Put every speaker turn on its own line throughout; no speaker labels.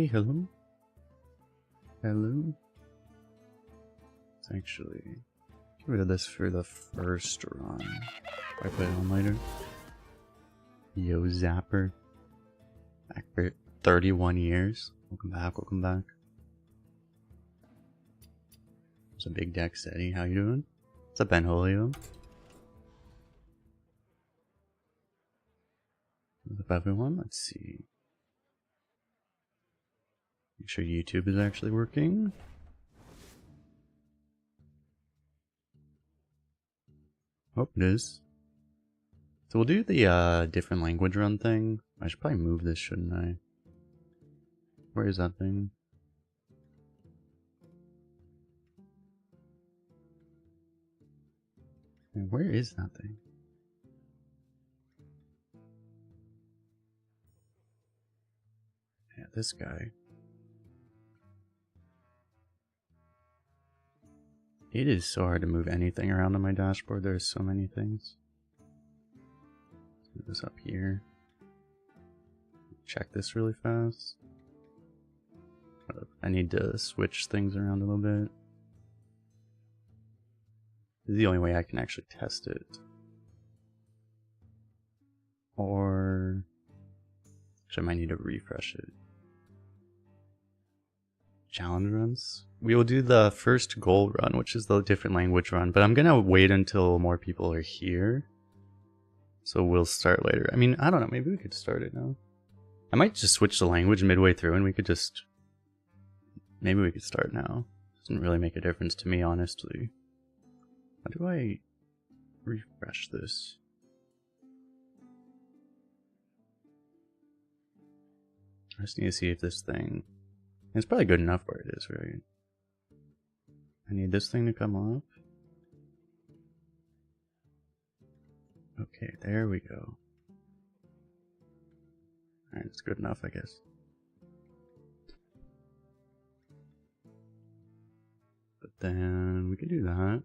already? Hello? Hello? Let's actually get rid of this for the first run. I put it on later. Yo, Zapper. Back for 31 years. Welcome back, welcome back. It's a big deck steady. How you doing? What's up, Ben Holio? What's up, everyone? Let's see. Make sure YouTube is actually working. Oh, it is. So we'll do the different language run thing. I should probably move this, shouldn't I? Where is that thing? Where is that thing? Yeah, this guy. It is so hard to move anything around on my dashboard. There's so many things. Let's move this up here. Check this really fast. I need to switch things around a little bit. This is the only way I can actually test it. Or actually, I might need to refresh it. Challenge runs. We will do the first goal run, which is the different language run, but I'm gonna wait until more people are here. So we'll start later. I mean, I don't know, maybe we could start it now. I might just switch the language midway through and we could just... Maybe we could start now. Doesn't really make a difference to me, honestly. How do I refresh this? I just need to see if this thing... It's probably good enough where it is, right? I need this thing to come off. Okay, there we go. Alright, it's good enough, I guess. But then we can do that.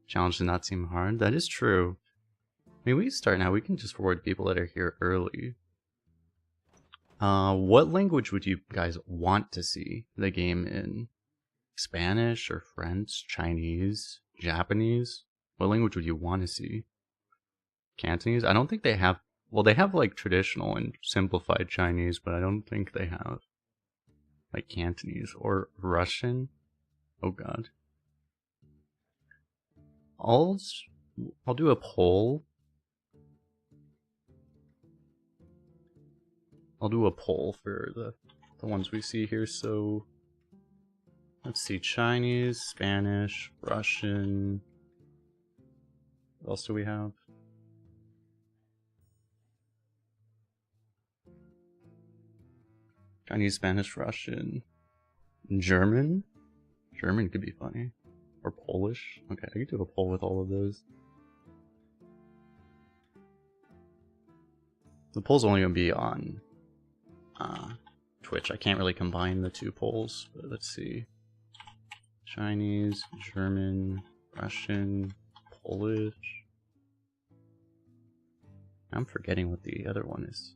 Challenge did not seem hard. That is true. I mean, we can start now. We can just reward people that are here early. What language would you guys want to see the game in? Spanish or French, Chinese, Japanese? What language would you want to see? Cantonese? I don't think they have... Well, they have like traditional and simplified Chinese, but I don't think they have like Cantonese or Russian. Oh god. I'll do a poll. I'll do a poll for the ones we see here. So let's see, Chinese, Spanish, Russian. What else do we have? Chinese, Spanish, Russian, German. German could be funny. Or Polish. Okay, I could do a poll with all of those. The poll's only going to be on Twitch. I can't really combine the two polls, but let's see. Chinese, German, Russian, Polish. I'm forgetting what the other one is.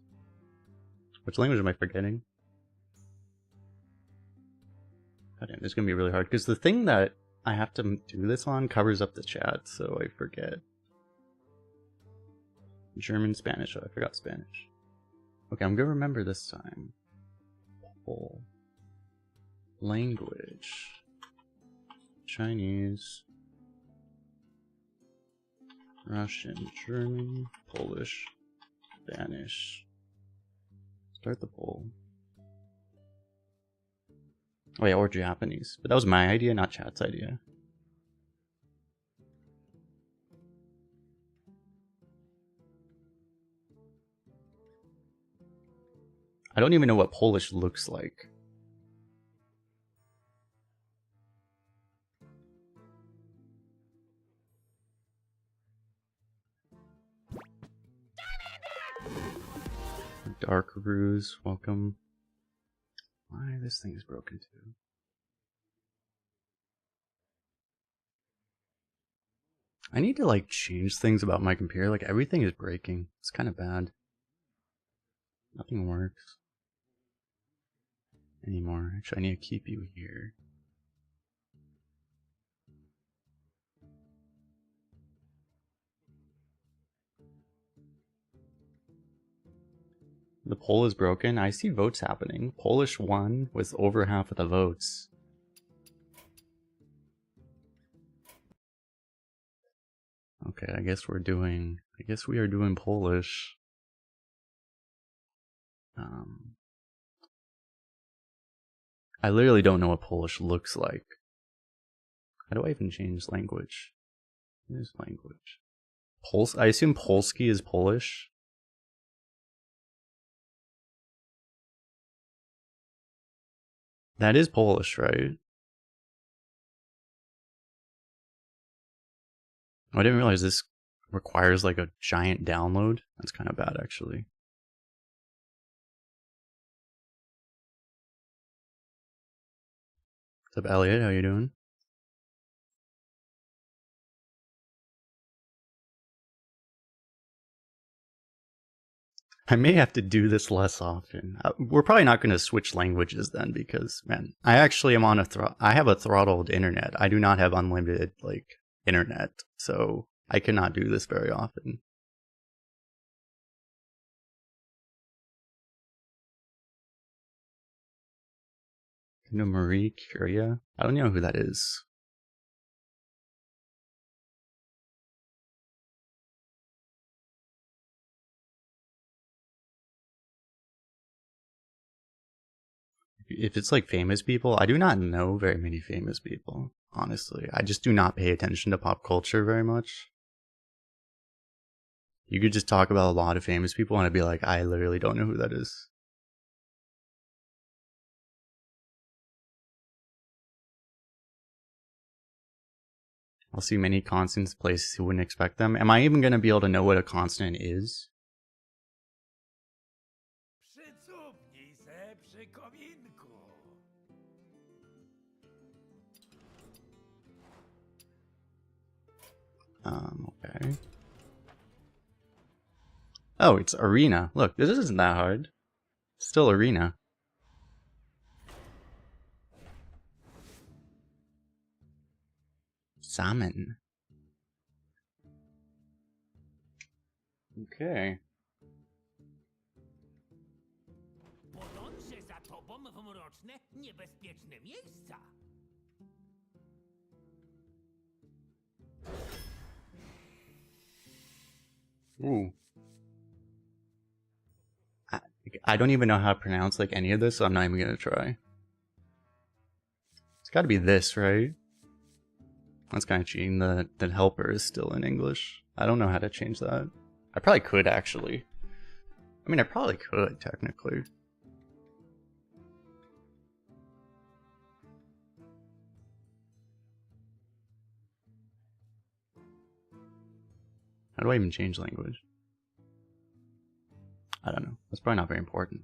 Which language am I forgetting? God damn, this is going to be really hard, because the thing that I have to do this on covers up the chat, so I forget. German, Spanish. Oh, I forgot Spanish. Okay, I'm going to remember this time. Poll. Language. Chinese. Russian, German, Polish, Spanish. Start the poll. Oh yeah, or Japanese. But that was my idea, not chat's idea. I don't even know what Polish looks like. Dark Ruse, welcome. Why this thing is broken too? I need to like change things about my computer. Like everything is breaking. It's kind of bad. Nothing works. anymore. Actually, I need to keep you here. The poll is broken. I see votes happening. Polish won with over half of the votes. Okay, I guess we are doing Polish. I literally don't know what Polish looks like. How do I even change language? Here's language. I assume Polski is Polish. That is Polish, right? I didn't realize this requires like a giant download. That's kind of bad, actually. What's up, Elliot? How you doing? I may have to do this less often. We're probably not going to switch languages then, because man, I actually am on I have a throttled internet. I do not have unlimited like internet, so I cannot do this very often. You know Marie Curia? I don't know who that is. If it's like famous people, I do not know very many famous people, honestly. I just do not pay attention to pop culture very much. You could just talk about a lot of famous people and I'd be like, I literally don't know who that is. I'll see many consonants places who wouldn't expect them. Am I even going to be able to know what a consonant is? Okay. Oh, it's arena. Look, this isn't that hard. It's still arena. Salmon. Okay. Ooh. I don't even know how to pronounce like any of this, so I'm not even gonna try. It's gotta be this, right? That's kind of cheating. The helper is still in English. I don't know how to change that. I probably could, actually. I mean, I probably could, technically. How do I even change language? I don't know. That's probably not very important.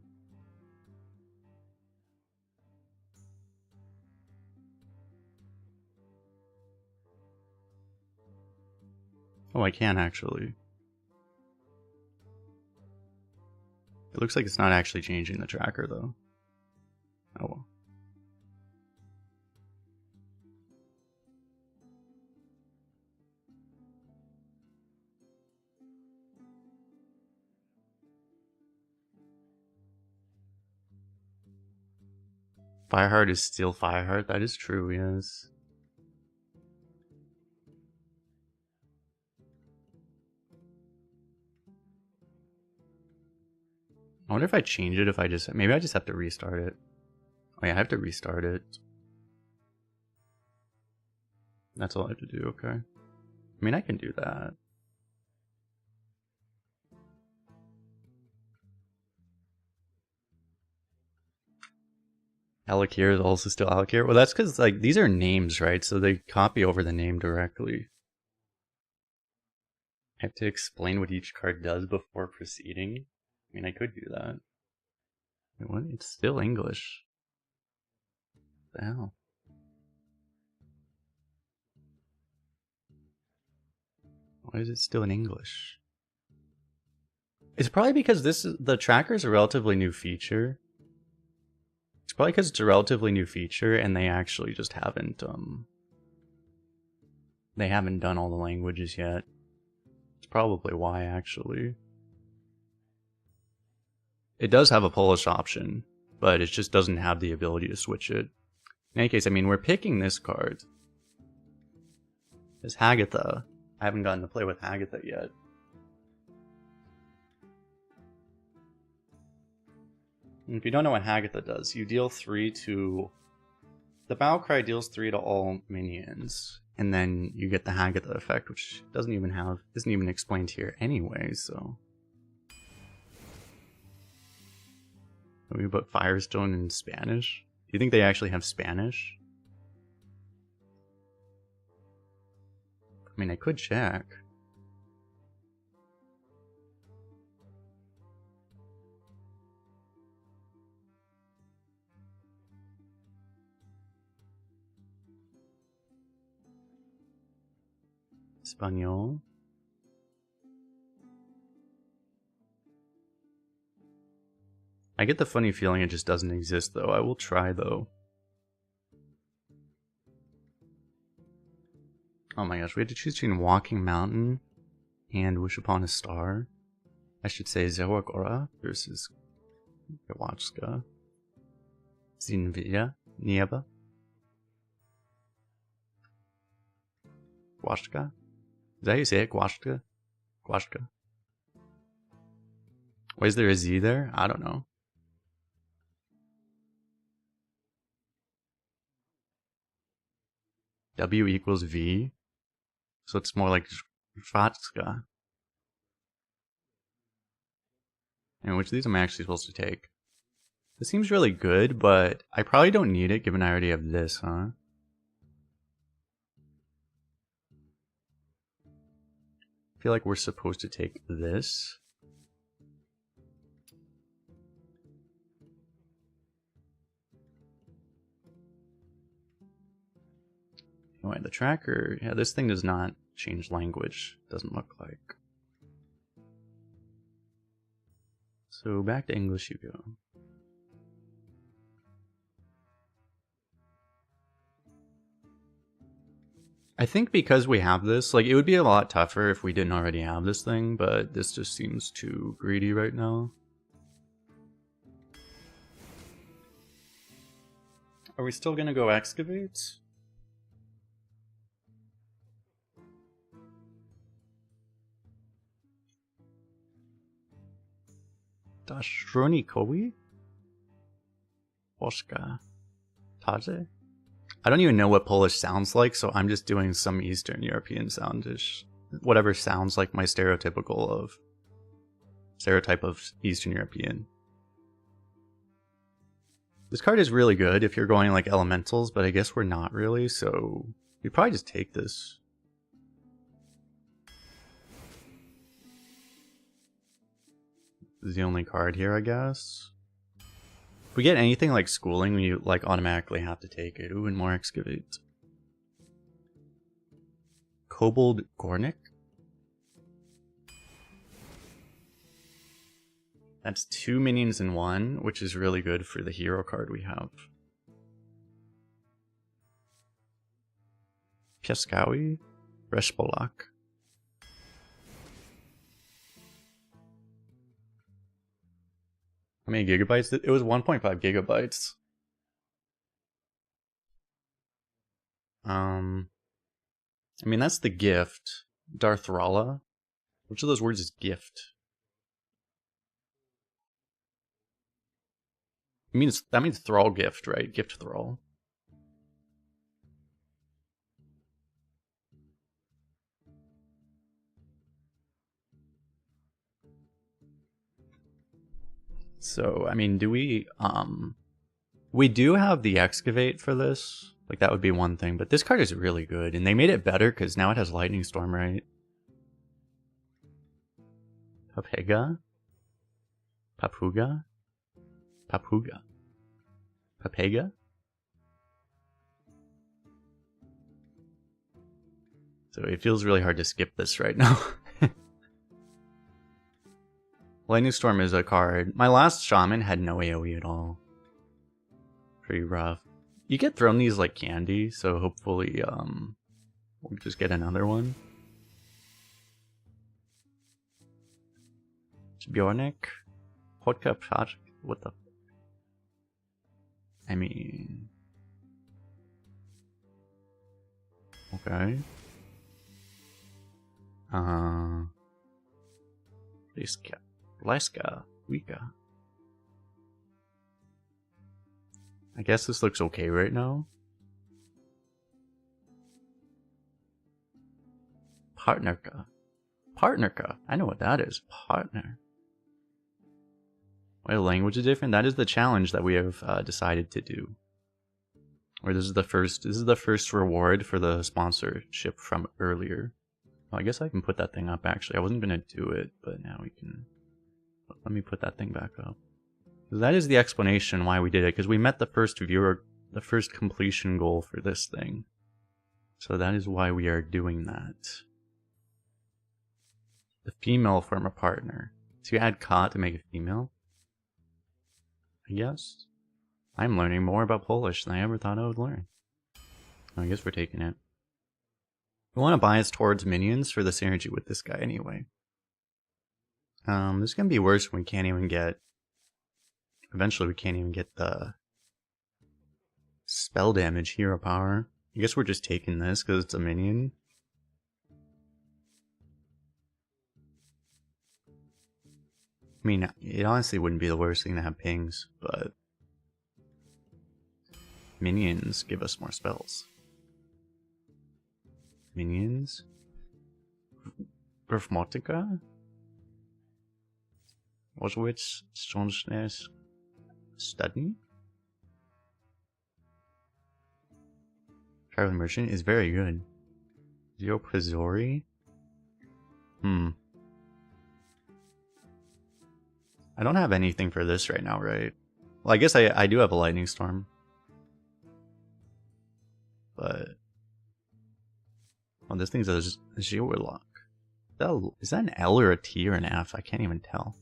Oh, I can actually. It looks like it's not actually changing the tracker, though. Oh well. Fireheart is still Fireheart. That is true, yes. I wonder if I change it, maybe I just have to restart it. Oh yeah, I have to restart it. That's all I have to do, okay. I mean, I can do that. Alakir is also still Alakir. Well, that's because like these are names, right? So they copy over the name directly. I have to explain what each card does before proceeding. I mean, I could do that. Wait, what? It's still English. What the hell? Why is it still in English? It's probably because the tracker is a relatively new feature. It's probably because it's a relatively new feature and they actually just haven't done all the languages yet. It's probably why, actually. It does have a Polish option, but it just doesn't have the ability to switch it. In any case, I mean, we're picking this card. This Hagatha. I haven't gotten to play with Hagatha yet. And if you don't know what Hagatha does, you deal 3 to... The Battle Cry deals 3 to all minions, and then you get the Hagatha effect, which isn't even explained here anyway, so... We put Firestone in Spanish? Do you think they actually have Spanish? I mean, I could check. Espanol. I get the funny feeling it just doesn't exist, though. I will try, though. Oh my gosh, we had to choose between Walking Mountain and Wish Upon a Star. I should say Zewagora versus Kowalska. Zinvia, Nieba. Gwashka? Is that how you say it? Gwashka? Gwashka. Why is there a Z there? I don't know. W equals V. So it's more like Shvatska. And which of these am I actually supposed to take? This seems really good, but I probably don't need it given I already have this, huh? I feel like we're supposed to take this. Anyway, the tracker, yeah, this thing does not change language, doesn't look like. So back to English you go. I think because we have this, like, it would be a lot tougher if we didn't already have this thing, but this just seems too greedy right now. Are we still gonna go excavate? Dashronikowi? Polska. Taze? I don't even know what Polish sounds like, so I'm just doing some Eastern European soundish. Whatever sounds like my stereotype of Eastern European. This card is really good if you're going like elementals, but I guess we're not really, so we probably just take this. This is the only card here, I guess. If we get anything like schooling, we like automatically have to take it. Ooh, and more excavate. Kobold Gornik? That's 2 minions in 1, which is really good for the hero card we have. Piaskawi? Reshbolak. How many gigabytes? It was 1.5 gigabytes. I mean, that's the gift. Darthrala. Which of those words is gift? That means thrall gift, right? Gift thrall. So, I mean, do we do have the excavate for this. Like, that would be one thing, but this card is really good, and they made it better because now it has Lightning Storm, right? Papega? Papuga? Papuga? Papega? So it feels really hard to skip this right now. Lightning Storm is a card. My last Shaman had no AoE at all. Pretty rough. You get thrown these like candy, so hopefully we'll just get another one. Bjornik? Vodka project? What the? I mean, okay. Leska, Wika. I guess this looks okay right now. Partnerka. Partnerka. I know what that is. Partner. Why the language is different? That is the challenge that we have decided to do. Or this is the first reward for the sponsorship from earlier. Well, I guess I can put that thing up actually. I wasn't gonna do it, but now we can. Let me put that thing back up. That is the explanation why we did it, because we met the first completion goal for this thing. So that is why we are doing that. The female from a partner. So you add ka to make a female? I guess. I'm learning more about Polish than I ever thought I would learn. I guess we're taking it. We want to bias towards minions for the synergy with this guy anyway. This is going to be worse when we can't even get... Eventually we can't even get the spell damage hero power. I guess we're just taking this because it's a minion. I mean, it honestly wouldn't be the worst thing to have pings, but minions give us more spells. Minions? Performatica? Auschwitz? Strangeness? Studney? Traveling Merchant is very good. Zero Prizori? I don't have anything for this right now, right? Well, I guess I do have a Lightning Storm. But... Oh, this thing's a Warlock. Is that an L or a T or an F? I can't even tell.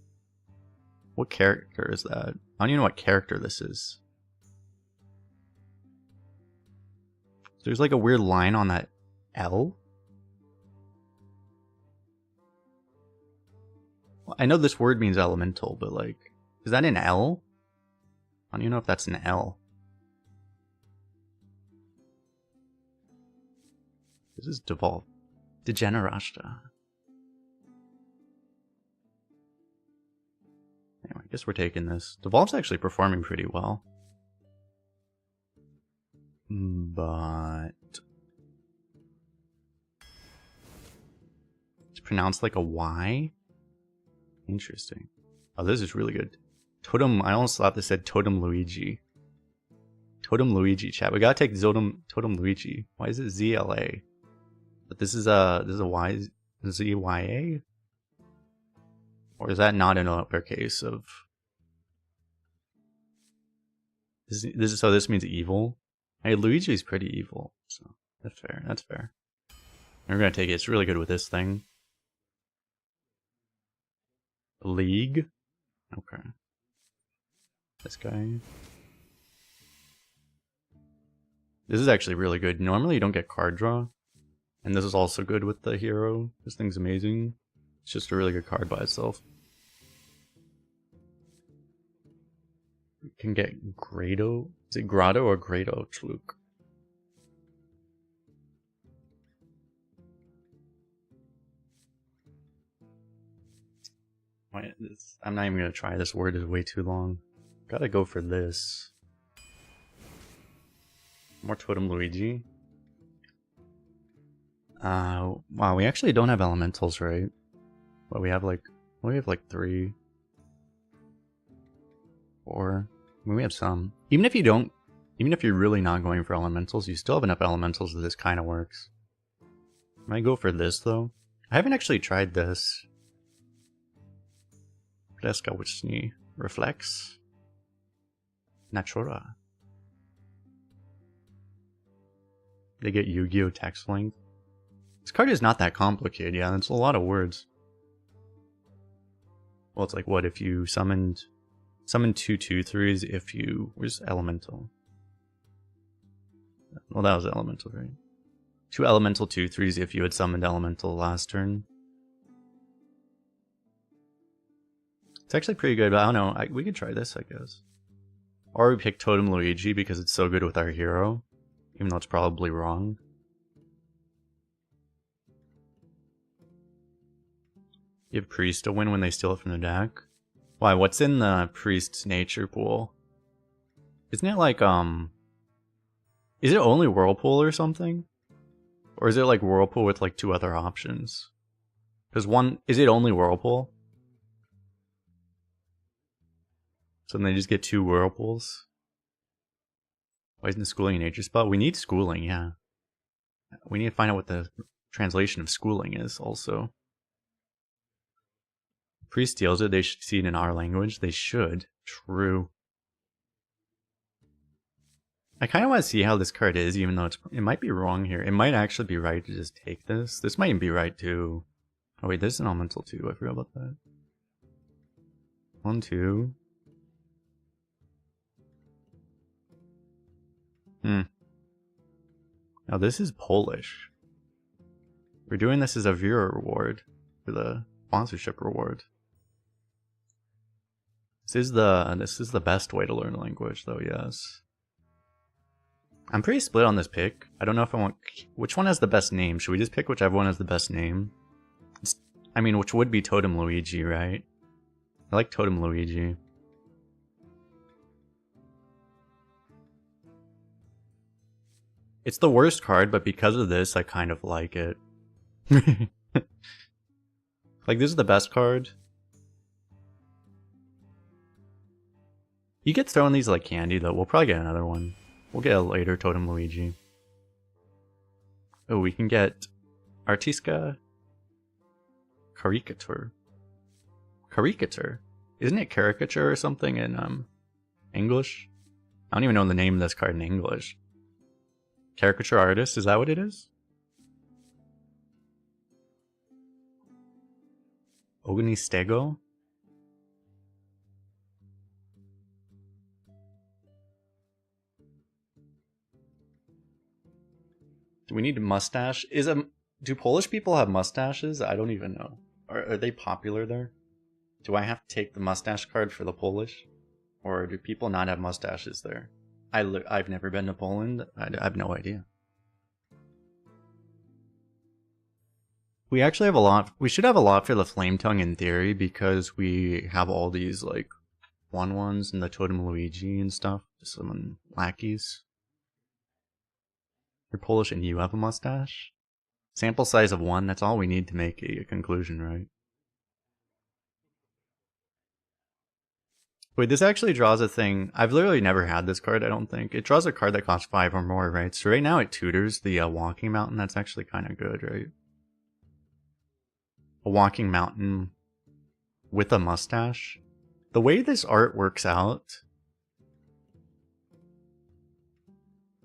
What character is that? I don't even know what character this is. There's like a weird line on that L. Well, I know this word means elemental, but like, is that an L? I don't even know if that's an L. This is devolve. Degenerasta. Anyway, I guess we're taking this. Devolve's actually performing pretty well. But... it's pronounced like a Y? Interesting. Oh, this is really good. Totem, I almost thought this said Totem Luigi. Totem Luigi, chat. We gotta take Totem Luigi. Why is it ZLA? But this is a Y, ZYA? Or is that not an uppercase of... So this means evil? Hey, Luigi's pretty evil, so that's fair, that's fair. And we're gonna take it, it's really good with this thing. League? Okay. This guy. This is actually really good. Normally you don't get card draw. And this is also good with the hero. This thing's amazing. It's just a really good card by itself. You can get Grado. Is it Grotto or Grado Chluk? I'm not even gonna try. This word is way too long. Gotta go for this. More Totem Luigi. Wow, we actually don't have elementals, right? But we have like 3, 4. I mean, we have some. Even if you're really not going for elementals, you still have enough elementals that this kind of works. I might go for this though. I haven't actually tried this. Bleskawiczny Reflex. Natura. They get Yu-Gi-Oh! Text length. This card is not that complicated, yeah, it's a lot of words. Well, it's like what if you summon 2/2/3s if you... Where's Elemental? Well, that was elemental, right? 2 elemental 2/3s if you had summoned elemental last turn. It's actually pretty good, but I don't know. We could try this, I guess. Or we pick Totem Luigi because it's so good with our hero, even though it's probably wrong. Give Priest a win when they steal it from the deck. Why? What's in the Priest's nature pool? Isn't it like, is it only Whirlpool or something? Or is it like Whirlpool with like 2 other options? Because is it only Whirlpool? So then they just get 2 Whirlpools? Why isn't Schooling a nature spell? We need Schooling, yeah. We need to find out what the translation of Schooling is also. Priest steals it, they should see it in our language. They should. True. I kind of want to see how this card is, even though it might be wrong here. It might actually be right to just take this. This might be right too. Oh wait, this is an elemental too. I forgot about that. 1, 2. Now this is Polish. We're doing this as a viewer reward for the sponsorship reward. This is the best way to learn a language, though. Yes. I'm pretty split on this pick. I don't know if I want... Which one has the best name? Should we just pick whichever one has the best name? I mean, which would be Totem Luigi, right? I like Totem Luigi. It's the worst card, but because of this, I kind of like it. Like, this is the best card. You get thrown these like candy, though. We'll probably get another one. We'll get a later Totem Luigi. Oh, we can get Artiska Caricature. Caricature? Isn't it caricature or something in English? I don't even know the name of this card in English. Caricature artist, is that what it is? Ognistego? Do we need a mustache? Do Polish people have mustaches? I don't even know. Are they popular there? Do I have to take the mustache card for the Polish? Or do people not have mustaches there? I've never been to Poland. I have no idea. We actually have a lot. We should have a lot for the Flame Tongue in theory because we have all these like 1/1s and the Totem Luigi and stuff. Some lackeys. You're Polish and you have a mustache? Sample size of 1, that's all we need to make a conclusion, right? Wait, this actually draws a thing. I've literally never had this card, I don't think. It draws a card that costs 5 or more, right? So right now it tutors the Walking Mountain. That's actually kind of good, right? A Walking Mountain with a mustache. The way this art works out,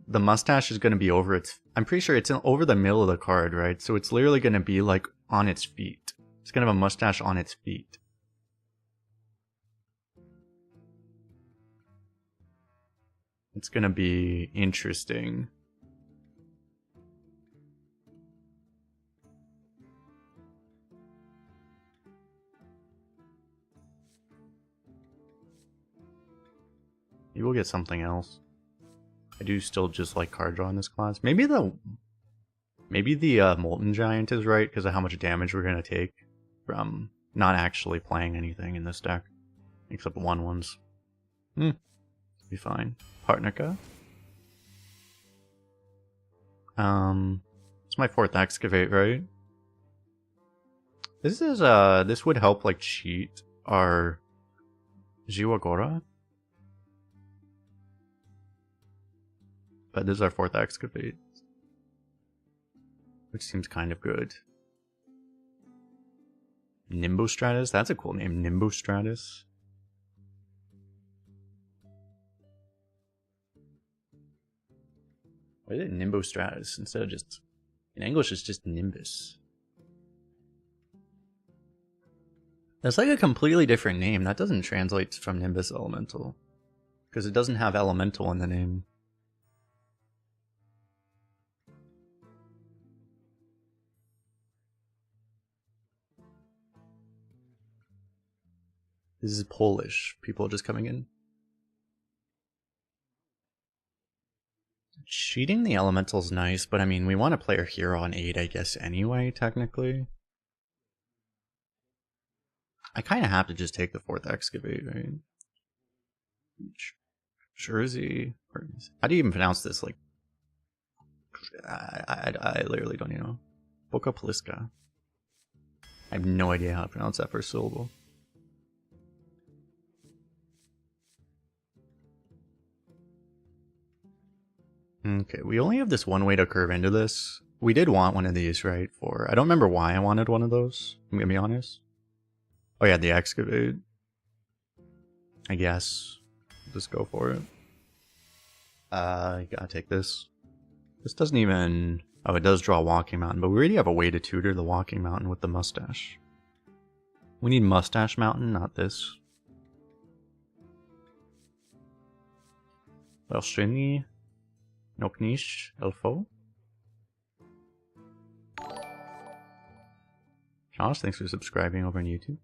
the mustache is going to be over its... I'm pretty sure it's over the middle of the card, right? So it's literally going to be like on its feet. It's going to have a mustache on its feet. It's going to be interesting. Maybe we'll get something else. I do still just like card draw in this class. Maybe the Molten Giant is right because of how much damage we're going to take from not actually playing anything in this deck. Except 1/1s. Be fine. Partnerka. It's my 4th Excavate, right? This is this would help like cheat our Jiwagora. But this is our 4th Excavate. Which seems kind of good. Nimbostratus? That's a cool name. Nimbostratus. Why is it Nimbostratus instead of just... In English it's just Nimbus. That's like a completely different name. That doesn't translate from Nimbus Elemental. Because it doesn't have Elemental in the name. This is Polish. People just coming in. Cheating the elemental's nice, but I mean, we want to play our hero on 8, I guess, anyway, technically. I kind of have to just take the 4th excavate, right? Jersey. How do you even pronounce this? Like, I literally don't even know. Boka Pliska. I have no idea how to pronounce that first syllable. Okay, we only have this one way to curve into this. We did want one of these, right? I don't remember why I wanted one of those, I'm gonna be honest. Oh yeah, the excavate. I guess. Just go for it. You gotta take this. This doesn't even... Oh, it does draw Walking Mountain, but we already have a way to tutor the Walking Mountain with the Mustache. We need Mustache Mountain, not this. Welshini, Noknish, Elfo. Josh, thanks for subscribing over on YouTube.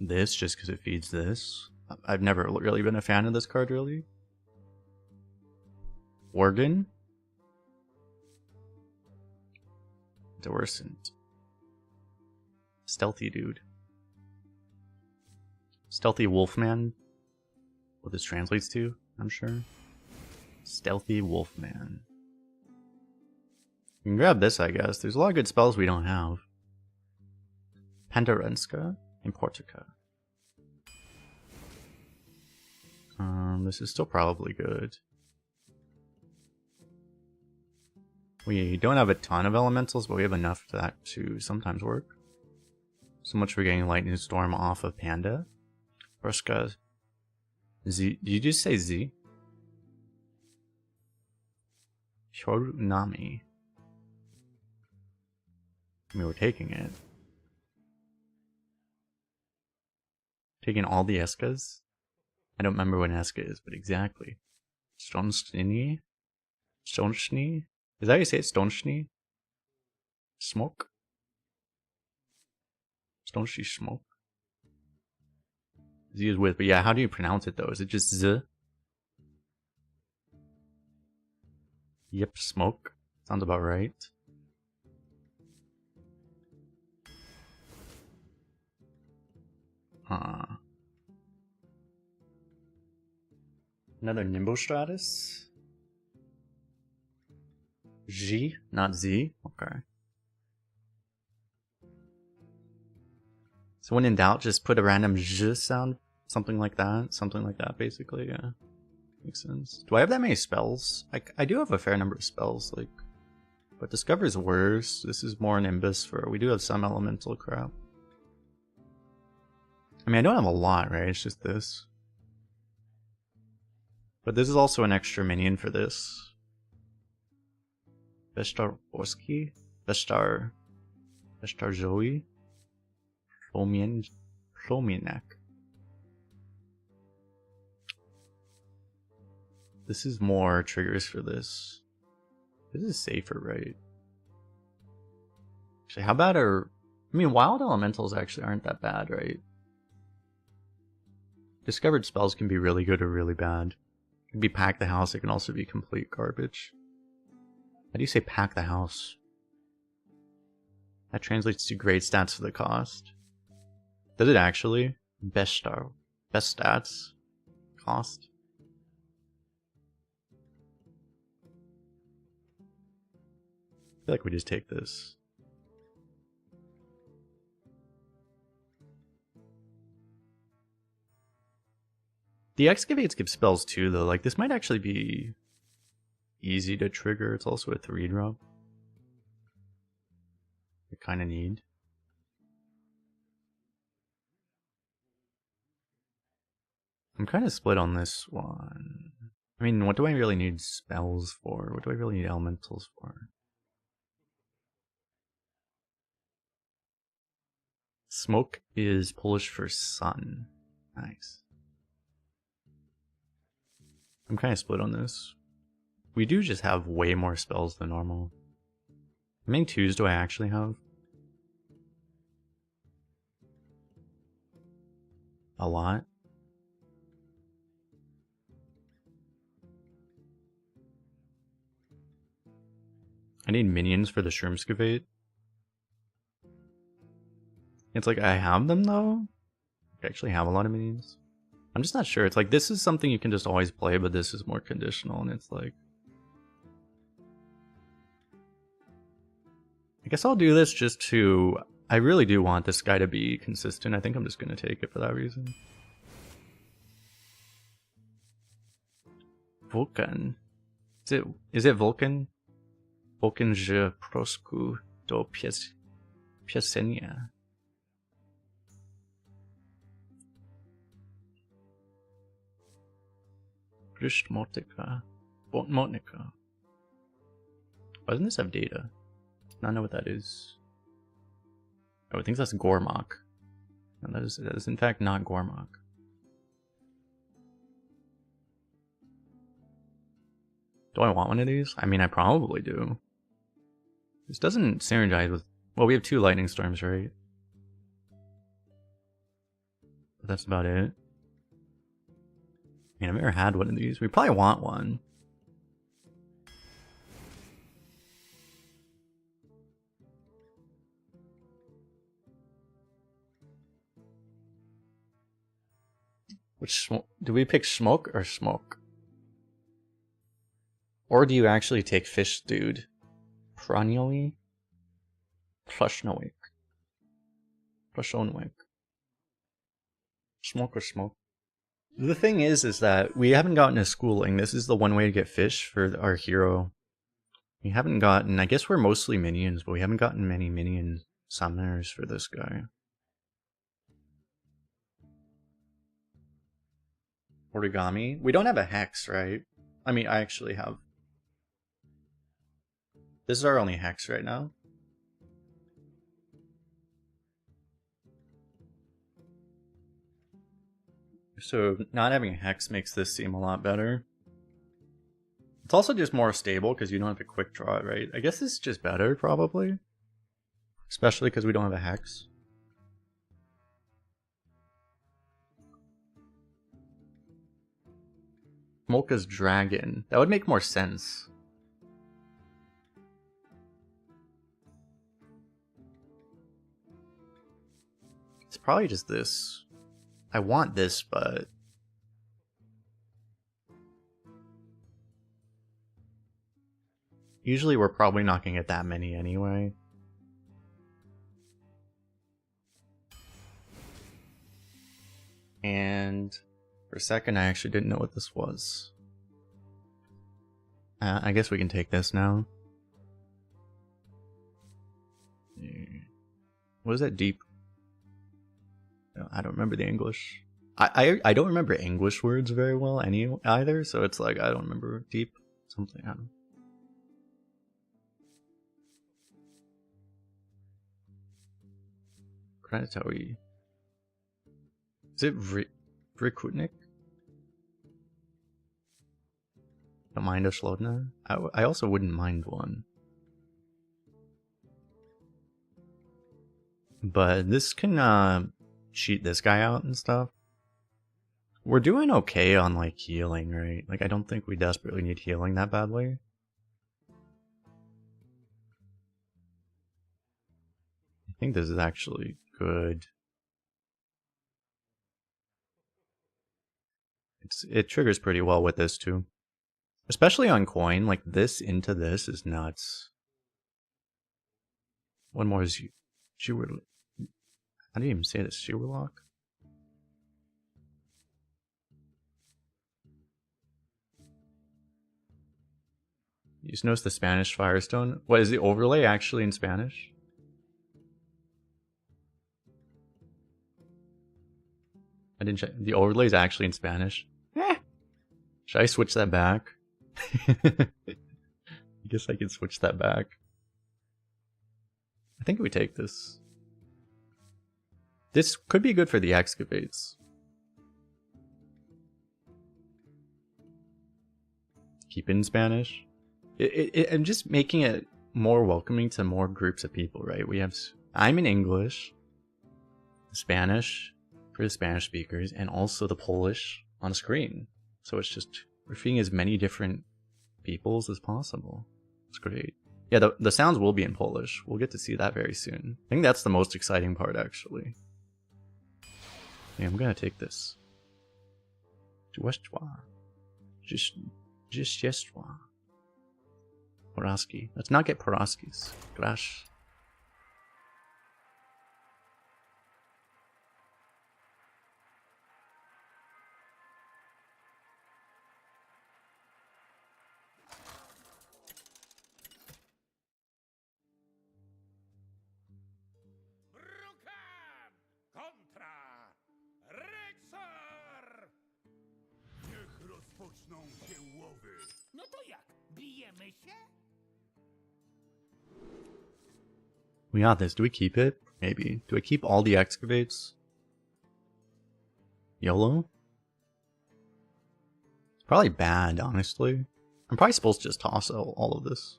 This, just because it feeds this. I've never really been a fan of this card, really. Worgen. Dorsant. Stealthy dude. Stealthy Wolfman. What this translates to, I'm sure. Stealthy Wolfman. You can grab this, I guess. There's a lot of good spells we don't have. Pendarenska and Portica. This is still probably good. We don't have a ton of elementals, but we have enough for that to sometimes work. So much for getting Lightning Storm off of Panda. Ruska. Z. Did you just say Z? Shorunami. I mean, we're taking it. Taking all the Eskas? I don't remember what an Eska is, but exactly. Stonshni? Stonshni? Is that how you say it? Stonshni? Smoke? Stonshni smoke? Z is with, but yeah, how do you pronounce it though? Is it just Z? Yep, smoke. Sounds about right. Another Nimbostratus? G, not Z? Okay. So when in doubt, just put a random Z sound. Something like that, basically, yeah. Makes sense. Do I have that many spells? I do have a fair number of spells, like... But Discover's worse. This is more an Nimbus for... We do have some elemental crap. I mean, I don't have a lot, right? It's just this. But this is also an extra minion for this. Vestar Orski? Vestar Zoe? Plomianek. This is more triggers for this. This is safer, right? Actually, how about our... I mean, wild elementals actually aren't that bad, right? Discovered spells can be really good or really bad. It can be pack the house, it can also be complete garbage. How do you say pack the house? That translates to great stats for the cost. Does it actually? Best stats? Cost? I feel like we just take this. The excavates give spells too, though. Like, this might actually be easy to trigger. It's also a 3-drop. We kind of need. I'm kind of split on this one. I mean, what do I really need spells for? What do I really need elementals for? Smoke is Polish for sun. Nice. I'm kind of split on this. We do just have way more spells than normal. How many 2s do I actually have? a lot. I need minions for the Shroomscavate. It's like I have them though. I actually have a lot of minions. I'm just not sure. It's like this is something you can just always play, but this is more conditional, and it's like I guess I'll do this just to... I really do want this guy to be consistent. I think I'm just going to take it for that reason. Vulcan. Is it Vulcan? Vulcan je prosku do piesenia. Grishmotica. Botmotica. Why doesn't this have data? I don't know what that is. Oh, I think that's Gormok. No, that is in fact not Gormok. Do I want one of these? I mean, I probably do. This doesn't synergize with... Well, we have 2 lightning storms, right? But that's about it. I mean, I've never had one of these. We probably want one. Which do we pick smoke or smoke? Or do you actually take fish, dude? Pranioli? Plushnowick. Plushonwick. Smoke or smoke? The thing is that we haven't gotten a schooling. This is the one way to get fish for our hero. We haven't gotten... I guess we're mostly minions, but we haven't gotten many minion summoners for this guy. Origami? We don't have a hex, right? I mean, I actually have. This is our only hex right now. So not having a hex makes this seem a lot better. It's also just more stable because you don't have a quick draw, right? I guess this is just better, probably. Especially because we don't have a hex. Molka's Dragon. That would make more sense. It's probably just this. I want this, but... Usually we're probably not going to get that many anyway. And... For a second, I actually didn't know what this was. I guess we can take this now. What is that? Deep? I don't remember the English. I don't remember English words very well either, so it's like I don't remember deep. Something, I don't know. Kranatowi. Is it Vrikutnik? Don't mind a Shlodna? I also wouldn't mind one. But this can cheat this guy out and stuff. We're doing okay on like healing, right? Like I don't think we desperately need healing that badly. I think this is actually good. It triggers pretty well with this too. Especially on coin, like this into this is nuts. One more is Warlock. I didn't even say this, Warlock. You just notice the Spanish Firestone. What is the overlay actually in Spanish? I didn't check. The overlay is actually in Spanish. Should I switch that back? I guess I can switch that back. I think we take this. This could be good for the excavates. Keep it in Spanish. I'm just making it more welcoming to more groups of people, right? We have... I'm in English. Spanish. for the Spanish speakers and also the Polish on screen. So it's just, we're feeding as many different peoples as possible. It's great. Yeah, the sounds will be in Polish. We'll get to see that very soon. I think that's the most exciting part, actually. Yeah, I'm gonna take this. Poraski. Let's not get Poraskis. Grash.
No to jak? Bijemy się?
We got this. Do we keep it? Maybe. Do I keep all the excavates? YOLO? It's probably bad, honestly. I'm probably supposed to just toss all of this.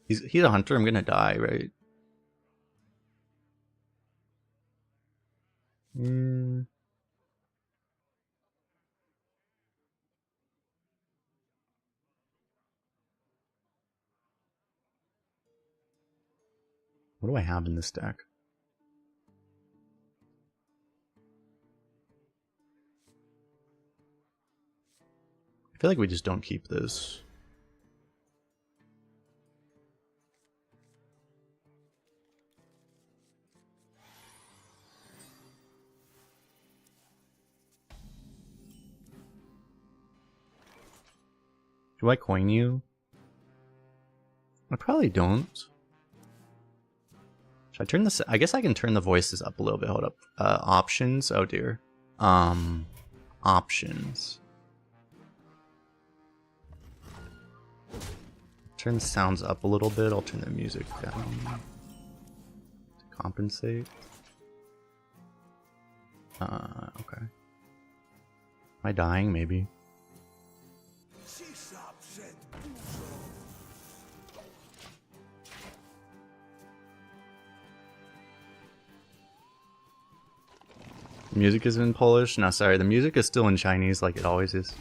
He's a hunter. I'm gonna die, right? What do I have in this deck? I feel like we just don't keep this. Do I coin you? I probably don't. Should I turn this? I guess I can turn the voices up a little bit. Hold up. Options. Oh dear. Options. Turn the sounds up a little bit. I'll turn the music down to compensate. Okay. Am I dying? Maybe. The music is in Polish? No, sorry. The music is still in Chinese like it always is.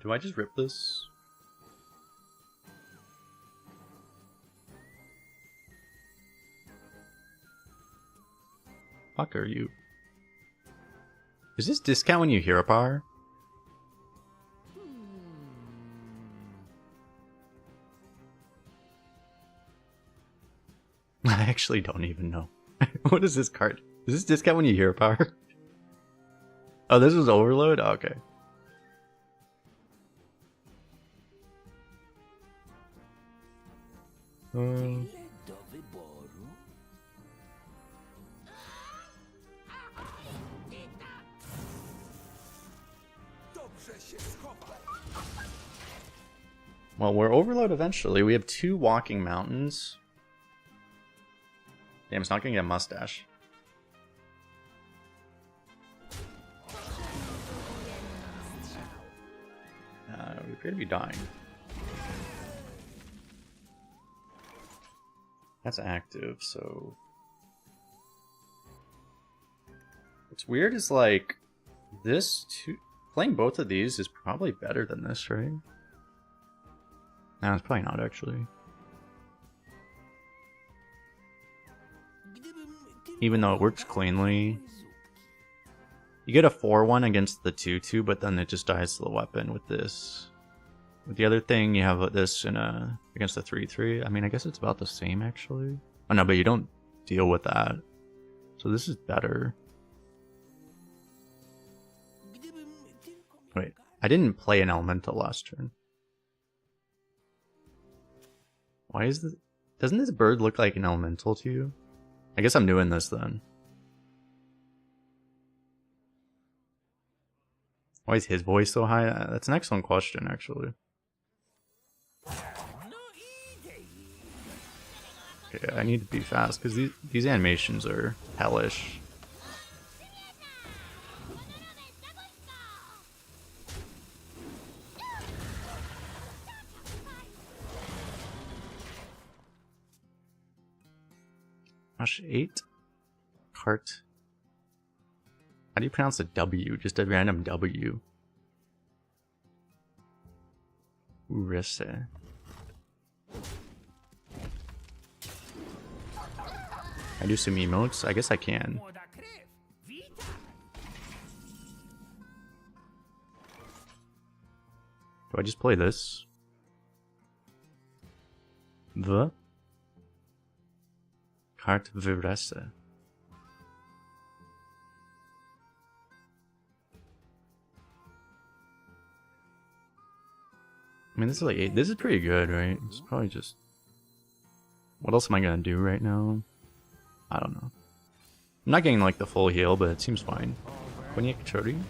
Do I just rip this? Fuck are you? Is this discount when you hear a bar? I actually don't even know. What is this card? Is this discount when you hear a bar? Oh, this was overload? Oh, okay. Well, we're overload eventually. We have 2 walking mountains. Damn, it's not gonna get a mustache. We appear to be dying. That's active, so... What's weird is, like, this two... Playing both of these is probably better than this, right? No, it's probably not, actually. Even though it works cleanly. You get a 4-1 against the 2-2, but then it just dies to the weapon with this. With the other thing, you have this in a against the 3-3. I mean, I guess it's about the same, actually. Oh, no, but you don't deal with that. So this is better. Wait, I didn't play an elemental last turn. Why is this? Doesn't this bird look like an elemental to you? I guess I'm doing this then. Why is his voice so high? That's an excellent question, actually. Okay, I need to be fast because these animations are hellish. Rush 8. Cart. How do you pronounce a W? Just a random W. Urisse. I do some emotes? I guess I can.
Młoda krew, witaj.
Do I just play this? The Cart Viresse. I mean, this is like 8. This is pretty good, right? It's probably just... What else am I gonna do right now? I don't know. I'm not getting like the full heal, but it seems fine. Koniak Chori?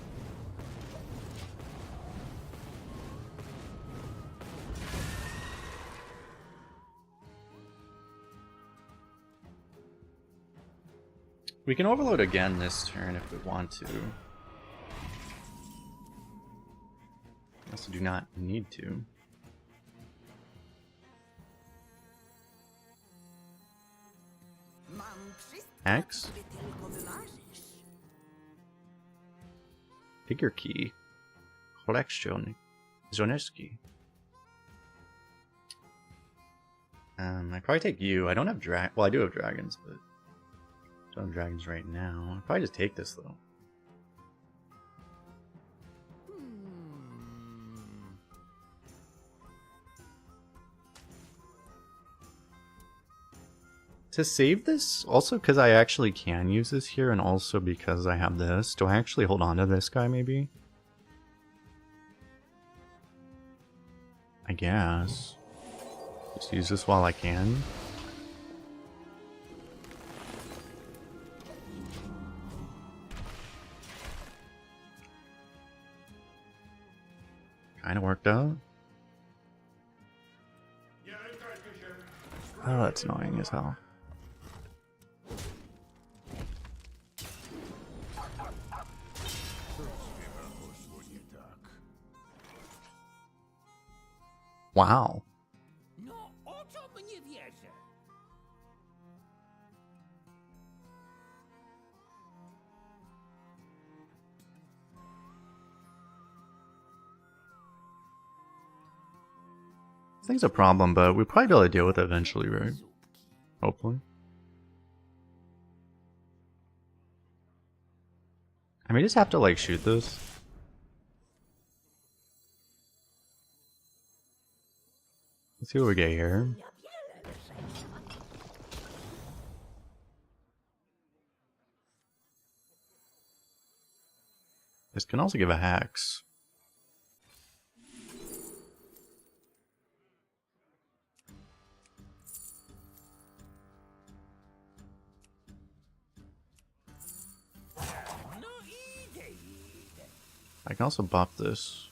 We can overload again this turn if we want to. Also do not need to. X? Figure key. Collection. Zoneski. I probably take you. I don't have well, I do have dragons, but I don't have dragons right now. I'll probably just take this though. To save this, also because I actually can use this here, and also because I have this. Do I actually hold on to this guy, maybe? I guess. Just use this while I can. Kinda worked out. Oh, that's annoying as hell. Wow.
No, oczom nie wierzę.
This thing's a problem, but we'll probably be able to deal with it eventually, right? Hopefully. I may just have to like shoot this. Let's see what we get here. This can also give a hex.
No idę.
I can also buff this.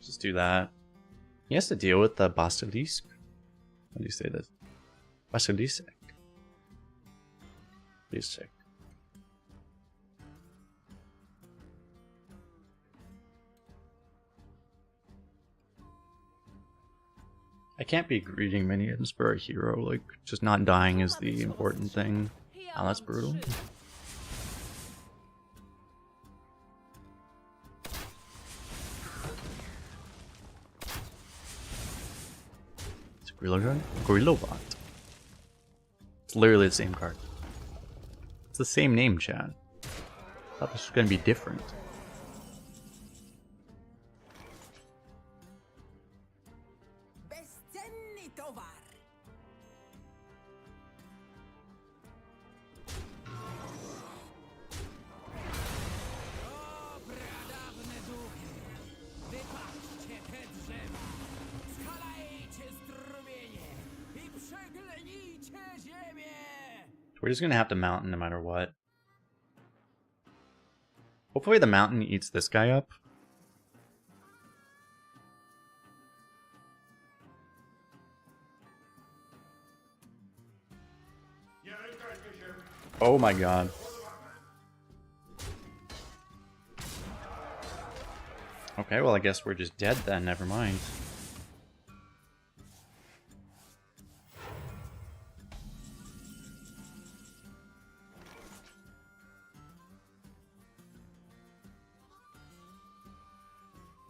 Just do that. He has to deal with the Basilisk. How do you say this? Basilisk. Basilisk. I can't be greeting minions for a hero, like, just not dying is the important thing. Oh, that's brutal. It's Gorillobot. It's literally the same card. It's the same name, Chad. I thought this was gonna be different.
Bezcenny towar. O, pradawne duchy, wypatrzcie te drzewa, skalajcie strumienie i przeględnijcie ziemię.
We're just gonna have to mountain no matter what. Hopefully the mountain eats this guy up. Oh my god. Okay, well I guess we're just dead then, never mind.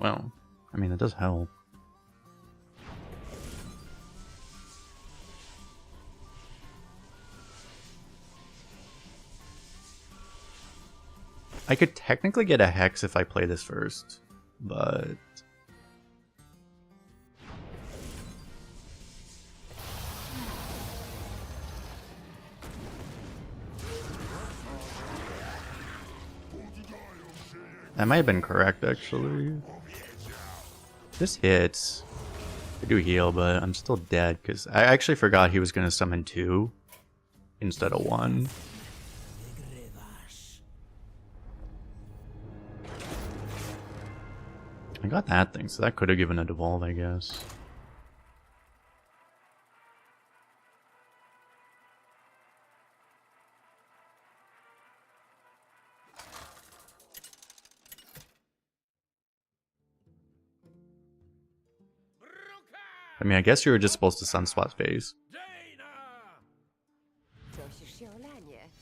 Well, I mean, it does help. I could technically get a Hex if I play this first, but... That might have been correct, actually. This hits. I do heal, but I'm still dead, because I actually forgot he was going to summon 2 instead of 1. I got that thing, so that could have given a devolve, I guess. I mean, I guess you were just supposed to sunswap phase.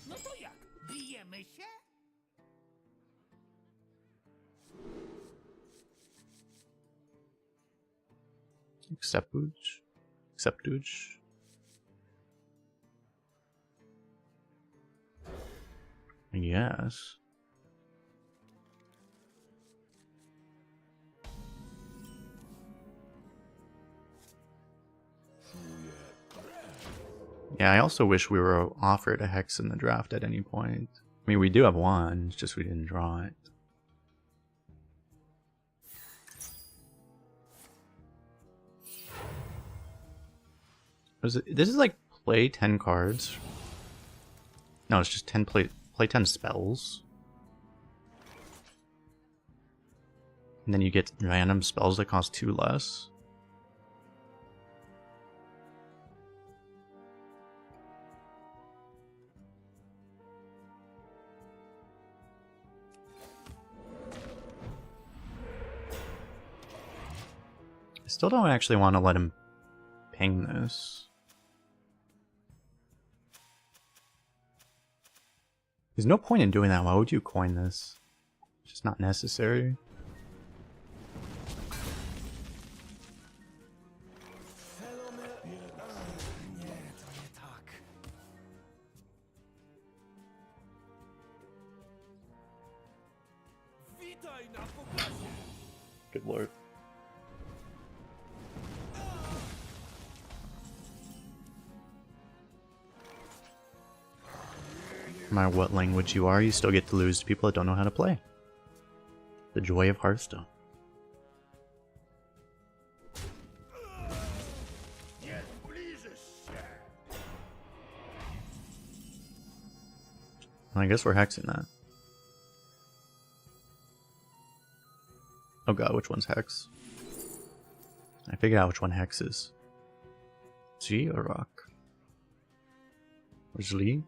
No to jak? Bijemy się?
Acceptuge? Acceptuge? Yes. Yeah, I also wish we were offered a Hex in the draft at any point. I mean, we do have one, it's just we didn't draw it. This is like play 10 cards. No, it's just 10 play 10 spells. And then you get random spells that cost 2 less. I still don't actually want to let him ping this. There's no point in doing that. Why would you coin this? It's just not necessary. Good lord. No matter what language you are, you still get to lose to people that don't know how to play. The joy of Hearthstone. I guess we're hexing that. Oh god, which one's hex? I figured out which one hex is. G or rock? Or Zli?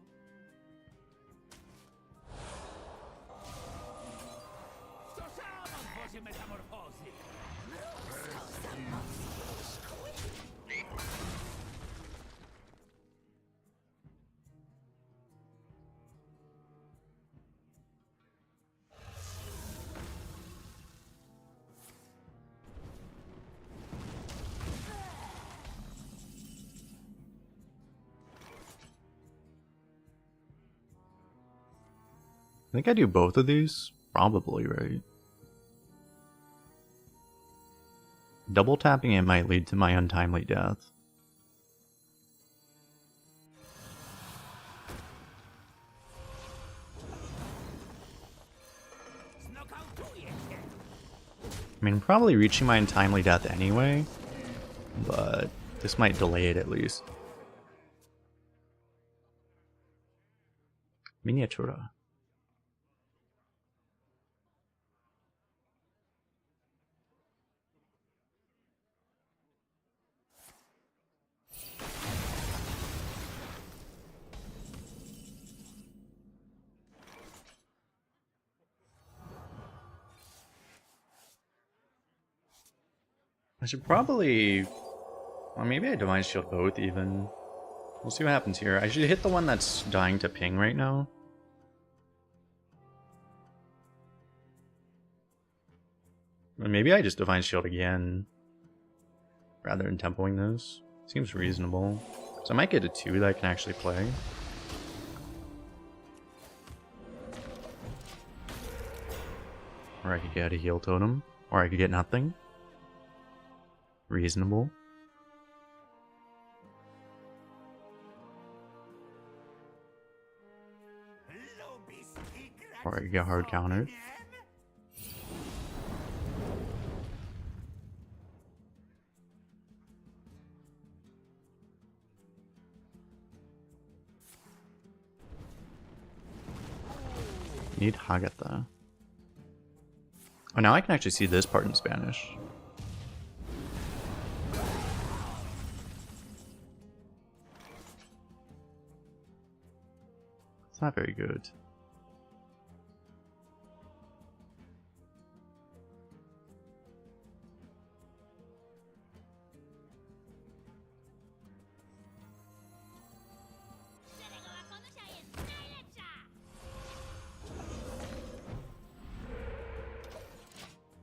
I think I do both of these. Probably, right? Double tapping it might lead to my untimely death. I mean, I'm probably reaching my untimely death anyway, but this might delay it at least. Miniatura. I should probably... Well, maybe I Divine Shield both even. We'll see what happens here. I should hit the one that's dying to ping right now. And maybe I just Divine Shield again, rather than tempoing those. Seems reasonable. So I might get a 2 that I can actually play. Or I could get a heal totem. Or I could get nothing. Reasonable. Or I could get hard countered. Need Hagata. Oh, now I can actually see this part in Spanish. It's not very good.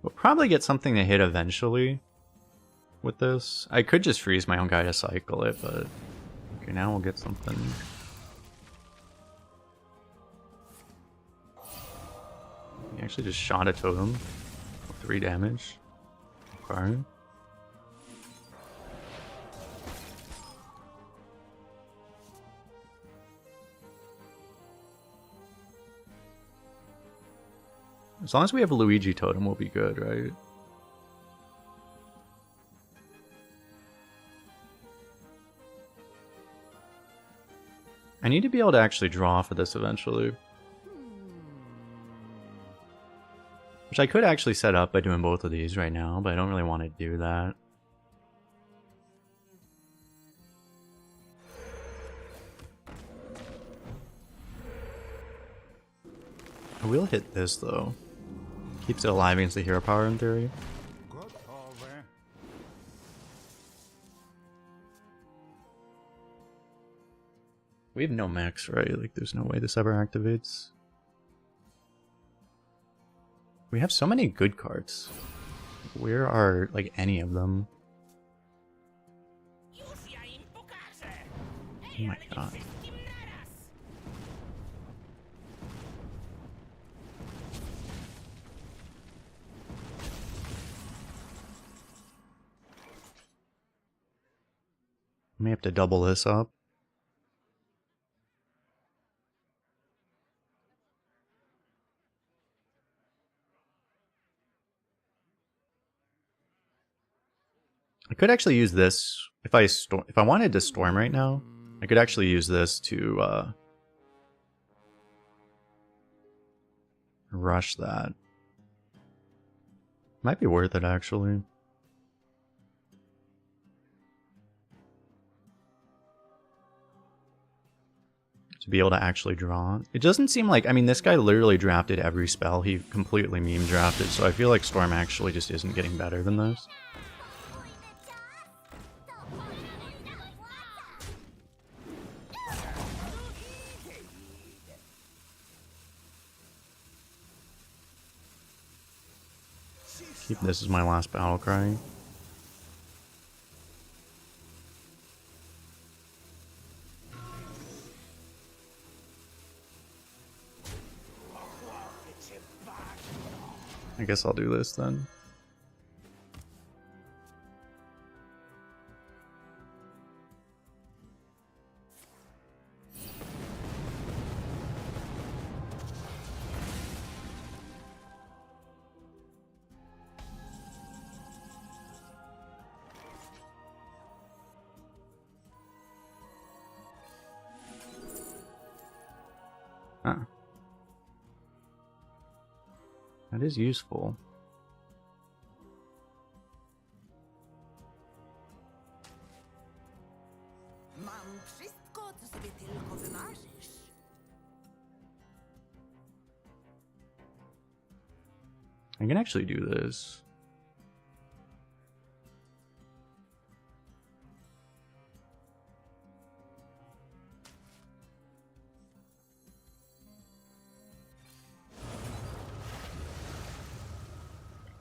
We'll probably get something to hit eventually with this. I could just freeze my own guy to cycle it, but okay, now we'll get something. He actually just shot a totem with 3 damage. Okay. As long as we have a Luigi totem, we'll be good, right? I need to be able to actually draw for this eventually. Which I could actually set up by doing both of these right now, but I don't really want to do that. I will hit this though. Keeps it alive against the hero power in theory. We have no mechs, right? Like there's no way this ever activates. We have so many good cards. Where are like any of them? Oh my god. May have to double this up. I could actually use this if I wanted to storm right now. I could actually use this to rush that. Might be worth it actually. To be able to actually draw. It doesn't seem like, I mean, this guy literally drafted every spell. He completely meme drafted, so I feel like Storm actually just isn't getting better than this. Keep this as my last battle cry. I guess I'll do this then. Huh. That is useful. I can actually do this.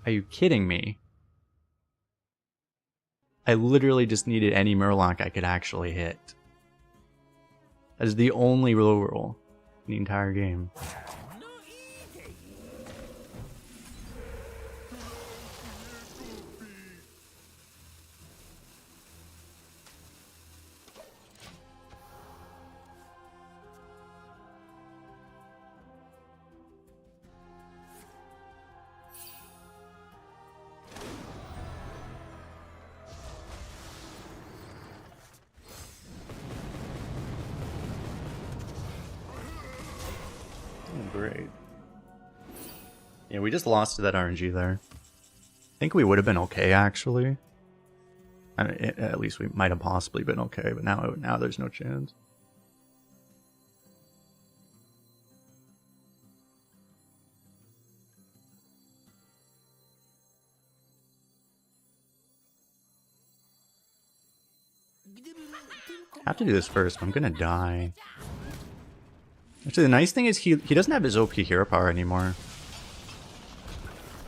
Are you kidding me? I literally just needed any Murloc I could actually hit. That is the only low roll in the entire game. Great. Yeah, we just lost to that RNG there. I think we would have been okay, actually. At least we might have possibly been okay, but now there's no chance. I have to do this first, but I'm gonna die. Actually, the nice thing is he doesn't have his OP hero power anymore.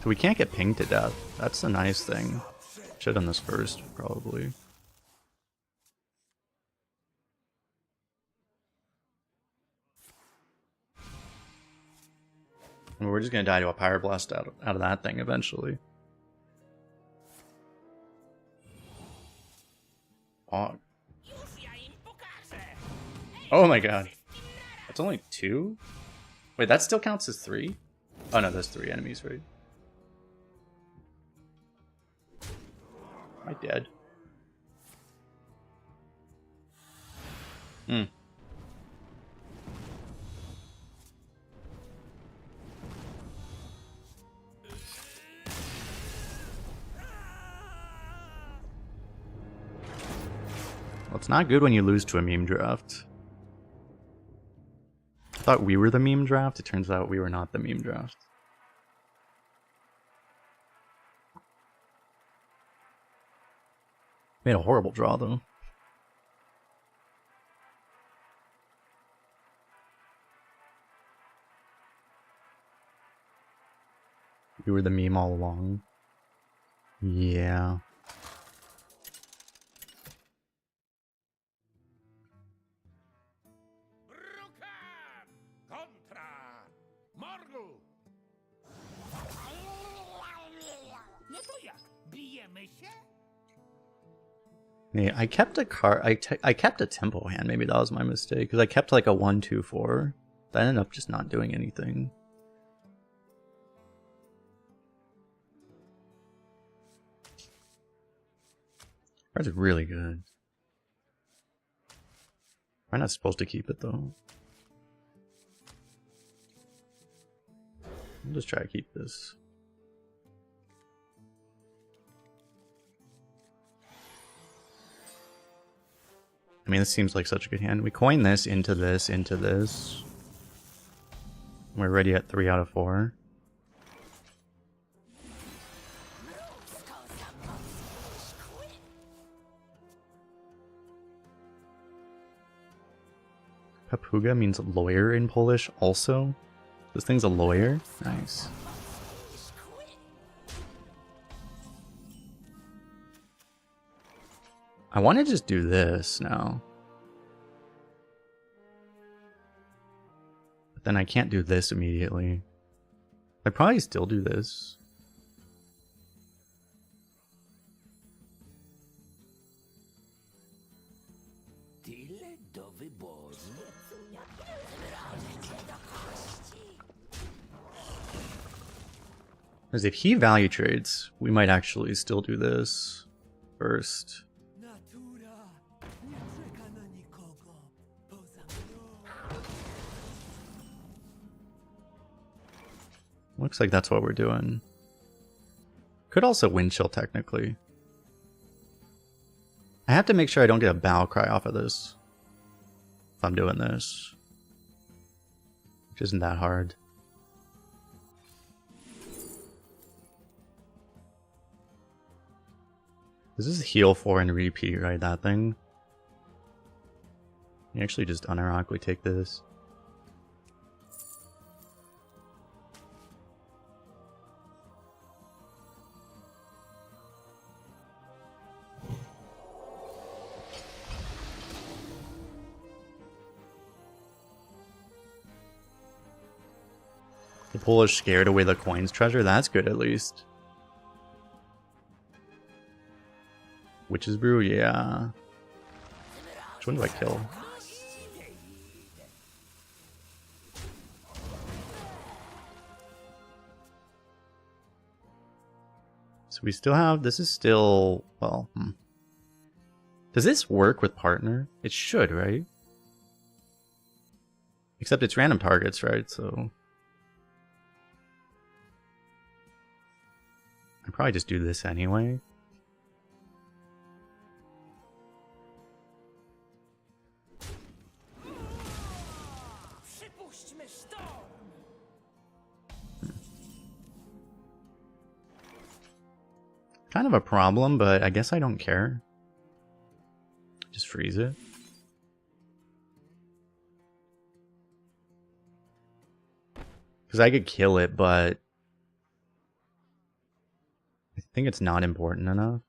So we can't get pinged to death. That's the nice thing. Should have done this first, probably. And we're just gonna die to a Pyroblast out of that thing eventually. Fog. Oh my god. That's only 2? Wait, that still counts as 3? Oh no, there's 3 enemies, right? Am I dead? Hmm. Well, it's not good when you lose to a meme draft. I thought we were the meme draft. It turns out we were not the meme draft. Made a horrible draw, though. We were the meme all along. Yeah. Yeah, I kept a card. I kept a tempo hand. Maybe that was my mistake because I kept like a 1-2-4. That ended up just not doing anything. Card's really good. I'm not supposed to keep it though. I'll just try to keep this. I mean, this seems like such a good hand. We coin this into this, into this. We're ready at 3 out of 4. Papuga means lawyer in Polish also. This thing's a lawyer? Nice. I want to just do this now. But then I can't do this immediately. I'd probably still do this. Because if he value trades, we might actually still do this first. Looks like that's what we're doing. Could also wind chill technically. I have to make sure I don't get a battle cry off of this if I'm doing this, which isn't that hard. This is heal 4 and repeat, right? That thing. You actually just unironically take this. The Polish scared away the coins treasure. That's good at least. Witch's Brew, yeah. Which one do I kill? So we still have, this is still, well, Does this work with partner? It should, right? Except it's random targets, right? So I'd probably just do this anyway. Kind of a problem, but I guess I don't care. Just freeze it. Because I could kill it, but I think it's not important enough.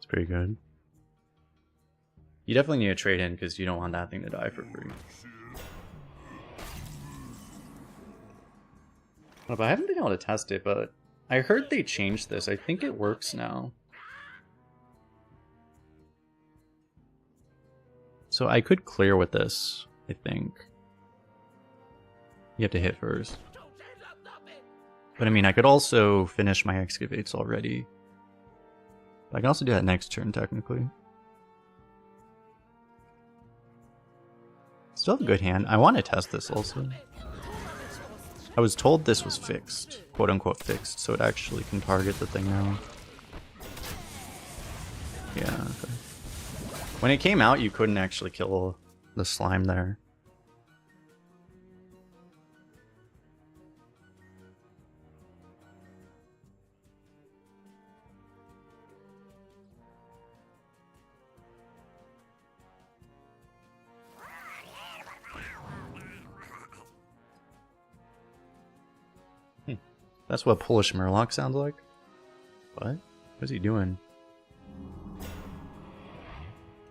Pretty good. You definitely need to trade in because you don't want that thing to die for free. Well, I haven't been able to test it, but I heard they changed this. I think it works now. So I could clear with this, I think. You have to hit first. But I mean, I could also finish my excavates already. I can also do that next turn, technically. Still have a good hand. I want to test this also. I was told this was fixed. Quote unquote fixed, so it actually can target the thing now. Yeah, okay. When it came out, you couldn't actually kill the slime there. That's what Polish Murloc sounds like? What? What's he doing?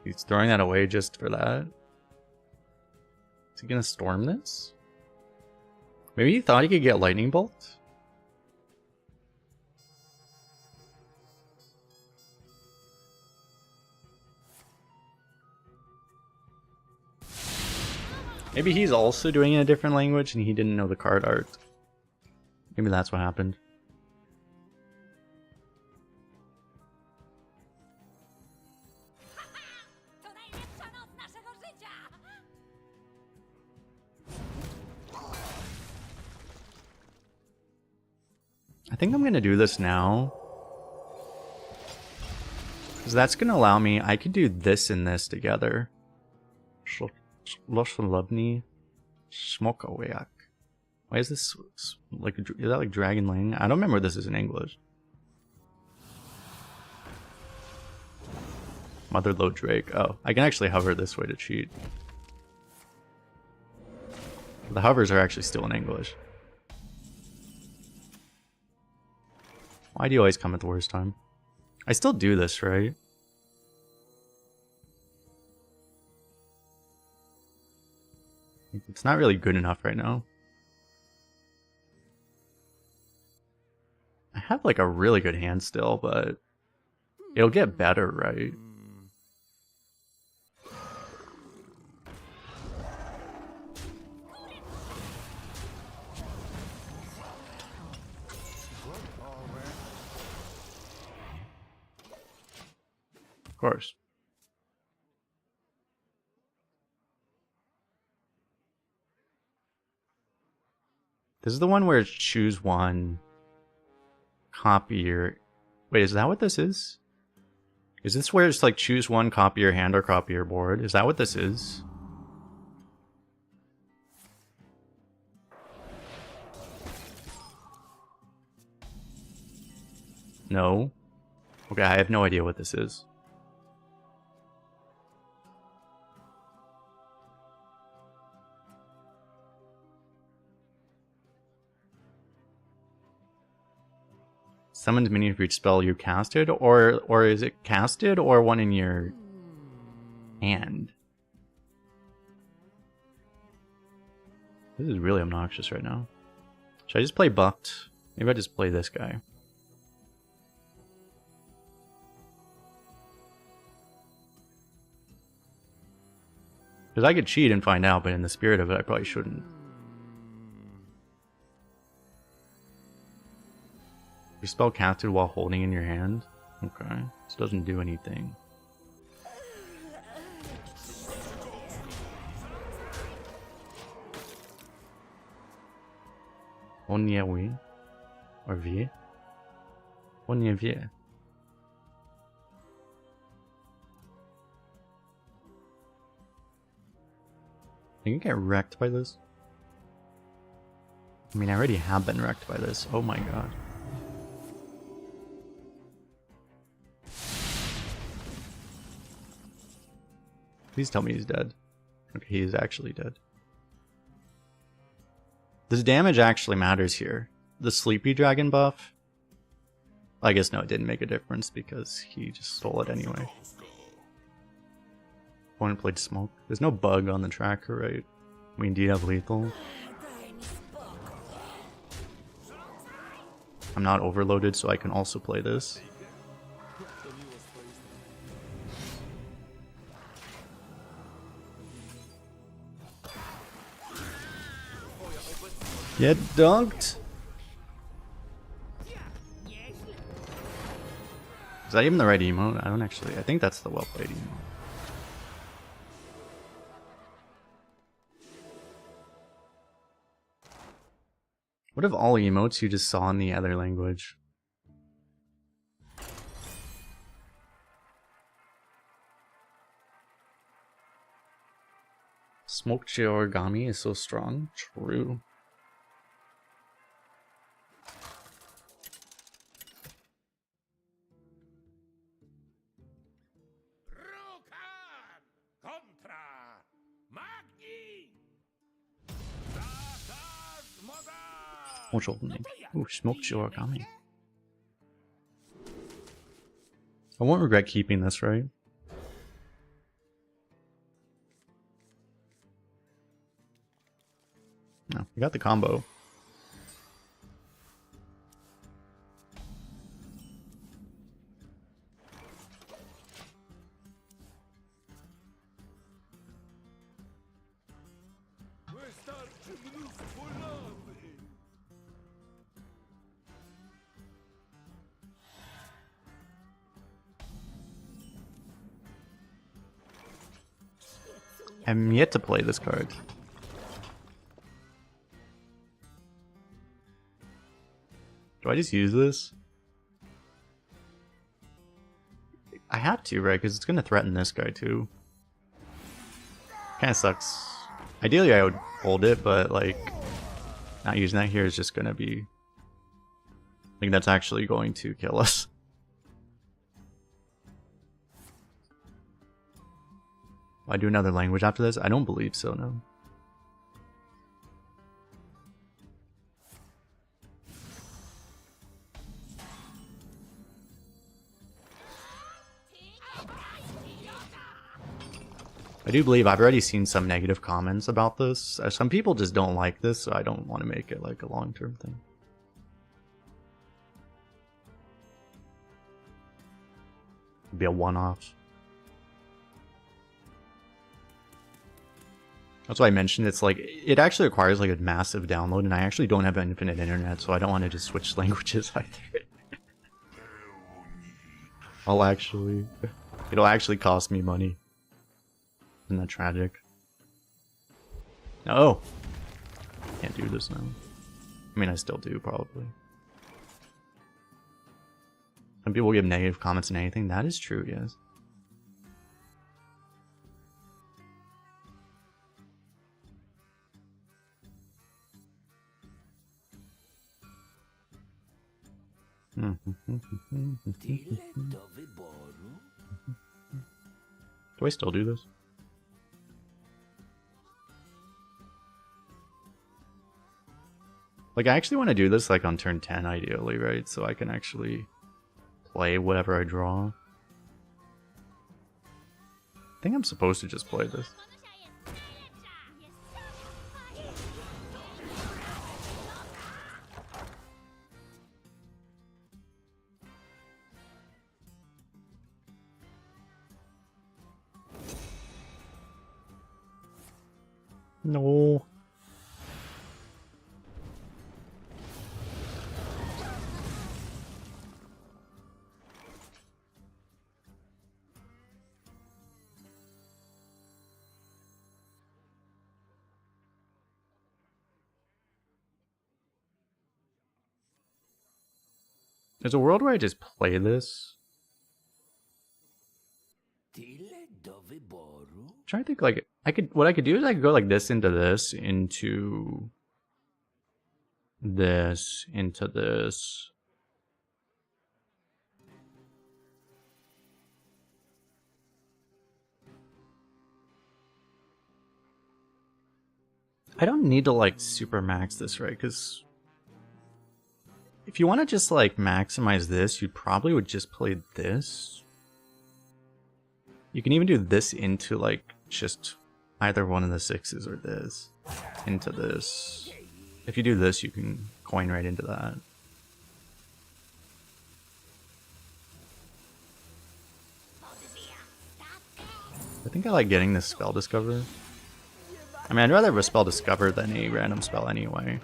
He's throwing that away just for that? Is he gonna storm this? Maybe he thought he could get Lightning Bolt? Maybe he's also doing it in a different language and he didn't know the card art. Maybe that's what happened. I think I'm gonna do this now. Because that's gonna allow me, I could do this and this together. Losolubny Smokowayak. Why is this like, is that like Dragon Lane? I don't remember what this is in English. Motherlode Drake. Oh, I can actually hover this way to cheat. The hovers are actually still in English. Why do you always come at the worst time? I still do this, right? It's not really good enough right now. I have like a really good hand still, but it'll get better, right? Of course. This is the one where it's choose one, copy your... Wait, is that what this is? Is this where it's like choose one, copy your hand, or copy your board? Is that what this is? No. Okay, I have no idea what this is. Summoned minion for each spell you casted, or is it casted or one in your hand? This is really obnoxious right now. Should I just play buffed? Maybe I just play this guy. Because I could cheat and find out, but in the spirit of it, I probably shouldn't. Your spell casted while holding in your hand? Okay. This doesn't do anything. On y oui. Or vie. On y vie. I can get wrecked by this. I mean, I already have been wrecked by this. Oh my god. Please tell me he's dead. Okay, he is actually dead. This damage actually matters here. The Sleepy Dragon buff. I guess no, it didn't make a difference because he just stole it anyway. Opponent played smoke. There's no bug on the tracker, right? We indeed have lethal. I'm not overloaded, so I can also play this. Get dunked! Is that even the right emote? I don't actually. I think that's the well played emote. What if all emotes you just saw in the other language? Smoked origami is so strong. True. Ooh, smoked origami. I won't regret keeping this, right? No, we got the combo. I'm yet to play this card. Do I just use this? I have to, right? Because it's going to threaten this guy too. Kind of sucks. Ideally, I would hold it, but like, not using that here is just going to be... I think that's actually going to kill us. Will I do another language after this? I don't believe so, no. I do believe I've already seen some negative comments about this. Some people just don't like this, so I don't want to make it like a long-term thing. It'd be a one-off. That's why I mentioned it's like, it actually requires like a massive download, and I actually don't have infinite internet, so I don't want to just switch languages either. It'll actually cost me money. Isn't that tragic? Oh! Can't do this now. I mean, I still do, probably. Some people give negative comments on anything. That is true, yes.
do wyboru.
Do I still do this? Like, I actually want to do this like on turn 10 ideally, right? So I can actually play whatever I draw. I think I'm supposed to just play this. No. There's a world where I just play this.
Tyle do wyboru.
I'm trying to think, like, what I could do is I could go like this into this, into this, into this. I don't need to like super max this, right? Because if you want to just like maximize this, you probably would just play this. You can even do this into like just either one of the sixes or this into this. If you do this, you can coin right into that. I think I like getting this spell discover. I mean, I'd rather have a spell discover than a random spell anyway.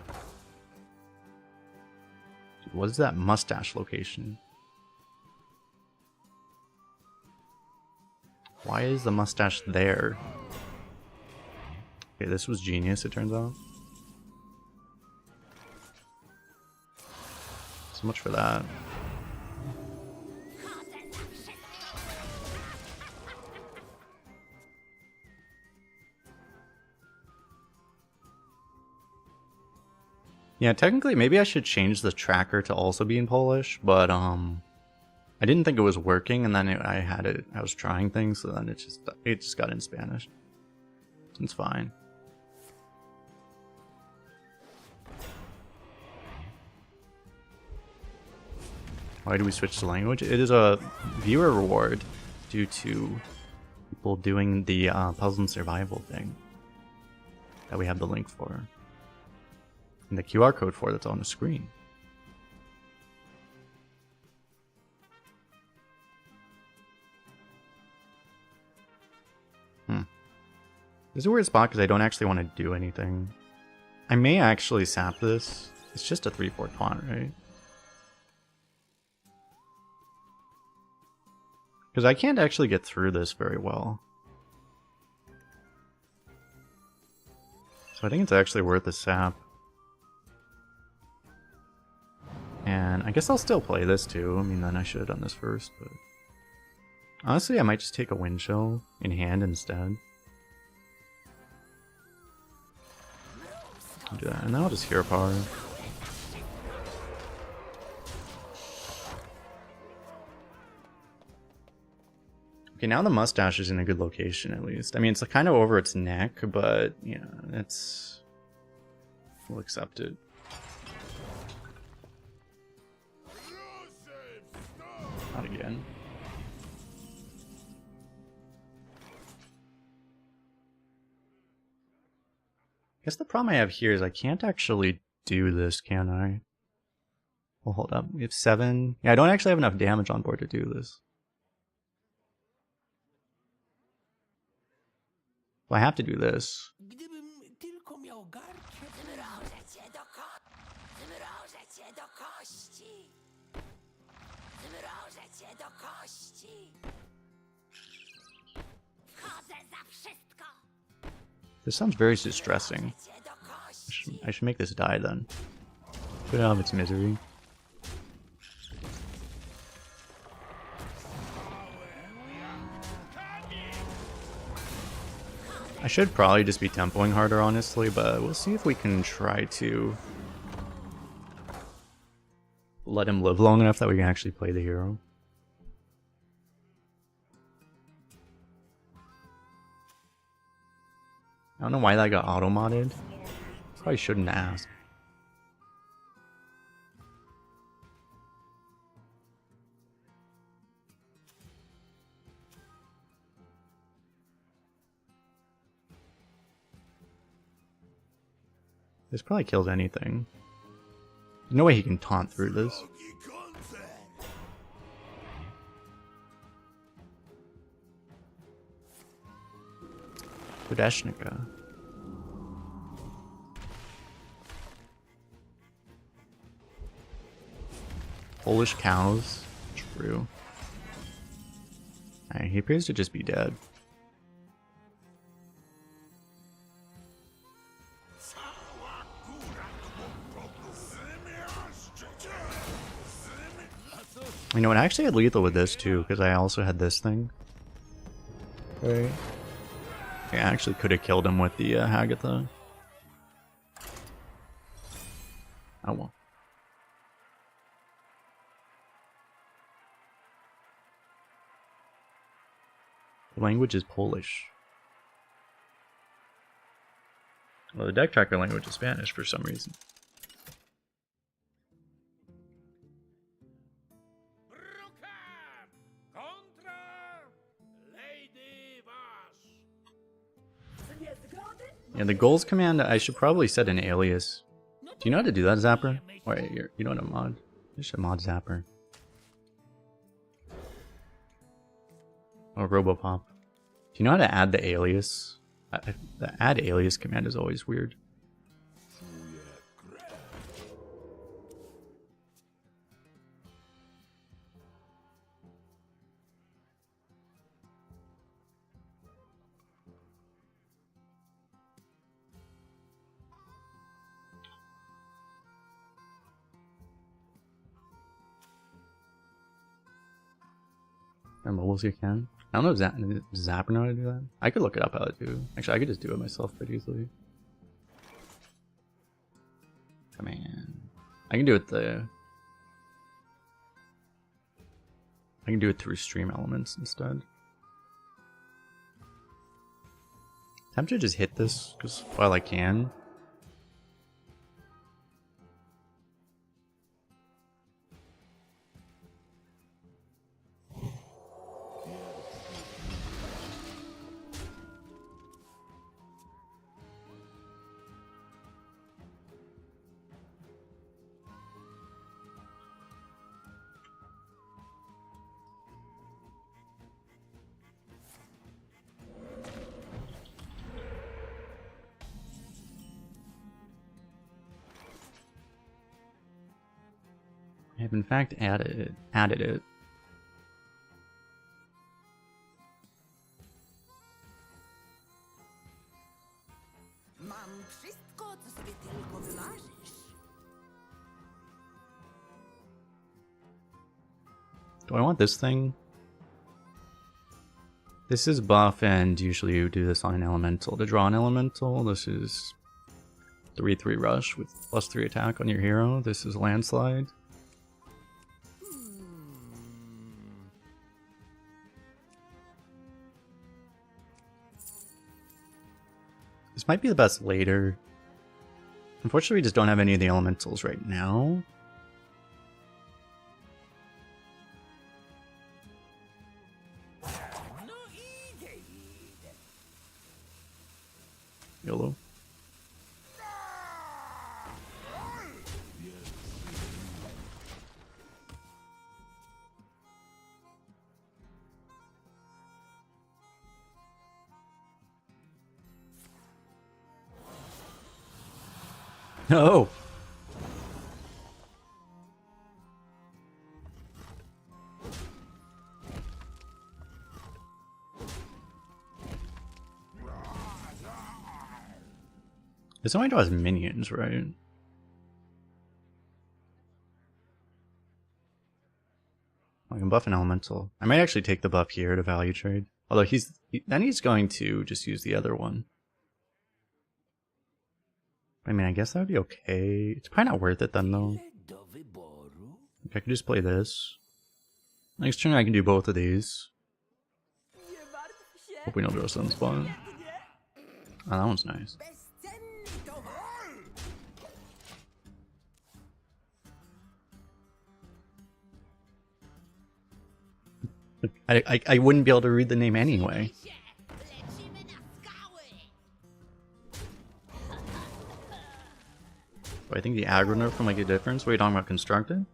What is that mustache location? Why is the mustache there? Okay, this was genius, it turns out. So much for that. Yeah, technically, maybe I should change the tracker to also be in Polish, but I didn't think it was working, and then I was trying things, so then it just got in Spanish. It's fine. Why do we switch to language? It is a viewer reward due to people doing the puzzle and survival thing that we have the link for. And the QR code for that's on the screen. This is a weird spot because I don't actually want to do anything. I may actually sap this. It's just a 3/4 taunt, right? Because I can't actually get through this very well. So I think it's actually worth the sap. And I guess I'll still play this too. I mean, then I should have done this first, but... Honestly, I might just take a wind shell in hand instead. Do that, and then I'll just hero power. Okay, now the mustache is in a good location at least. I mean, it's kind of over its neck, but, yeah, it's... We'll accept it. Not again. I guess the problem I have here is I can't actually do this, can I? Well, hold up. We have 7. Yeah, I don't actually have enough damage on board to do this. Well, I have to do this. This sounds very distressing. I should make this die then. Put it out of its misery. I should probably just be tempoing harder, honestly, but we'll see if we can try to let him live long enough that we can actually play the hero. I don't know why that got auto-modded. Probably shouldn't ask. This probably killed anything. No way he can taunt through this. Budeshnika. Polish cows. True. Alright, he appears to just be dead. You know what, I actually had lethal with this too, because I also had this thing. Right. I actually could have killed him with the Hagatha. Oh well. The language is Polish. Well, the deck tracker language is Spanish for some reason. Yeah, the goals command, I should probably set an alias. Do you know how to do that, Zapper? Wait, you know what a mod? You should mod Zapper. Or Robopop. Do you know how to add the alias? The add alias command is always weird. Removals you can. I don't know if Zapper know how to do that. I could look it up how to do. Actually, I could just do it myself pretty easily. Command. I can do it through stream elements instead. Tempted to just hit this because while I can. I have in fact added it. Do I want this thing? This is buff, and usually you do this on an elemental. To draw an elemental, this is 3/3 rush with +3 attack on your hero. This is landslide. This might be the best later. Unfortunately, we just don't have any of the elementals right now. YOLO. No. This only draws minions, right? I can buff an elemental. I might actually take the buff here to value trade. Although then he's going to just use the other one. I mean, I guess that would be okay. It's probably not worth it then, though. I could just play this. Next turn I can do both of these. Hope we don't draw Sunspot. Oh, that one's nice. I wouldn't be able to read the name anyway. But I think the aggro nerf will make a difference. What are you talking about, constructed?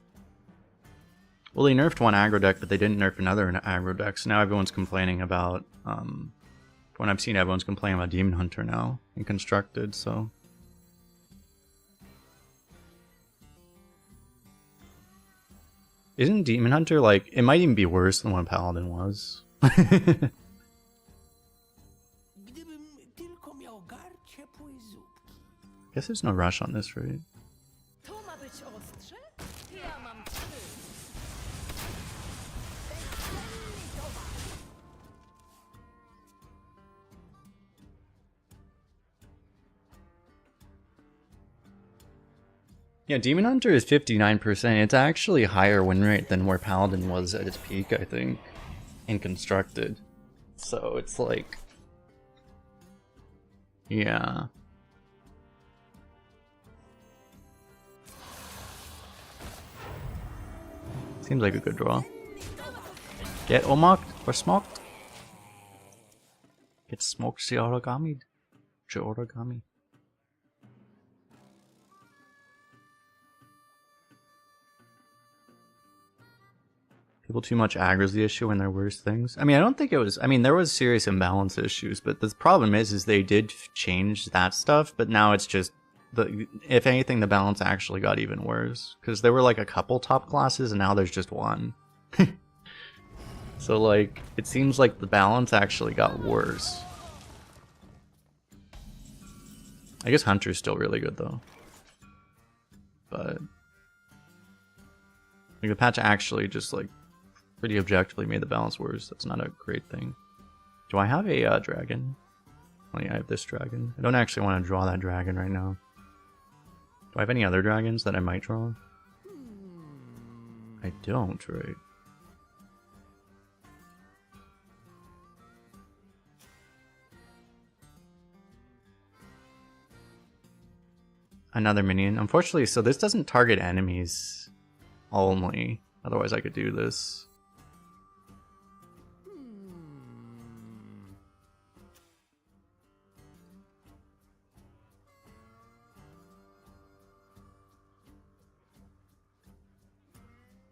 Well, they nerfed one aggro deck, but they didn't nerf another aggro deck, so now everyone's complaining about, when I've seen everyone's complaining about Demon Hunter now, in constructed, so... Isn't Demon Hunter, like, it might even be worse than what Paladin was. Guess there's no rush on this, right? Yeah, Demon Hunter is 59%. It's actually higher win rate than where Paladin was at its peak, I think, in constructed. So it's like... Yeah. Seems like a good draw. Get omoked or smoked. Get smoked, see origami. Origami. People too much aggro's the issue when there are worse things. I mean, I don't think it was... I mean, there was serious imbalance issues, but the problem is they did change that stuff, but now it's just... if anything, the balance actually got even worse. Because there were like a couple top classes, and now there's just one. So, like, it seems like the balance actually got worse. I guess Hunter's still really good, though. But... like, the patch actually just, like, pretty objectively made the balance worse. That's not a great thing. Do I have a dragon? Oh yeah, I have this dragon. I don't actually want to draw that dragon right now. Do I have any other dragons that I might draw? I don't, right? Another minion. Unfortunately, so this doesn't target enemies only. Otherwise I could do this.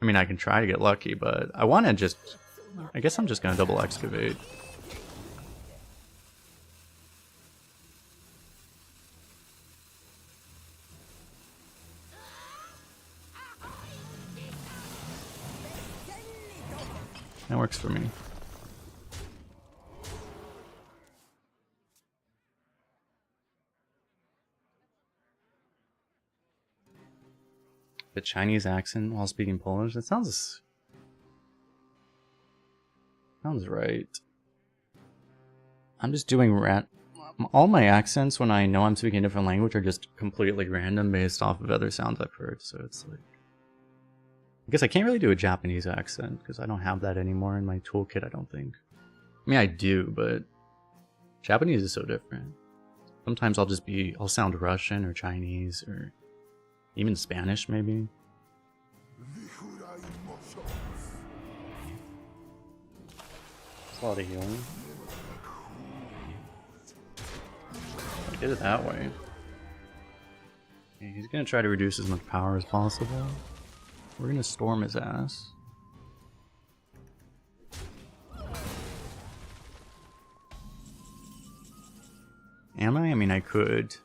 I mean, I can try to get lucky, but I want to just... I guess I'm just going to double excavate. That works for me. The Chinese accent while speaking Polish? That sounds right. I'm just doing all my accents when I know I'm speaking a different language are just completely random based off of other sounds I've heard, so it's like... I guess I can't really do a Japanese accent because I don't have that anymore in my toolkit, I don't think. I mean, I do, but Japanese is so different. Sometimes I'll sound Russian or Chinese or even Spanish, maybe. That's a lot of healing. I did it that way. Okay, he's gonna try to reduce as much power as possible. We're gonna storm his ass. Am I? I mean, I could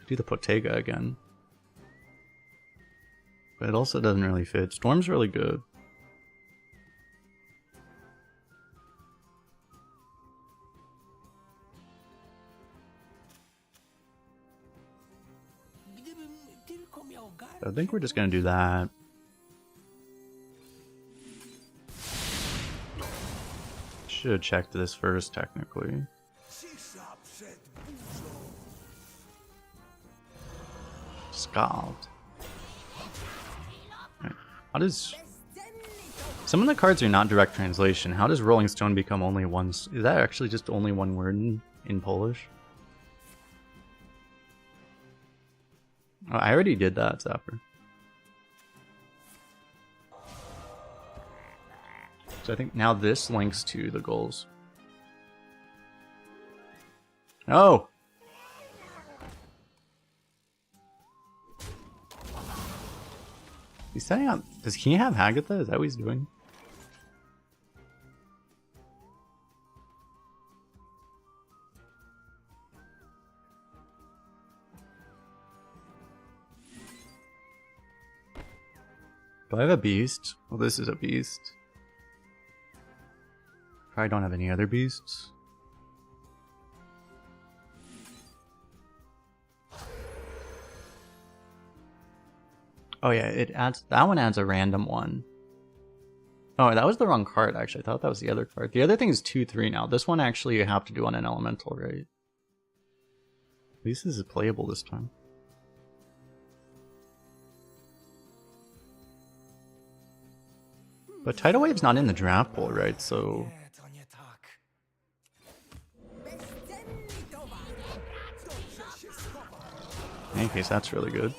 do the Potega again. But it also doesn't really fit. Storm's really good. I think we're just gonna do that. Should have checked this first, technically. Scald. Right. How does... Some of the cards are not direct translation. How does Rolling Stone become only one... Is that actually just only one word in Polish? Oh, I already did that, Zapper. So I think now this links to the goals. Oh! He's setting up. Does he have Hagatha? Is that what he's doing? Do I have a beast? Well, this is a beast. Probably don't have any other beasts. Oh yeah, it adds, that one adds a random one. Oh, that was the wrong card actually. I thought that was the other card. The other thing is 2/3 now. This one actually you have to do on an elemental, right? At least this is playable this time. But Tidal Wave's not in the draft pool, right? So in any case, that's really good.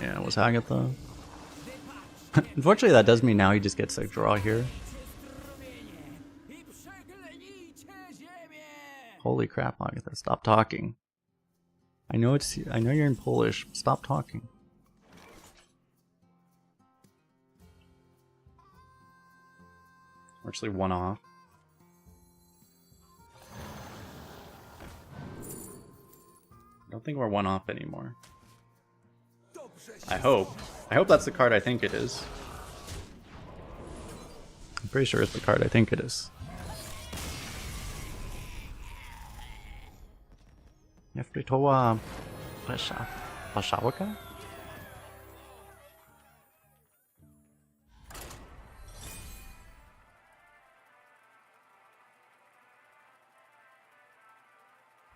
Yeah, it was Hagatha. Unfortunately, that does mean now he just gets a draw here. Holy crap, Hagatha, stop talking. I know you're in Polish. Stop talking. We're actually one off. I don't think we're one off anymore. I hope. I hope that's the card I think it is. I'm pretty sure it's the card I think it is. Nefritowa Pashawaka?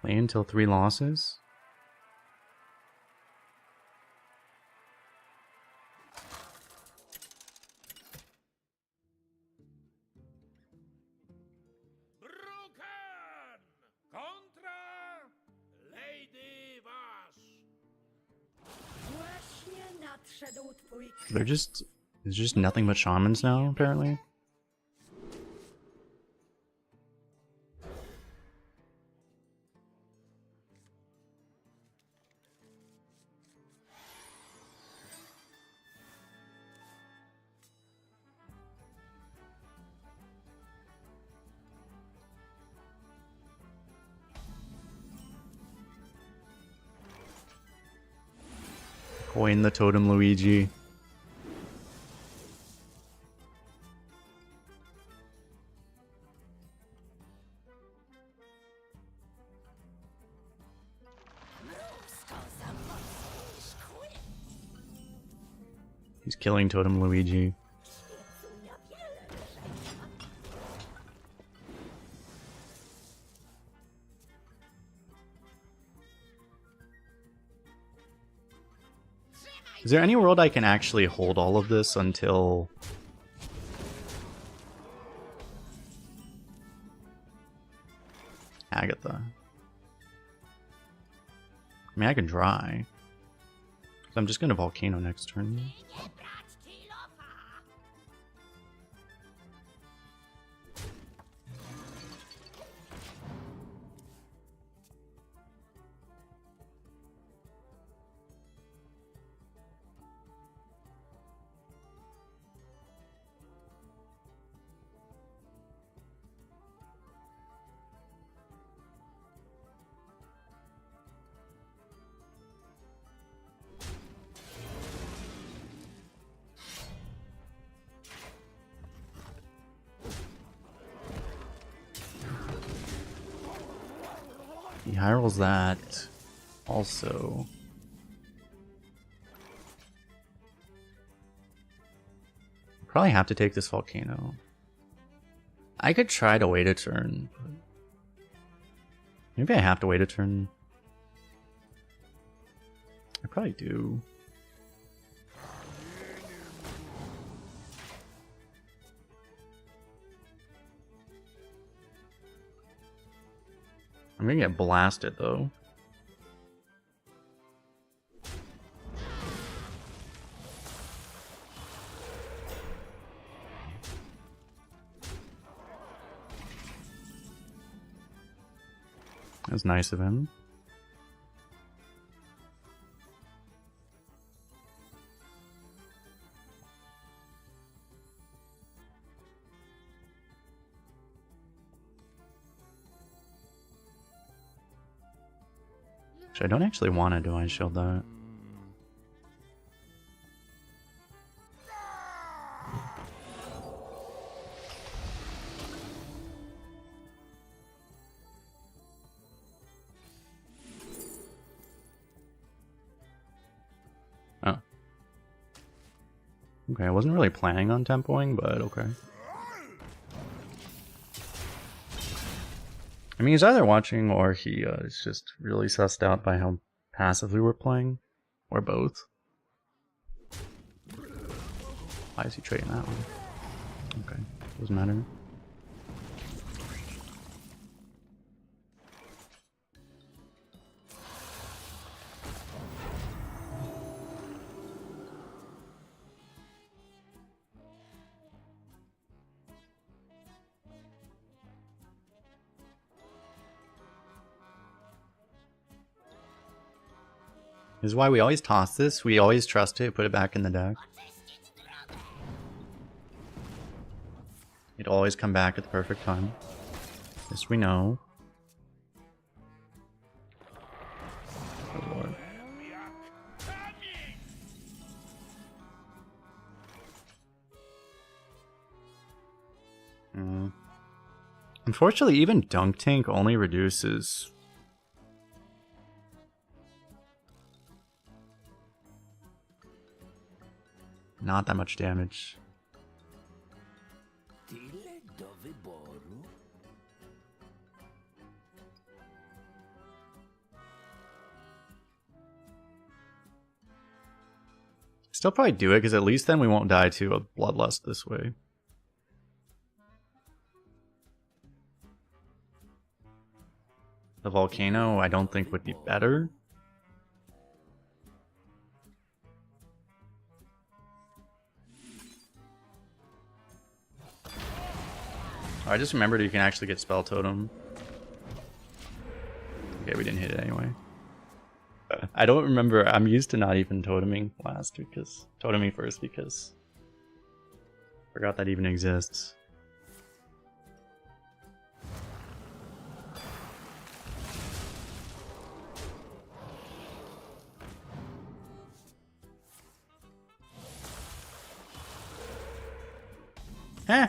Play until 3 losses? There's just nothing but shamans now, apparently. Coin the totem, Luigi. He's killing Totem Luigi. Is there any world I can actually hold all of this until... Agatha? I mean, I can try. I'm just gonna Volcano next turn. He high rolls that also. Probably have to take this Volcano. I could try to wait a turn, but maybe I have to wait a turn. I probably do. I'm gonna get blasted though. That's nice of him. Which I don't actually want to divine shield that. Oh. Okay, I wasn't really planning on tempoing, but okay. I mean, he's either watching or he is just really sussed out by how passively we're playing, or both. Why is he trading that one? Okay, doesn't matter. This is why we always toss this. We always trust it, put it back in the deck. It'd always come back at the perfect time. This we know. Oh Lord. Unfortunately, even Dunk Tank only reduces... not that much damage. Still probably do it, because at least then we won't die to a Bloodlust this way. The Volcano, I don't think would be better. I just remembered you can actually get Spell Totem. Okay, we didn't hit it anyway. I don't remember. I'm used to not even toteming last because toteming first because I forgot that even exists. Eh.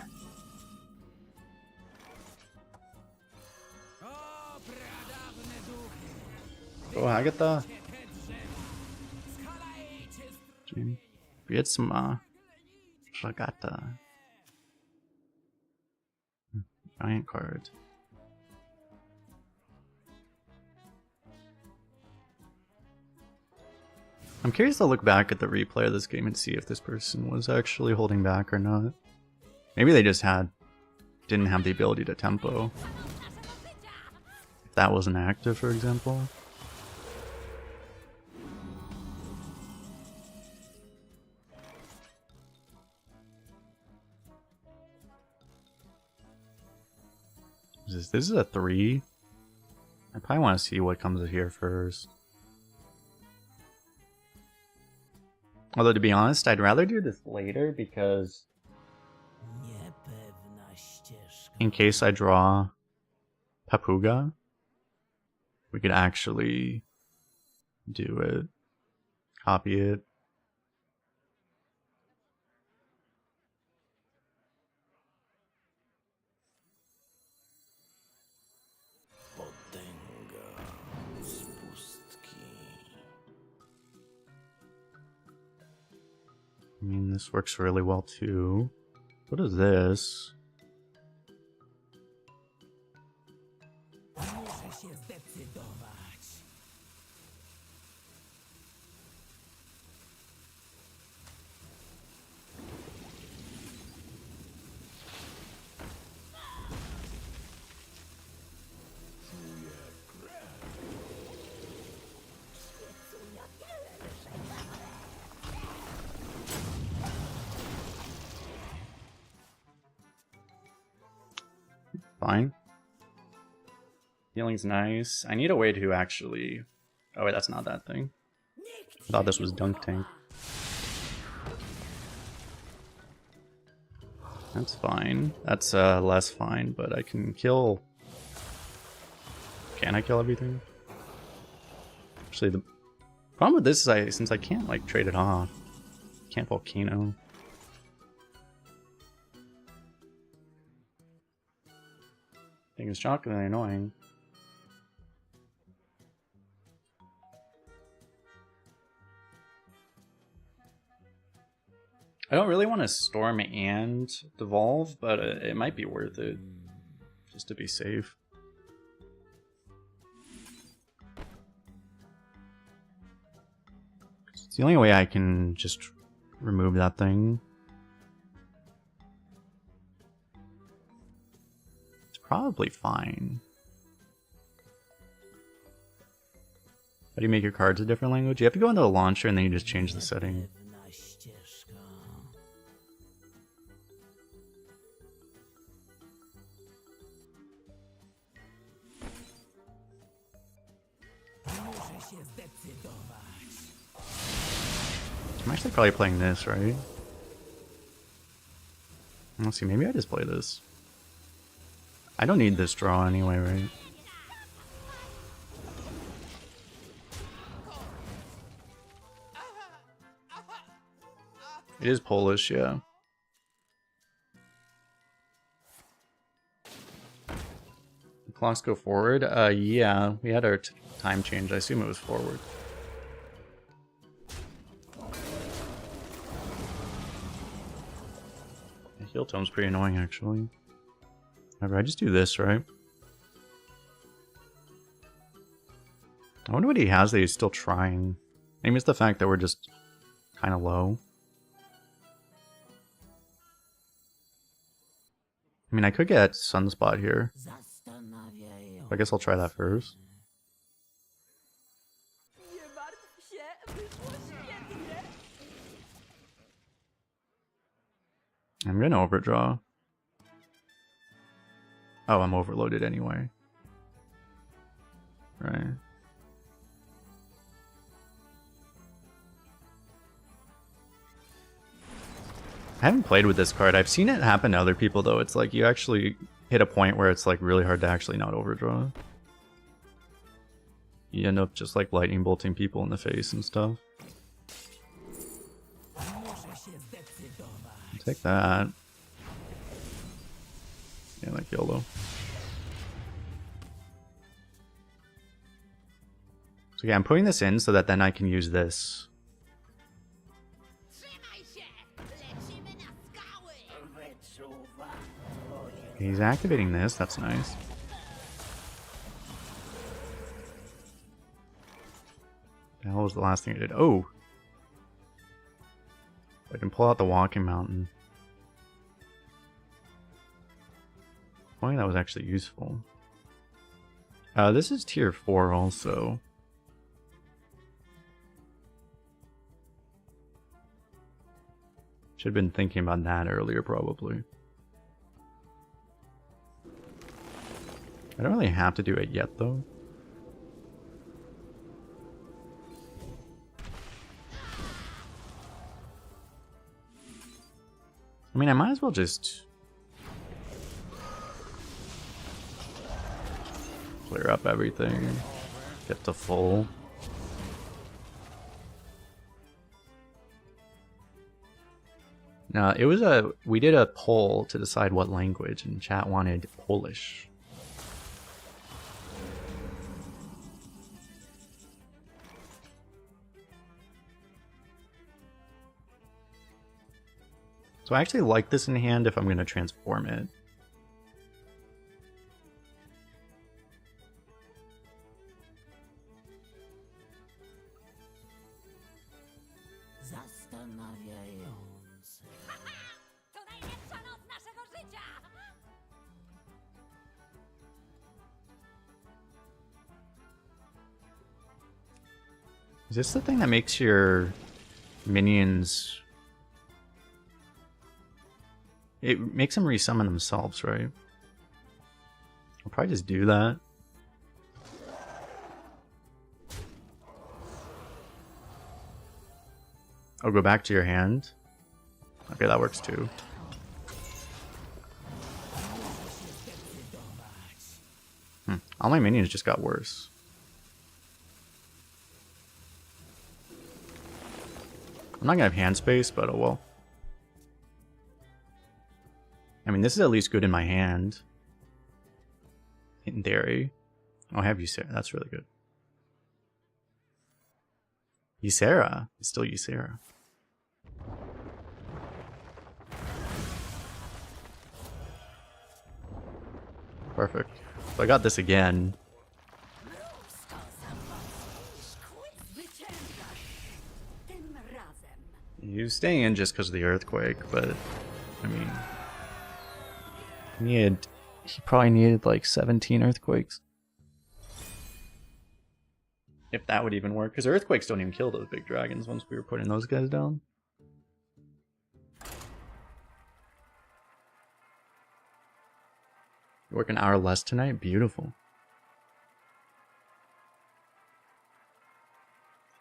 Oh, Agatha. Wiedzma. Shagata. Giant card. I'm curious to look back at the replay of this game and see if this person was actually holding back or not. Maybe they just didn't have the ability to tempo. If that wasn't active, for example. This is a 3. I probably want to see what comes here first. Although, to be honest, I'd rather do this later because in case I draw Papuga, we could actually do it, copy it. I mean, this works really well too. What is this? Fine. Healing's nice. I need a way to actually... Oh wait, that's not that thing. I thought this was Dunk Tank. That's fine. That's less fine, but I can kill... Can I kill everything? Actually, the problem with this is since I can't like trade it off. Can't volcano. Thing is shockingly annoying. I don't really want to storm and devolve, but it might be worth it just to be safe. It's the only way I can just remove that thing. It's probably fine. How do you make your cards a different language? You have to go into the launcher and then you just change the setting. I'm actually probably playing this, right? Let's see, maybe I just play this. I don't need this draw anyway, right? It is Polish, yeah. The clocks go forward? Yeah, we had our time change. I assume it was forward. Heal tome's pretty annoying, actually. Whatever, I just do this, right? I wonder what he has that he's still trying. Maybe it's the fact that we're just kind of low. I mean, I could get Sunspot here. I guess I'll try that first. I'm gonna overdraw. Oh, I'm overloaded anyway. Right. I haven't played with this card. I've seen it happen to other people though. It's like you actually hit a point where it's like really hard to actually not overdraw. You end up just like lightning bolting people in the face and stuff. Take that. Yeah, like YOLO. So yeah, I'm putting this in so that then I can use this. He's activating this, that's nice. The hell was the last thing I did? Oh! I can pull out the walking mountain. I think that was actually useful. This is tier 4 also. Should have been thinking about that earlier probably. I don't really have to do it yet though. I mean, I might as well just clear up everything, get to full. Now, it was we did a poll to decide what language, and chat wanted Polish. So I actually like this in hand if I'm going to transform it. Is this the thing that makes your minions... It makes them resummon themselves, right? probably just do that. Oh, go back to your hand. Okay, that works too. All my minions just got worse. I'm not gonna have hand space, but oh well. I mean, this is at least good in my hand. In theory. Oh, I have Ysera. That's really good. Ysera. It's still Ysera. Perfect. So I got this again. He was staying in just because of the earthquake, but I mean, he probably needed like 17 earthquakes. If that would even work, because earthquakes don't even kill those big dragons once we were putting those guys down. You work an hour less tonight? Beautiful.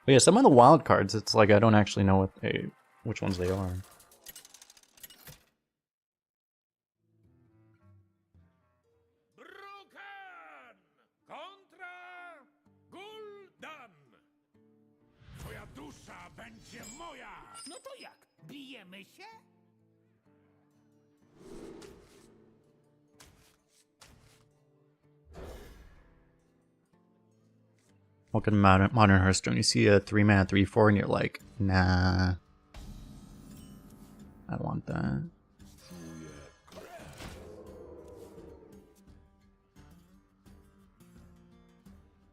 But yeah, some of the wild cards, it's like I don't actually know which ones they are.
Twoja dusza będzie moja! No to jak? Bijemy się?
Welcome to Modern Hearthstone. You see a 3-mana 3/4 and you're like, nah. I don't want that.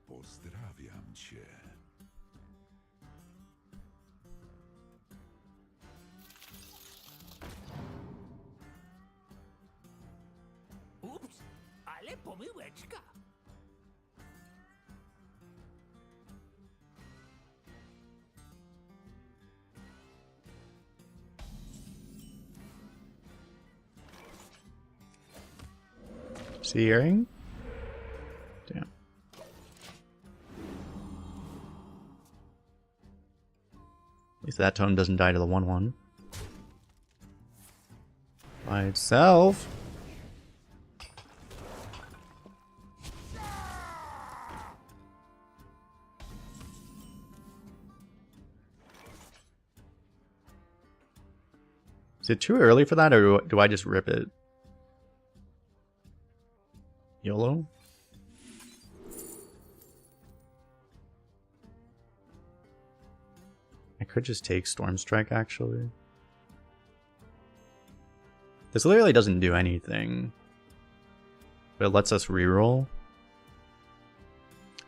Pozdrawiam cię.
Ups, ale pomyłeczka.
See earring? Damn. At least that tome doesn't die to the 1/1. By itself. Is it too early for that, or do I just rip it? YOLO? I could just take Storm Strike, actually. This literally doesn't do anything. But it lets us reroll.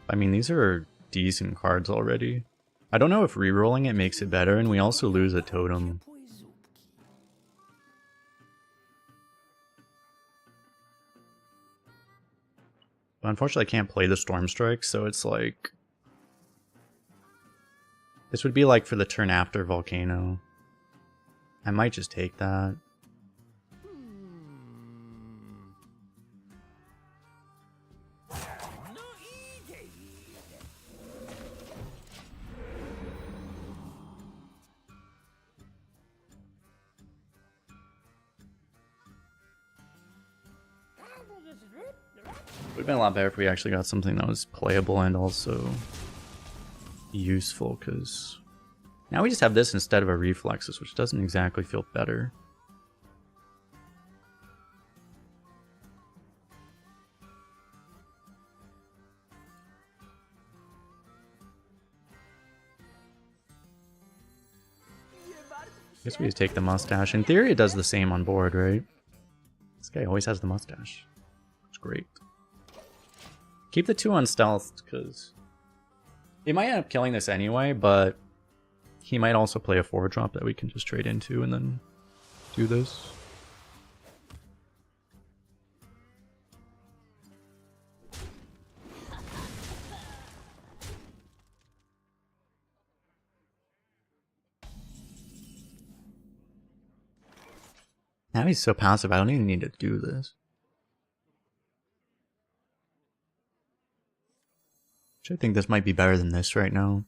I mean, these are decent cards already. I don't know if rerolling it makes it better, and we also lose a totem. But unfortunately, I can't play the Storm Strike, so it's like... This would be like for the turn after Volcano. I might just take that. It would have been a lot better if we actually got something that was playable and also useful, because now we just have this instead of a Reflexes, which doesn't exactly feel better. I guess we just take the mustache. In theory, it does the same on board, right? This guy always has the mustache. It's great. Keep the 2 unstealthed, because he might end up killing this anyway, but he might also play a 4-drop that we can just trade into and then do this. Now he's so passive, I don't even need to do this. Which I think this might be better than this right now.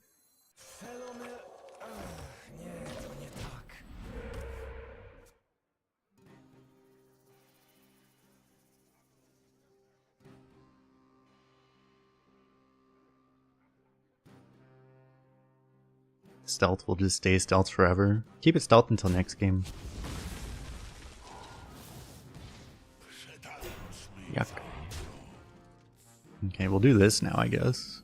Stealth will just stay stealth forever. Keep it stealth until next game. Yuck. Okay, we'll do this now, I guess.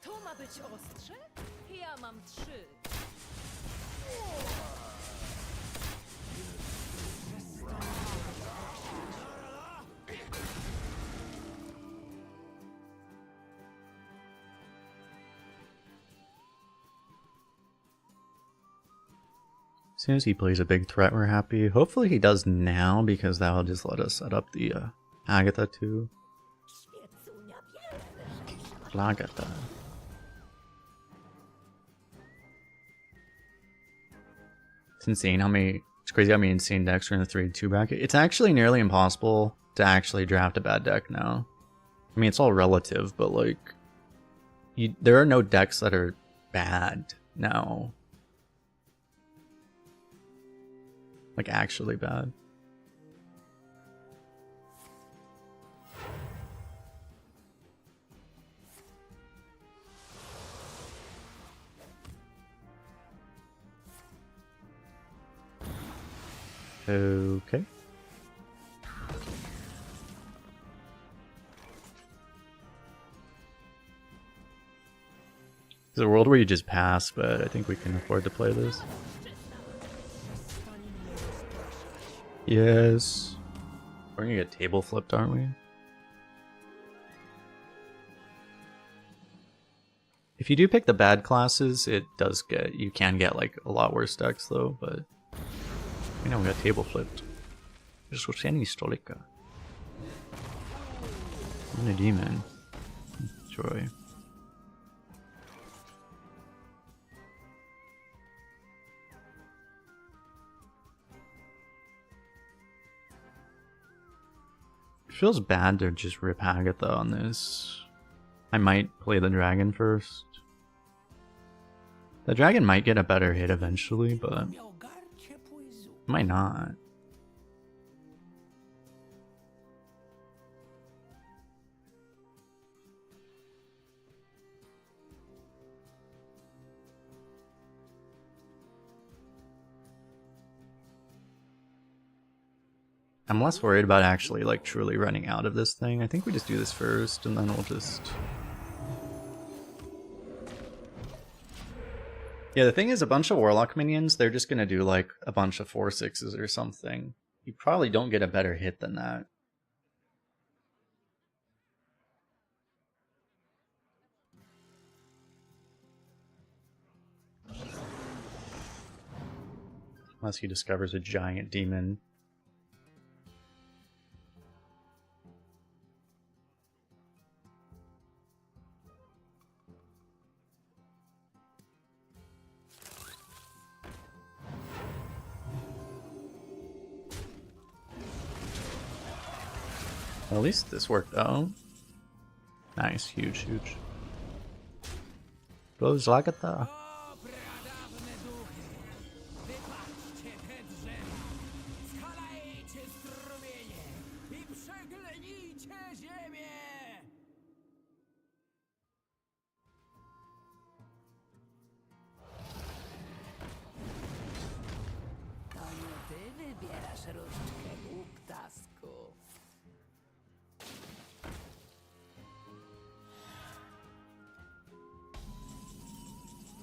To ma być ostrze? Ja mam 3.
As soon as he plays a big threat, we're happy. Hopefully he does now, because that'll just let us set up the Agatha too. Agatha. It's insane how many. It's crazy how many insane decks are in the 3-2 bracket. It's actually nearly impossible to actually draft a bad deck now. I mean, it's all relative, but like, there are no decks that are bad now. Like, actually bad. Okay. There's a world where you just pass, but I think we can afford to play this. Yes. We're gonna get table flipped, aren't we? If you do pick the bad classes, it does get, you can get like a lot worse decks though, but you know, we got table flipped. Just what's any stolika. I'm a demon. Joy. It feels bad to just rip Agatha on this. I might play the dragon first. The dragon might get a better hit eventually, but might not. I'm less worried about actually like truly running out of this thing. I think we just do this first and then we'll just... Yeah, the thing is, a bunch of Warlock minions, they're just gonna do like a bunch of 4/6s or something. You probably don't get a better hit than that. Unless he discovers a giant demon. Well, at least this worked out. Nice, huge, huge. Blows Agatha.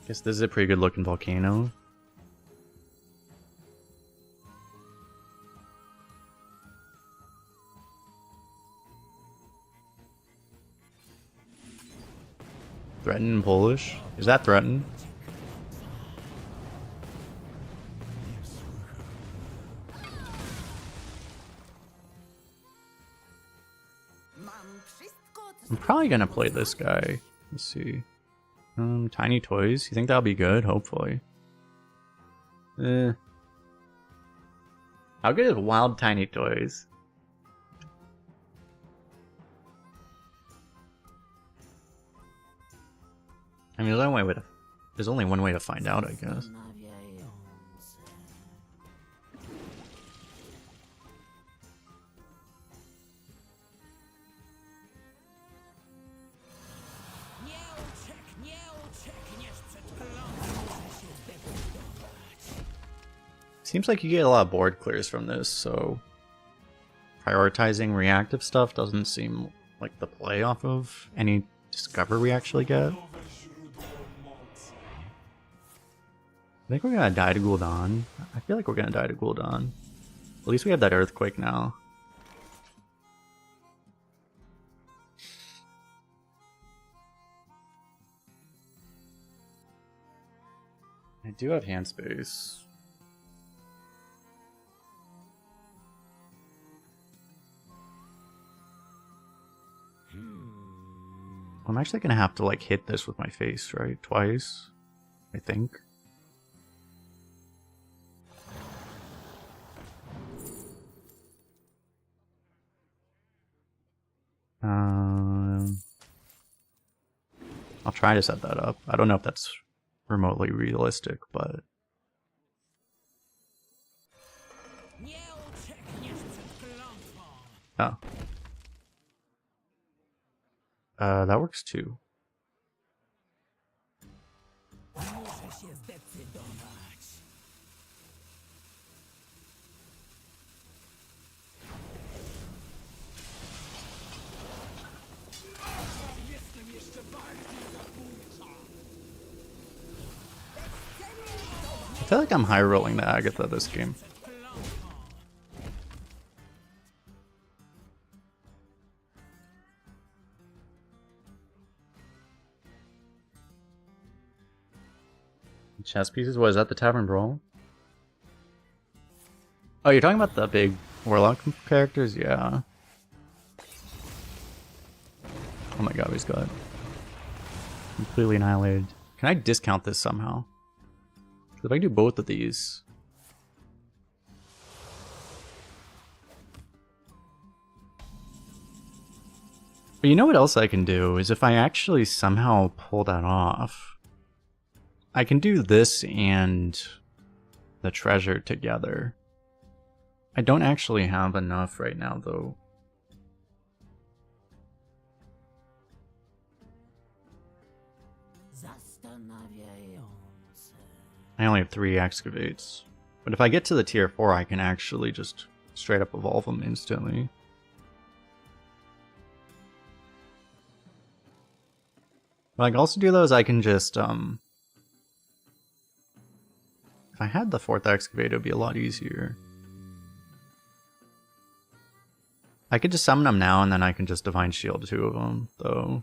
Guess this is a pretty good looking volcano. Threaten in Polish? Is that threaten? I'm probably gonna play this guy. Let's see. Tiny toys. You think that'll be good? Hopefully. How good is wild tiny toys? I mean, there's only one way to find out, I guess. Seems like you get a lot of board clears from this, so prioritizing reactive stuff doesn't seem like the play off of any discover we actually get. I think we're gonna die to Gul'dan. I feel like we're gonna die to Gul'dan. At least we have that earthquake now. I do have hand space. I'm actually gonna have to like hit this with my face, right? Twice, I think. I'll try to set that up. I don't know if that's remotely realistic, but oh. That works too. I feel like I'm high rolling the Agatha this game. Chess pieces? What is that? The Tavern Brawl? Oh, you're talking about the big Warlock characters? Yeah. Oh my god, he's got completely annihilated. Can I discount this somehow? If I do both of these. But you know what else I can do is if I actually somehow pull that off, I can do this and the treasure together. I don't actually have enough right now though. I only have 3 excavates. But if I get to the tier 4, I can actually just straight up evolve them instantly. What I can also do though is I can just, if I had the 4th excavate, it would be a lot easier. I could just summon them now and then I can just Divine Shield 2 of them, though.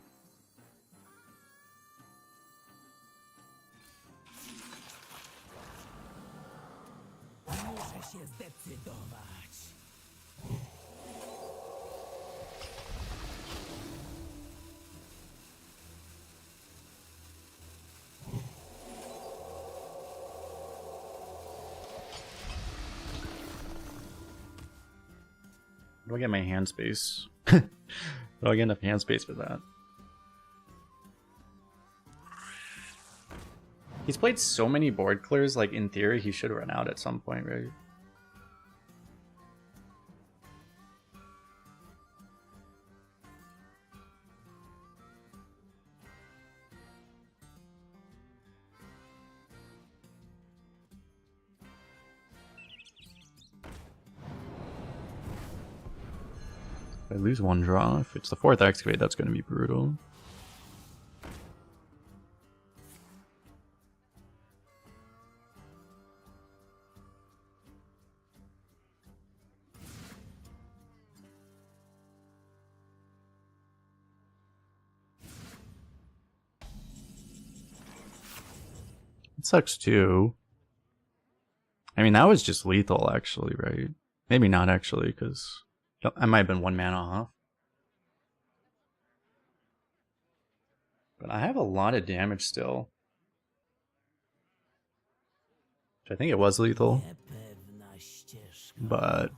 Do I get my hand space? Do I get enough hand space for that? He's played so many board clears, like in theory he should run out at some point, right? If I lose 1 draw, if it's the 4th excavate, that's going to be brutal. It sucks too. I mean, that was just lethal actually, right? Maybe not actually, because I might have been 1 mana off. But I have a lot of damage still. Which I think it was lethal. But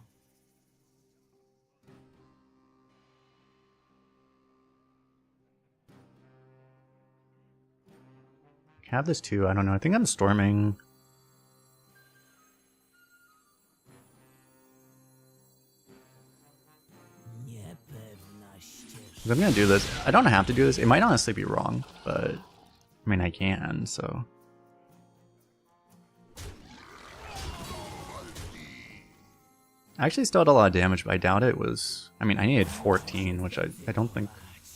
Have this too. I don't know. I think I'm storming. I'm gonna do this. I don't have to do this. It might honestly be wrong, but I mean I can, so. I actually still had a lot of damage, but I doubt it was. I mean, I needed 14, which I don't think.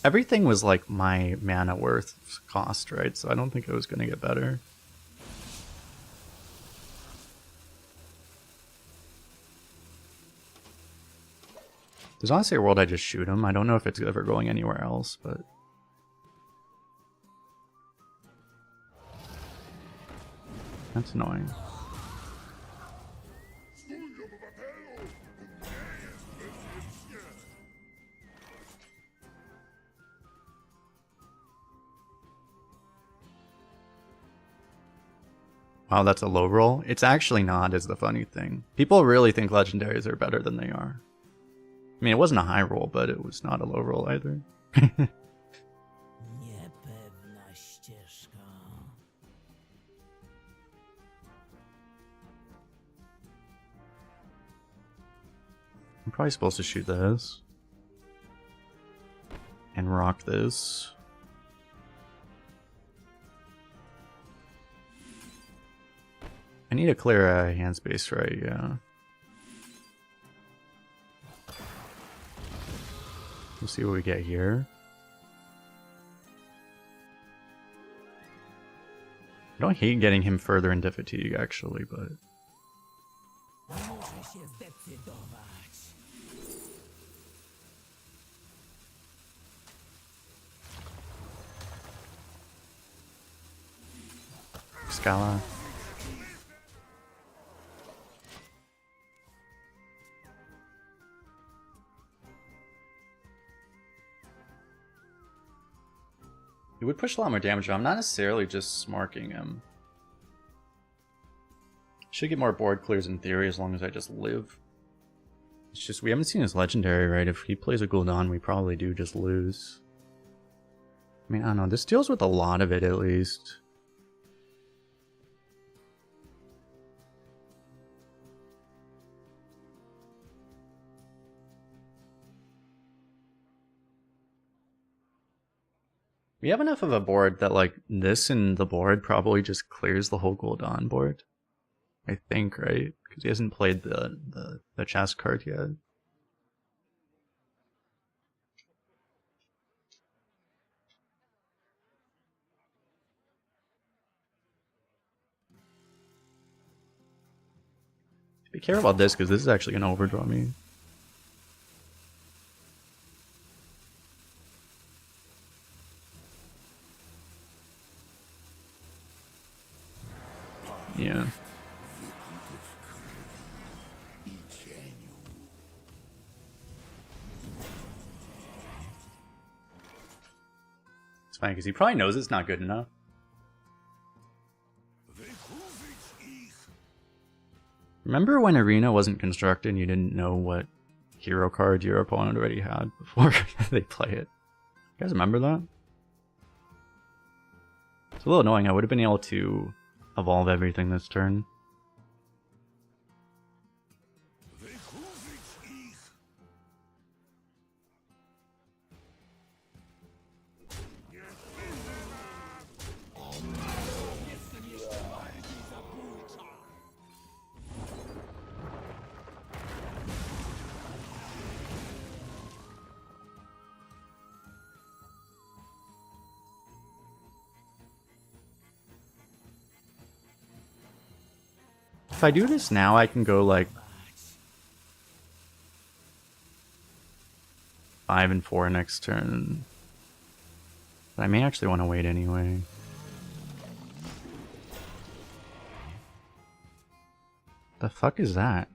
Everything was like my mana worth cost, right? So I don't think it was gonna get better. There's honestly a world I just shoot him. I don't know if it's ever going anywhere else, but... That's annoying. Wow, that's a low roll? It's actually not, is the funny thing. People really think legendaries are better than they are. I mean, it wasn't a high roll, but it was not a low roll either. I'm probably supposed to shoot this. And rock this. I need to clear a hand space, right? Yeah. We'll see what we get here. I don't hate getting him further into fatigue, actually, but... Scala. It would push a lot more damage, but I'm not necessarily just smarking him. Should get more board clears in theory as long as I just live. It's just, we haven't seen his legendary, right? If he plays a Gul'dan, we probably do just lose. I mean, I don't know. This deals with a lot of it, at least. We have enough of a board that, like, this and the board probably just clears the whole Gul'dan board. I think, right? Because he hasn't played the chess card yet. Be careful about this, because this is actually going to overdraw me. Yeah. It's fine, because he probably knows it's not good enough. Remember when Arena wasn't constructed and you didn't know what hero card your opponent already had before they play it? You guys remember that? It's a little annoying. I would have been able to evolve everything this turn. If I do this now, I can go like 5 and 4 next turn. But I may actually want to wait anyway. The fuck is that?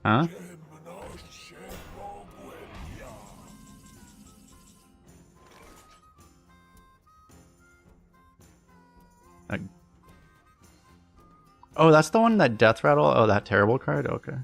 Huh? Oh, that's the one that Death Rattle? Oh, that terrible card? Okay.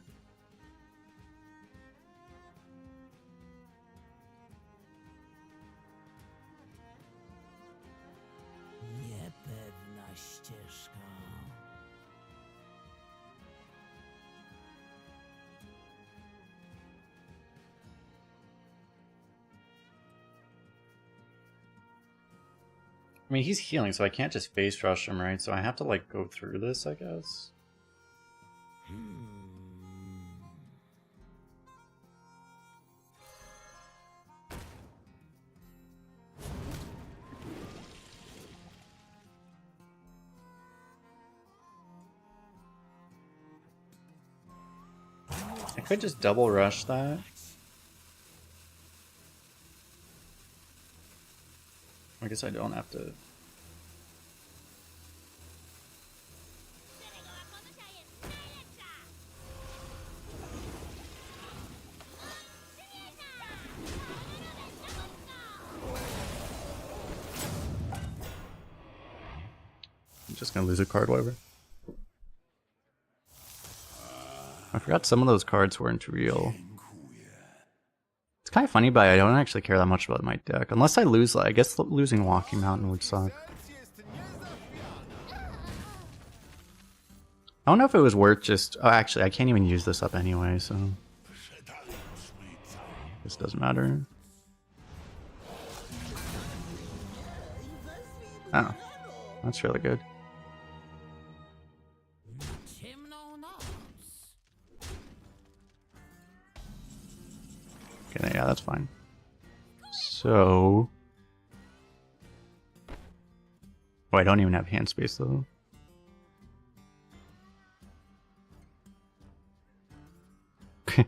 I mean, he's healing, so I can't just face rush him, right? So I have to, like, go through this, I guess. I could just double rush that. I guess I don't have to. I'm just gonna lose a card, whatever. I forgot some of those cards weren't real. It's kind of funny, but I don't actually care that much about my deck. Unless I lose, I guess losing Walking Mountain would suck. I don't know if it was worth just... Oh, actually, I can't even use this up anyway, so... This doesn't matter. Oh, that's really good. Okay, yeah, that's fine. So... Oh, I don't even have hand space, though. I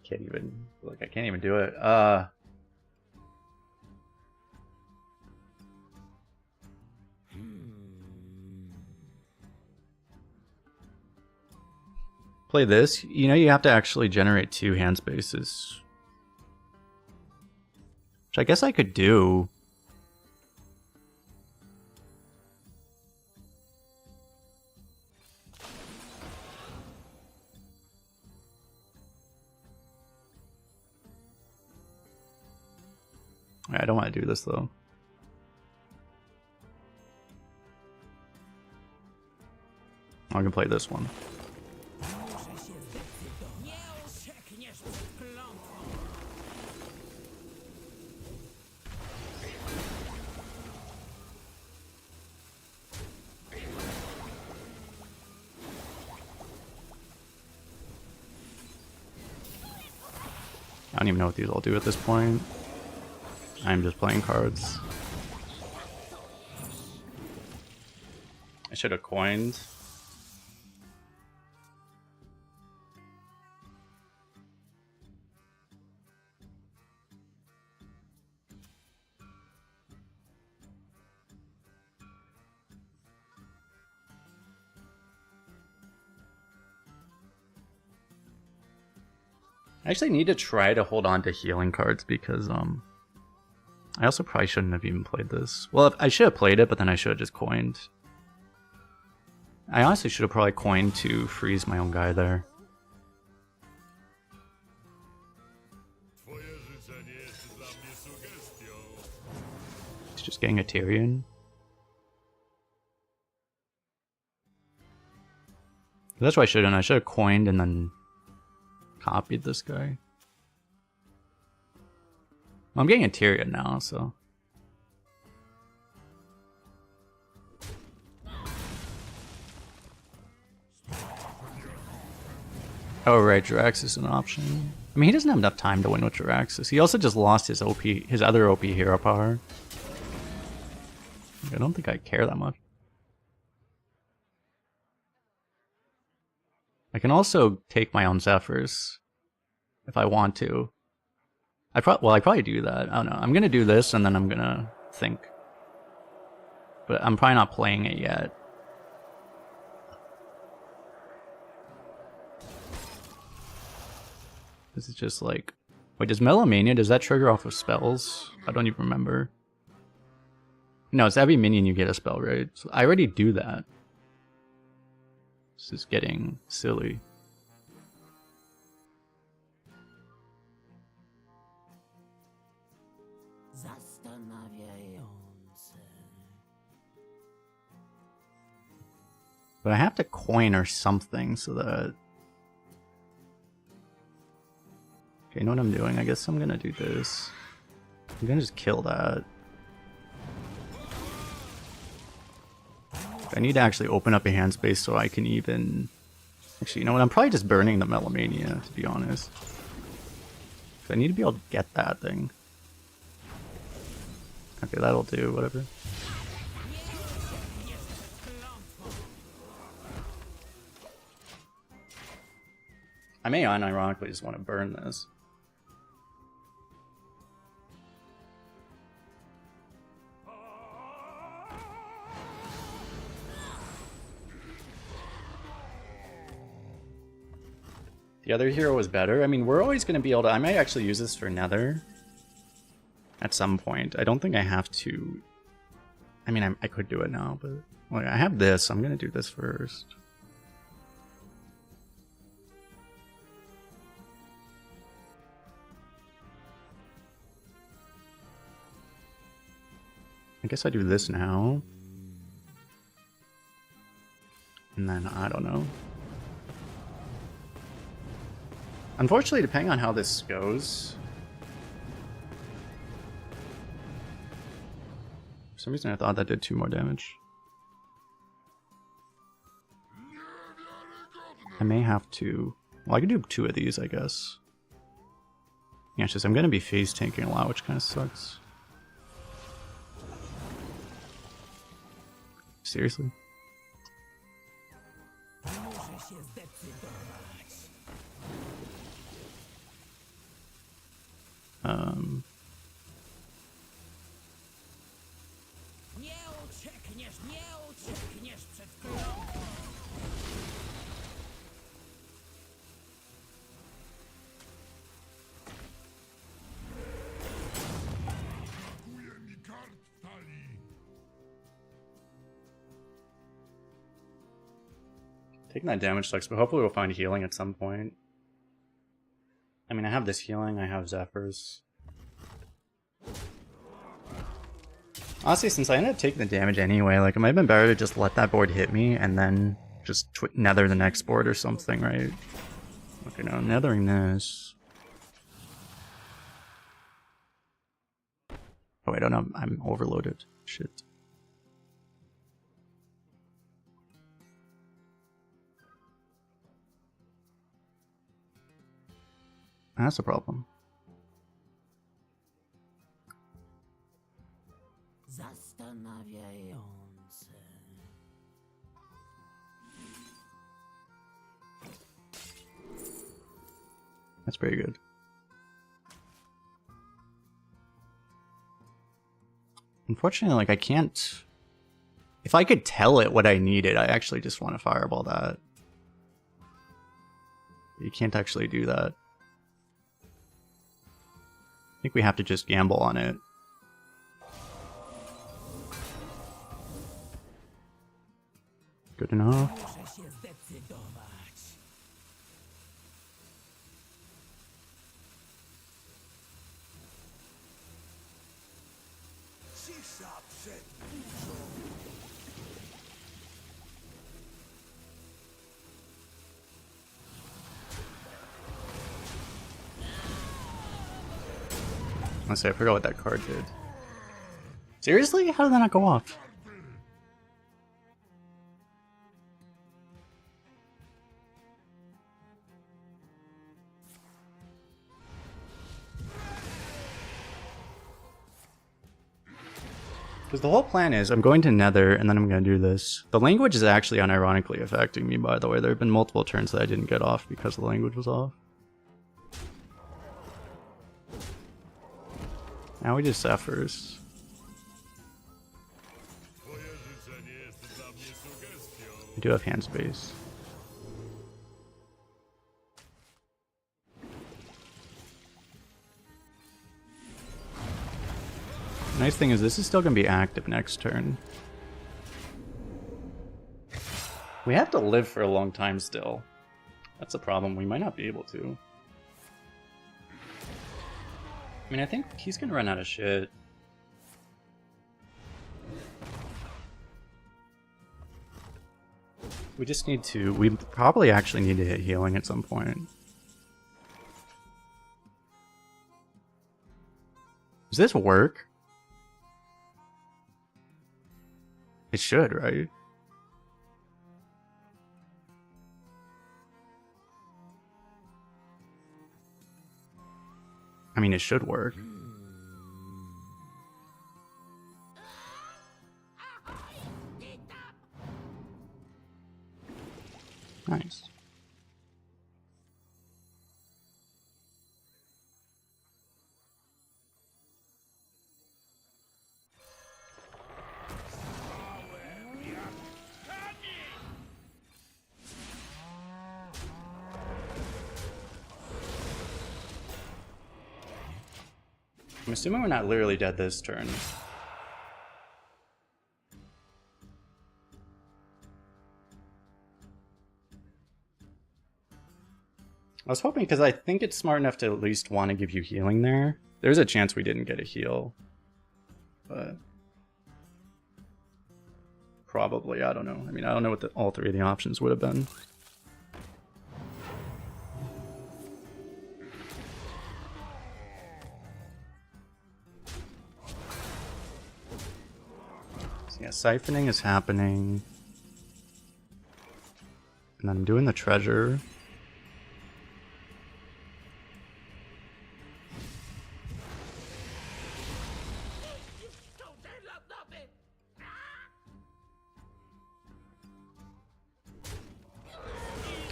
can't even do it. Play this. You know, you have to actually generate 2 hand spaces. Which I guess I could do. I don't want to do this though. I can play this one. I don't even know what these all do at this point. I'm just playing cards. I should have coined. I actually need to try to hold on to healing cards because I also probably shouldn't have even played this. Well, I should have played it, but then I should have just coined. I honestly should have probably coined to freeze my own guy there. He's just getting a Tyrion. That's what I should have done. I should have coined and then copied this guy. I'm getting a Tyrion now, so... Oh right, Jiraxis is an option. I mean, he doesn't have enough time to win with Jiraxis. He also just lost his OP, his other OP hero power. I don't think I care that much. I can also take my own Zephyrs if I want to. I probably do that. I don't know. I'm gonna do this and then I'm gonna think. But I'm probably not playing it yet. This is just like... Wait, does Melomania, does that trigger off of spells? I don't even remember. No, it's every minion you get a spell, right? So I already do that. This is getting silly. But I have to coin or something so that... Okay, you know what I'm doing? I guess I'm gonna do this. I'm gonna just kill that. I need to actually open up a hand space so I can even... Actually, you know what? I'm probably just burning the Melomania, to be honest. I need to be able to get that thing. Okay, that'll do, whatever. I may unironically just want to burn this. The other hero was better. I mean, we're always going to be able to... I might actually use this for Nether at some point. I don't think I have to... I mean, I could do it now, but... Well, I have this. I'm going to do this first. I guess I do this now. And then, I don't know. Unfortunately, depending on how this goes... For some reason I thought that did 2 more damage. I may have to... Well, I could do 2 of these, I guess. Yeah, it's just I'm gonna be phase tanking a lot, which kind of sucks. Seriously? Taking that damage sucks, but hopefully we'll find healing at some point. I mean, I have this healing, I have Zephyrs. Honestly, since I ended up taking the damage anyway, like, it might have been better to just let that board hit me and then just nether the next board or something, right? Okay, now nethering this. Oh, wait, I don't know, I'm overloaded. Shit. That's a problem.
Zastanawiające.
That's pretty good. Unfortunately, like, I can't... If I could tell it what I needed, I actually just want to fireball that. You can't actually do that. I think we have to just gamble on it. Good enough. Honestly, I forgot what that card did. Seriously? How did that not go off? Because the whole plan is I'm going to Nether and then I'm going to do this. The language is actually unironically affecting me, by the way. There have been multiple turns that I didn't get off because the language was off. Now we just Zephyrs. I do have hand space. Nice thing is this is still going to be active next turn. We have to live for a long time still. That's a problem. We might not be able to. I mean, I think he's going to run out of shit. We just need to... We probably actually need to hit healing at some point. Does this work? It should, right? mean, it should work. Nice. I'm assuming we're not literally dead this turn. I was hoping, because I think it's smart enough to at least want to give you healing there. There's a chance we didn't get a heal. But probably, I don't know. I mean, I don't know what all three of the options would have been. So yeah, siphoning is happening. And then I'm doing the treasure.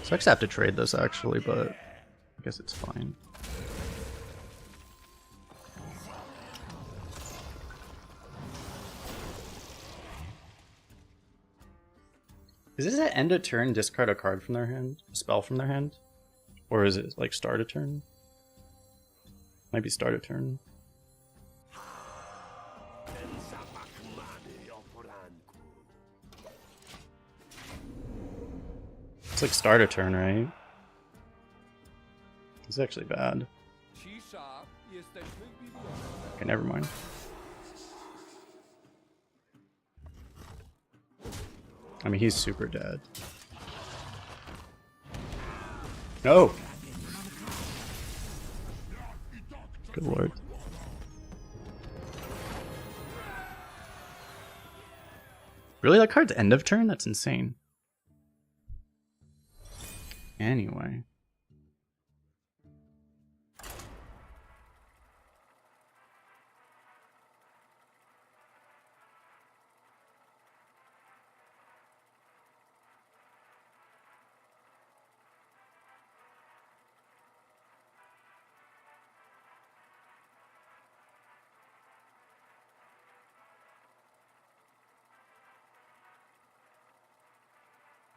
So I just have to trade this actually, but I guess it's fine. Is this an end of turn, discard a card from their hand? A spell from their hand? Or is it like start a turn? Might be start a turn. It's like start a turn, right? It's actually bad. Okay, never mind. I mean, he's super dead. No! Good lord. Really? That card's end of turn? That's insane. Anyway.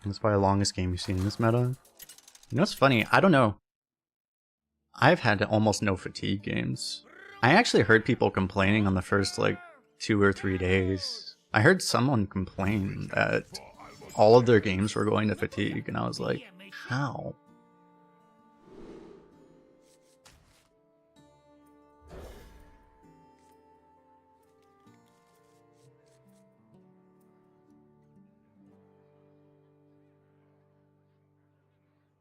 That's probably the longest game you've seen in this meta. You know what's funny? I don't know. I've had almost no fatigue games. I actually heard people complaining on the first like 2 or 3 days. I heard someone complain that all of their games were going to fatigue, and I was like, how?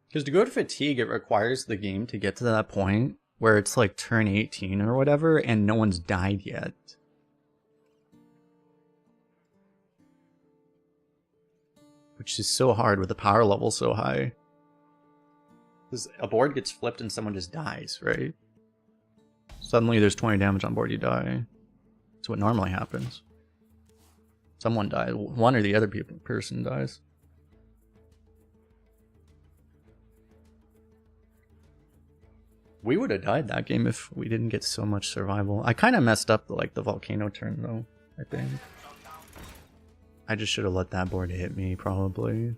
Because to go to fatigue, it requires the game to get to that point where it's like turn 18 or whatever, and no one's died yet. Which is so hard with the power level so high. Because a board gets flipped and someone just dies, right? Suddenly there's 20 damage on board, you die. That's what normally happens. Someone dies. One or the other person dies. We would have died that game if we didn't get so much survival. I kind of messed up like the volcano turn though, I think. I just should have let that board hit me, probably.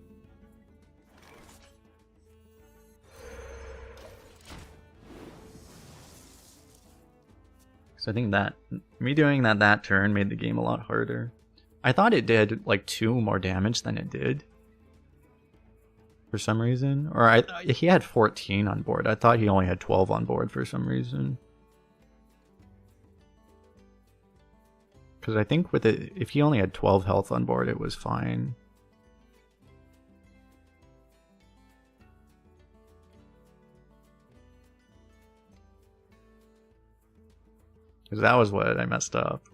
So I think that me doing that turn made the game a lot harder. I thought it did like 2 more damage than it did. For some reason. Or he had 14 on board. I thought he only had 12 on board for some reason. Because I think with it, if he only had 12 health on board, it was fine. Because that was what I messed up.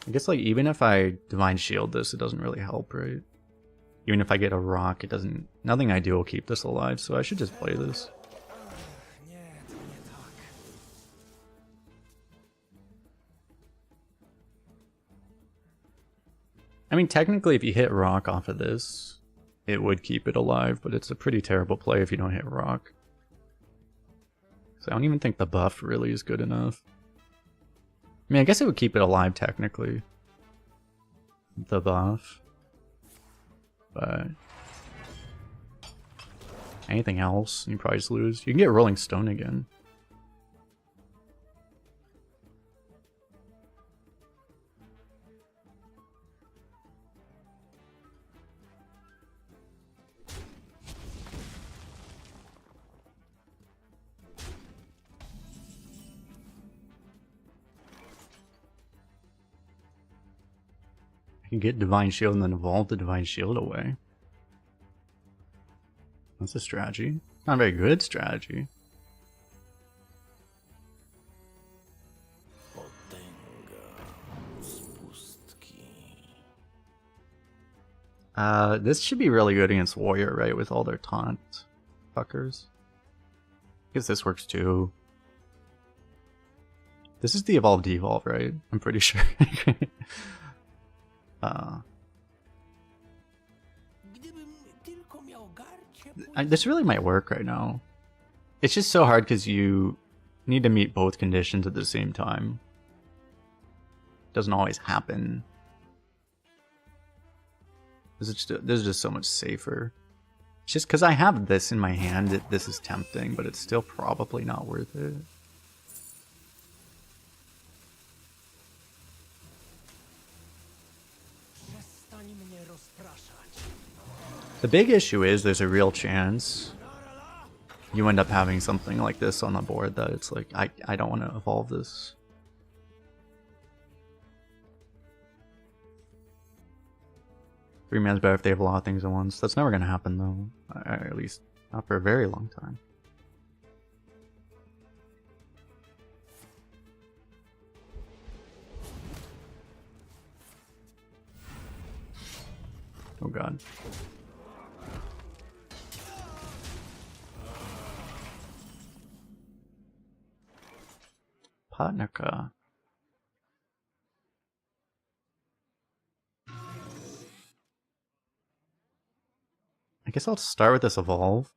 I guess like even if I Divine Shield this, it doesn't really help, right? Even if I get a rock, it doesn't... Nothing I do will keep this alive, so I should just play this. I mean, technically if you hit rock off of this, it would keep it alive, but it's a pretty terrible play if you don't hit rock. So I don't even think the buff really is good enough. I mean, I guess it would keep it alive technically. The buff. But... anything else, you probably just lose. You can get Rolling Stone again. I can get Divine Shield and then evolve the Divine Shield away. That's a strategy. Not a very good strategy. This should be really good against Warrior, right? With all their taunt fuckers. I guess this works too. This is the evolve devolve, right? I'm pretty sure. This really might work right now. It's just so hard because you need to meet both conditions at the same time. Doesn't always happen. This is just so much safer. It's just because I have this in my hand, this is tempting, but it's still probably not worth it. The big issue is there's a real chance you end up having something like this on the board that it's like, I don't want to evolve this. Three man's better if they have a lot of things at once. That's never going to happen though. At least not for a very long time. Oh god. Patnica. I guess I'll start with this evolve.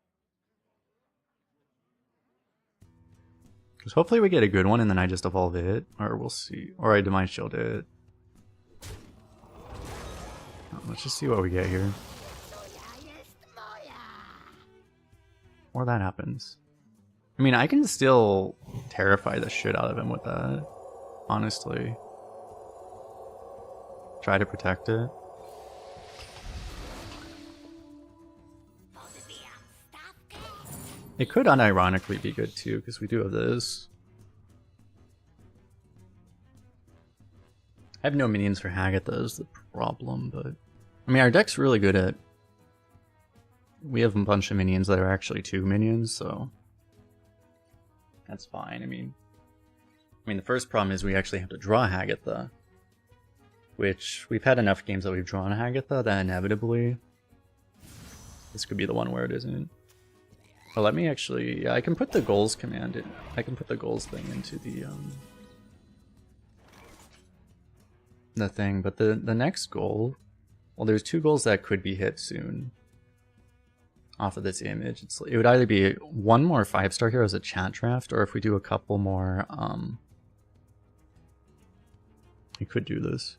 Because hopefully we get a good one and then I just evolve it. Or we'll see. Or I Divine Shield it. Let's just see what we get here. Or that happens. I mean, I can still terrify the shit out of him with that. Honestly. Try to protect it. It could unironically be good too, because we do have this. I have no minions for Hagatha is the problem, but... I mean, our deck's really good at... We have a bunch of minions that are actually 2 minions, so... That's fine, I mean, the first problem is we actually have to draw Hagatha. Which, we've had enough games that we've drawn Hagatha that inevitably... This could be the one where it isn't. But let me actually... Yeah, I can put the goals command in. I can put the goals thing into the thing, but the next goal... Well, there's 2 goals that could be hit soon. Off of this image. It would either be 1 more 5-star hero as a chat draft, or if we do a couple more, we could do this.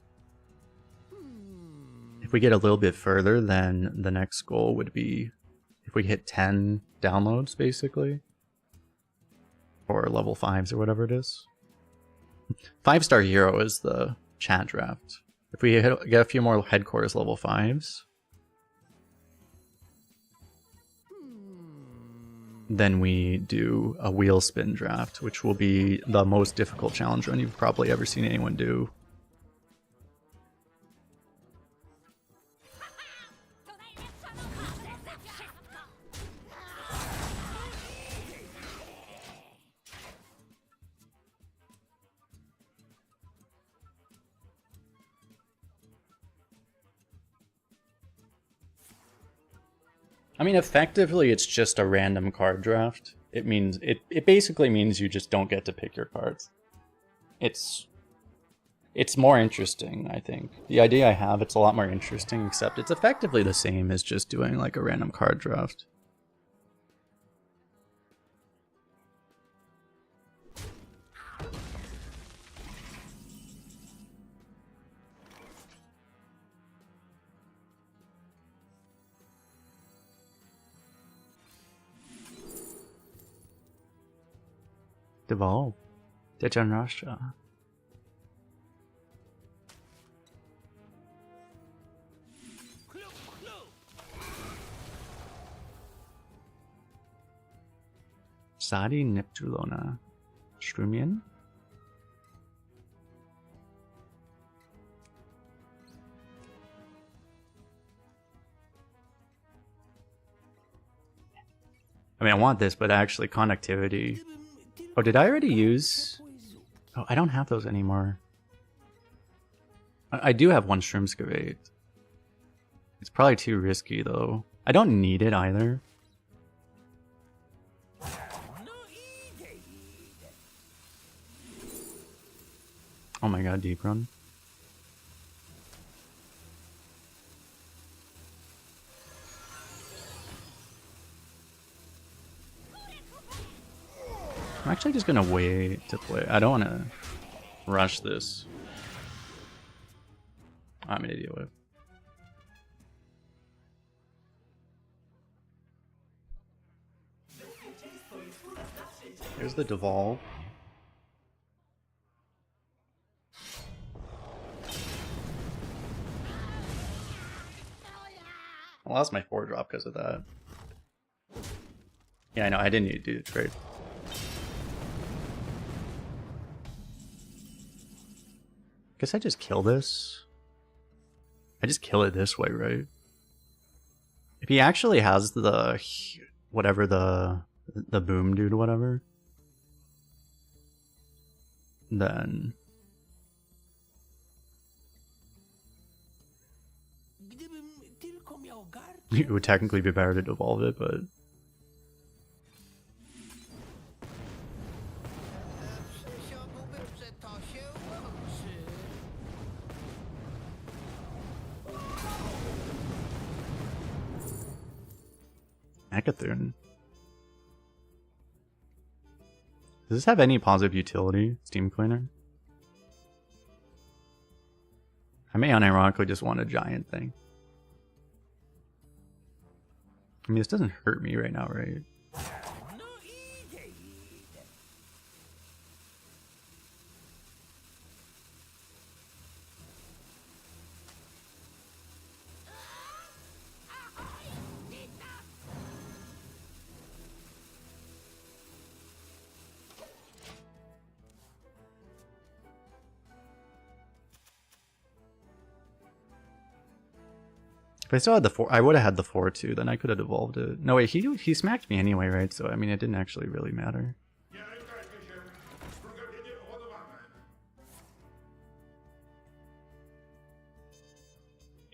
If we get a little bit further, then the next goal would be if we hit 10 downloads, basically. Or level 5s or whatever it is. 5-star hero is the chat draft. If we get a few more headquarters level 5s, then we do a wheel spin draft, which will be the most difficult challenge run you've probably ever seen anyone do. I mean, effectively, it's just a random card draft. It means it basically means you just don't get to pick your cards. It's more interesting, I think. The idea I have, it's a lot more interesting, except it's effectively the same as just doing like a random card draft. Devolve. Dejanrasha. Sadi Neptulona. Strumian? I mean, I want this, but actually conductivity. Oh, did I already use... Oh, I don't have those anymore. I do have one Shroomscavate. It's probably too risky, though. I don't need it either. Oh my god, Deep Run. I'm actually just gonna wait to play. I don't want to rush this. I'm an idiot with. Here's the Devolve. I lost my 4-drop because of that. Yeah, I know, I didn't need to do the trade. Guess I just kill this. I just kill it this way, right? If he actually has the whatever the boom dude, whatever, then it would technically be better to devolve it, but Mechathune. Does this have any positive utility? Steam Cleaner? I may unironically just want a giant thing. I mean, this doesn't hurt me right now, right? If I still had the 4, I would have had the 4 too, then I could have devolved it. No, wait, he smacked me anyway, right? So, I mean, it didn't actually really matter.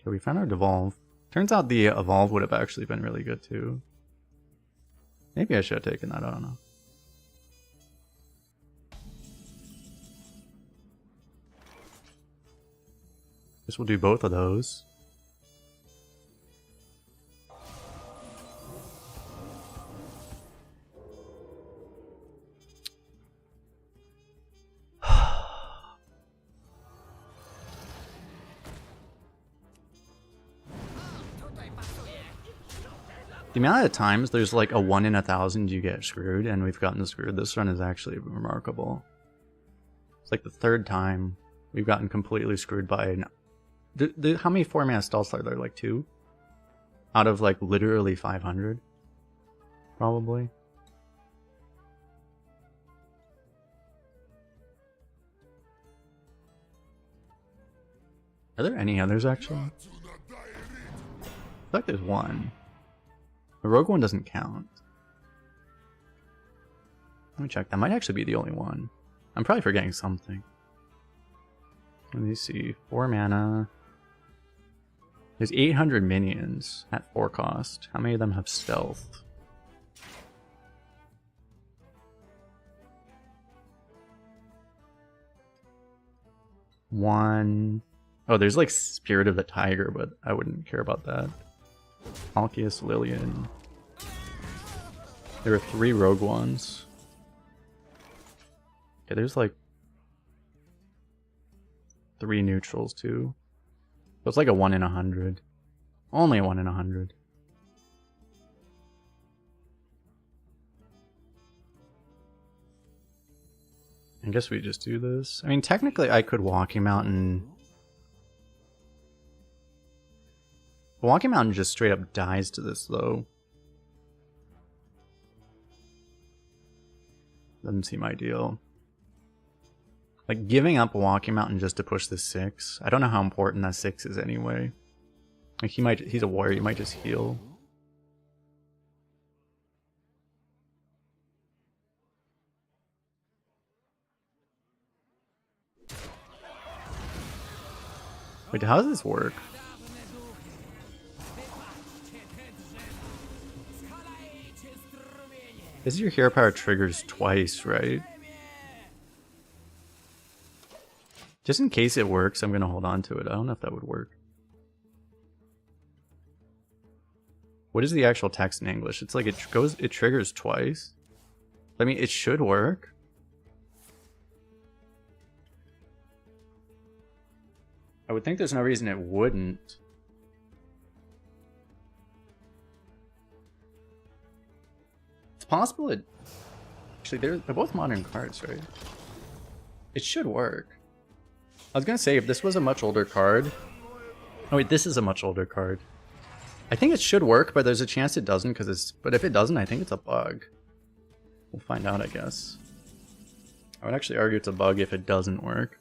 Okay, we found our devolve. Turns out the evolve would have actually been really good too. Maybe I should have taken that, I don't know. Guess we'll do both of those. The amount of times there's like a 1 in 1,000 you get screwed, and we've gotten screwed this run is actually remarkable. It's like the 3rd time we've gotten completely screwed by an... how many 4-mana stalls are there? Like 2? Out of like literally 500? Probably. Are there any others actually? I feel like there's one. The rogue one doesn't count. Let me check. That might actually be the only one. I'm probably forgetting something. Let me see. 4 mana. There's 800 minions at 4 cost. How many of them have stealth? One. Oh, there's like Spirit of the Tiger, but I wouldn't care about that. Alkeus, Lillian. There are 3 rogue ones. Yeah, there's like 3 neutrals too. So it's like a 1 in 100. Only a 1 in 100. I guess we just do this. I mean, technically I could Walking Mountain. Walking Mountain just straight up dies to this though. Doesn't seem ideal. Like, giving up Walking Mountain just to push the 6. I don't know how important that 6 is anyway. Like, he's a warrior, he might just heal. Wait, how does this work? This is your hero power triggers twice, right? Just in case it works, I'm gonna hold on to it. I don't know if that would work. What is the actual text in English? It's like it triggers twice. I mean, it should work. I would think there's no reason it wouldn't. It's possible it... Actually, they're both modern cards, right? It should work. I was gonna say, if this was a much older card... Oh wait, this is a much older card. I think it should work, but there's a chance it doesn't, because it's... But if it doesn't, I think it's a bug. We'll find out, I guess. I would actually argue it's a bug if it doesn't work.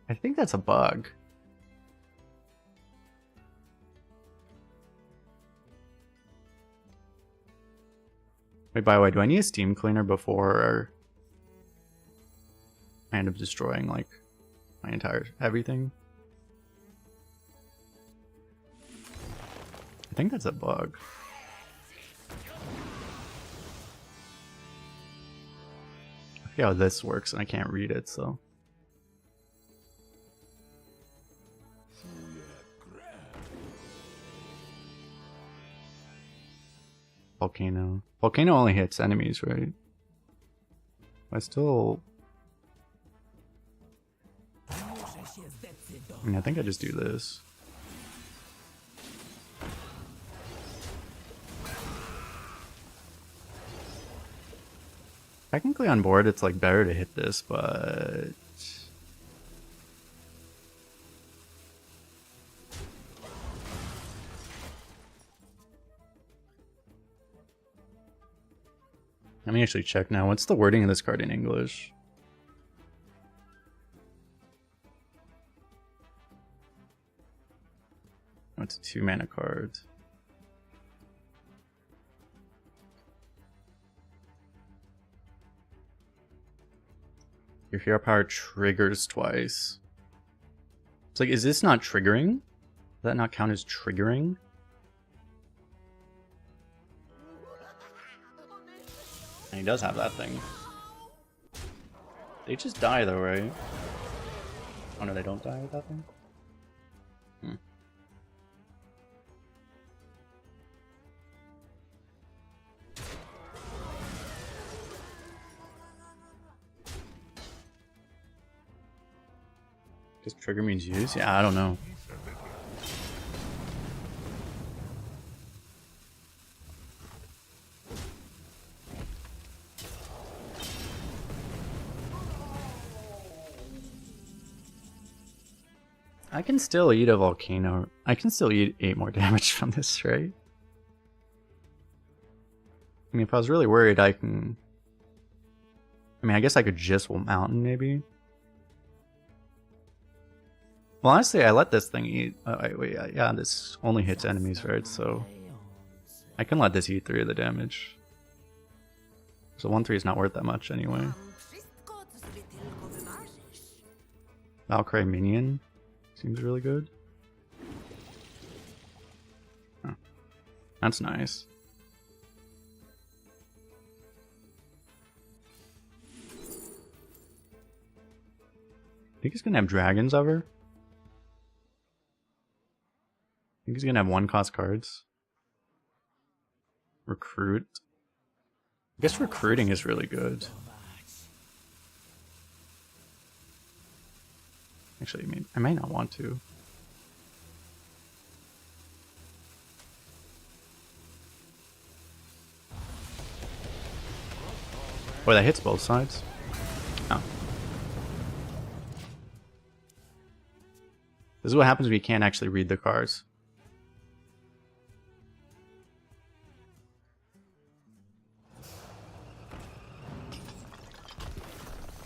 I think that's a bug. Wait, by the way, do I need a steam cleaner before I end up destroying, like, my entire everything? I think that's a bug. I forget how this works and I can't read it, so... Volcano. Volcano only hits enemies, right? I still... I mean, I think I just do this. Technically on board, it's like better to hit this, but... Let me actually check now. What's the wording of this card in English? Oh, it's a 2-mana card. Your hero power triggers twice. It's like, is this not triggering? Does that not count as triggering? And he does have that thing. They just die though, right? Oh no, they don't die with that thing? Hmm. Does trigger means use? Yeah, I don't know. I can still eat a volcano. I can still eat 8 more damage from this, right? I mean, if I was really worried, I can... I mean, I guess I could just mountain, maybe? Well, honestly, I let this thing eat... wait, yeah, this only hits enemies, right? So... I can let this eat 3 of the damage. So 1-3 is not worth that much anyway. Valkyrie minion seems really good. Oh, that's nice. Think he's gonna have dragons ever? Think he's gonna have 1-cost cards. Recruit. I guess recruiting is really good. Actually, I might not want to. Boy, that hits both sides. Oh. This is what happens when you can't actually read the cards.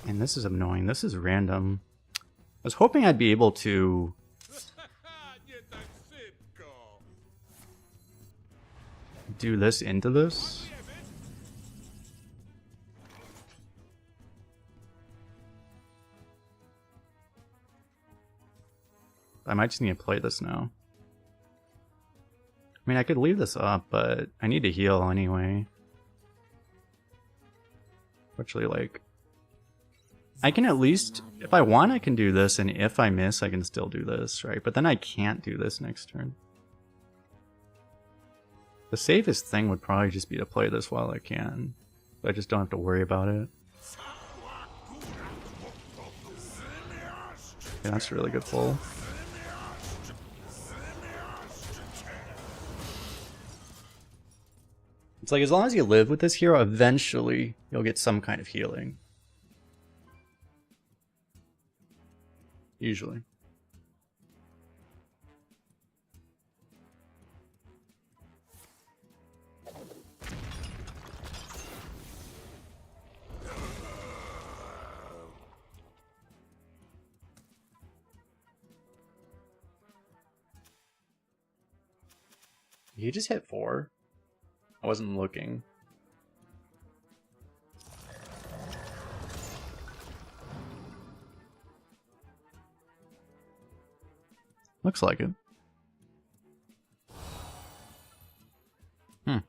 And this is annoying. This is random. I was hoping I'd be able to do this into this. I might just need to play this now. I mean, I could leave this up, but I need to heal anyway. Actually, like, I can at least, if I want, I can do this, and if I miss, I can still do this, right? But then I can't do this next turn. The safest thing would probably just be to play this while I can. But I just don't have to worry about it. Yeah, that's a really good pull. It's like, as long as you live with this hero, eventually you'll get some kind of healing. Usually. You just hit 4? I wasn't looking. Looks like it. I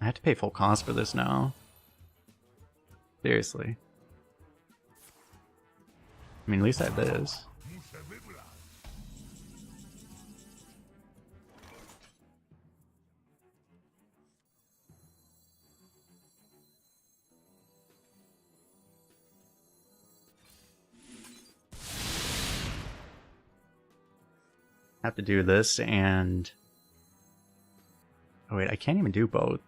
have to pay full cost for this now. Seriously. I mean, at least I have this. Have to do this and... Oh wait, I can't even do both.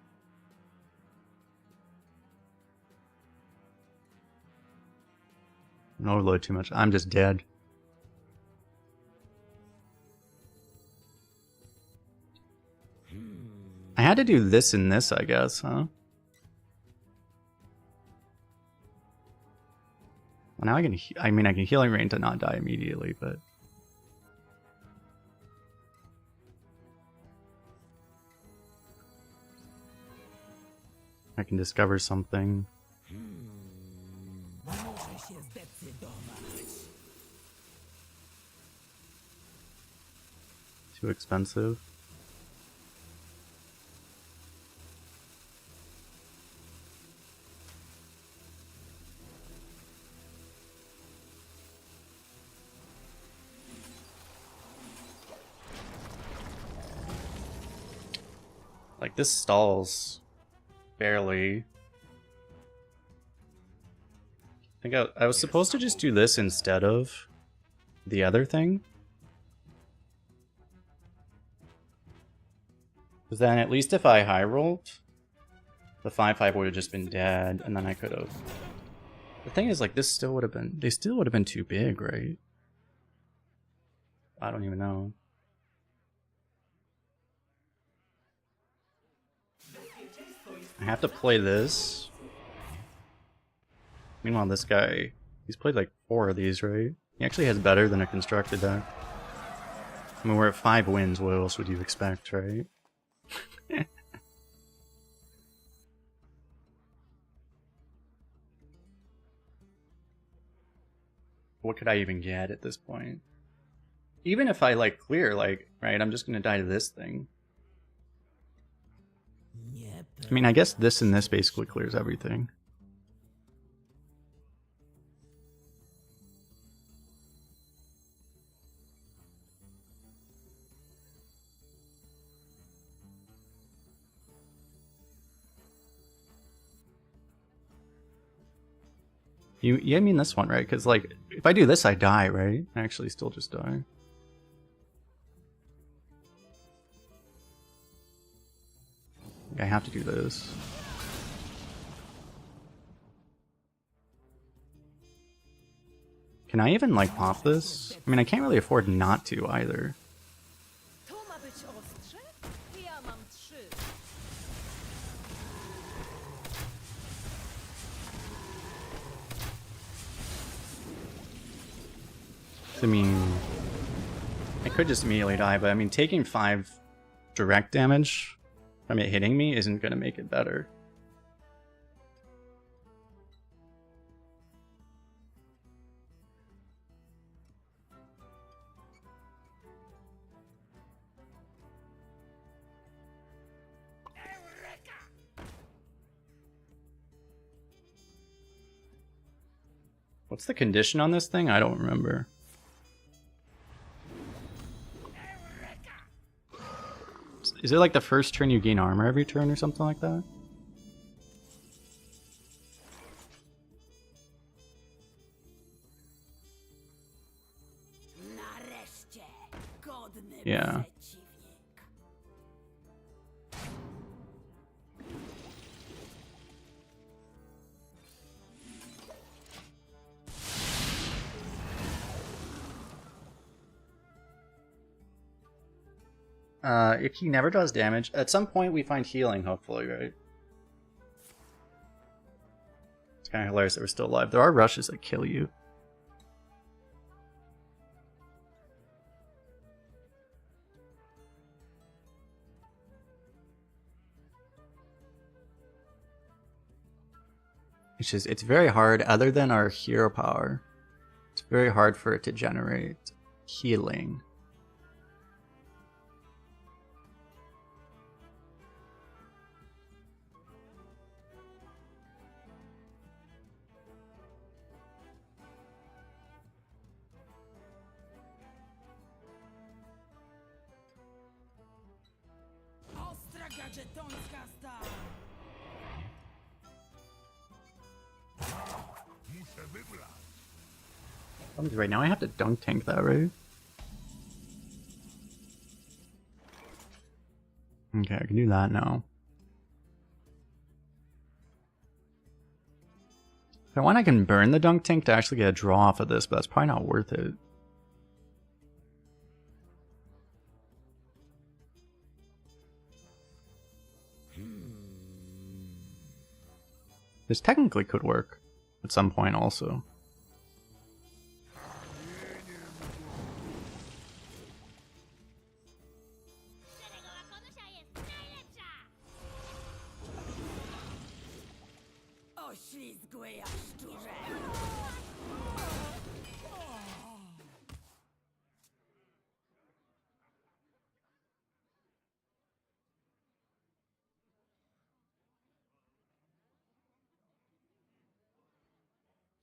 Don't overload too much. I'm just dead. I had to do this and this, I guess, huh? Well, now I can... I mean, I can Healing Rain to not die immediately, but... I can discover something. Too expensive. Like, this stalls barely. I think I was supposed to just do this instead of the other thing. Because then at least if I high rolled, the 5/5 would have just been dead, and then I could have. The thing is, like, this still would have been. They still would have been too big, right? I don't even know. I have to play this. Meanwhile, this guy, he's played like 4 of these, right? He actually has better than a constructed deck. I mean, we're at 5 wins. What else would you expect, right? what could I even get at this point? Even if I like clear, like, right, I'm just gonna die to this thing. I mean, I guess this and this basically clears everything. Yeah, I mean this one, right? Because, like, if I do this, I die, right? I actually still just die. I have to do this. Can I even, like, pop this? I mean, I can't really afford not to, either.
To ma być ostrze? Ja mam 3.
I mean, I could just immediately die, but I mean, taking 5 direct damage from it hitting me isn't going to make it better. What's the condition on this thing? I don't remember. Is it like the first turn you gain armor every turn or something like that? Yeah. If he never does damage, at some point we find healing, hopefully, right? It's kind of hilarious that we're still alive. There are rushes that kill you. It's very hard, other than our hero power, it's very hard for it to generate healing.
Ostra gadżetońska stal.
Right now I have to dunk tank that, right? Okay, I can do that now. If I want, I can burn the dunk tank to actually get a draw off of this, but that's probably not worth it. This technically could work at some point also.
Oślizgłe jaszczurze.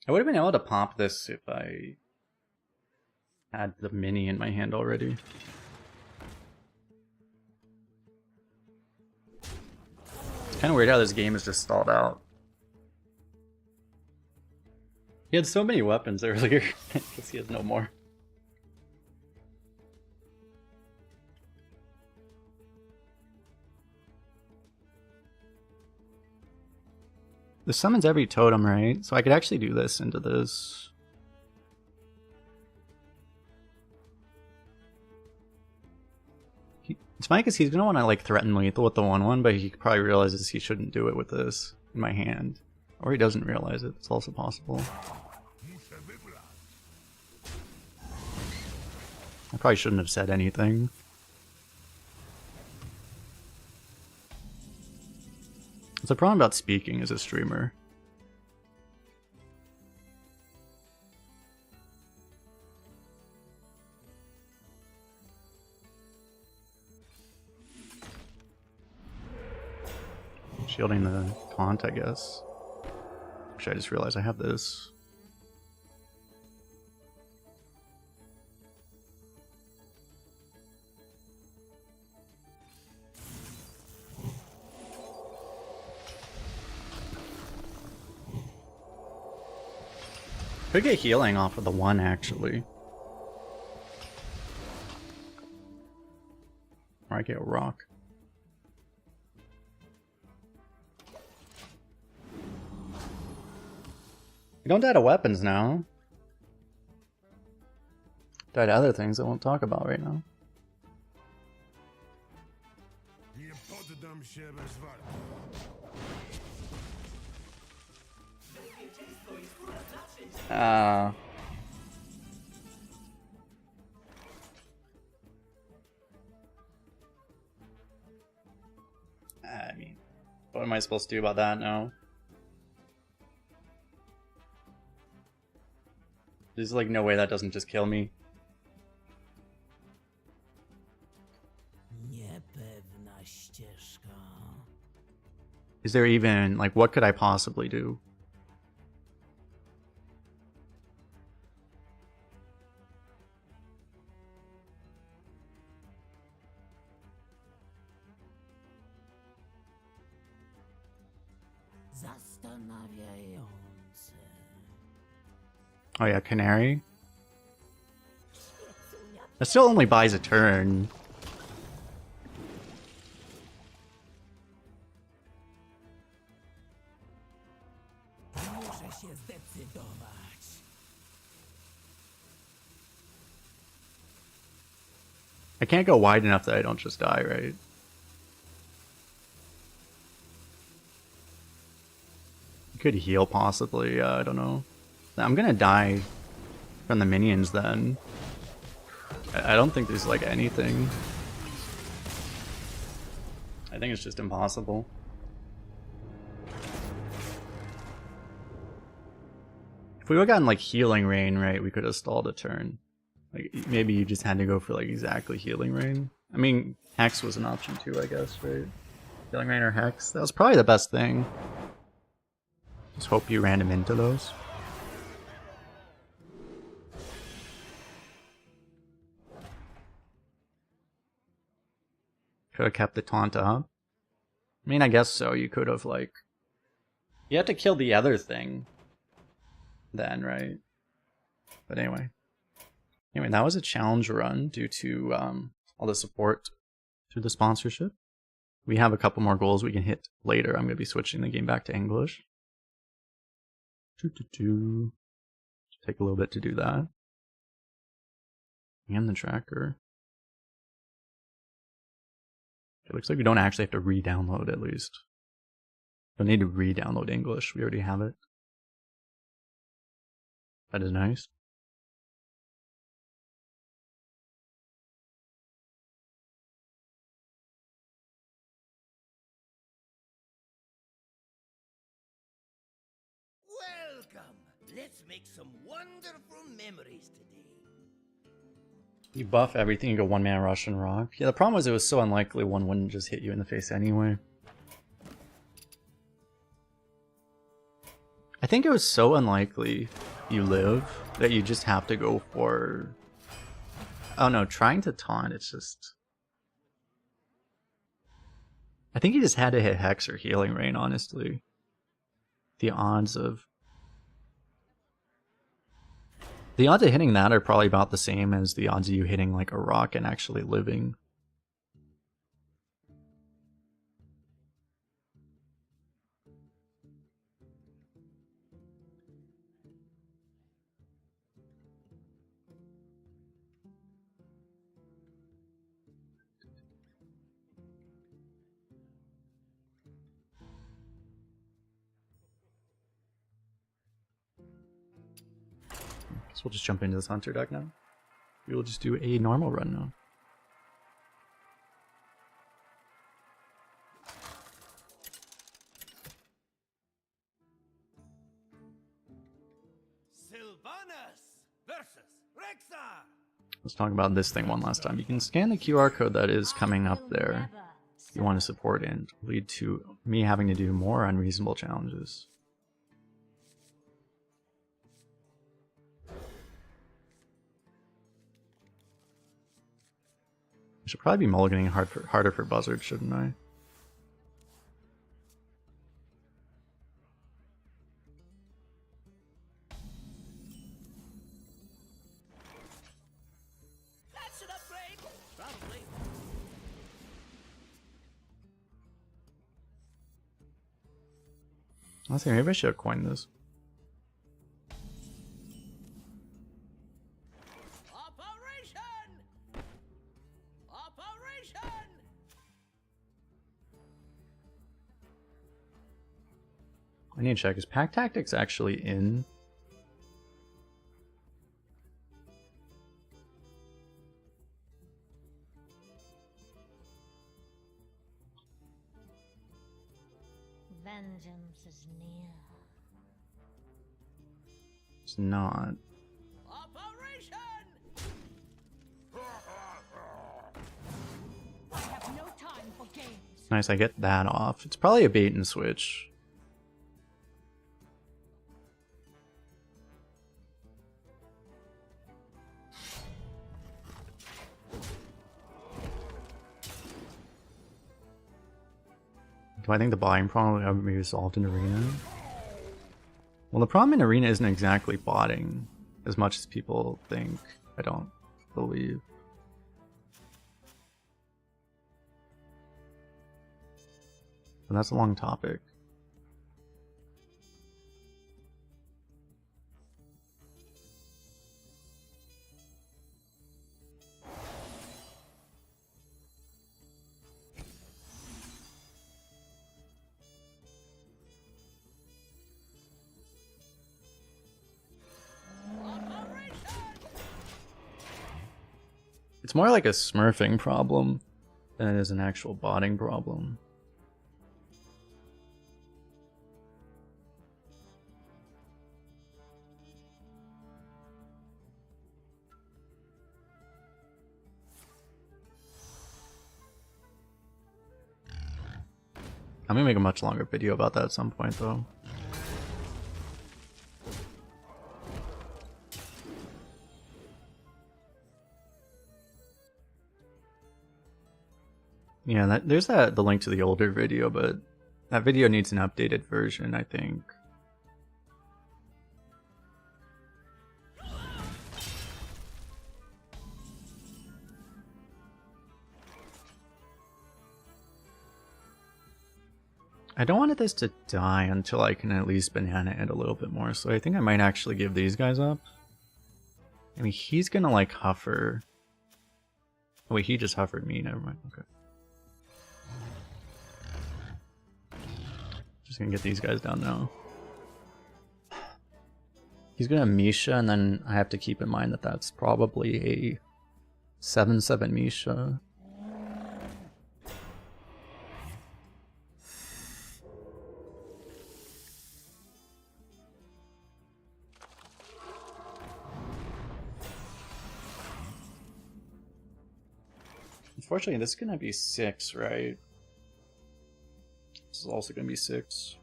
I would have been able to pop this if I had the mini in my hand already. It's kind of weird how this game is just stalled out. He had so many weapons earlier. I guess he has no more. This summons every totem, right? So I could actually do this into this. It's funny because he's going to want to like threaten lethal with the 1/1, but he probably realizes he shouldn't do it with this in my hand. Or he doesn't realize it. It's also possible. I probably shouldn't have said anything. It's a problem about speaking as a streamer. Shielding the taunt, I guess. Actually, I just realized I have this. Could get healing off of the one, actually. Or I get a rock. You don't die to weapons now. Die to other things I won't talk about right now.
Nie poddam się bez walki.
I mean, what am I supposed to do about that now? There's like no way that doesn't just kill me.
Niepewna ścieżka.
Is there even, like, what could I possibly do?
Zastanawiające.
Oh yeah, Canary. That still only buys a turn.
Muszę się zdecydować.
I can't go wide enough that I don't just die, right? Could heal possibly, I don't know. I'm gonna die from the minions then. I don't think there's like anything. I think it's just impossible. If we would have gotten like healing rain, right, we could have stalled a turn. Like maybe you just had to go for like exactly healing rain. I mean, Hex was an option too, I guess, right? Healing rain or Hex. That was probably the best thing. Just hope you ran him into those. Could have kept the taunt up. I mean, I guess so. You could have, like... You have to kill the other thing. Then, right? But anyway. Anyway, that was a challenge run due to all the support through the sponsorship. We have a couple more goals we can hit later. I'm going to be switching the game back to English. Take a little bit to do that. And the tracker. It looks like we don't actually have to re-download at least. Don't need to re-download English. We already have it. That is nice.
Welcome! Let's make some wonderful memories today.
You buff everything, you go one man rush and rock. Yeah, the problem was it was so unlikely one wouldn't just hit you in the face anyway. I think it was so unlikely you live that you just have to go for... Oh no, trying to taunt, it's just... I think you just had to hit Hex or Healing Rain, honestly. The odds of hitting that are probably about the same as the odds of you hitting like a rock and actually living. We'll just jump into this hunter deck now. We will just do a normal run now.
Sylvanas versus Rexar.
Let's talk about this thing one last time. You can scan the QR code that is coming up there. you want to support and lead to me having to do more unreasonable challenges. I should probably be mulliganing harder for buzzards, shouldn't I?
That's an upgrade. Probably.
Honestly, maybe I should have coined this.
Operation! Operation!
I need to check. Is Pack Tactics actually in?
Vengeance is near.
It's not.
Operation!
I have no time for games.
Nice, I get that off. It's probably a bait and switch. Do I think the buying problem would be resolved in Arena? Well, the problem in Arena isn't exactly botting as much as people think. I don't believe. But that's a long topic. It's more like a smurfing problem than it is an actual botting problem. I'm gonna make a much longer video about that at some point though. Yeah, there's the link to the older video, but that video needs an updated version, I think. I don't want this to die until I can at least banana it a little bit more, so I think I might actually give these guys up. I mean, he's gonna like huffer. Oh wait, he just huffered me, never mind, okay. Just gonna get these guys down now. He's gonna Misha, and then I have to keep in mind that that's probably a 7/7 Misha. Unfortunately, this is gonna be 6, right? This is also going to be 6.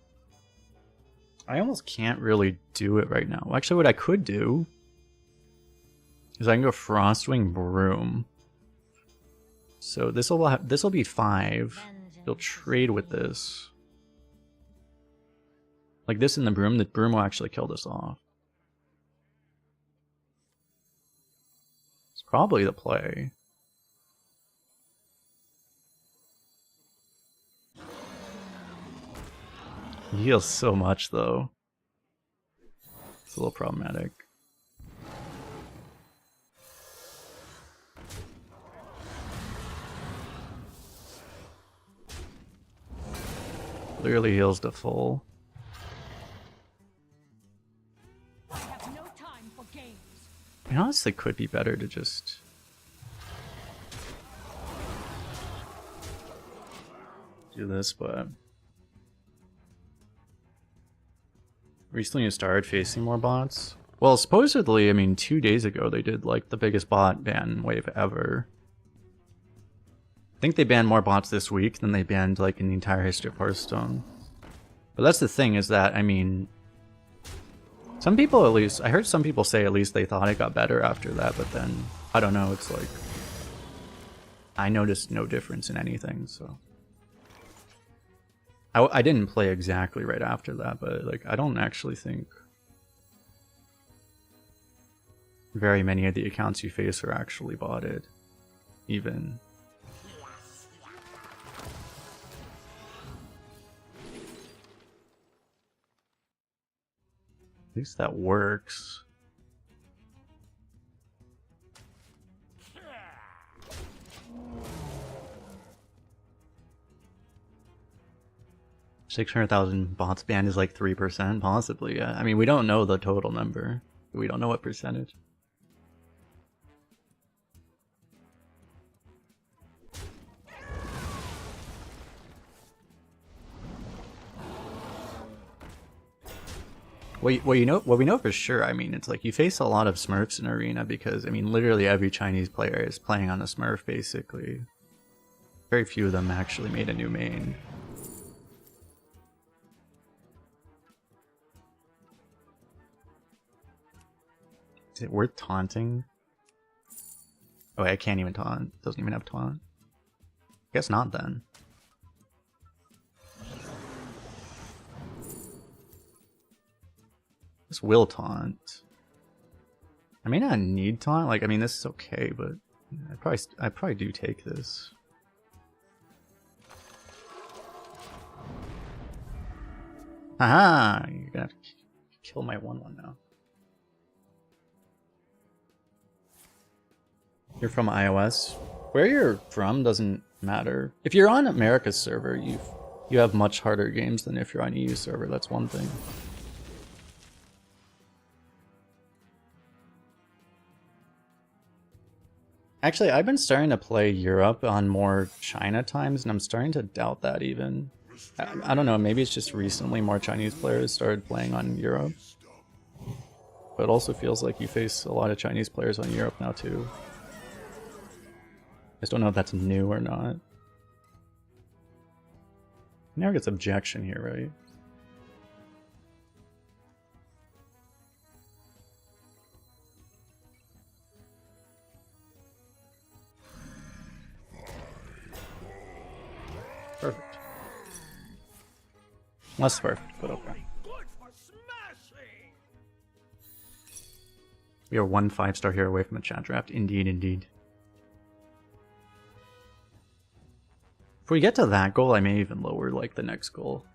I almost can't really do it right now. Actually, what I could do is I can go Frostwing Broom. So this will be 5. You'll trade with this. Like this in the broom will actually kill this off. It's probably the play. He heals so much, though. It's a little problematic. Clearly heals to full.
I have no time for games.
It honestly could be better to just... do this, but... Recently you started facing more bots? Well, supposedly, I mean, 2 days ago they did like the biggest bot ban wave ever. think they banned more bots this week than they banned like in the entire history of Hearthstone. But that's the thing, is that, I mean, some people at least, I heard some people say at least they thought it got better after that, but then, I don't know, it's like, I noticed no difference in anything, so. I didn't play exactly right after that, but like, I don't actually think very many of the accounts you face are actually botted, even. At least that works. $600,000 bots banned is like 3%, possibly. Yeah. I mean, we don't know the total number. We don't know what percentage. Well, you know, what we know for sure, I mean, it's like you face a lot of Smurfs in Arena because, I mean, literally every Chinese player is playing on a Smurf, basically. Very few of them actually made a new main. Is it worth taunting? Oh, I can't even taunt. It doesn't even have taunt. Guess not then. This will taunt. I may not need taunt. Like, I mean, this is okay, but I probably do take this. Haha! You're gonna have to kill my 1/1 now. You're from iOS. Where you're from doesn't matter. If you're on America's server, you have much harder games than if you're on EU server. That's one thing. Actually, I've been starting to play Europe on more China times, and I'm starting to doubt that even. I don't know, maybe it's just recently more Chinese players started playing on Europe. But it also feels like you face a lot of Chinese players on Europe now too. I just don't know if that's new or not. Never gets objection here, right? Perfect. Less perfect, but okay. We are 1 5-star here away from a chat draft. Indeed, indeed. If we get to that goal, I may even lower like the next goal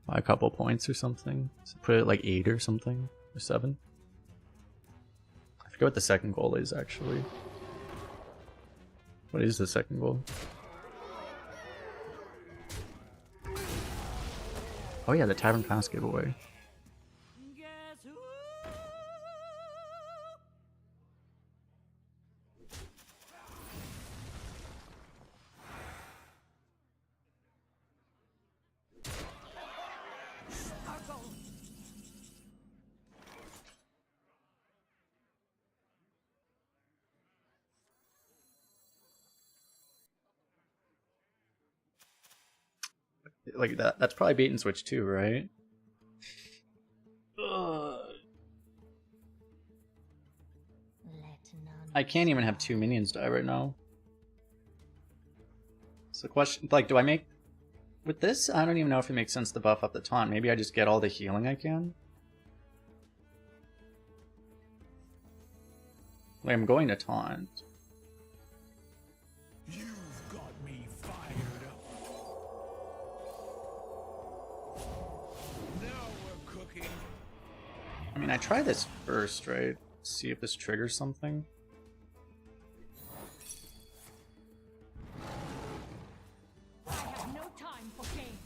by a couple points or something. So put it like 8 or something, or 7. I forget what the second goal is actually. What is the second goal? Oh yeah, the Tavern Pass giveaway. Like that's probably bait and switch too, right? I can't even have 2 minions die right now. So question, like, do I make with this? I don't even know if it makes sense to buff up the taunt. Maybe I just get all the healing I can. Like, I'm going to taunt.
You've got me fired up. Now we're cooking.
I mean, I try this first, right? See if this triggers something.
I have no time for games.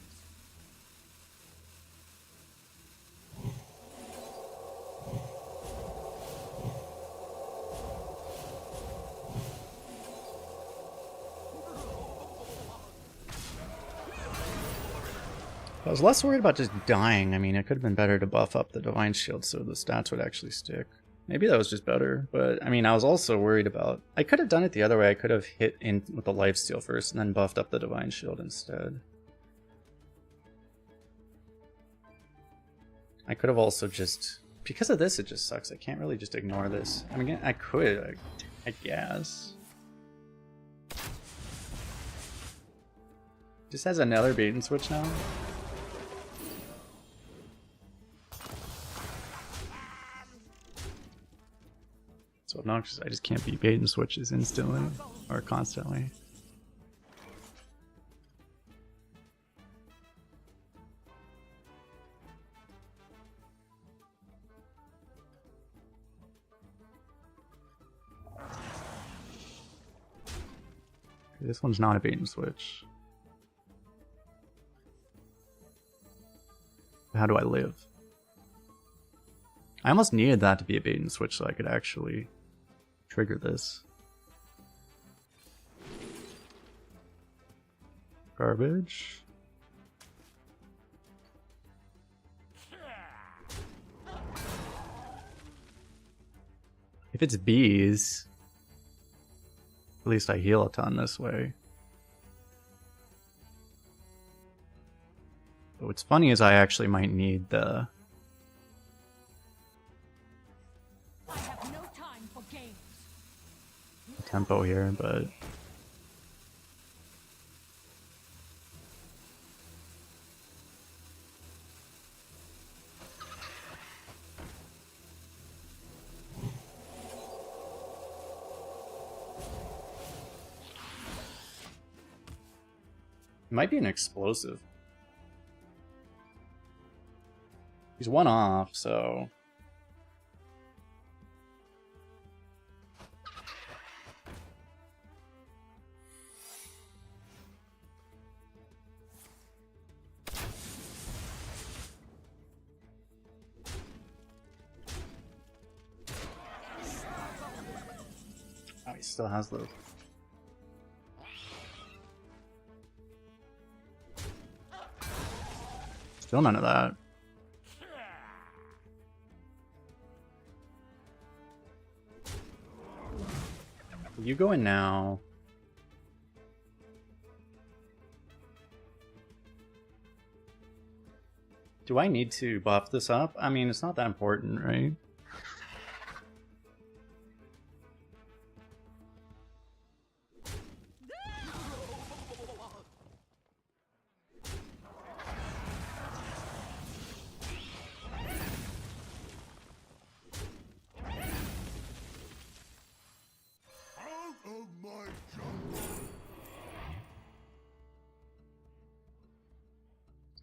I was less worried about just dying. I mean, it could have been better to buff up the Divine Shield so the stats would actually stick. Maybe that was just better, but I mean, I was also worried about... I could have done it the other way. I could have hit in with the lifesteal first and then buffed up the Divine Shield instead. I could have also just... Because of this, it just sucks. I can't really just ignore this. I mean, I could, I guess. Just has another bait and switch now. So obnoxious, I just can't beat bait and switches instantly or constantly. Okay, this one's not a bait and switch. How do I live? I almost needed that to be a bait and switch so I could actually trigger this. Garbage. If it's bees, at least I heal a ton this way. But what's funny is I actually might need the...
I have no time for games.
tempo here, but... It might be an explosive. He's one off, so... Oh, he still has those. Still none of that. You go in now. Do I need to buff this up? I mean, it's not that important, right?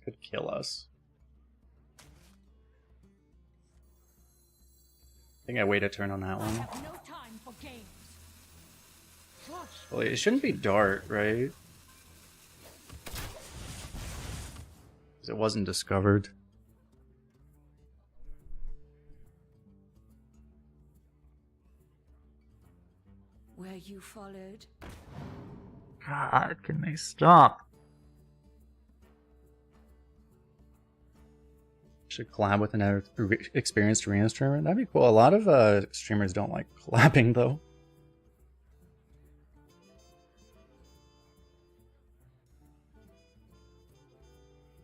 Could kill us. I think I wait a turn on that one.
I have no time for games.
Well, it shouldn't be dart, right? 'Cause it wasn't discovered.
Were you followed?
God, can they stop? Should collab with an experienced arena streamer. That'd be cool. A lot of streamers don't like collabing though.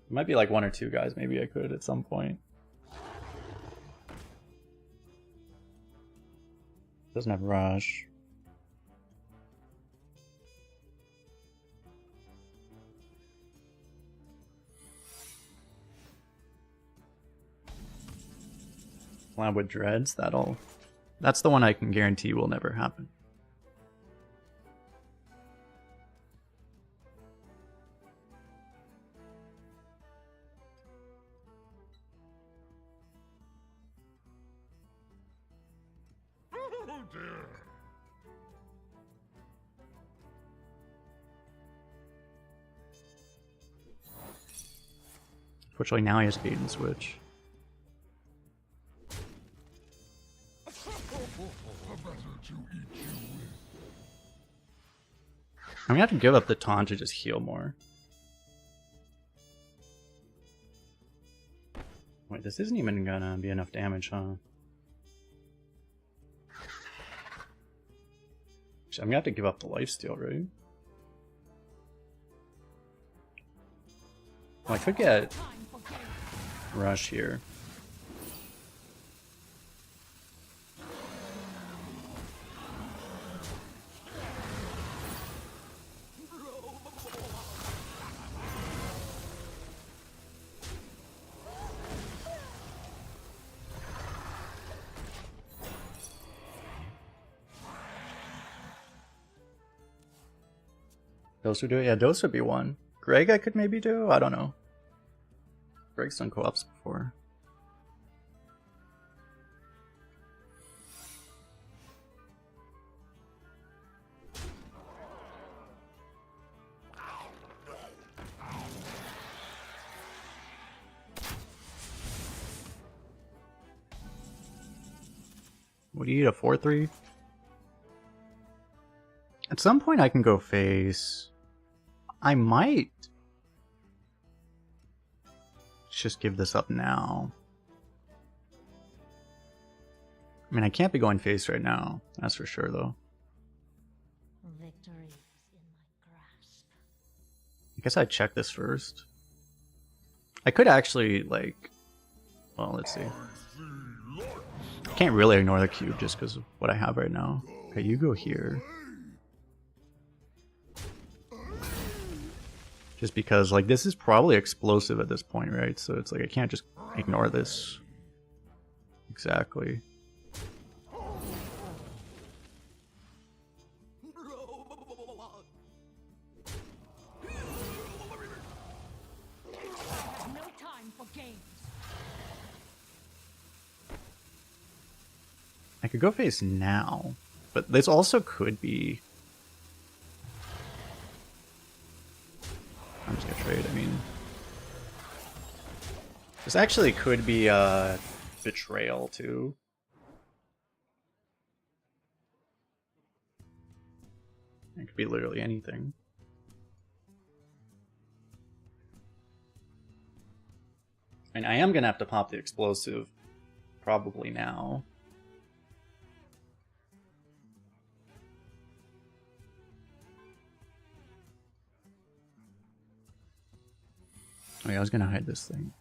It might be like one or two guys. Maybe I could at some point. Doesn't have rush. Collab with Dreads, that's the one I can guarantee will never happen.
Oh dear.
Fortunately now he has bait and switch. I'm gonna have to give up the taunt to just heal more. Wait, this isn't even gonna be enough damage, huh? I'm gonna have to give up the lifesteal, right? Well, I could get rush here. Dose would do it? Yeah, Dose would be one. Greg I could maybe do? I don't know. Greg's done co-ops before. What do you eat, a 4-3? At some point I can go face. I might just give this up now. I mean, I can't be going face right now. That's for sure, though.
Victory is in my grasp.
I guess I'd check this first. I could actually, like... Well, let's see. I can't really ignore the cube just because of what I have right now. Okay, you go here. Just because, like, this is probably explosive at this point, right? So it's like, I can't just ignore this. Exactly.
No time for games.
I could go face now, but this also could be... I'm just gonna trade, I mean... This actually could be betrayal, too. It could be literally anything. And I am gonna have to pop the explosive probably now. Oh yeah, I was gonna hide this thing.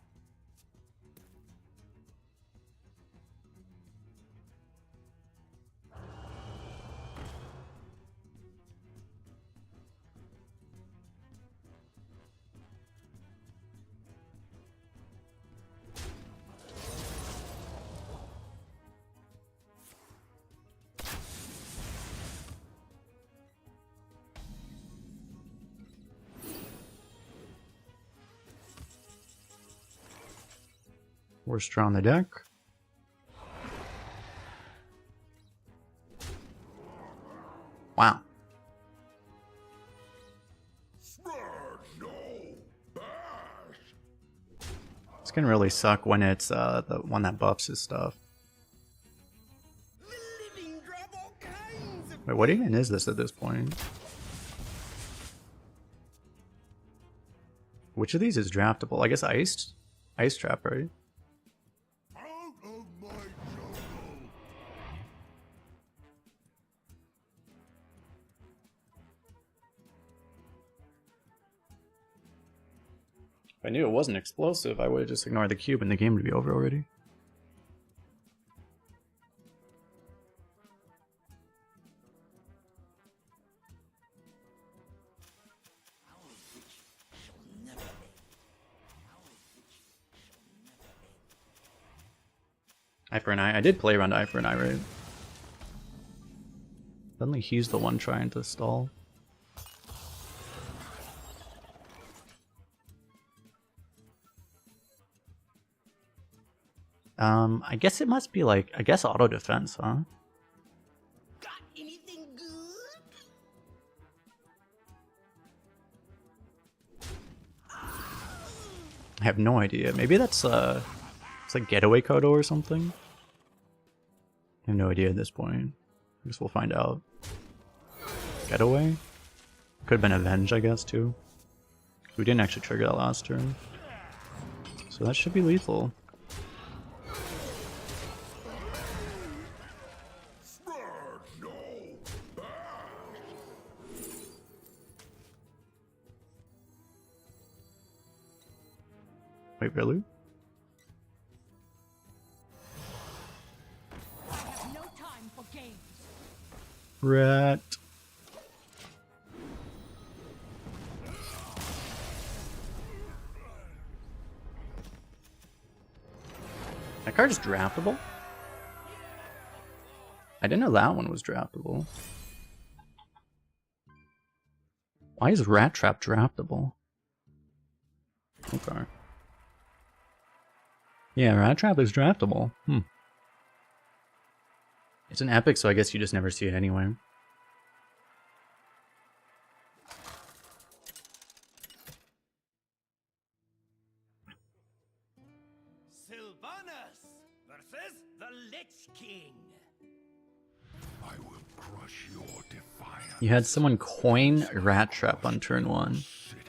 Worcester on the deck. Wow. It's gonna really suck when it's the one that buffs his stuff. Wait, what even is this at this point? Which of these is draftable? I guess iced? Ice trap, right? If I knew it wasn't explosive, I would have just ignored the cube and the game would be over already. Eye for an eye. I did play around eye for an eye, right? Suddenly he's the one trying to stall. I guess it must be like, I guess auto defense, huh?
Got anything good?
I have no idea. Maybe that's it's like getaway Kodo or something. I have no idea at this point. I guess we'll find out. Getaway? Could have been Avenge, I guess, too. We didn't actually trigger that last turn. So that should be lethal. Wait, really?
I have no time for games.
Rat. That card is draftable? I didn't know that one was draftable. Why is Rat Trap draftable? Okay. Yeah, Rat Trap is draftable. It's an epic, so I guess you just never see it anyway.
Sylvanas versus the Lich King.
I will crush your defiance.
You had someone coin Rat Trap on turn 1.
City.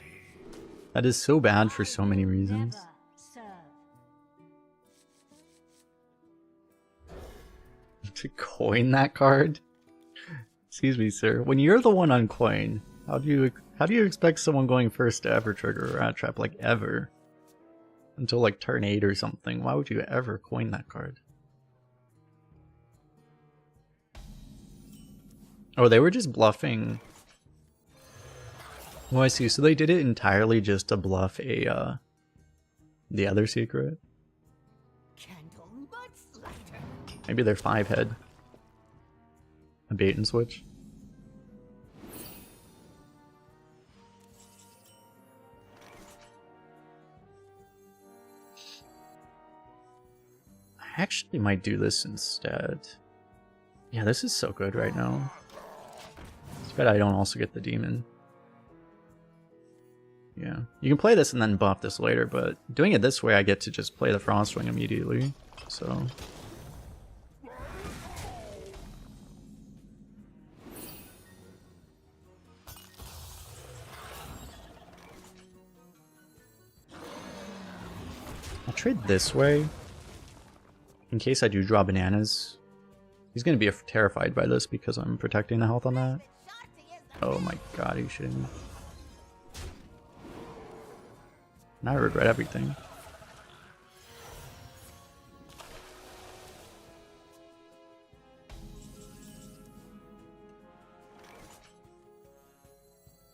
That is so bad for so many reasons.
Never serve.
To coin that card? Excuse me, sir. When you're the one on coin, how do you expect someone going first to ever trigger a Rat Trap? Like, ever? Until like turn 8 or something. Why would you ever coin that card? Oh, they were just bluffing. Oh, I see. So they did it entirely just to bluff a, the other secret?
Candle much lighter.
Maybe they're 5-head. A bait and switch. I actually might do this instead. Yeah, this is so good right now. It's bad I don't also get the demon. Yeah, you can play this and then buff this later, but doing it this way I get to just play the Frostwing immediately, so... I'll trade this way, in case I do draw bananas. He's gonna be terrified by this because I'm protecting the health on that. Oh my god, are you shitting me? Now I regret everything.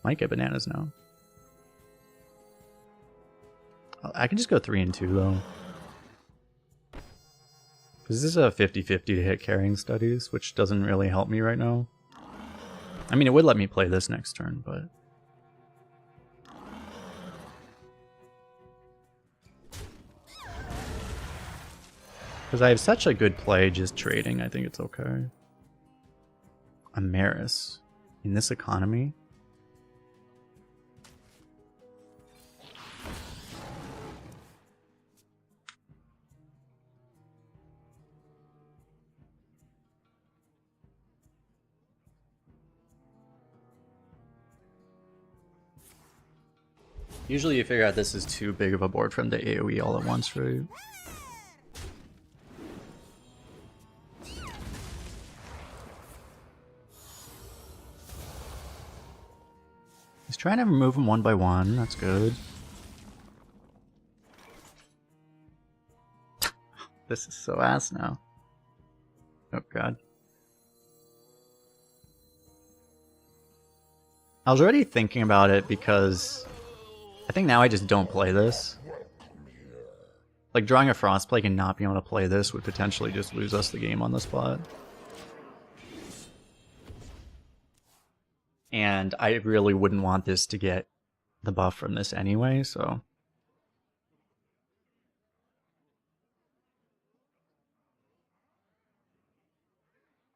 Might get bananas now. I can just go 3 and 2 though. Because this is a 50-50 to hit carrying studies, which doesn't really help me right now. I mean, it would let me play this next turn, but... Because I have such a good play just trading, I think it's okay. Amaris. In this economy? Usually you figure out this is too big of a board for him to AoE all at once, right? He's trying to remove them one by one, that's good. This is so ass now. Oh god. I was already thinking about it because I think now I just don't play this. Like, drawing a Frostplague and not being able to play this would potentially just lose us the game on the spot. And I really wouldn't want this to get the buff from this anyway, so...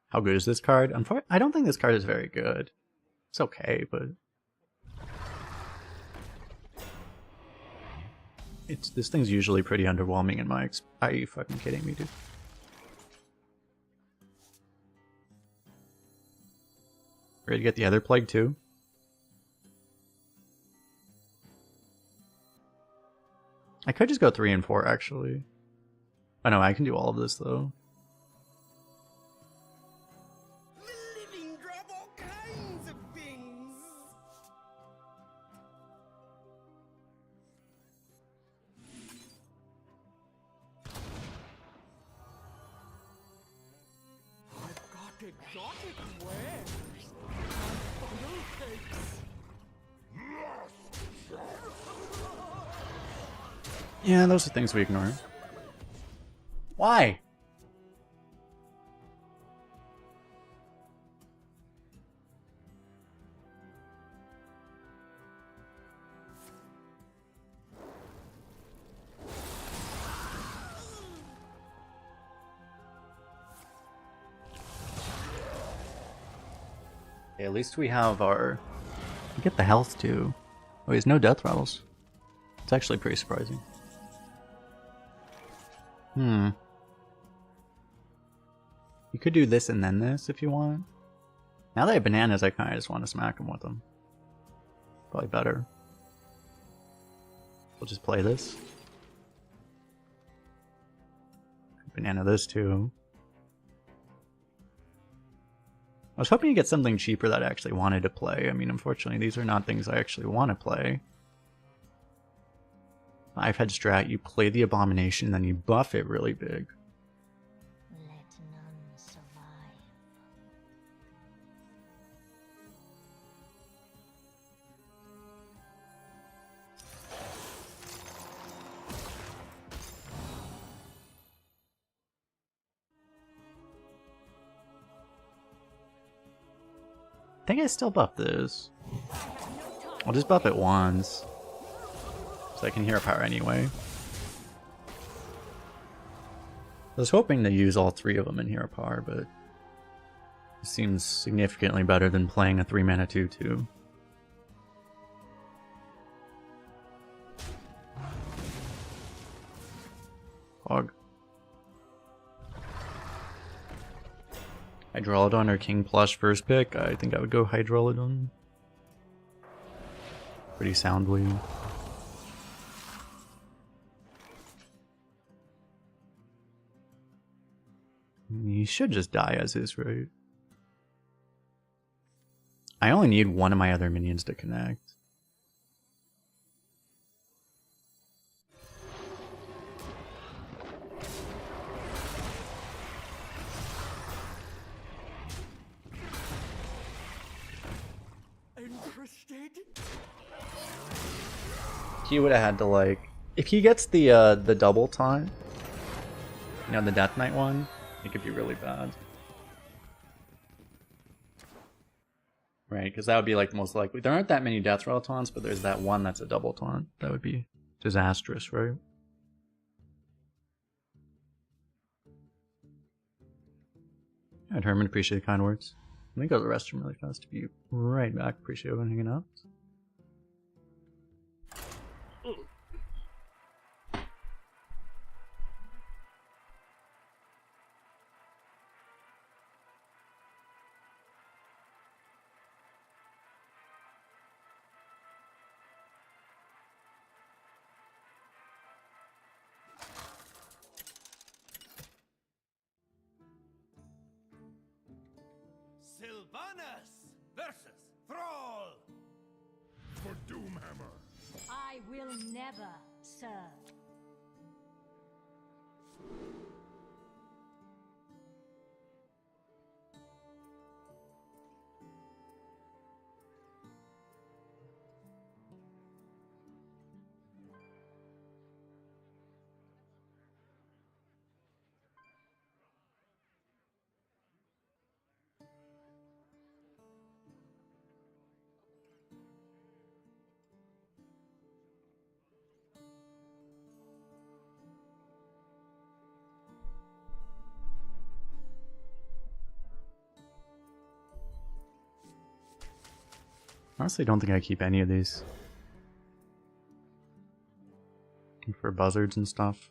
How good is this card? I don't think this card is very good. It's okay, but... This thing's usually pretty underwhelming in my Are you fucking kidding me, dude? Ready to get the other plague too? I could just go 3 and 4 actually. I know I can do all of this though.
The living drop all kinds of things.
exotic wares.
Yeah, those are things we ignore. Why? Okay, at least we have our... We get the health too. Oh, he has no death rattles. It's actually pretty surprising. You could do this and then this if you want. Now that I have bananas, I kind of just want to smack him with them. Probably better. We'll just play this. Banana this too. I was hoping to get something cheaper that I actually wanted to play. I mean, unfortunately, these are not things I actually want to play. 5-head strat, you play the abomination, then you buff it really big.
Let none survive.
I think I still buff this. I'll just buff it once. So I can hear power anyway. I was hoping to use all 3 of them in hero power, but it seems significantly better than playing a 3-mana 2/2. Fog. Hydrolodon or King Plush first pick? I think I would go Hydrolodon. Pretty soundly. He should just die as is, right? I only need one of my other minions to connect.
Interested?
He would have had to, like, if he gets the double taunt, you know, the Death Knight one, it could be really bad. Right, because that would be like the most likely. There aren't that many Death Rattle taunts, but there's that one that's a double taunt. That would be disastrous, right? I'd Herman, appreciate the kind words. Let me go to the restroom really fast to be right back. Appreciate everyone hanging out.
Sylvanas versus Thrall.
For Doomhammer.
I will never serve.
Honestly, don't think I keep any of these. For buzzards and stuff.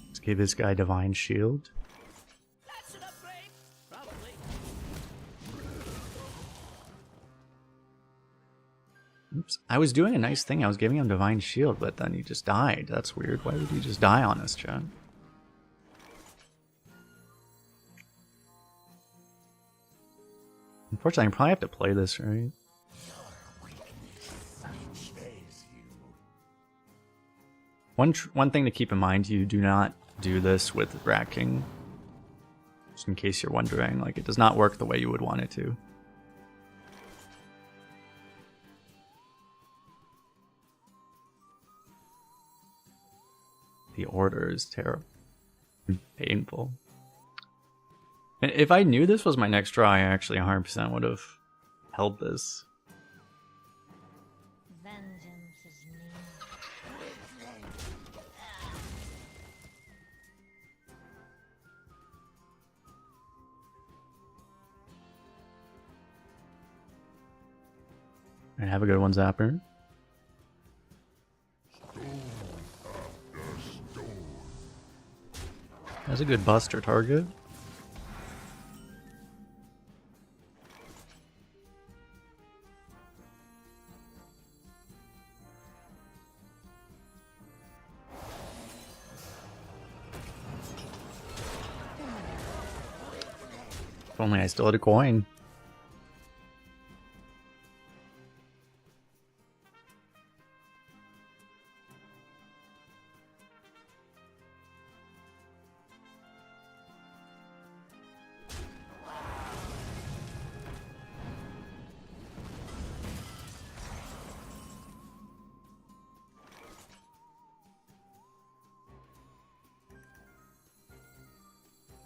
Let's give this guy Divine Shield.
That's an upgrade. Probably.
Oops. I was doing a nice thing. I was giving him Divine Shield, but then he just died. That's weird. Why would he just die on us, chat? Unfortunately, I probably have to play this, right? One thing to keep in mind, you do not do this with racking. Just in case you're wondering, like it does not work the way you would want it to. The order is terrible. Painful. If I knew this was my next draw, I actually 100% would have held this.
Vengeance is near.
And have a good one, Zapper. That's a good buster target. If only I still had a coin.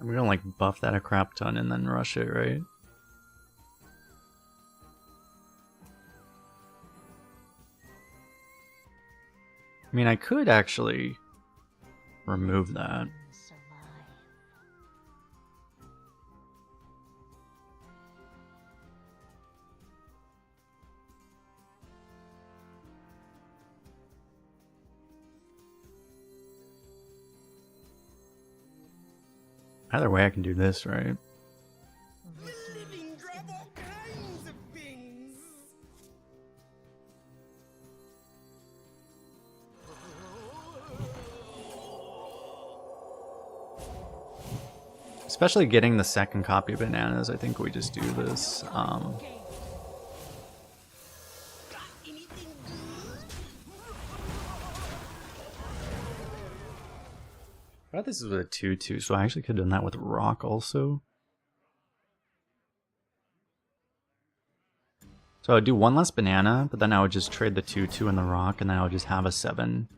We're gonna like buff that a crap ton and then rush it, right? I mean, I could actually remove that.
Survive.
Either way, I can do this, right?
The living drop all kinds of things.
Especially getting the second copy of bananas, I think we just do this.
Got anything good?
I thought this was a 2-2, so I actually could have done that with rock also. So I would do one less banana, but then I would just trade the 2-2 and the rock, and then I would just have a 7.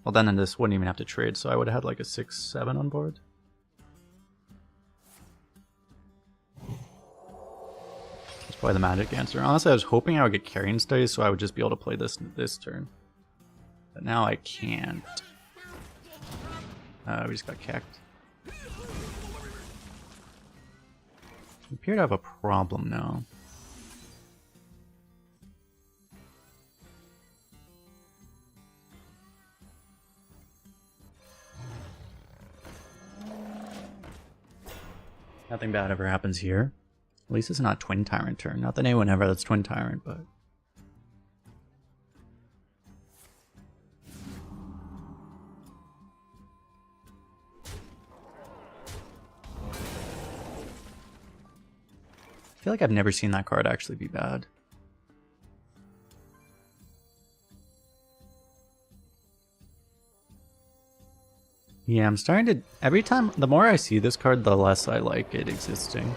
Well, then this wouldn't even have to trade, so I would have had like a 6-7 on board. That's probably the magic answer. Honestly, I was hoping I would get carrying studies, so I would just be able to play this turn. But now I can't. We just got kicked. We appear to have a problem now. Nothing bad ever happens here. At least it's not Twin Tyrant turn. Not that anyone ever that's Twin Tyrant, but... I feel like I've never seen that card actually be bad. Yeah, I'm starting to... Every time... The more I see this card, the less I like it existing.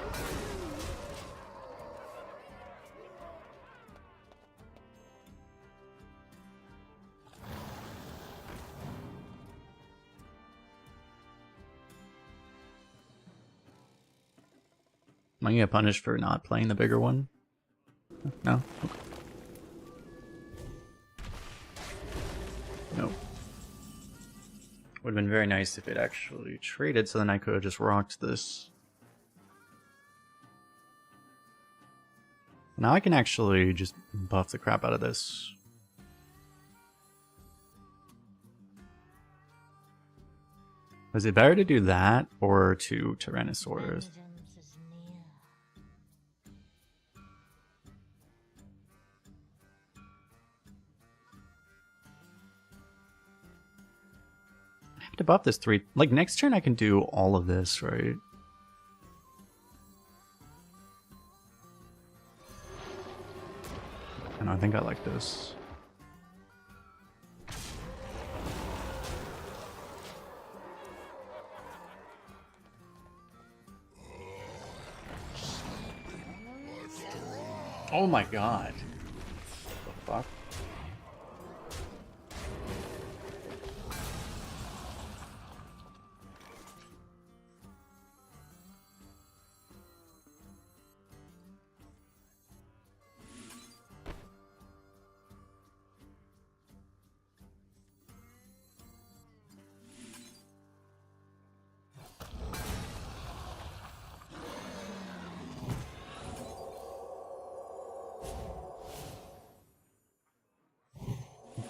Am I gonna get punished for not playing the bigger one? No? Okay. No. Would have been very nice if it actually traded, so then I could have just rocked this. Now I can actually just buff the crap out of this. Is it better to do that or to Tyrannosaurus?
Vengeance is near.
I have to buff this 3. Like next turn I can do all of this, right? And I think I like this. Oh my god. What the fuck?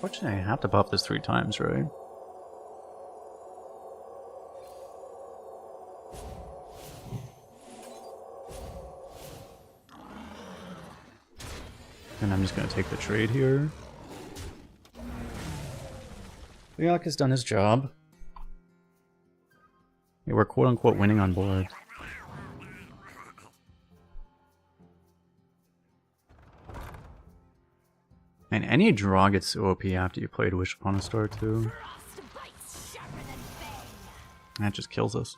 Unfortunately, I have to buff this 3 times, right? And I'm just gonna take the trade here. Warlock has done his job. Yeah, we're quote-unquote winning on board. And any draw gets OP after you played Wish Upon a Star too. That just kills us.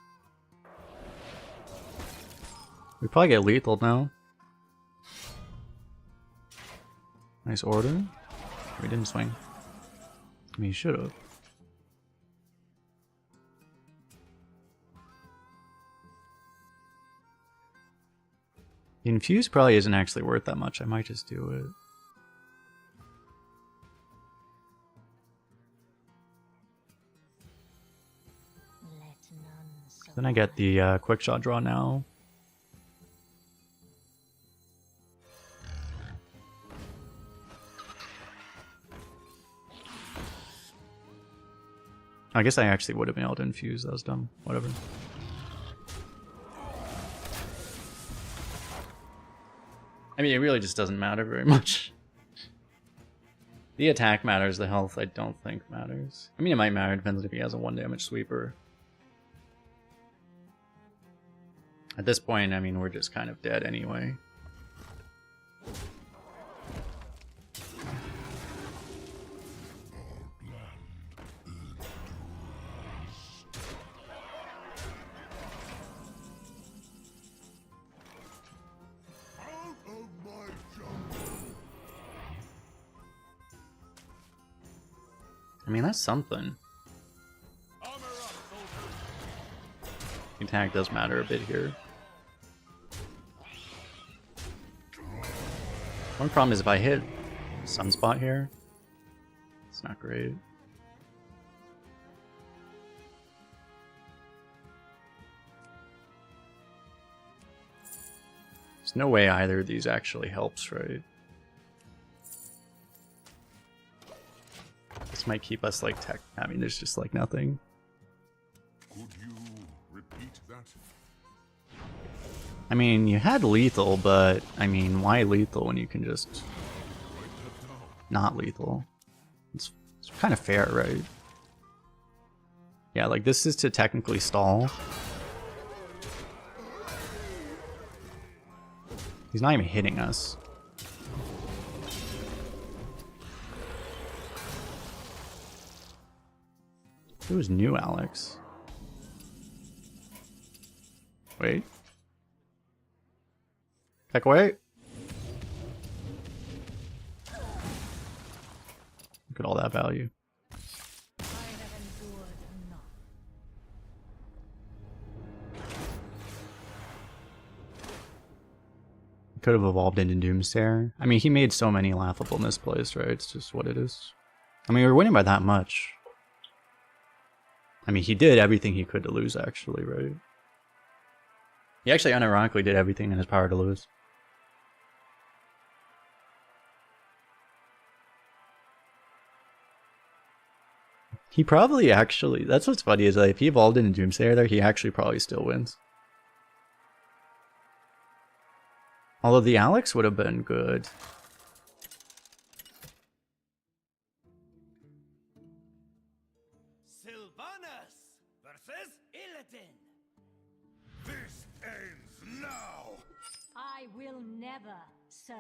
We probably get lethal now. Nice order. We didn't swing. I mean, he should have. The infuse probably isn't actually worth that much. I might just do it. Then I get the quick shot draw now. I guess I actually would have been able to infuse. That was dumb. Whatever. I mean, it really just doesn't matter very much. The attack matters, the health I don't think matters. I mean, it might matter, depends if he has a 1 damage sweeper. At this point, I mean, we're just kind of dead anyway. I mean, that's something. Attack does matter a bit here. One problem is if I hit Sunspot here, it's not great. There's no way either of these actually helps, right? This might keep us like tech. I mean, there's just like nothing.
Could you repeat that?
I mean, you had lethal, but I mean, why lethal when you can just not lethal? It's kind of fair, right? Yeah, like this is to technically stall. He's not even hitting us. It was new Alex. Wait. Tech away. Look at all that value. Could have evolved into Doomsayer. I mean, he made so many laughable misplays, right? It's just what it is. I mean, we're winning by that much. I mean, he did everything he could to lose, actually, right? He actually unironically did everything in his power to lose. He probably actually... That's what's funny, is that if he evolved into Doomsayer there, he actually probably still wins. Although the Alex would have been good.
Sylvanas versus Illidan.
This ends now!
I will never serve.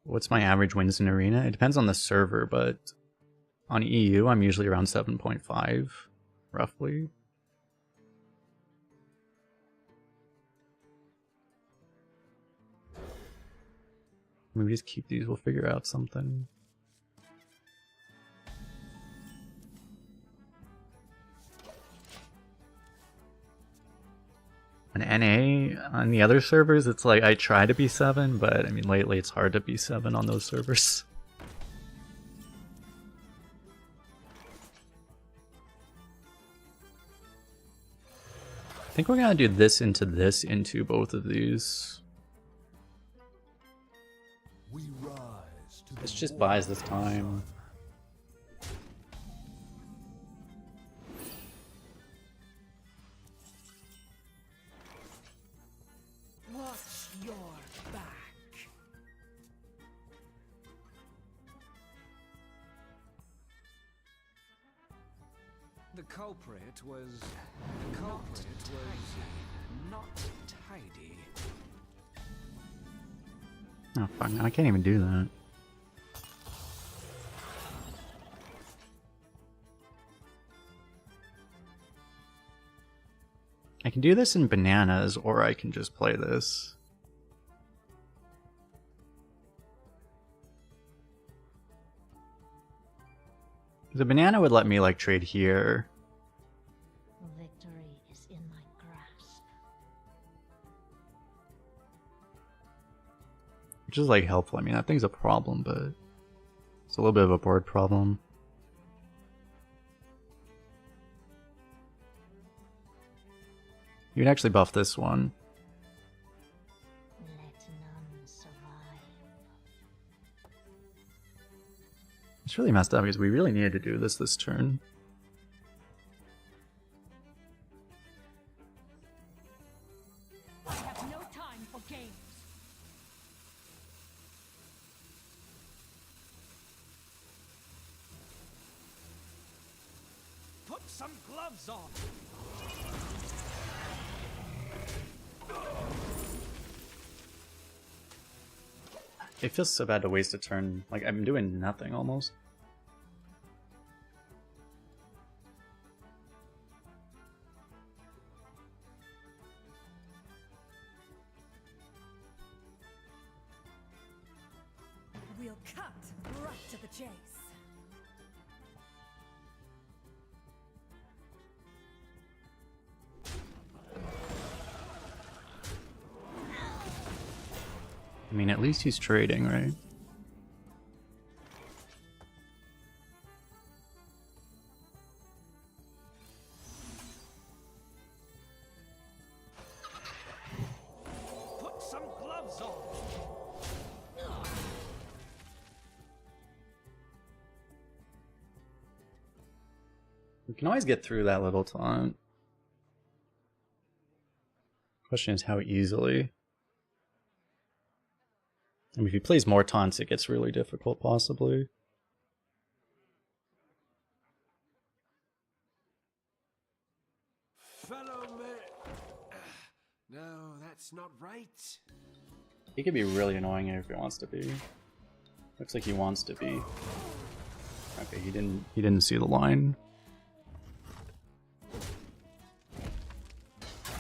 What's my average wins in Arena? It depends on the server, but on EU, I'm usually around 7.5, roughly. Maybe just keep these, we'll figure out something. An NA on the other servers, it's like I try to be 7, but I mean lately it's hard to be 7 on those servers. I think we're gonna do this into both of these. This just buys this time.
Watch your back.
The culprit was not tidy.
Oh fuck, I can't even do that. I can do this in bananas, or I can just play this. The banana would let me like trade here.
Victory is in my grasp.
Which is like helpful. I mean, that thing's a problem, but it's a little bit of a board problem. You can actually buff this one.
Let none survive.
It's really messed up because we really needed to do this turn.
I have no time for games.
Put some gloves on.
It feels so bad to waste a turn. Like, I'm doing nothing almost.
We'll cut right to the chase.
I mean, at least he's trading, right?
Put some gloves on.
We can always get through that little taunt. Question is how easily. I mean, if he plays more taunts, it gets really difficult, possibly.
Fellow man. No, that's not right.
He could be really annoying if he wants to be. Looks like he wants to be. Okay, he didn't see the line.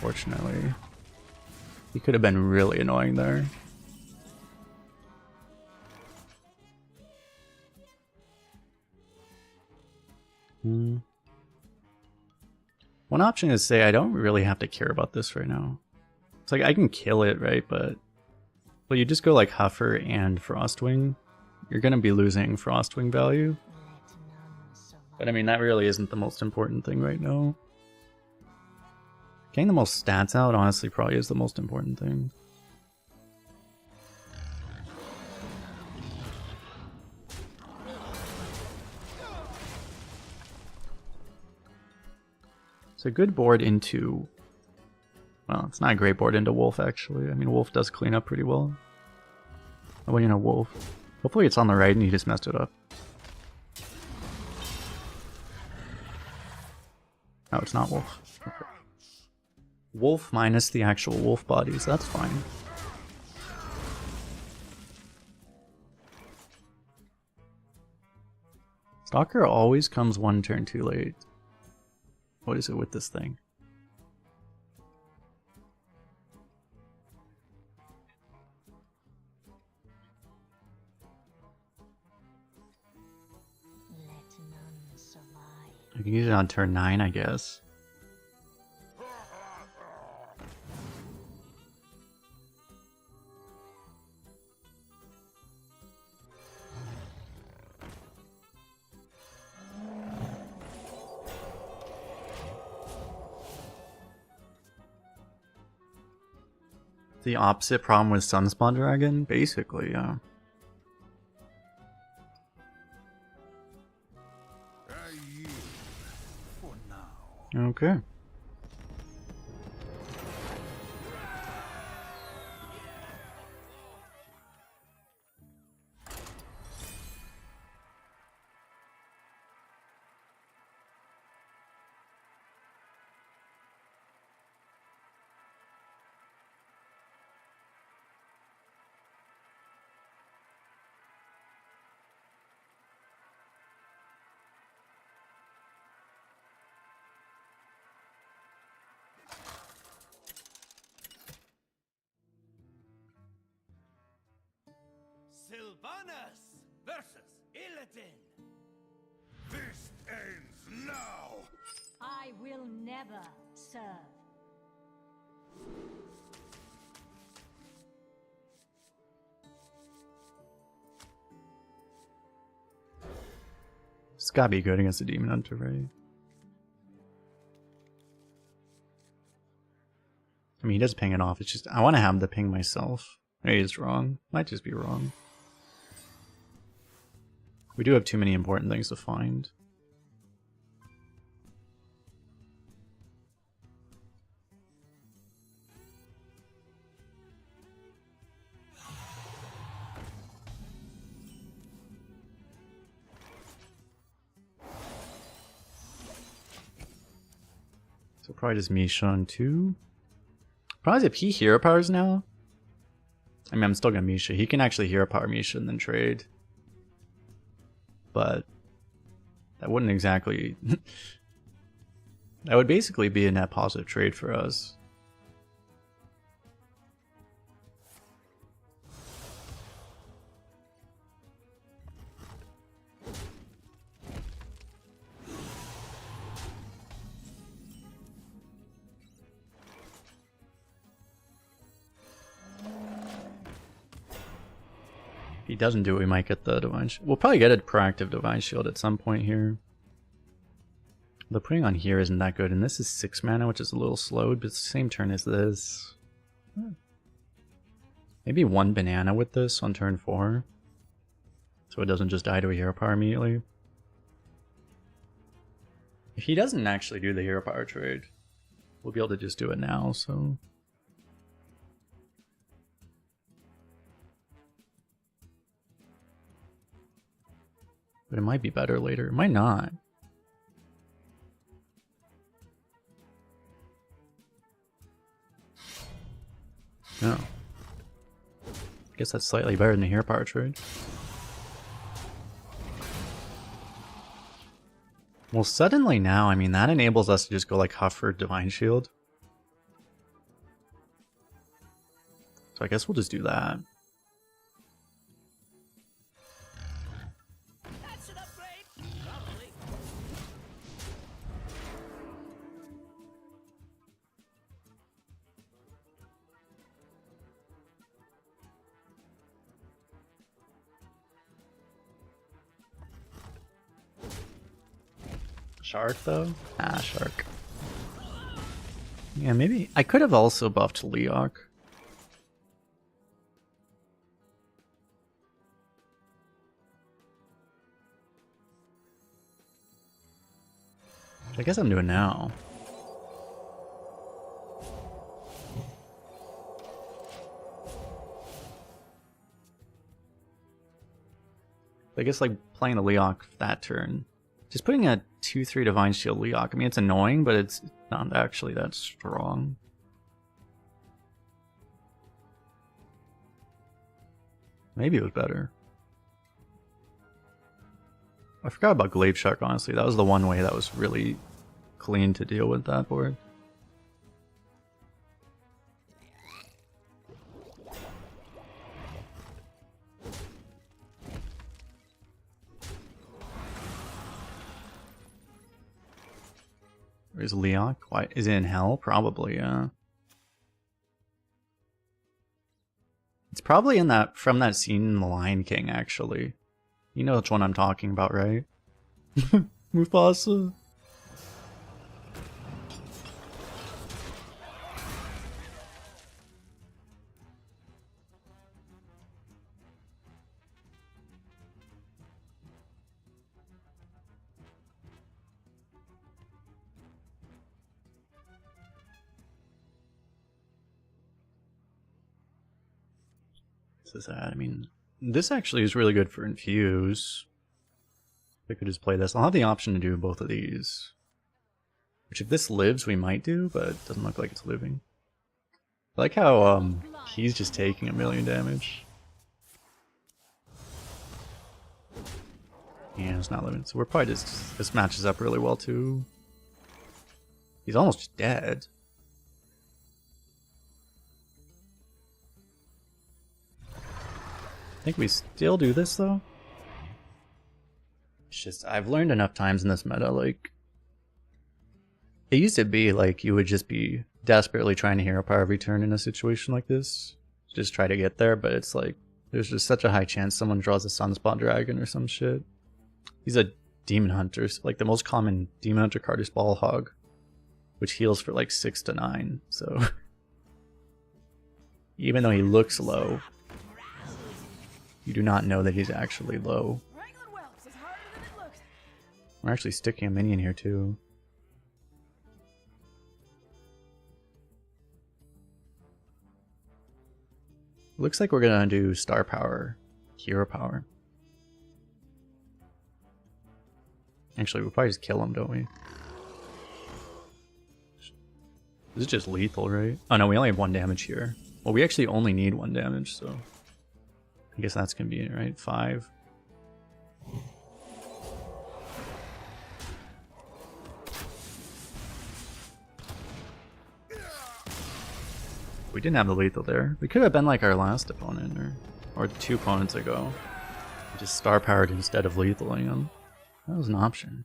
Fortunately. He could have been really annoying there. One option is say I don't really have to care about this right now. It's like I can kill it, right? But you just go like Huffer and Frostwing. You're gonna be losing Frostwing value.
Let none survive.
But I mean that really isn't the most important thing right now. Getting the most stats out honestly probably is the most important thing. It's a good board into... Well, it's not a great board into Wolf, actually. I mean, Wolf does clean up pretty well. Oh, well, you know, Wolf. Hopefully it's on the right and he just messed it up. No, it's not Wolf. Okay. Wolf minus the actual Wolf bodies, that's fine. Stalker always comes one turn too late. What is it with this thing? I can use it on turn 9, I guess. The opposite problem with Sunspawn Dragon? Basically, yeah.
I yield for now.
Okay.
Sylvanas versus Illidan.
This ends now.
I will never serve.
It's gotta be good against the Demon Hunter, right? I mean, he does ping it off. It's just, I want to have the ping myself. Maybe it's wrong. Might just be wrong. We do have too many important things to find. So probably just Misha on 2. Probably if he hero powers now. I mean, I'm still gonna Misha. He can actually hero power Misha and then trade. But that wouldn't exactly... that would basically be a net positive trade for us. If he doesn't do it, we might get the Divine Shield. We'll probably get a proactive Divine Shield at some point here. The putting on here isn't that good, and this is 6 mana, which is a little slowed, but it's the same turn as this. Maybe 1 banana with this on turn 4. So it doesn't just die to a hero power immediately. If he doesn't actually do the hero power trade, we'll be able to just do it now, so... But it might be better later. It might not. No. I guess that's slightly better than the hero power trade. Well, suddenly now, I mean, that enables us to just go like Huff for Divine Shield. So I guess we'll just do that.
That's an upgrade. Probably.
Shark, though? Ah, Shark. Yeah, maybe... I could have also buffed Leok. I guess I'm doing now. I guess like playing the Leok that turn. Just putting a 2/3 Divine Shield Leok. I mean, it's annoying, but it's not actually that strong. Maybe it was better. I forgot about Glaive Shark, honestly. That was the one way that was really clean to deal with that board. Or is Leok? Why is it in hell? Probably, yeah. It's probably in that from that scene in The Lion King, actually. You know which one I'm talking about, right? Mufasa. This is that. I mean, this actually is really good for infuse. I could just play this. I'll have the option to do both of these. Which if this lives, we might do, but it doesn't look like it's living. I like how he's just taking 1,000,000 damage. Yeah, it's not living. So we're probably just... This matches up really well too. He's almost dead. I think we still do this though. It's just, I've learned enough times in this meta, like, it used to be like you would just be desperately trying to hero power every turn in a situation like this. Just try to get there, but it's like, there's just such a high chance someone draws a Sunspot Dragon or some shit. He's a Demon Hunter, so like the most common Demon Hunter card is Ball Hog, which heals for like 6 to 9, so... Even though he looks low, you do not know that he's actually low. We're actually sticking a minion here too. Looks like we're gonna do star power, hero power. Actually, we'll probably just kill him, don't we? This is just lethal, right? Oh no, we only have 1 damage here. Well, we actually only need 1 damage, so... I guess that's convenient, right? 5. We didn't have the lethal there. We could have been like our last opponent, or 2 opponents ago. Just star powered instead of lethaling him. That was an option.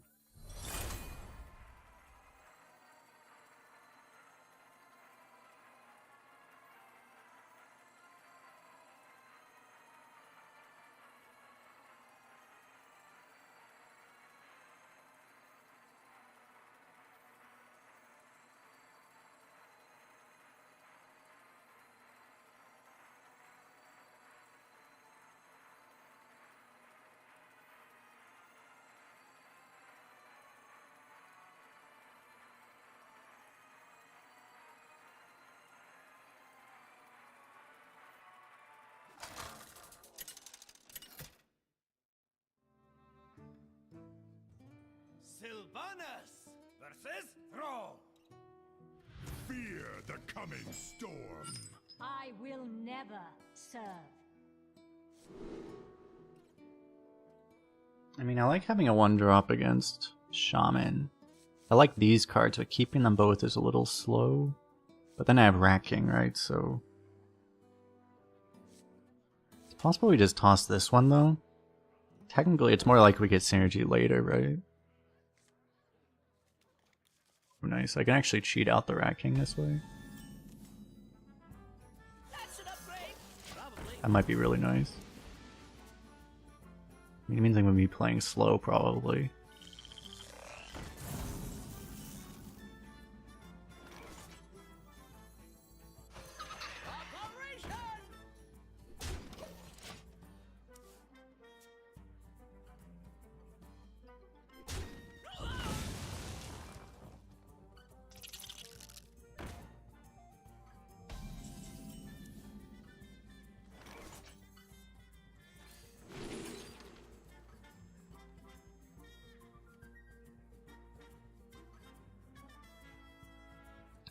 Sylvanas versus Thro.
Fear the coming storm.
I will never serve.
I mean, I like having a 1-drop against Shaman. I like these cards, but keeping them both is a little slow. But then I have Racking, right? So... It's possible we just toss this one, though. Technically, it's more like we get synergy later, right? Oh, nice. I can actually cheat out the Racking this way.
That's an upgrade. Probably.
That might be really nice. I mean, it means I'm going to be playing slow, probably.
Operation.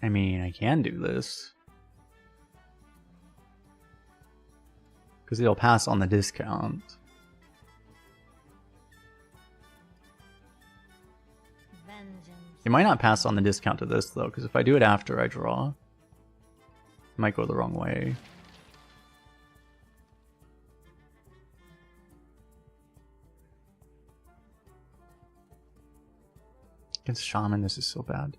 I mean, I can do this. Because it'll pass on the discount.
Vengeance.
It might not pass on the discount to this, though, because if I do it after I draw, it might go the wrong way. Against Shaman, this is so bad.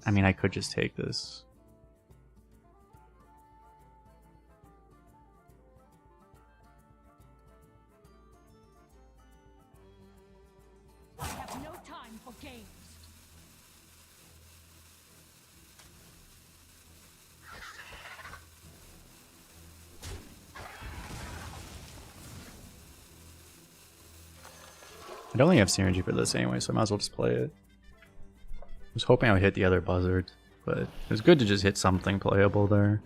I mean, I could just take this.
I have no time for games.
I don't really have synergy for this anyway, so I might as well just play it. I was hoping I would hit the other buzzard, but it was good to just hit something playable there.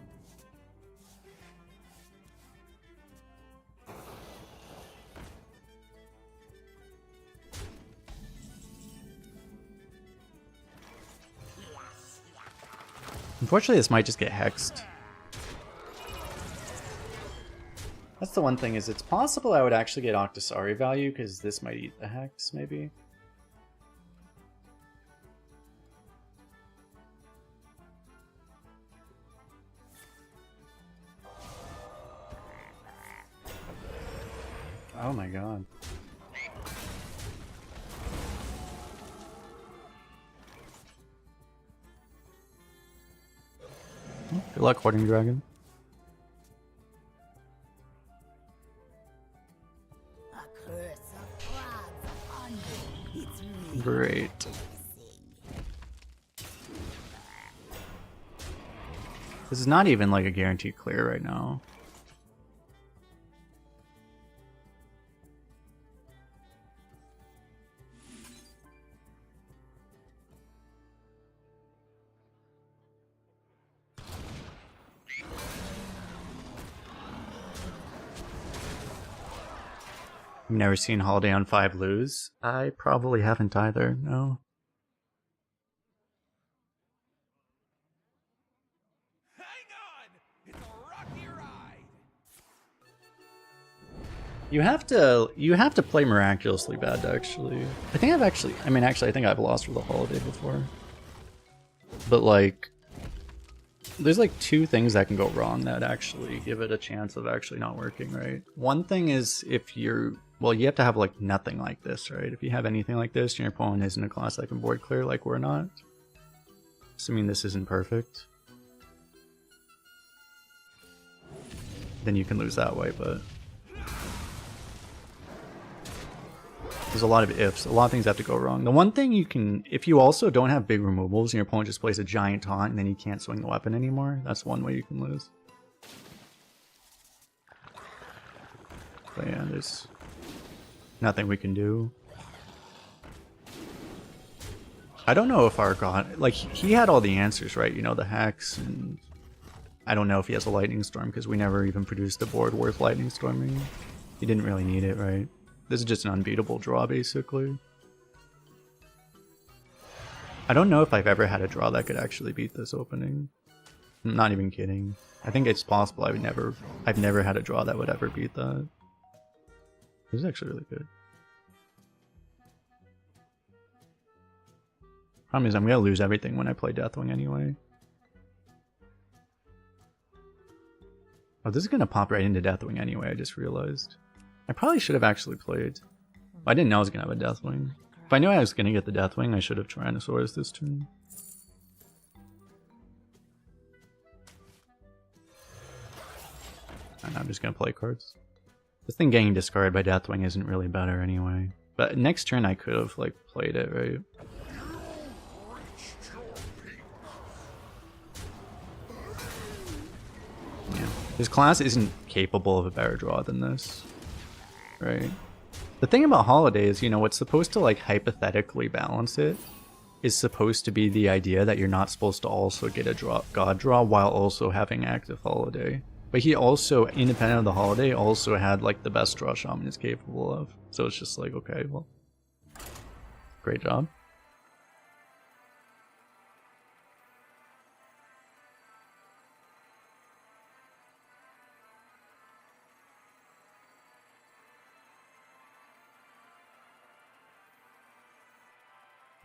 Unfortunately, this might just get hexed. That's the one thing, is it's possible I would actually get Octosari value, because this might eat the hex, maybe. Oh my god. Good luck, Hoarding Dragon.
A curse of frogs upon you. It's me.
Great. This is not even like a guaranteed clear right now. I've never seen Holiday on 5 lose. I probably haven't either, no.
Hang on! It's a rocky ride!
You have to play miraculously bad to actually. I think I think I've lost for the Holiday before. But like, there's like 2 things that can go wrong that actually give it a chance of actually not working, right? One thing is if you're, well, you have to have like nothing like this, right? If you have anything like this and your opponent isn't a class that can board clear like we're not, assuming this isn't perfect, then you can lose that way, but there's a lot of ifs. A lot of things have to go wrong. The one thing you can, if you also don't have big removals and your opponent just plays a giant taunt and then you can't swing the weapon anymore, that's one way you can lose. But yeah, there's nothing we can do. I don't know if our god, like, he had all the answers, right? You know, the hex, and I don't know if he has a lightning storm because we never even produced a board worth lightning storming. He didn't really need it, right? This is just an unbeatable draw, basically. I don't know if I've ever had a draw that could actually beat this opening. I'm not even kidding. I think it's possible. I've never had a draw that would ever beat that. This is actually really good. Problem is, I'm gonna lose everything when I play Deathwing anyway. Oh, this is gonna pop right into Deathwing anyway, I just realized. I probably should have actually played. I didn't know I was gonna have a Deathwing. If I knew I was gonna get the Deathwing, I should have Tyrannosaurus this turn. And I'm just gonna play cards. This thing getting discarded by Deathwing isn't really better anyway. But next turn I could have like played it, right? Yeah. This class isn't capable of a better draw than this. Right? The thing about Holiday is, you know, what's supposed to like hypothetically balance it is supposed to be the idea that you're not supposed to also get a god draw while also having active Holiday. But he also, independent of the Holiday, also had like the best draw Shaman is capable of. So it's just like, okay, well, great job.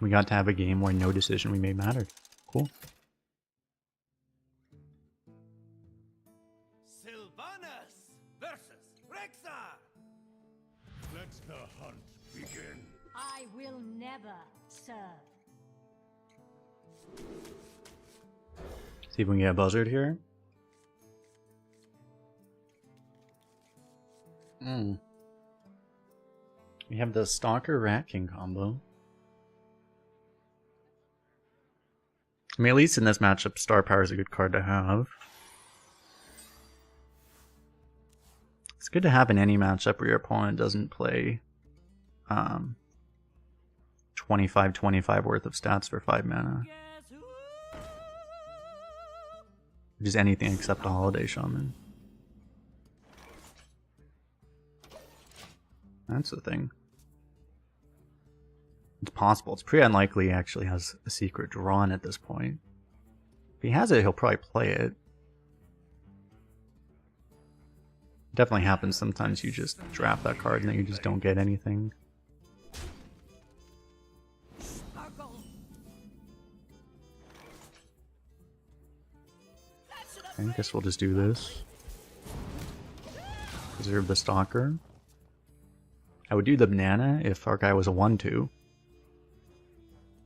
We got to have a game where no decision we made mattered. Cool.
Sylvanas versus Rexar.
Let the hunt begin.
I will never serve.
See if we can get a buzzard here. We have the Stalker Rat King combo. I mean, at least in this matchup, Star Power is a good card to have. It's good to have in any matchup where your opponent doesn't play 25 worth of stats for 5 mana. Which is anything except a Holiday Shaman. That's the thing. It's possible. It's pretty unlikely he actually has a secret drawn at this point. If he has it, he'll probably play it. Definitely happens sometimes you just draft that card and then you just don't get anything. I guess we'll just do this. Preserve the Stalker. I would do the banana if our guy was a 1-2.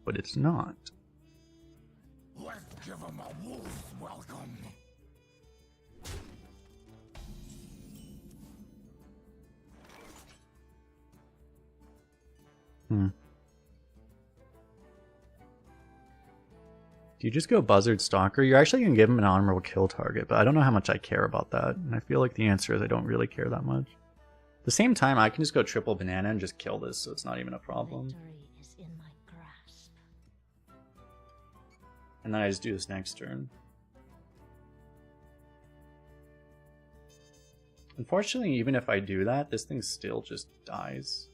But it's not.
Let's give him a wolf's welcome.
Do you just go Buzzard Stalker? You're actually going to give him an honorable kill target, but I don't know how much I care about that. And I feel like the answer is I don't really care that much. At the same time, I can just go triple banana and just kill this, so it's not even a problem.
Is in my grasp.
And then I just do this next turn. Unfortunately, even if I do that, this thing still just dies.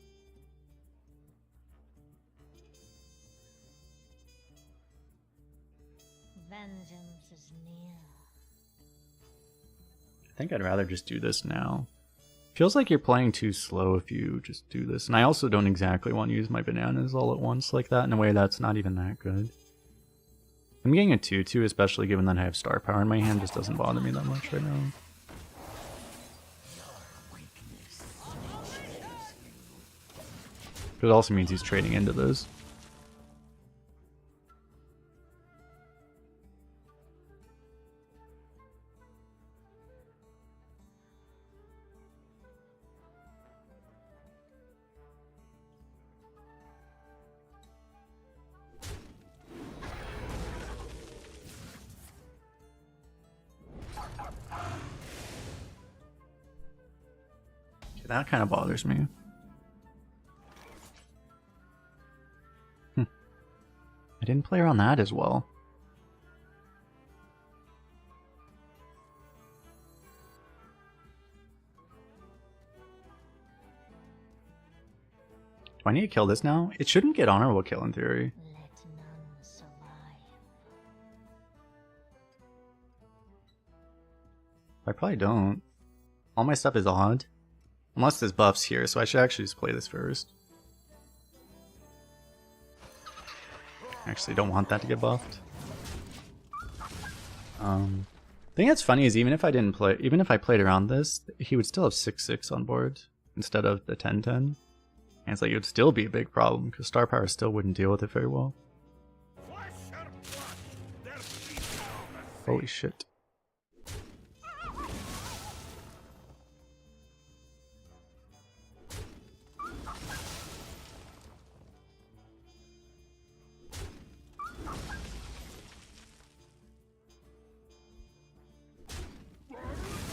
Vengeance is near.
I think I'd rather just do this now. Feels like you're playing too slow if you just do this. And I also don't exactly want to use my bananas all at once like that in a way that's not even that good. I'm getting a 2-2, especially given that I have Star Power in my hand, just doesn't bother me that much right now. But it also means he's trading into this. That kind of bothers me. I didn't play around that as well. Do I need to kill this now? It shouldn't get honorable kill in theory.
Let none survive.
I probably don't. All my stuff is odd. Unless there's buffs here, so I should actually just play this first. Actually, don't want that to get buffed. The thing that's funny is even if I played around this, he would still have 6-6 on board instead of the 10-10. And it's like it would still be a big problem because Star Power still wouldn't deal with it very well. Holy shit.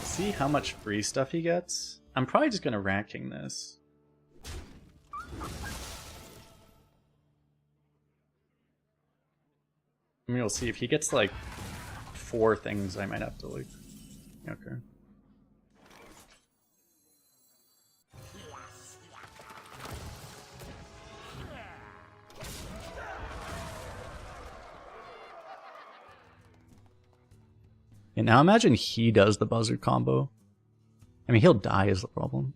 See how much free stuff he gets? I'm probably just gonna Rat King this. I mean, we'll see if he gets like 4 things. I might have to like. Okay. And now imagine he does the Buzzard combo. I mean, he'll die is the problem.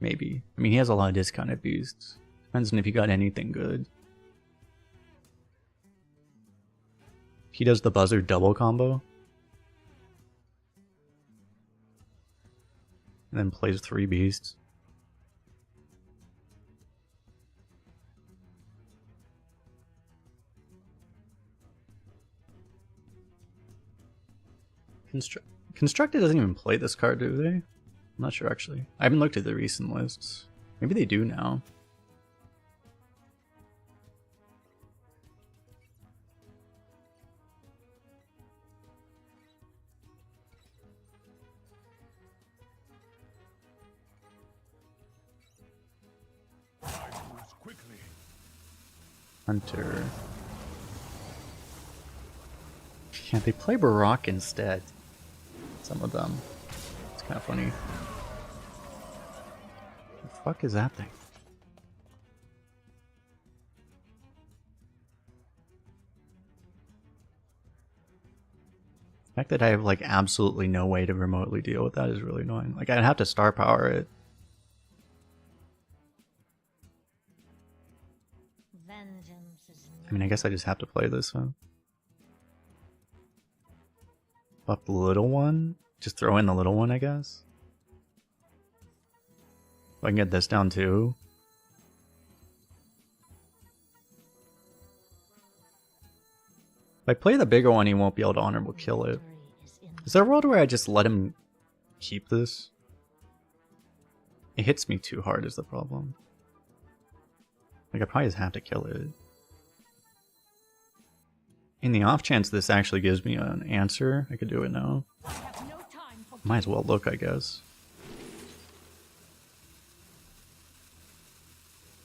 Maybe. I mean, he has a lot of discounted beasts. Depends on if he got anything good. He does the Buzzard double combo. And then plays 3 beasts. Constructed doesn't even play this card, do they? I'm not sure actually. I haven't looked at the recent lists. Maybe they do now.
Quickly.
Hunter. Yeah, they play Baroque instead. Some of them. It's kind of funny. What the fuck is that thing? The fact that I have like absolutely no way to remotely deal with that is really annoying. Like I'd have to star power it.
Vengeance is
I mean, I guess I just have to play this one. Up the little one? Just throw in the little one, I guess. If I can get this down too. If I play the bigger one, he won't be able to honorable kill it. Is there a world where I just let him keep this? It hits me too hard is the problem. Like, I probably just have to kill it. In the off chance this actually gives me an answer, I could do it now. Might as well look, I guess.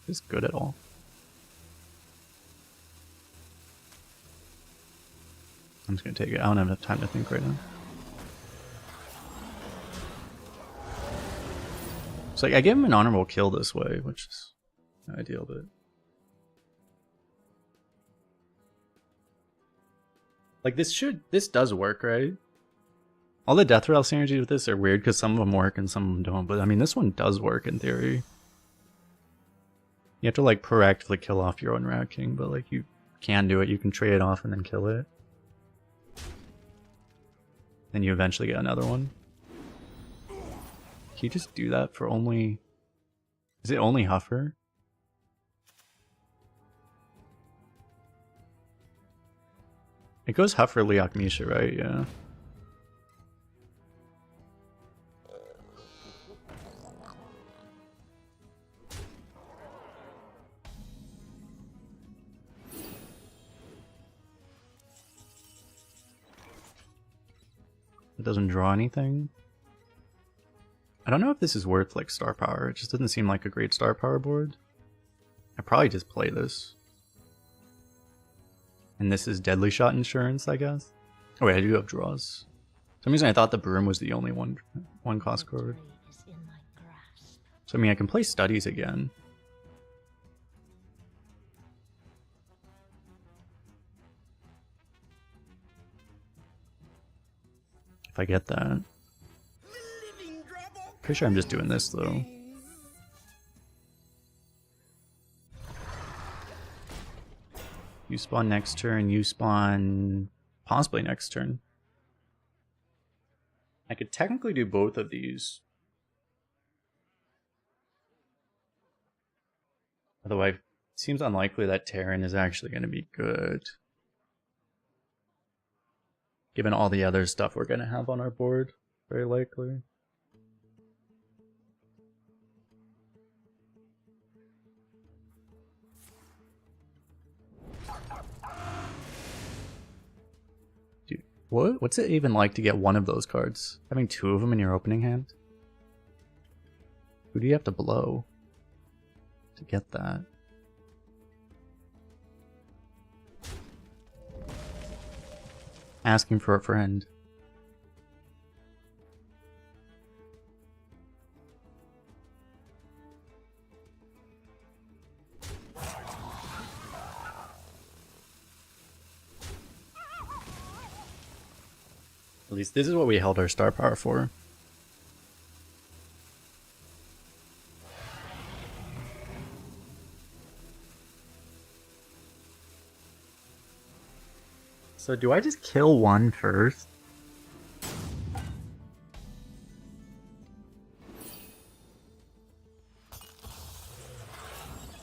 Is this good at all? I'm just gonna take it. I don't have enough time to think right now. So like, I give him an honorable kill this way, which is not ideal, but like this does work, right? All the Death Rattle synergies with this are weird because some of them work and some of them don't, but I mean this one does work in theory. You have to like proactively kill off your own Rat King, but like you can do it. You can trade it off and then kill it. Then you eventually get another one. Can you just do that for only... Is it only Huffer? It goes Huffer, Leok, Misha, right? Yeah. It doesn't draw anything. I don't know if this is worth like star power. It just doesn't seem like a great star power board. I probably just play this. And this is Deadly Shot Insurance, I guess. Oh wait, I do have draws. For some reason I thought the Broom was the only one cost card. So I mean I can play Studies again. If I get that. Pretty sure I'm just doing this though. You spawn next turn, you spawn possibly next turn. I could technically do both of these. Although it seems unlikely that Terran is actually going to be good. Given all the other stuff we're going to have on our board, very likely. Dude, what's it even like to get one of those cards? Having two of them in your opening hand? Who do you have to blow to get that? Asking for a friend. At least this is what we held our star power for. So do I just kill one first?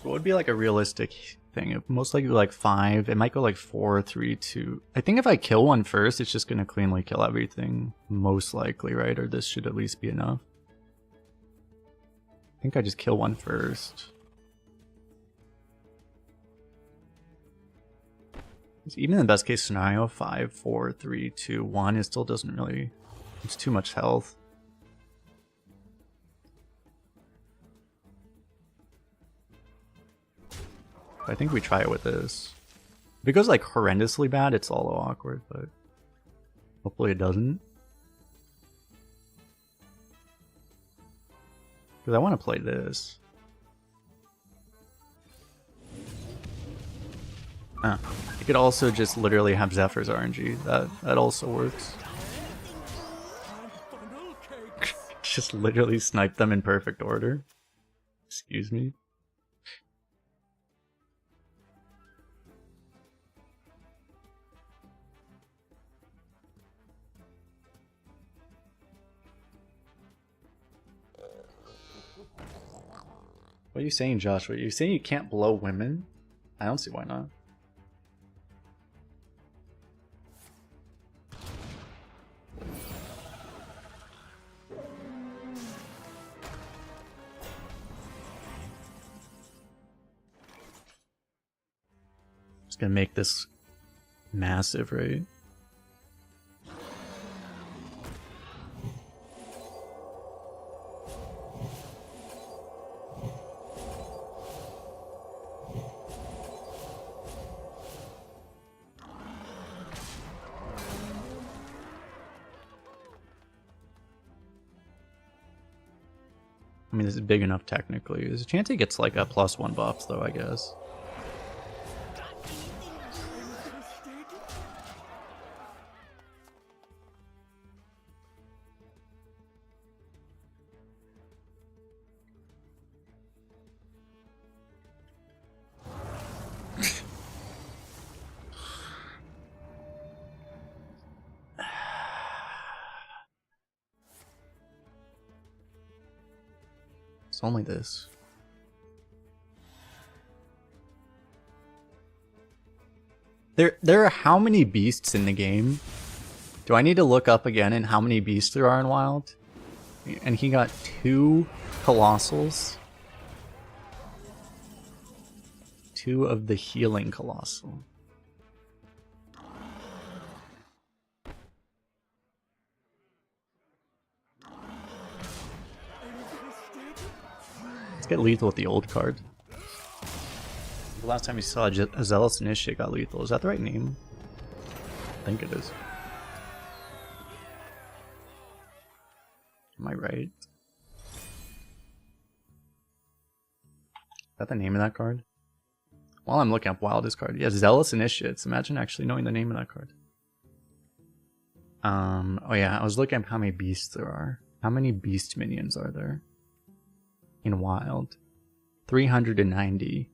What would be like a realistic thing. It most likely like 5. It might go like 4, 3, 2. I think if I kill one first, it's just gonna cleanly kill everything. Most likely, right? Or this should at least be enough. I think I just kill one first. Even in the best case scenario, 5, 4, 3, 2, 1, it still doesn't really... It's too much health. I think we try it with this. If it goes like horrendously bad, it's all awkward, but hopefully it doesn't. Because I want to play this. Ah, you could also just literally have Zephyr's RNG. That also works. Just literally snipe them in perfect order. Excuse me. What are you saying, Joshua? Are you saying you can't blow women? I don't see why not. Just gonna make this massive, right? I mean, this is big enough technically. There's a chance he gets like a +1 buff though, I guess. It's only this. There are how many beasts in the game? Do I need to look up again and how many beasts there are in Wild? And he got 2 Colossals. 2 of the healing Colossal. Let's get lethal with the old card. The last time you saw a Zealous Initiate got lethal. Is that the right name? I think it is. Am I right? Is that the name of that card? While I'm looking up Wildest card. Yeah, Zealous Initiates. Imagine actually knowing the name of that card. Oh yeah, I was looking up how many beasts there are. How many beast minions are there? In Wild. 390.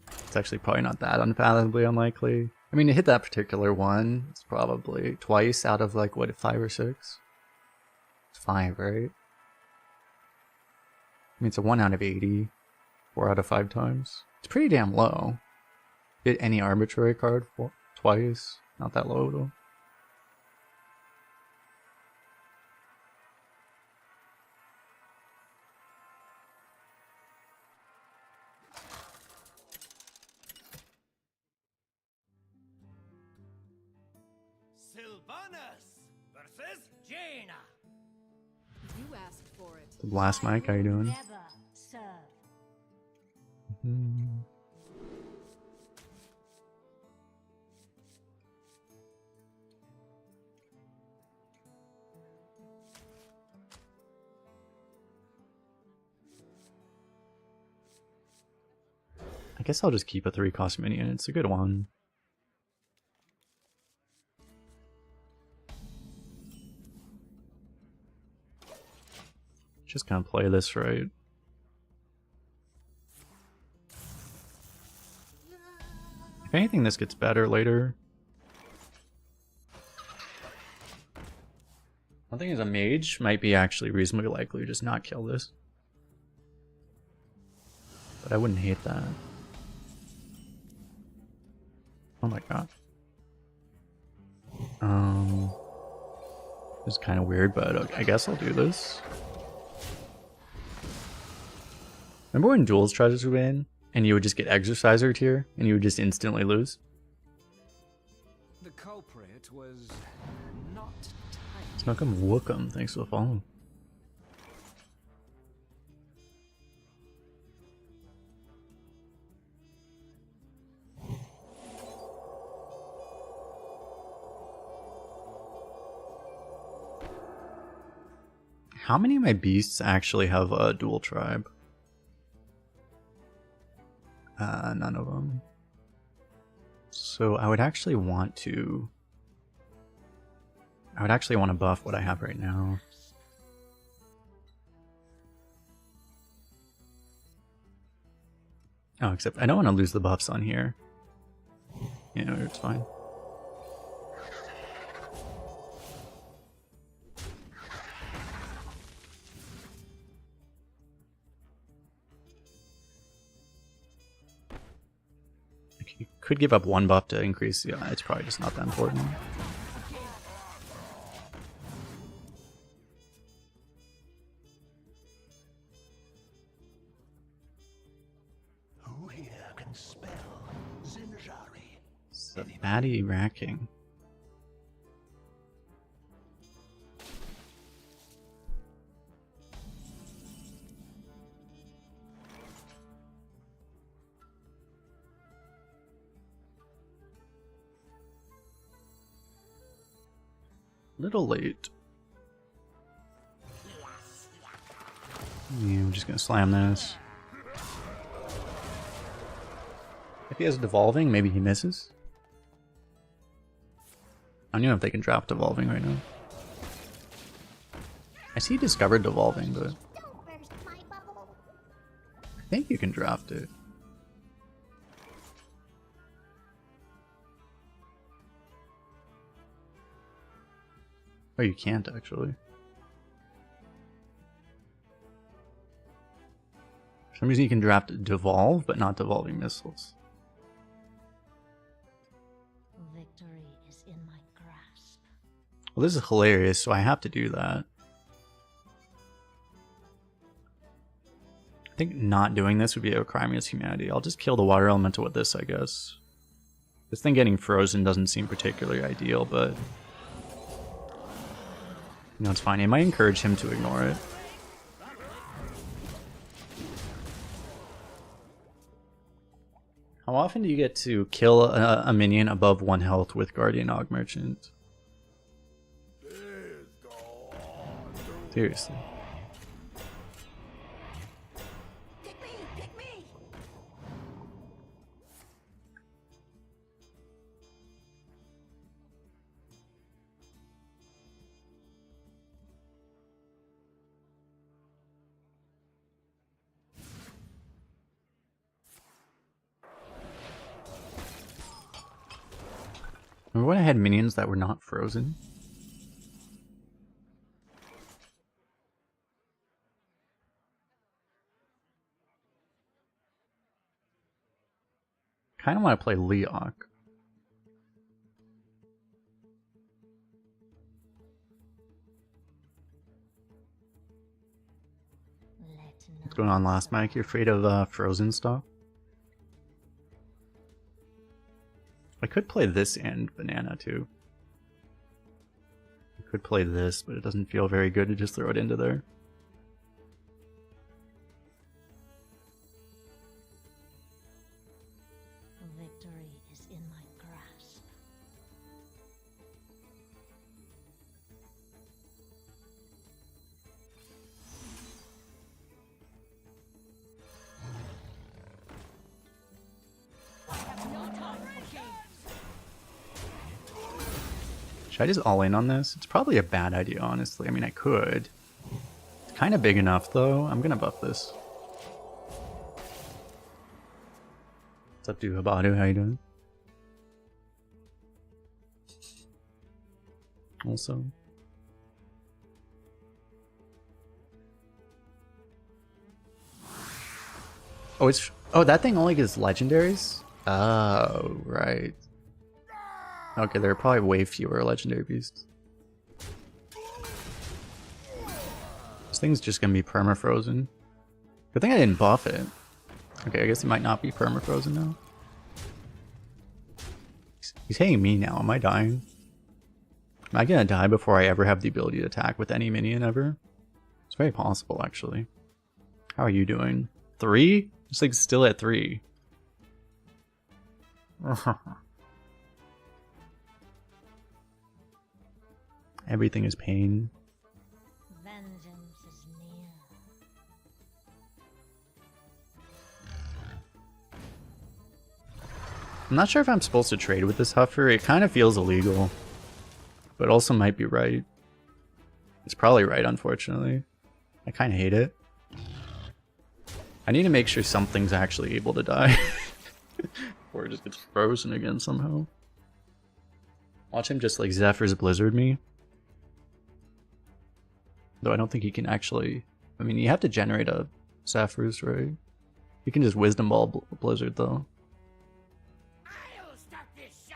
It's actually probably not that unfathomably unlikely. I mean, to hit that particular one, it's probably twice out of like, what, 5 or 6? It's 5, right? I mean, it's a 1 out of 80. 4 out of 5 times. It's pretty damn low. Hit any arbitrary card twice. Not that low, though.
Sylvanas versus Jaina.
You asked for it.
The Blast Mike, how you doing?
Never serve.
I guess I'll just keep a 3-cost minion. It's a good one. Just gonna play this right. If anything, this gets better later. One thing is a mage might be actually reasonably likely to just not kill this. But I wouldn't hate that. Oh my god. It's kind of weird, but okay, I guess I'll do this. Remember when Jules tried to win, and you would just get Exorcisered here, and you would just instantly lose?
The culprit was not tight.
Snookum Wookum, thanks for the follow. How many of my beasts actually have a dual tribe? None of them. So I would actually want to... buff what I have right now. Oh, except I don't want to lose the buffs on here. Yeah, it's fine. You could give up one buff to increase. Yeah, it's probably just not that important.
Who here can spell Zinjari?
Sabati racking. Little late. Yeah, I'm just gonna slam this. If he has devolving, maybe he misses. I don't know if they can draft devolving right now. I see he discovered devolving, but
Don't burst my bubble.
I think you can draft it. Oh, you can't actually. For some reason you can draft devolve, but not devolving missiles.
Victory is in my grasp.
Well, this is hilarious, so I have to do that. I think not doing this would be a crime against humanity. I'll just kill the water elemental with this, I guess. This thing getting frozen doesn't seem particularly ideal, but... no, it's fine. It might encourage him to ignore it. How often do you get to kill a minion above 1 health with Guardian Og Merchant? Seriously.
Pick me, pick me.
Remember when I had minions that were not frozen? Kinda want to play Leok. What's going on, last Mike? You afraid of frozen stuff? I could play this and banana too. I could play this, but it doesn't feel very good to just throw it into there.
Victory is in my grasp.
Should I just all in on this? It's probably a bad idea, honestly. I mean, I could. It's kind of big enough, though. I'm gonna buff this. What's up, dude? Habadu, how you doing? Also. Oh, it's... Oh, that thing only gives legendaries? Oh, right. Okay, there are probably way fewer legendary beasts. This thing's just gonna be perma-frozen. Good thing I didn't buff it. Okay, I guess he might not be perma-frozen now. He's hitting me now. Am I dying? Am I gonna die before I ever have the ability to attack with any minion ever? It's very possible, actually. How are you doing? 3? This thing's still at 3. Everything is pain.
Vengeance is near.
I'm not sure if I'm supposed to trade with this Huffer. It kind of feels illegal, but also might be right. It's probably right, unfortunately. I kind of hate it. I need to make sure something's actually able to die. Or it just gets frozen again somehow. Watch him just like Zephyr's Blizzard me. Though I don't think he can actually... I mean, you have to generate a Zephyr's, right? You can just Wisdom Ball Blizzard, though.
I'll start this show.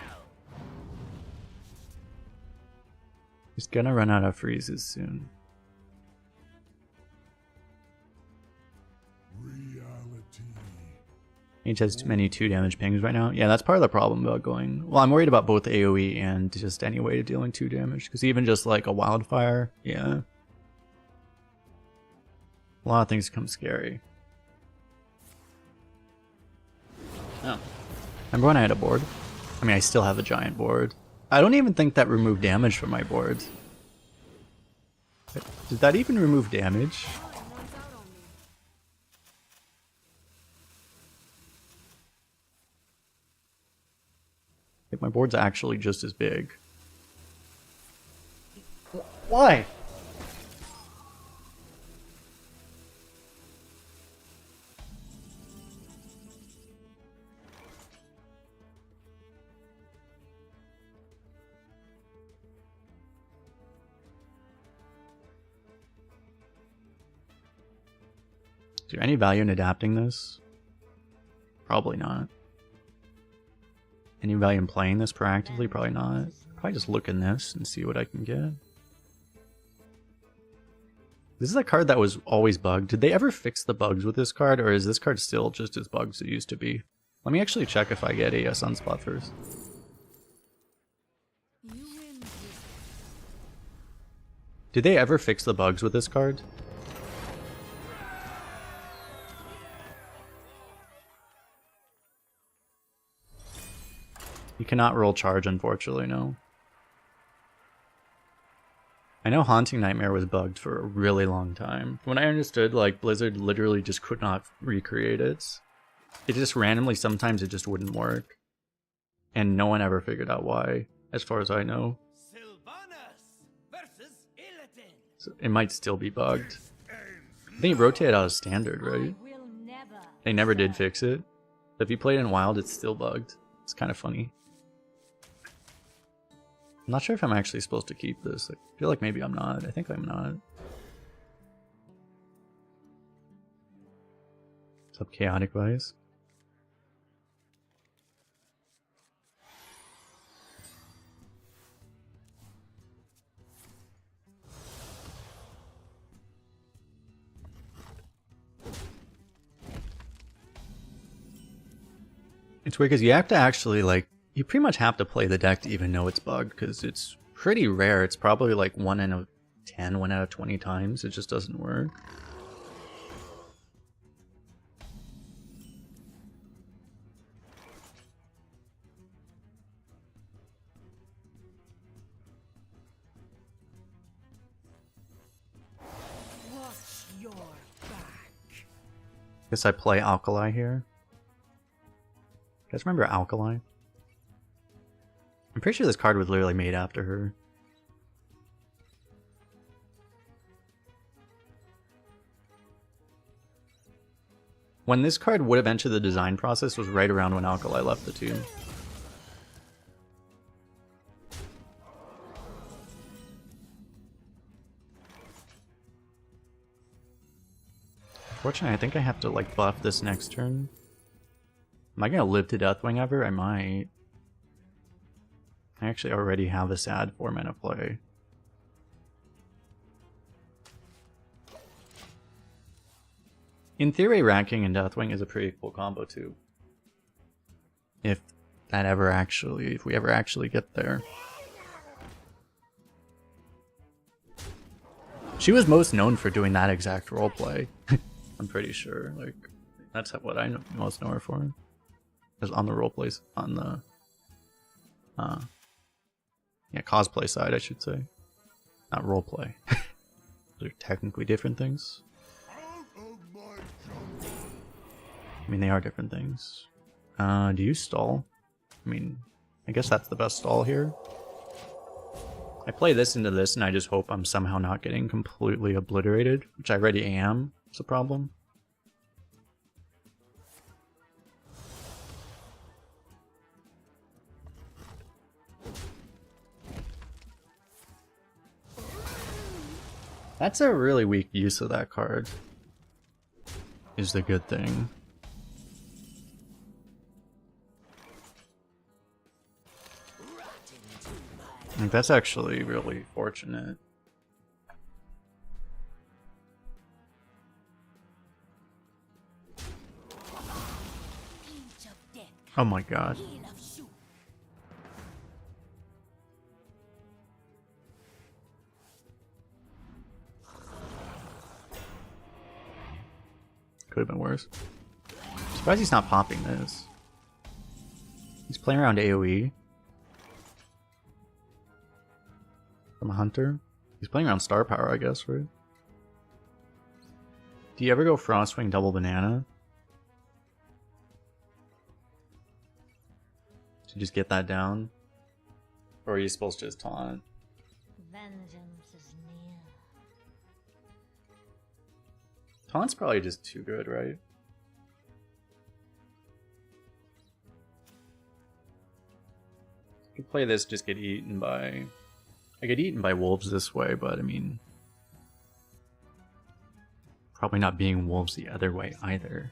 He's gonna run out of freezes soon. He has too many 2 damage pings right now. Yeah, that's part of the problem about going... Well, I'm worried about both AoE and just any way to dealing 2 damage. Because even just like a wildfire, yeah. A lot of things become scary. Oh. Remember when I had a board? I mean, I still have a giant board. I don't even think that removed damage from my board. Did that even remove damage? I think my board's actually just as big. Why? Is there any value in adapting this? Probably not. Any value in playing this proactively? Probably not. Probably just look in this and see what I can get. This is a card that was always bugged. Did they ever fix the bugs with this card, or is this card still just as bugged as it used to be? Let me actually check if I get a Sunspot first. Did they ever fix the bugs with this card? You cannot roll charge, unfortunately, no. I know Haunting Nightmare was bugged for a really long time. When I understood, like, Blizzard literally just could not recreate it. It just randomly, sometimes it just wouldn't work. And no one ever figured out why, as far as I know.
Sylvanas versus Illidan.
So it might still be bugged. I think it rotated out of standard, right?
Will never.
They never did fix it. If you played it in Wild, it's still bugged. It's kind of funny. I'm not sure if I'm actually supposed to keep this. I feel like maybe I'm not. I think I'm not. What's up, Chaotic Vice? It's weird because you have to actually, like, you pretty much have to play the deck to even know it's bugged, because it's pretty rare. It's probably like 1 out of 10, 1 out of 20 times. It just doesn't work.
Watch your back.
Guess I play Alkali here. You guys remember Alkali? I'm pretty sure this card was literally made after her. When this card would have entered the design process was right around when Alkali left the tomb. Fortunately, I think I have to like buff this next turn. Am I gonna live to Deathwing ever? I might. I actually already have a sad 4-mana play. In theory, Ranking and Deathwing is a pretty cool combo too. If we ever actually get there. She was most known for doing that exact roleplay. I'm pretty sure. Like, that's what I most know her for. Is on the roleplays, on the yeah, cosplay side, I should say. Not roleplay. They're technically different things. I mean, they are different things. Do you stall? I mean, I guess that's the best stall here. I play this into this and I just hope I'm somehow not getting completely obliterated, which I already am. It's a problem. That's a really weak use of that card, is the good thing. Like, that's actually really fortunate. Oh my god. Could have been worse. Surprised he's not popping this. He's playing around AoE. From a hunter. He's playing around star power, I guess, right? Do you ever go Frostwing double banana? To just get that down? Or are you supposed to just taunt?
Vengeance is near.
Taunt's probably just too good, right? I could play this, just get eaten by... I get eaten by wolves this way, but I mean... Probably not being wolves the other way either.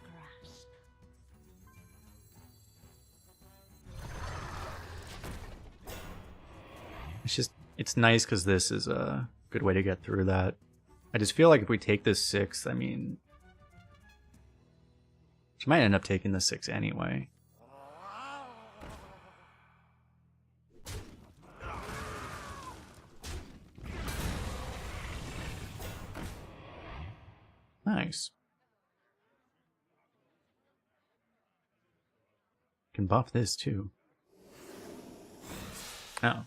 It's just... It's nice because this is a good way to get through that. I just feel like if we take this 6, I mean... She might end up taking the 6 anyway. Nice. Can buff this too. Oh.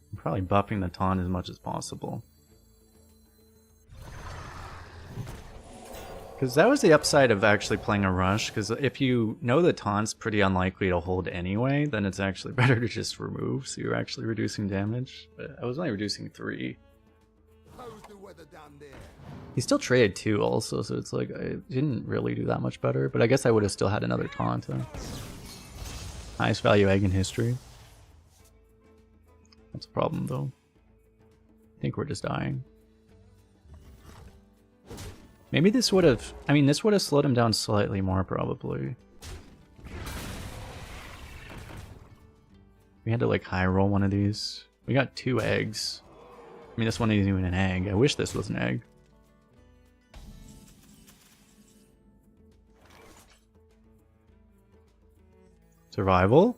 I'm probably buffing the taunt as much as possible. Because that was the upside of actually playing a rush, because if you know the taunt's pretty unlikely to hold anyway, then it's actually better to just remove, so you're actually reducing damage. But I was only reducing 3.
How's the weather down there?
He still traded 2 also, so it's like, I didn't really do that much better, but I guess I would have still had another taunt. Highest value egg in history. That's a problem though. I think we're just dying. Maybe this would have... I mean, this would have slowed him down slightly more, probably. We had to, like, high roll one of these. We got 2 eggs. I mean, this one isn't even an egg. I wish this was an egg. Survival?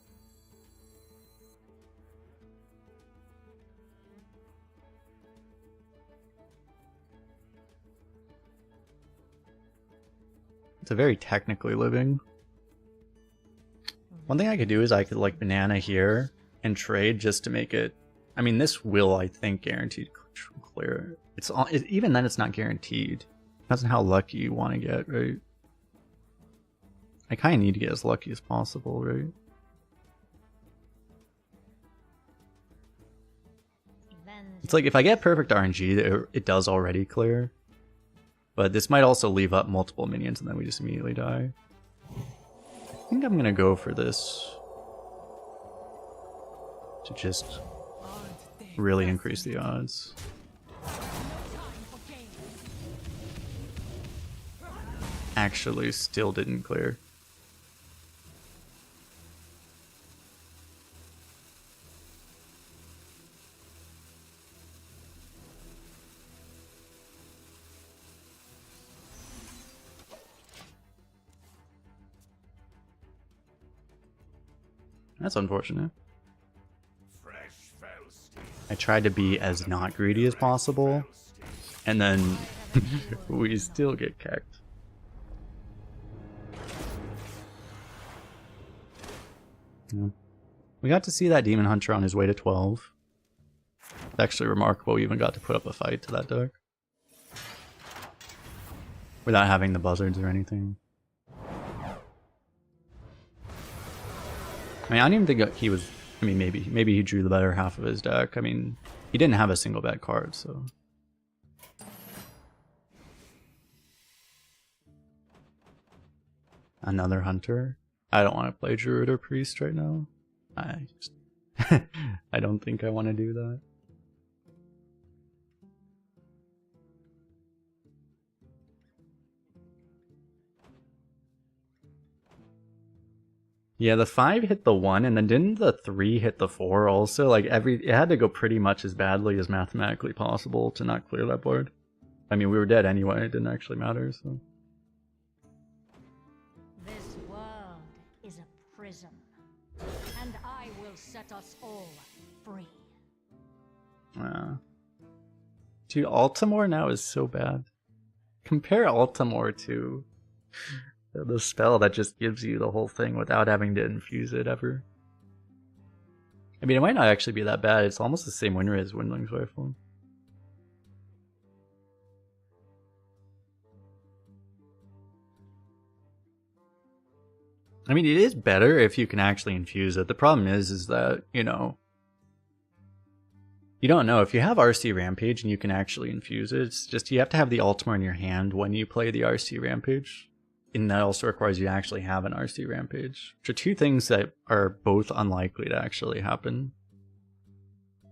It's a very technically living. One thing I could do is I could like banana here and trade just to make it... I mean, this will, I think, guaranteed clear. It's all, even then it's not guaranteed. Depends on how lucky you want to get, right? I kind of need to get as lucky as possible, right? It's like if I get perfect RNG, it does already clear. But this might also leave up multiple minions and then we just immediately die. think I'm gonna go for this to just really increase the odds. Actually, still didn't clear. That's unfortunate. I tried to be as not greedy as possible, and then we still get kicked. Yeah. We got to see that Demon Hunter on his way to 12. It's actually remarkable we even got to put up a fight to that deck. Without having the buzzards or anything. I mean, I don't even think he was... I mean, maybe he drew the better half of his deck. I mean, he didn't have a single bad card, so... Another hunter? I don't want to play Druid or Priest right now. I don't think I want to do that. Yeah, the 5 hit the 1, and then didn't the 3 hit the 4 also? Like, it had to go pretty much as badly as mathematically possible to not clear that board. I mean, we were dead anyway, it didn't actually matter, so...
This world is a prison, and I will set us all free.
Dude, Altamore now is so bad. Compare Altamore to... the spell that just gives you the whole thing without having to infuse it ever. I mean, it might not actually be that bad. It's almost the same win rate as Windling's Rifle. I mean, it is better if you can actually infuse it. The problem is that, you know, you don't know. If you have RC Rampage and you can actually infuse it, it's just you have to have the Altamore in your hand when you play the RC Rampage. And that also requires you to actually have an RC Rampage, which are two things that are both unlikely to actually happen.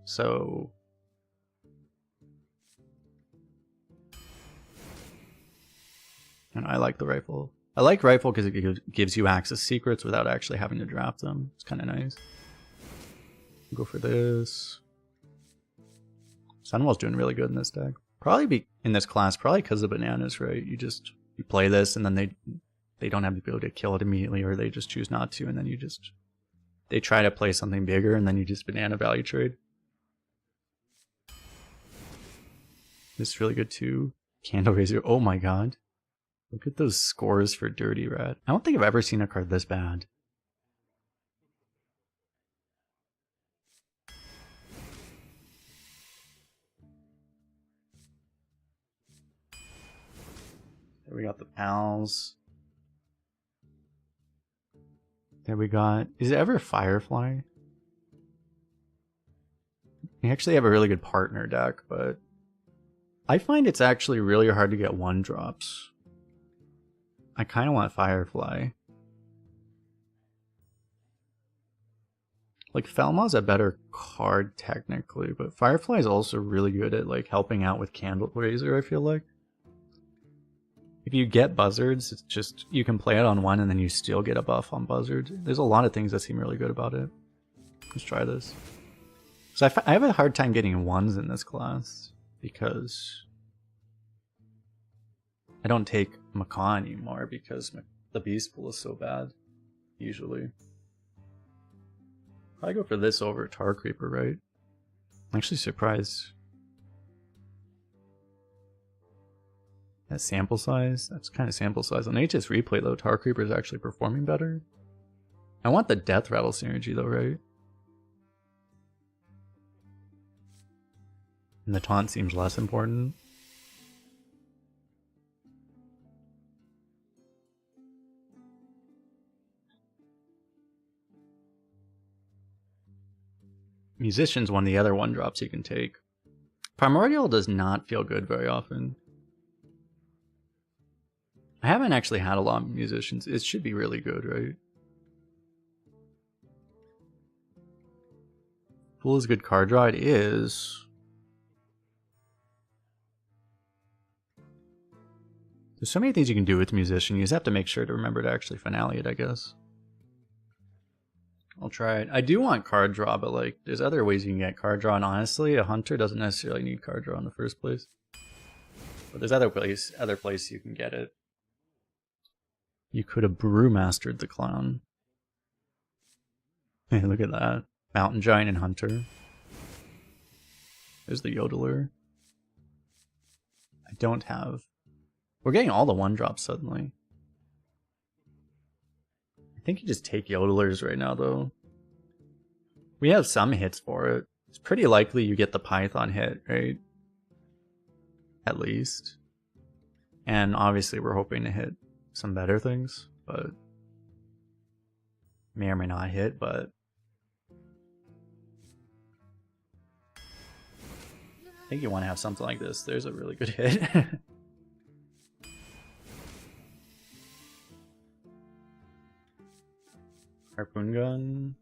So... and I like the rifle. I like rifle because it gives you access secrets without actually having to draft them. It's kind of nice. Go for this. Sunwell's doing really good in this deck. Probably be in this class, probably because of bananas, right? You play this and then they don't have the ability to kill it immediately, or they just choose not to, and then they try to play something bigger and then you just banana value trade. This is really good too. Candle Razor, oh my god. Look at those scores for Dirty Rat. I don't think I've ever seen a card this bad. There we got the pals. There we got... is it ever Firefly? We actually have a really good partner deck, but... I find it's actually really hard to get 1-drops. I kind of want Firefly. Like, Falma's a better card technically, but Firefly is also really good at like helping out with Candle Razor, I feel like. If you get buzzards, it's just, you can play it on one and then you still get a buff on buzzards. There's a lot of things that seem really good about it. Let's try this. So I have a hard time getting 1s in this class because I don't take Macaw anymore because the Beast Pool is so bad, usually. I go for this over Tar Creeper, right? I'm actually surprised. That sample size? That's kind of sample size. On HS Replay though, Tar Creeper is actually performing better. I want the Death Rattle synergy though, right? And the taunt seems less important. Musician's one of the other 1-drops you can take. Primordial does not feel good very often. I haven't actually had a lot of Musicians. It should be really good, right? Pool is a good card draw. It is. There's so many things you can do with Musician. You just have to make sure to remember to actually finale it, I guess. I'll try it. I do want card draw, but like, there's other ways you can get card draw, and honestly, a hunter doesn't necessarily need card draw in the first place. But there's other place you can get it. You could have brewmastered the clown. Hey, look at that. Mountain Giant and Hunter. There's the Yodeler. I don't have... We're getting all the 1-drops suddenly. I think you just take Yodelers right now, though. We have some hits for it. It's pretty likely you get the Python hit, right? At least. And obviously we're hoping to hit some better things, but... May or may not hit, but... I think you want to have something like this. There's a really good hit. Harpoon gun.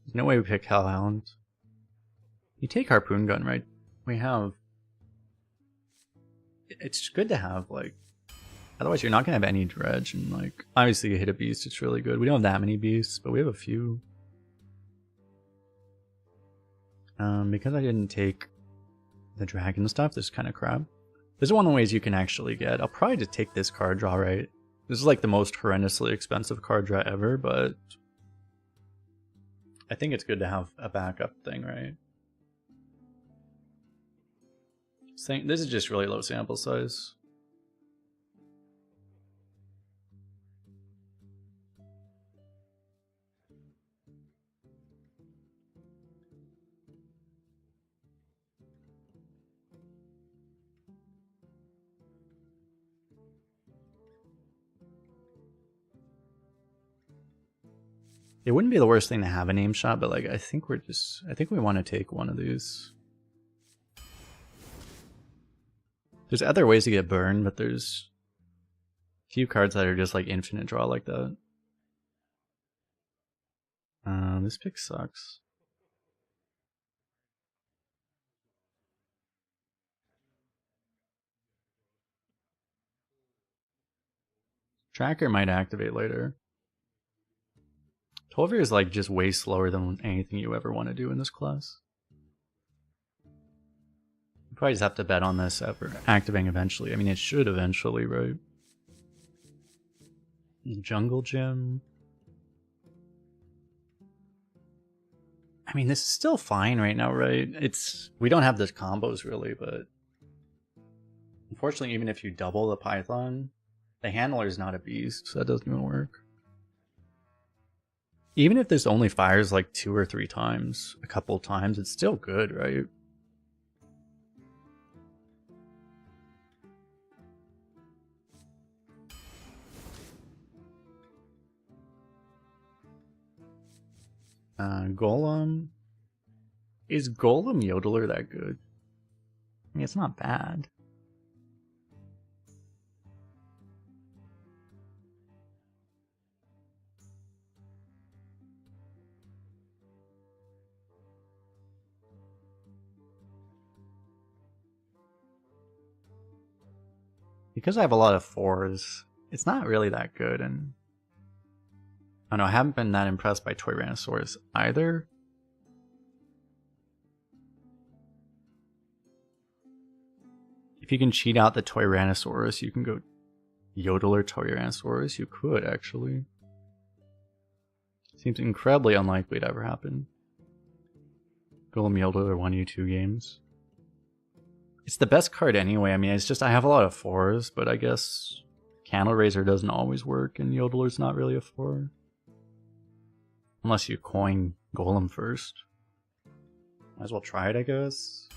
There's no way we pick Hellhound. You take Harpoon gun, right? We have... It's good to have, like... Otherwise you're not going to have any dredge, and like... Obviously you hit a beast, it's really good. We don't have that many beasts, but we have a few. Because I didn't take the dragon stuff, this is kind of crap. This is one of the ways you can actually get... I'll probably just take this card draw, right? This is like the most horrendously expensive card draw ever, but... I think it's good to have a backup thing, right? This is just really low sample size. It wouldn't be the worst thing to have a name shot, but like I think we want to take one of these. There's other ways to get burned, but there's a few cards that are just like infinite draw like that. This pick sucks. Tracker might activate later. 12 is like just way slower than anything you ever want to do in this class. You probably just have to bet on this ever activating eventually. I mean, it should eventually, right? Jungle Gym. I mean, this is still fine right now, right? We don't have the combos really, but unfortunately, even if you double the Python, the handler is not a beast, so that doesn't even work. Even if this only fires like 2 or 3 times, a couple times, it's still good, right? Golem. Is Golem Yodeler that good? I mean, it's not bad. Because I have a lot of 4s, it's not really that good, and I don't know, I haven't been that impressed by Tyrannosaurus either. If you can cheat out the Tyrannosaurus, you can go Yodeler Tyrannosaurus. You could, actually. Seems incredibly unlikely to ever happen. Golem Yodeler 1u2 games. It's the best card anyway. I mean, it's just I have a lot of 4s, but I guess Candle Raiser doesn't always work, and Yodeler's not really a 4. Unless you coin Golem first. Might as well try it, I guess.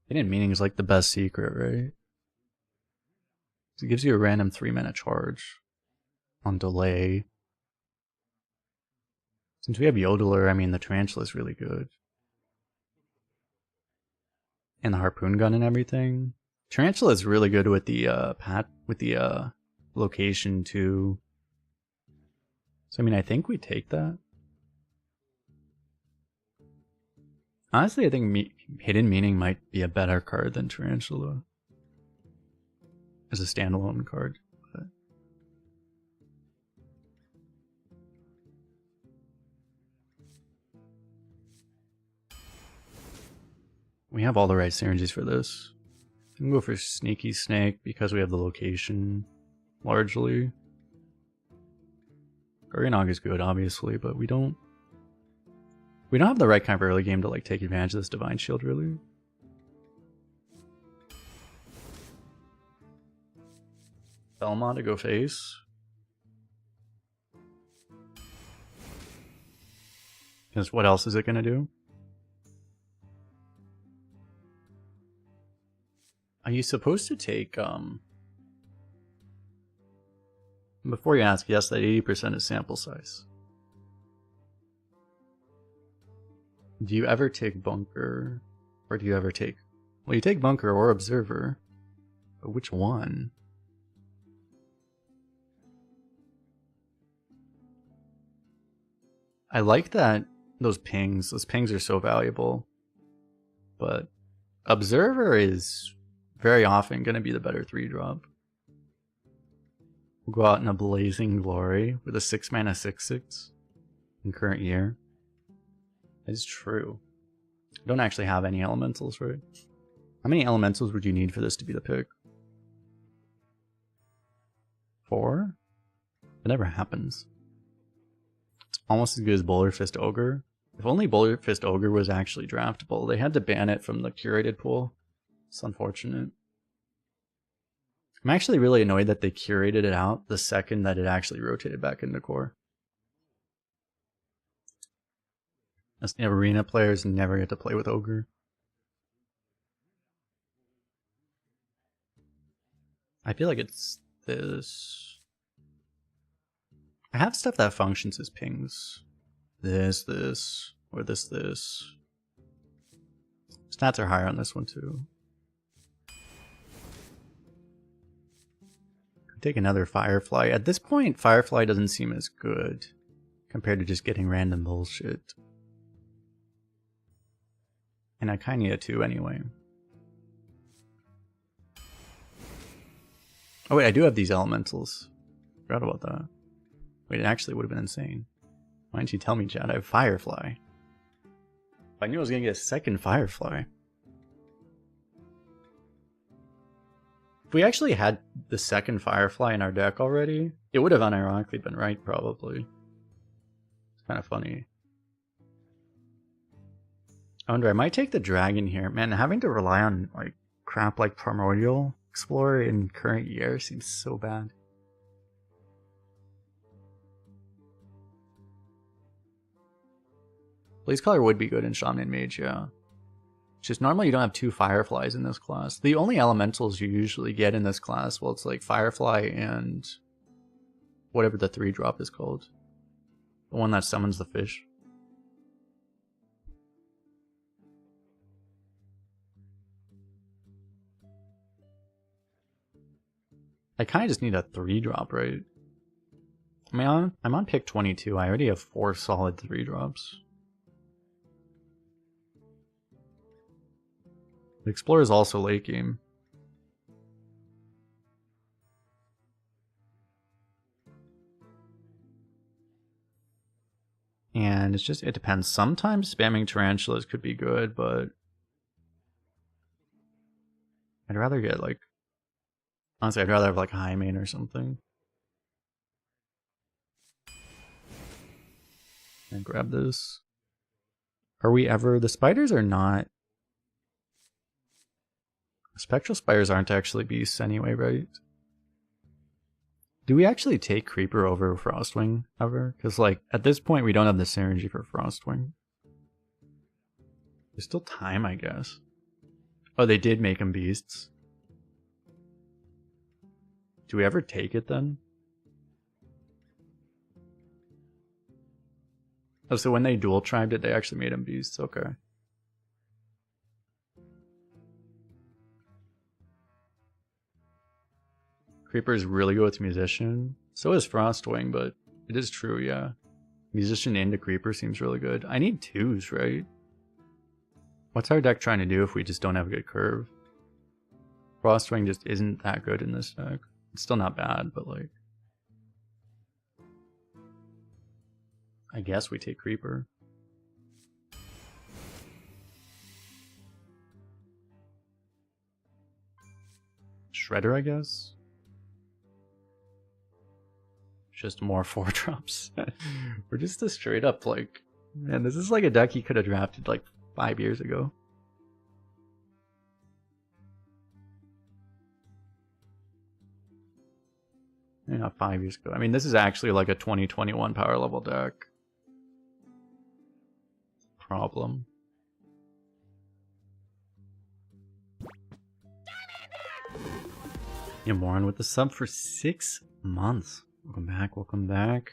Hidden Meaning is like the best secret, right? It gives you a random 3-mana charge on delay. Since we have Yodeler, I mean, the Tarantula is really good. And the Harpoon Gun and everything. Tarantula is really good with the location too. So I mean, I think we take that. Honestly, I think Hidden Meaning might be a better card than Tarantula as a standalone card. But we have all the right synergies for this. We can go for Sneaky Snake because we have the location, largely. Guardianog is good, obviously, but we don't have the right kind of early game to like take advantage of this Divine Shield, really. Belmont to go face. Because what else is it gonna do? Are you supposed to take before you ask, yes, that 80% is sample size. Do you ever take Bunker? Or do you ever take... Well, you take Bunker or Observer. But which one? I like that those pings. Those pings are so valuable. But Observer is very often going to be the better 3-drop. We'll go out in a Blazing Glory with a 6-mana 6/6 in current year. It's true. I don't actually have any elementals, right? How many elementals would you need for this to be the pick? 4? It never happens. It's almost as good as Bowler Fist Ogre. If only Bowler Fist Ogre was actually draftable. They had to ban it from the curated pool. It's unfortunate. I'm actually really annoyed that they curated it out the second that it actually rotated back into core. As arena players never get to play with Ogre. I feel like it's this. I have stuff that functions as pings. This, or this. Stats are higher on this one too. Could take another Firefly. At this point, Firefly doesn't seem as good compared to just getting random bullshit. And I kinda need a 2 anyway. Oh wait, I do have these elementals. Forgot about that. Wait, it actually would have been insane. Why didn't you tell me, Chad? I have Firefly. I knew I was gonna get a second Firefly. If we actually had the second Firefly in our deck already, it would have unironically been right, probably. It's kind of funny. I wonder, I might take the dragon here. Man, having to rely on like crap like Primordial Explorer in current year seems so bad. Blaze Color would be good in Shaman and Mage, yeah. Just normally you don't have 2 Fireflies in this class. The only elementals you usually get in this class, well, it's like Firefly and whatever the 3-drop is called. The one that summons the fish. I kind of just need a 3-drop, right? I mean, I'm on pick 22. I already have 4 solid 3-drops. The Explorer is also late game. And it's just, it depends. Sometimes spamming Tarantulas could be good, but I'd rather get like, honestly, I'd rather have like a high main or something. And grab this. Are we ever, the spiders are not, Spectral Spires aren't actually beasts anyway, right? Do we actually take Creeper over Frostwing ever? Because like, at this point we don't have the synergy for Frostwing. There's still time, I guess. Oh, they did make them beasts. Do we ever take it then? Oh, so when they dual tribed it, they actually made them beasts. Okay. Creeper is really good with Musician. So is Frostwing, but it is true, yeah. Musician into Creeper seems really good. I need 2s, right? What's our deck trying to do if we just don't have a good curve? Frostwing just isn't that good in this deck. It's still not bad, but like... I guess we take Creeper. Shredder, I guess? Just more 4-drops. We're just a straight up like... Man, this is like a deck he could have drafted like 5 years ago. Yeah, 5 years ago. I mean, this is actually like a 2021 power level deck. Problem. Yamoran with the sub for 6 months. Welcome back, welcome back.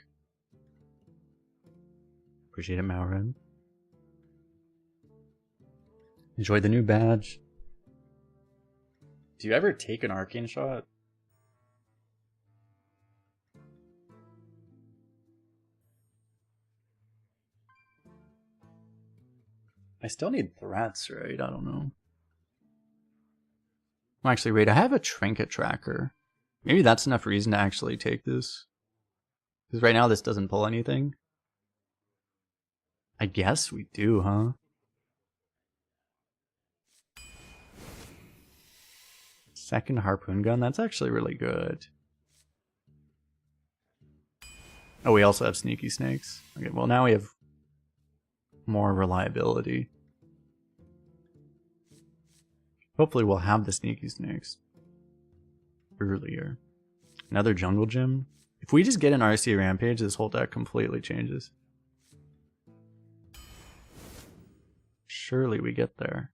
Appreciate it, Maurin. Enjoy the new badge. Do you ever take an arcane shot? I still need threats, right? I don't know. Well, actually, wait, I have a trinket tracker. Maybe that's enough reason to actually take this. Because right now this doesn't pull anything. I guess we do, huh? Second harpoon gun, that's actually really good. Oh, we also have sneaky snakes. Okay, well now we have more reliability. Hopefully we'll have the sneaky snakes earlier. Another jungle gym. If we just get an RC rampage, this whole deck completely changes. Surely we get there.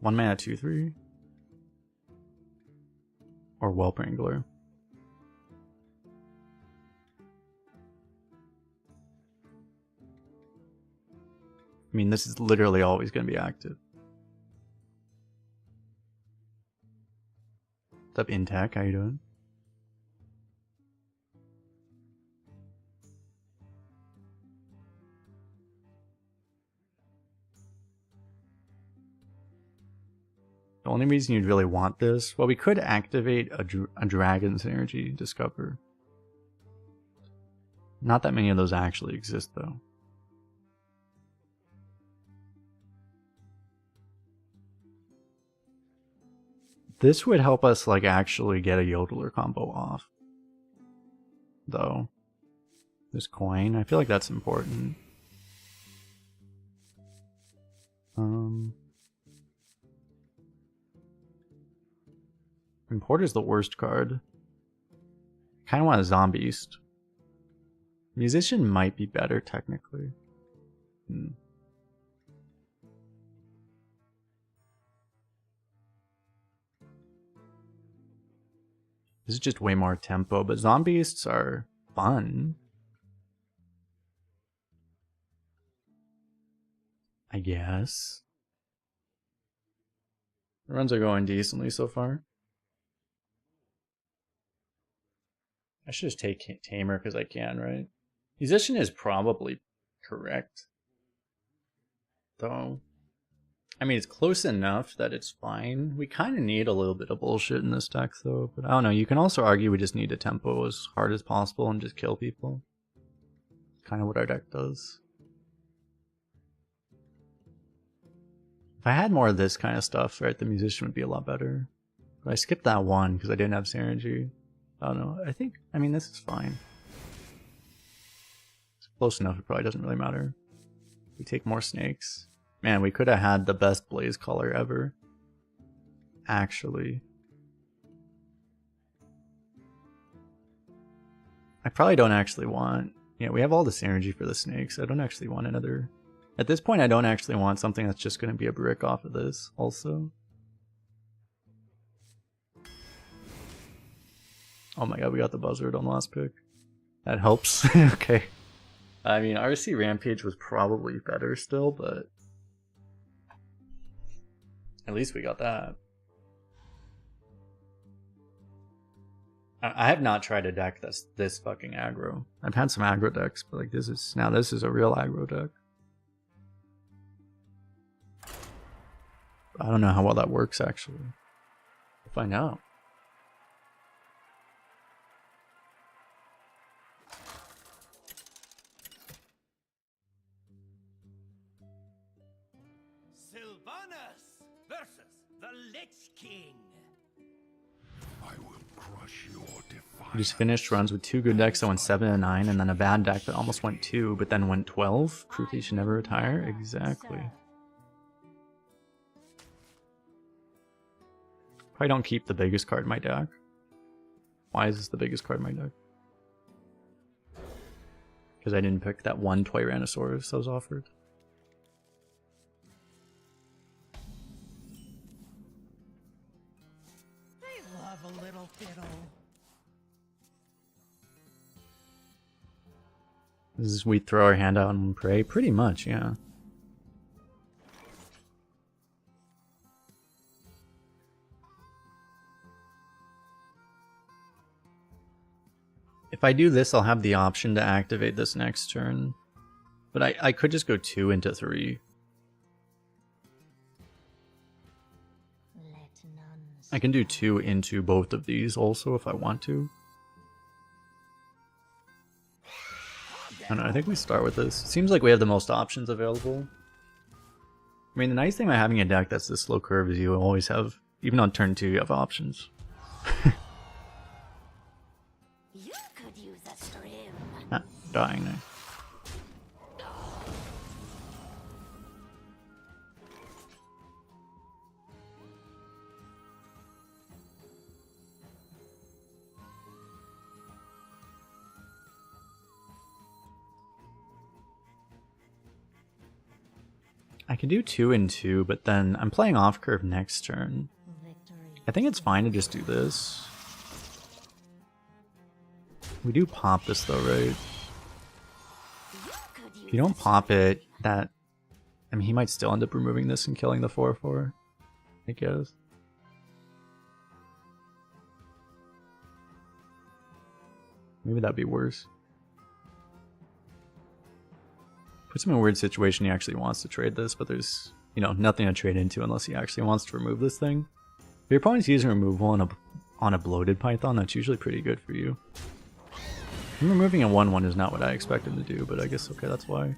One mana 2/3. Or Whelp Wrangler. I mean, this is literally always going to be active. What's up, Intac? How you doing? The only reason you'd really want this, well, we could activate a Dragon's Energy Discover. Not that many of those actually exist, though. This would help us, like, actually get a Yodeler combo off. Though. This coin, I feel like that's important. Importer's the worst card. I kind of want a Zombieist. Musician might be better, technically. This is just way more tempo, but Zombieists are fun. I guess. The runs are going decently so far. I should just take Tamer because I can, right? Musician is probably correct. Though. I mean, it's close enough that it's fine. We kind of need a little bit of bullshit in this deck, though. But I don't know. You can also argue we just need to tempo as hard as possible and just kill people. Kind of what our deck does. If I had more of this kind of stuff, right, the Musician would be a lot better. But I skipped that one because I didn't have Synergy. I don't know. I mean, this is fine. It's close enough. It probably doesn't really matter. We take more snakes. Man, we could have had the best Blaze color ever. Actually. I probably don't actually want... Yeah, we have all this energy for the snakes. I don't actually want another... At this point, I don't actually want something that's just going to be a brick off of this, also. Oh my god, we got the buzzard on the last pick. That helps. Okay. I mean, RC Rampage was probably better still, but... At least we got that. I have not tried a deck that's this fucking aggro. I've had some aggro decks, but like this is a real aggro deck. I don't know how well that works actually. We'll find out.
Sylvanas versus the Lich King.
I will crush your defiance.
We just finished runs with 2 good decks that went 7 and 9, and then a bad deck that almost went 2, but then went 12. Proof you should never retire? Exactly. Probably don't keep the biggest card in my deck. Why is this the biggest card in my deck? Because I didn't pick that one Tyrannosaurus that was offered.
I love a little fiddle.
This is we throw our hand out and pray? Pretty much, yeah. If I do this, I'll have the option to activate this next turn. But I could just go 2 into 3. I can do 2 into both of these also if I want to. I don't know, I think we start with this. Seems like we have the most options available. I mean, the nice thing about having a deck that's this low curve is you always have, even on turn 2, you have options.
You could use a stream.
Ah, dying now. I can do 2 and 2, but then I'm playing off curve next turn. I think it's fine to just do this. We do pop this though, right? If you don't pop it, I mean, he might still end up removing this and killing the 4/4, I guess. Maybe that'd be worse. Puts him in a weird situation. He actually wants to trade this, but there's, you know, nothing to trade into unless he actually wants to remove this thing. If your opponent's using removal on a bloated Python, that's usually pretty good for you. Him removing a 1/1 is not what I expected to do, but I guess okay, that's why.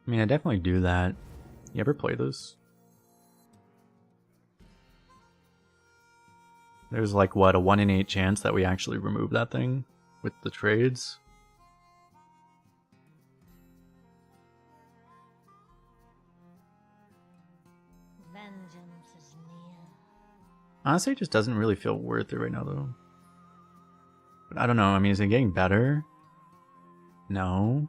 I mean, I definitely do that. You ever play this? There's like, what, a 1 in 8 chance that we actually remove that thing with the trades?
Vengeance is near.
Honestly, it just doesn't really feel worth it right now, though. But I don't know, I mean, is it getting better? No.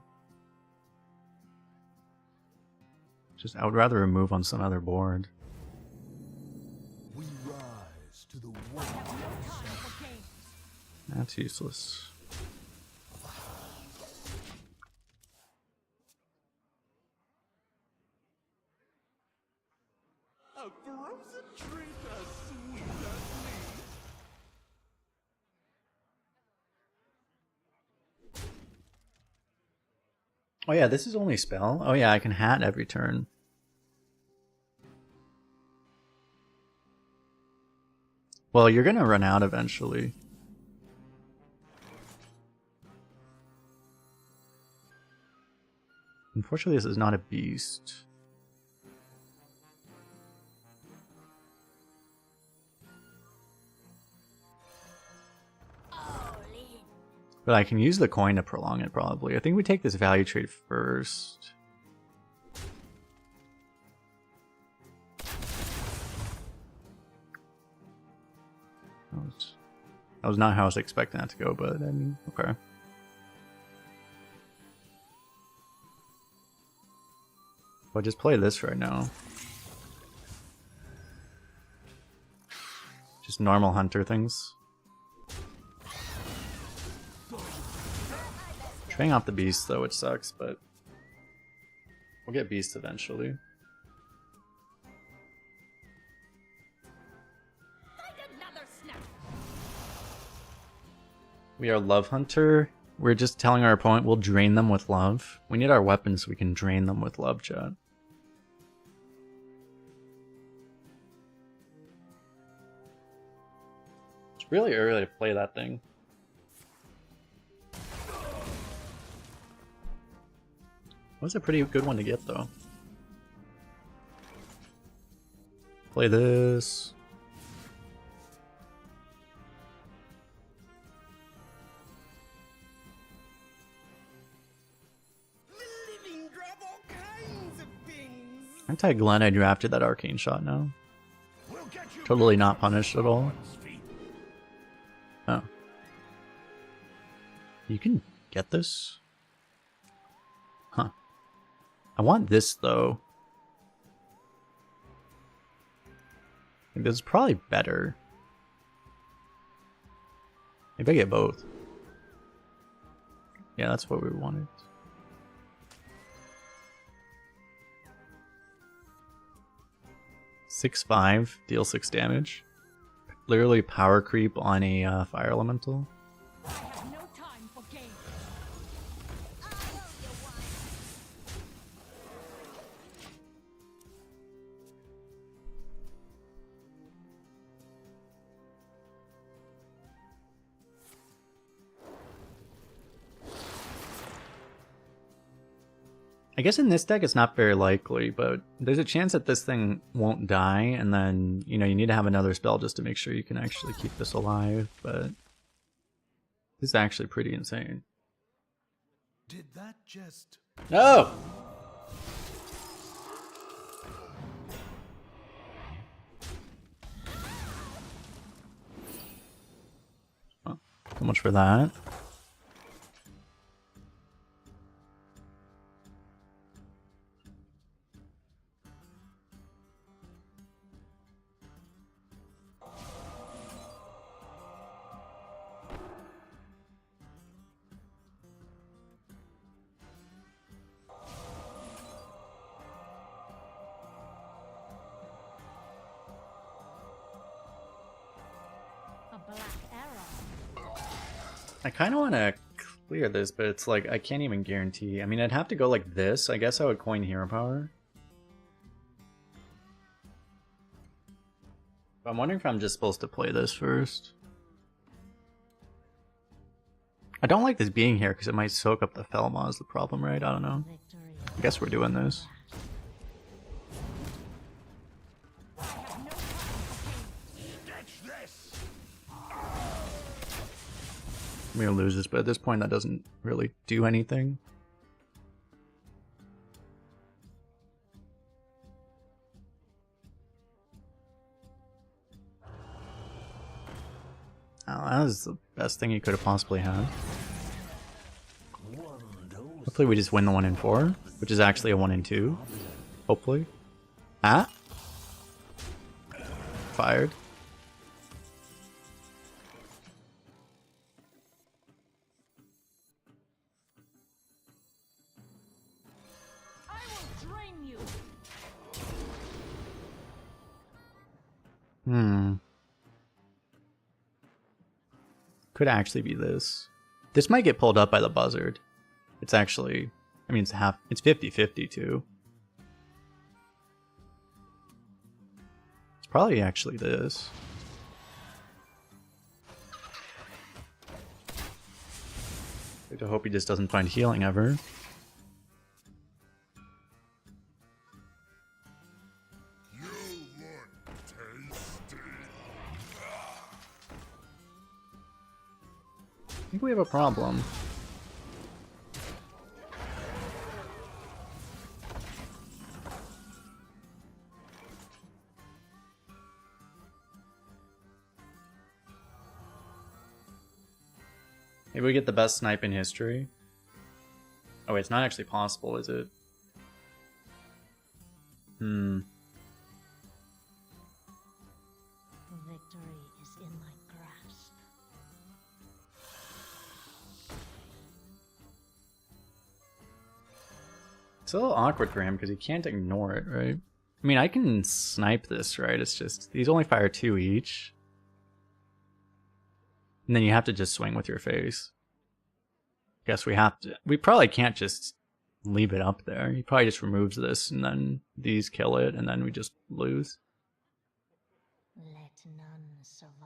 Just, I would rather remove on some other board.
We rise to the war.
That's useless.
A frozen treat as sweet as me.
Oh yeah, this is only spell. Oh yeah, I can hat every turn. Well, you're gonna run out eventually. Unfortunately, this is not a beast. But I can use the coin to prolong it, probably. I think we take this value trade first. That was not how I was expecting that to go, but I mean, okay. Well, just play this right now. Just normal hunter things. Trading off the beast though, which sucks, but we'll get beast eventually. We are love hunter. We're just telling our opponent we'll drain them with love. We need our weapons so we can drain them with love, chat. It's really early to play that thing. Was a pretty good one to get though. Play this. Aren't I glad I drafted that arcane shot now? Totally not punished at all. Oh. You can get this? Huh. I want this though. I think this is probably better. Maybe I get both. Yeah, that's what we wanted. (6/5) deal 6 damage. Literally power creep on a fire elemental.
I have no time for games.
I guess in this deck it's not very likely, but there's a chance that this thing won't die, and then, you know, you need to have another spell just to make sure you can actually keep this alive, but this is actually pretty insane.
Did that just...
No! Oh, so much for that.
A black arrow.
I kind of want to clear this, but it's like, I can't even guarantee. I mean, I'd have to go like this. I guess I would coin hero power. But I'm wondering if I'm just supposed to play this first. I don't like this being here because it might soak up the Felmaw is the problem, right? I don't know.
Victory.
I guess we're doing this.
I have no time for games.
Catch this!
I'm gonna lose this, but at this point that doesn't really do anything. Oh, that was the best thing you could have possibly had. Hopefully we just win the 1 in 4, which is actually a 1 in 2. Hopefully. Ah? Fired.
I will drain you.
Could actually be this. This might get pulled up by the buzzard. It's actually, I mean, it's 50-50 too. It's probably actually this. I hope he just doesn't find healing ever. I think we have a problem. Maybe we get the best snipe in history. Oh wait, it's not actually possible, is it?
Victory is in my grasp.
It's a little awkward for him because he can't ignore it, right? I mean, I can snipe this, right? It's just, these only fire 2 each. And then you have to just swing with your face. Guess we have to, we probably can't just leave it up there. He probably just removes this and then these kill it and then we just lose.
Let none survive.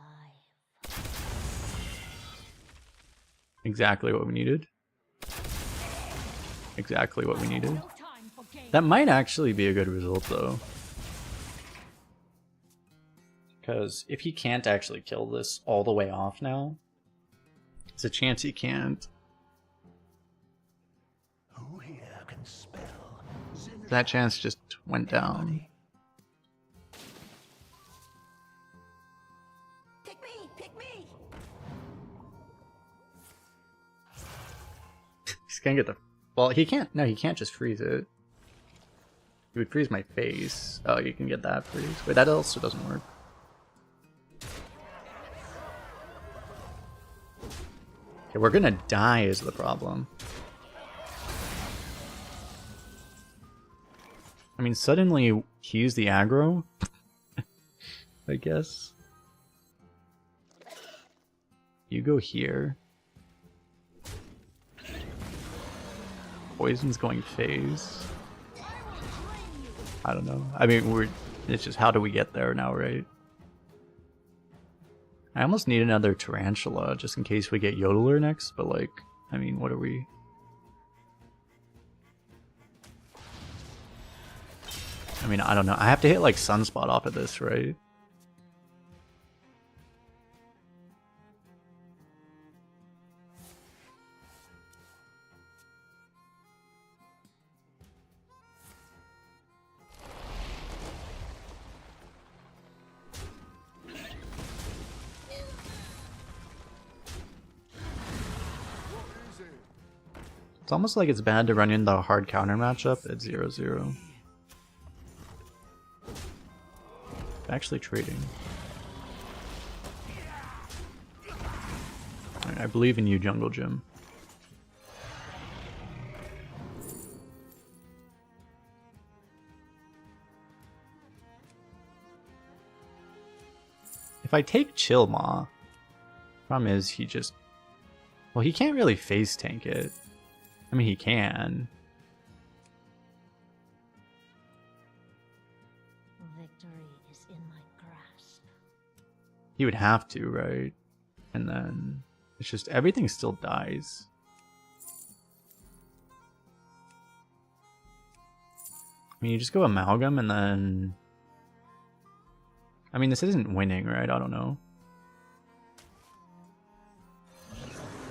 Exactly what we needed. Exactly what we needed.
No time for games.
That might actually be a good result though. Because if he can't actually kill this all the way off now, there's a chance he can't.
Who here can spell?
That chance just went down.
Pick me! Pick me!
He's gonna get the... Well, he can't... No, he can't just freeze it. He would freeze my face. Oh, you can get that freeze. Wait, that also doesn't work. Okay, we're gonna die is the problem. I mean, suddenly he used the aggro, I guess. You go here. Poison's going phase. I don't know. I mean, it's just how do we get there now, right? I almost need another tarantula just in case we get Yodeler next, but like, I mean, what are we? I mean, I don't know. I have to hit like Sunspot off of this, right? It's almost like it's bad to run in the hard counter matchup at 0-0. Actually trading. Alright, I believe in you, Jungle Gym. If I take Chill Ma, problem is he just... Well, he can't really face tank it. I mean, he can.
Victory is in my grasp.
He would have to, right? And then it's just everything still dies. I mean, you just go Amalgam and then... I mean, this isn't winning, right? I don't know.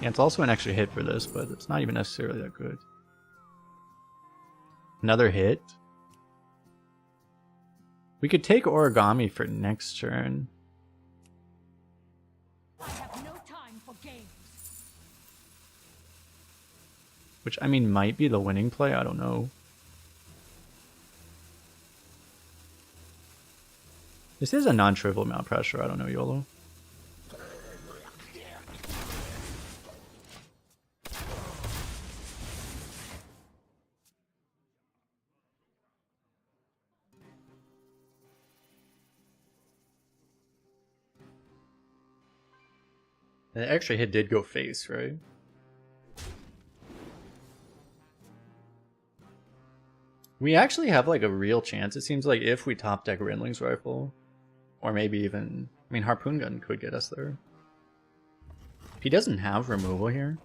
Yeah, it's also an extra hit for this, but it's not even necessarily that good. Another hit. We could take Origami for next turn.
I have no time for games.
Which, I mean, might be the winning play. I don't know. This is a non-trivial amount of pressure. I don't know, YOLO. The extra hit did go face, right? We actually have like a real chance, it seems like, if we top deck Rindling's Rifle. Or maybe even... I mean, Harpoon Gun could get us there. If he doesn't have removal here...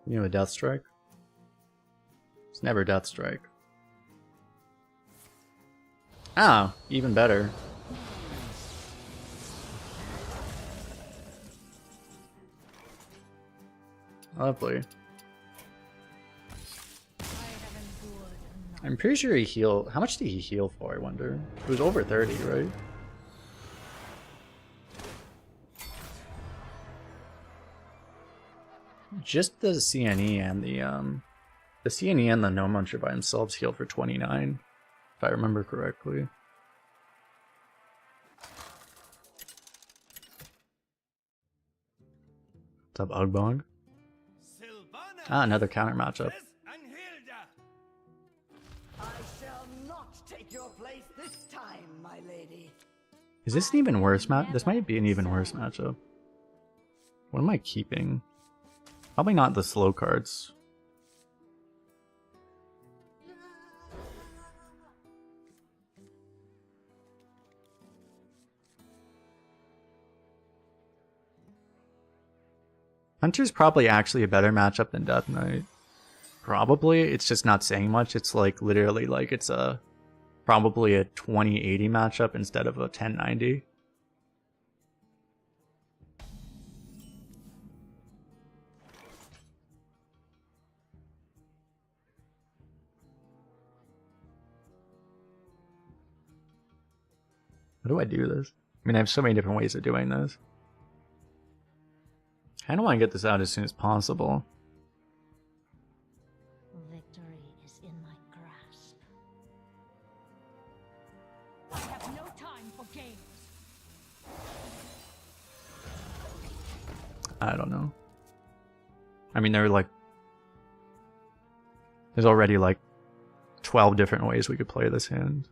You know, a Death Strike? It's never Death Strike. Ah, even better. Lovely. I'm pretty sure he healed... How much did he heal for, I wonder? It was over 30, right? Just the CNE and the The CNE and the No Muncher by themselves heal for 29, if I remember correctly. What's up, Ugbong? Ah, another counter matchup.
I shall not take your place this time, my lady.
Is this an even worse match? This might be an even worse matchup. What am I keeping? Probably not the slow cards. Hunter's probably actually a better matchup than Death Knight. Probably. It's just not saying much. It's like literally like it's a probably a 2080 matchup instead of a 1090. How do I do this? I mean, I have so many different ways of doing this. I kind of want to get this out as soon as possible.
Victory is in my grasp. I have no time for games.
I don't know. I mean, there's already like 12 different ways we could play this hand.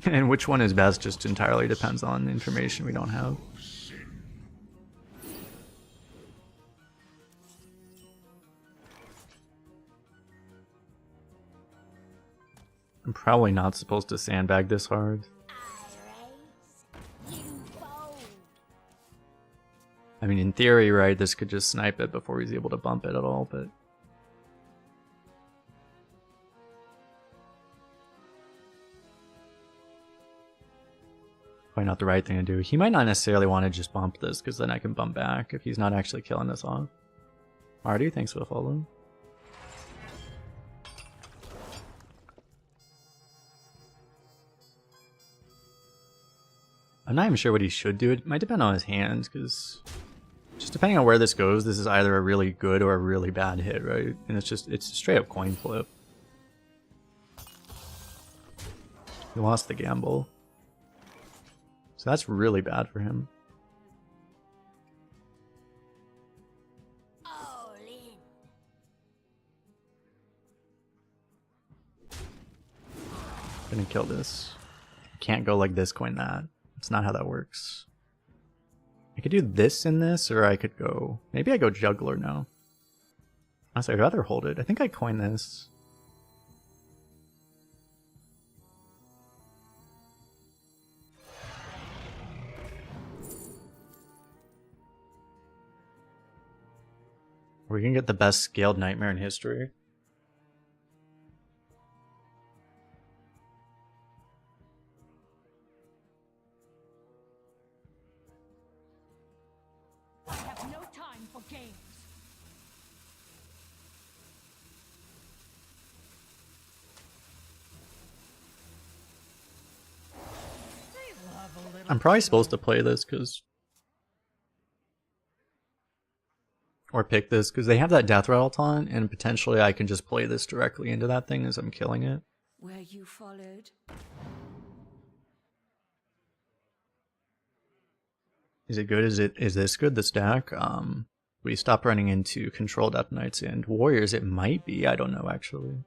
And which one is best just entirely depends on the information we don't have. I'm probably not supposed to sandbag this hard. I mean, in theory, right, this could just snipe it before he's able to bump it at all, but... probably not the right thing to do. He might not necessarily want to just bump this, because then I can bump back if he's not actually killing this off. Marty, thanks for the follow. I'm not even sure what he should do. It might depend on his hands, because just depending on where this goes, this is either a really good or a really bad hit, right? And it's a straight up coin flip. He lost the gamble. So that's really bad for him.
All in.
Gonna kill this. Can't go like this, coin that. That's not how that works. I could do this in this, or I could go... maybe I go juggler now. Honestly, I'd rather hold it. I think I coin this. We can get the best scaled nightmare in history.
I have no time for games.
I'm probably supposed to play this because... or pick this, because they have that death rattle taunt, and potentially I can just play this directly into that thing as I'm killing it.
Were you followed?
Is it good? Is this good, the stack? We stop running into controlled Death Knights and Warriors. It might be, I don't know actually.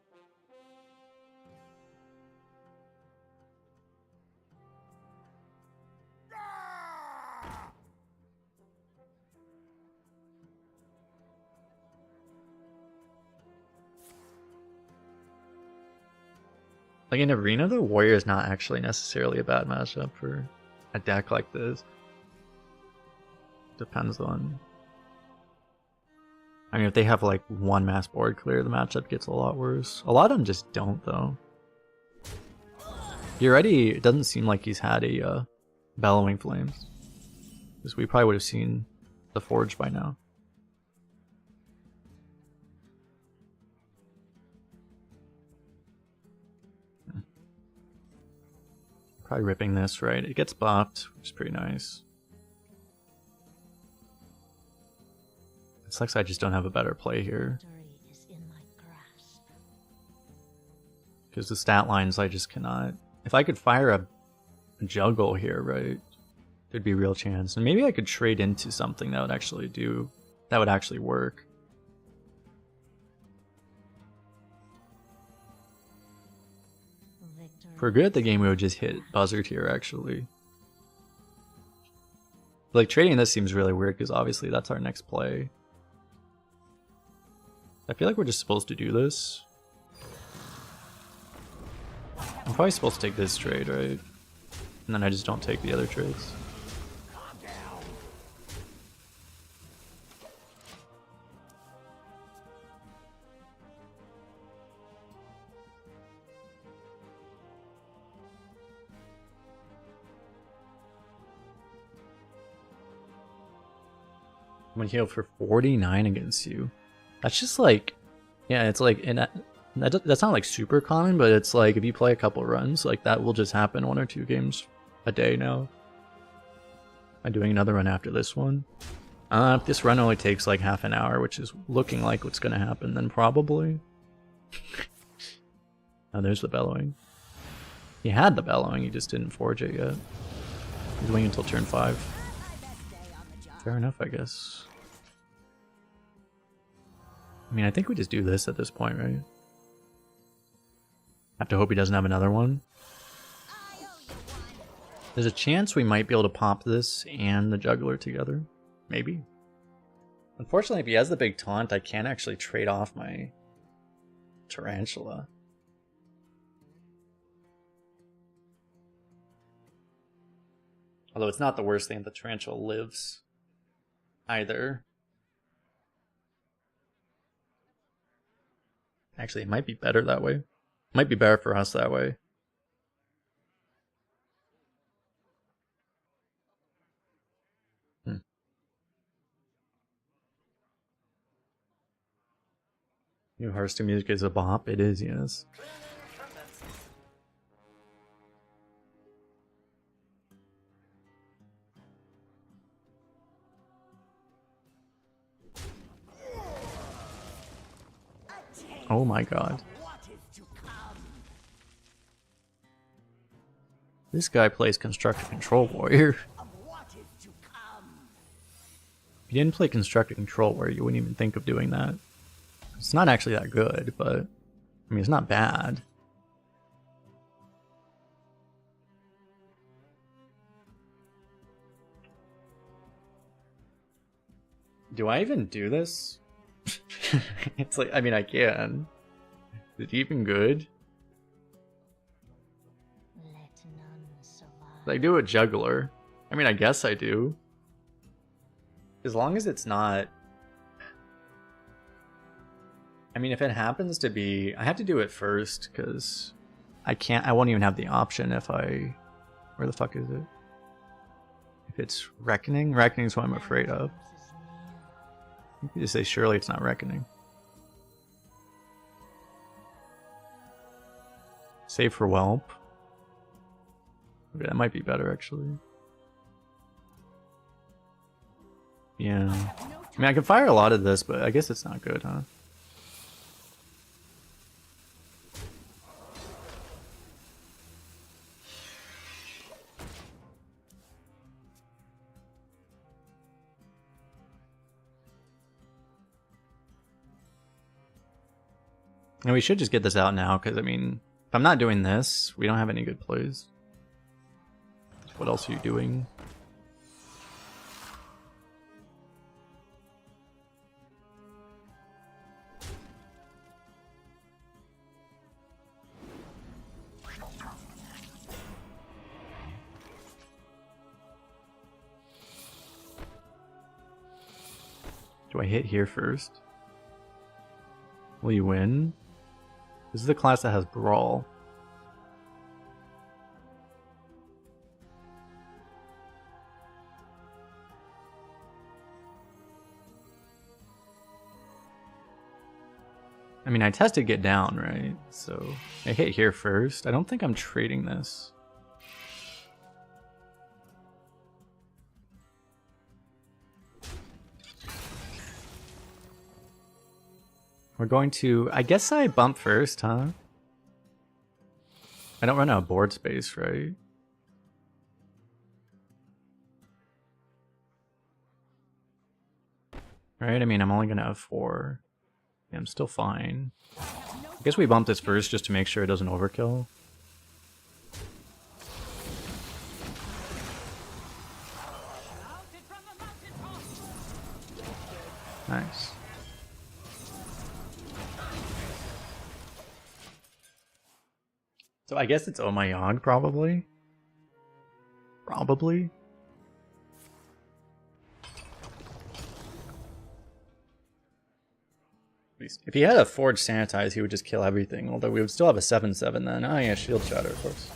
Like in Arena, the Warrior is not actually necessarily a bad matchup for a deck like this. Depends on... I mean, if they have like one mass board clear, the matchup gets a lot worse. A lot of them just don't, though. He already... it doesn't seem like he's had a Bellowing Flames. Because we probably would have seen the Forge by now. Probably ripping this, right? It gets buffed, which is pretty nice. It sucks I just don't have a better play here.
Victory is in my grasp.
Because the stat lines I just cannot. If I could fire a juggle here, right, there'd be a real chance. And maybe I could trade into something that would actually work.
Victory.
If we're good at the game, we would just hit buzzard here, actually. Like, trading this seems really weird, because obviously that's our next play. I feel like we're just supposed to do this. I'm probably supposed to take this trade, right? And then I just don't take the other trades. I'm gonna heal for 49 against you. That's just like, yeah, it's like, and that's not like super common, but it's like if you play a couple runs, like that will just happen 1 or 2 games a day now. I'm doing another run after this one. If this run only takes like half an hour, which is looking like what's gonna happen, then probably. Oh, there's the bellowing. He had the bellowing, he just didn't forge it yet. He's waiting until turn 5. Fair enough, I guess. I mean, I think we just do this at this point, right? Have to hope he doesn't have another one. There's a chance we might be able to pop this and the juggler together. Maybe. Unfortunately, if he has the big taunt, I can't actually trade off my tarantula. Although it's not the worst thing if the tarantula lives either. Actually, it might be better that way. Might be better for us that way. New Hearthstone music is a bop. It is, yes. Oh my god. This guy plays Constructed Control Warrior. If you didn't play Constructed Control Warrior, you wouldn't even think of doing that. It's not actually that good, but I mean, it's not bad. Do I even do this? It's like, I mean, I can. Is it even good?
Let none survive.
I do a juggler. I mean, I guess I do. As long as it's not... I mean, if it happens to be... I have to do it first, because I won't even have the option if I... Where the fuck is it? If it's Reckoning? Reckoning is what I'm afraid of. You can just say, surely it's not Reckoning. Save for Whelp. Okay, that might be better, actually. Yeah. I mean, I can fire a lot of this, but I guess it's not good, huh? And we should just get this out now, because, I mean, if I'm not doing this, we don't have any good plays. What else are you doing? Do I hit here first? Will you win? This is the class that has Brawl. I mean, I tested Get Down, right? So I hit here first. I don't think I'm trading this. We're going to... I guess I bump first, huh? I don't run out of board space, right? Right, I mean, I'm only gonna have 4. Yeah, I'm still fine. I guess we bump this first just to make sure it doesn't overkill. Nice. So I guess it's Oh My Yog, probably. Probably. If he had a Forge Sanitize, he would just kill everything. Although we would still have a 7/7 then. Oh yeah, Shield Shatter, of course.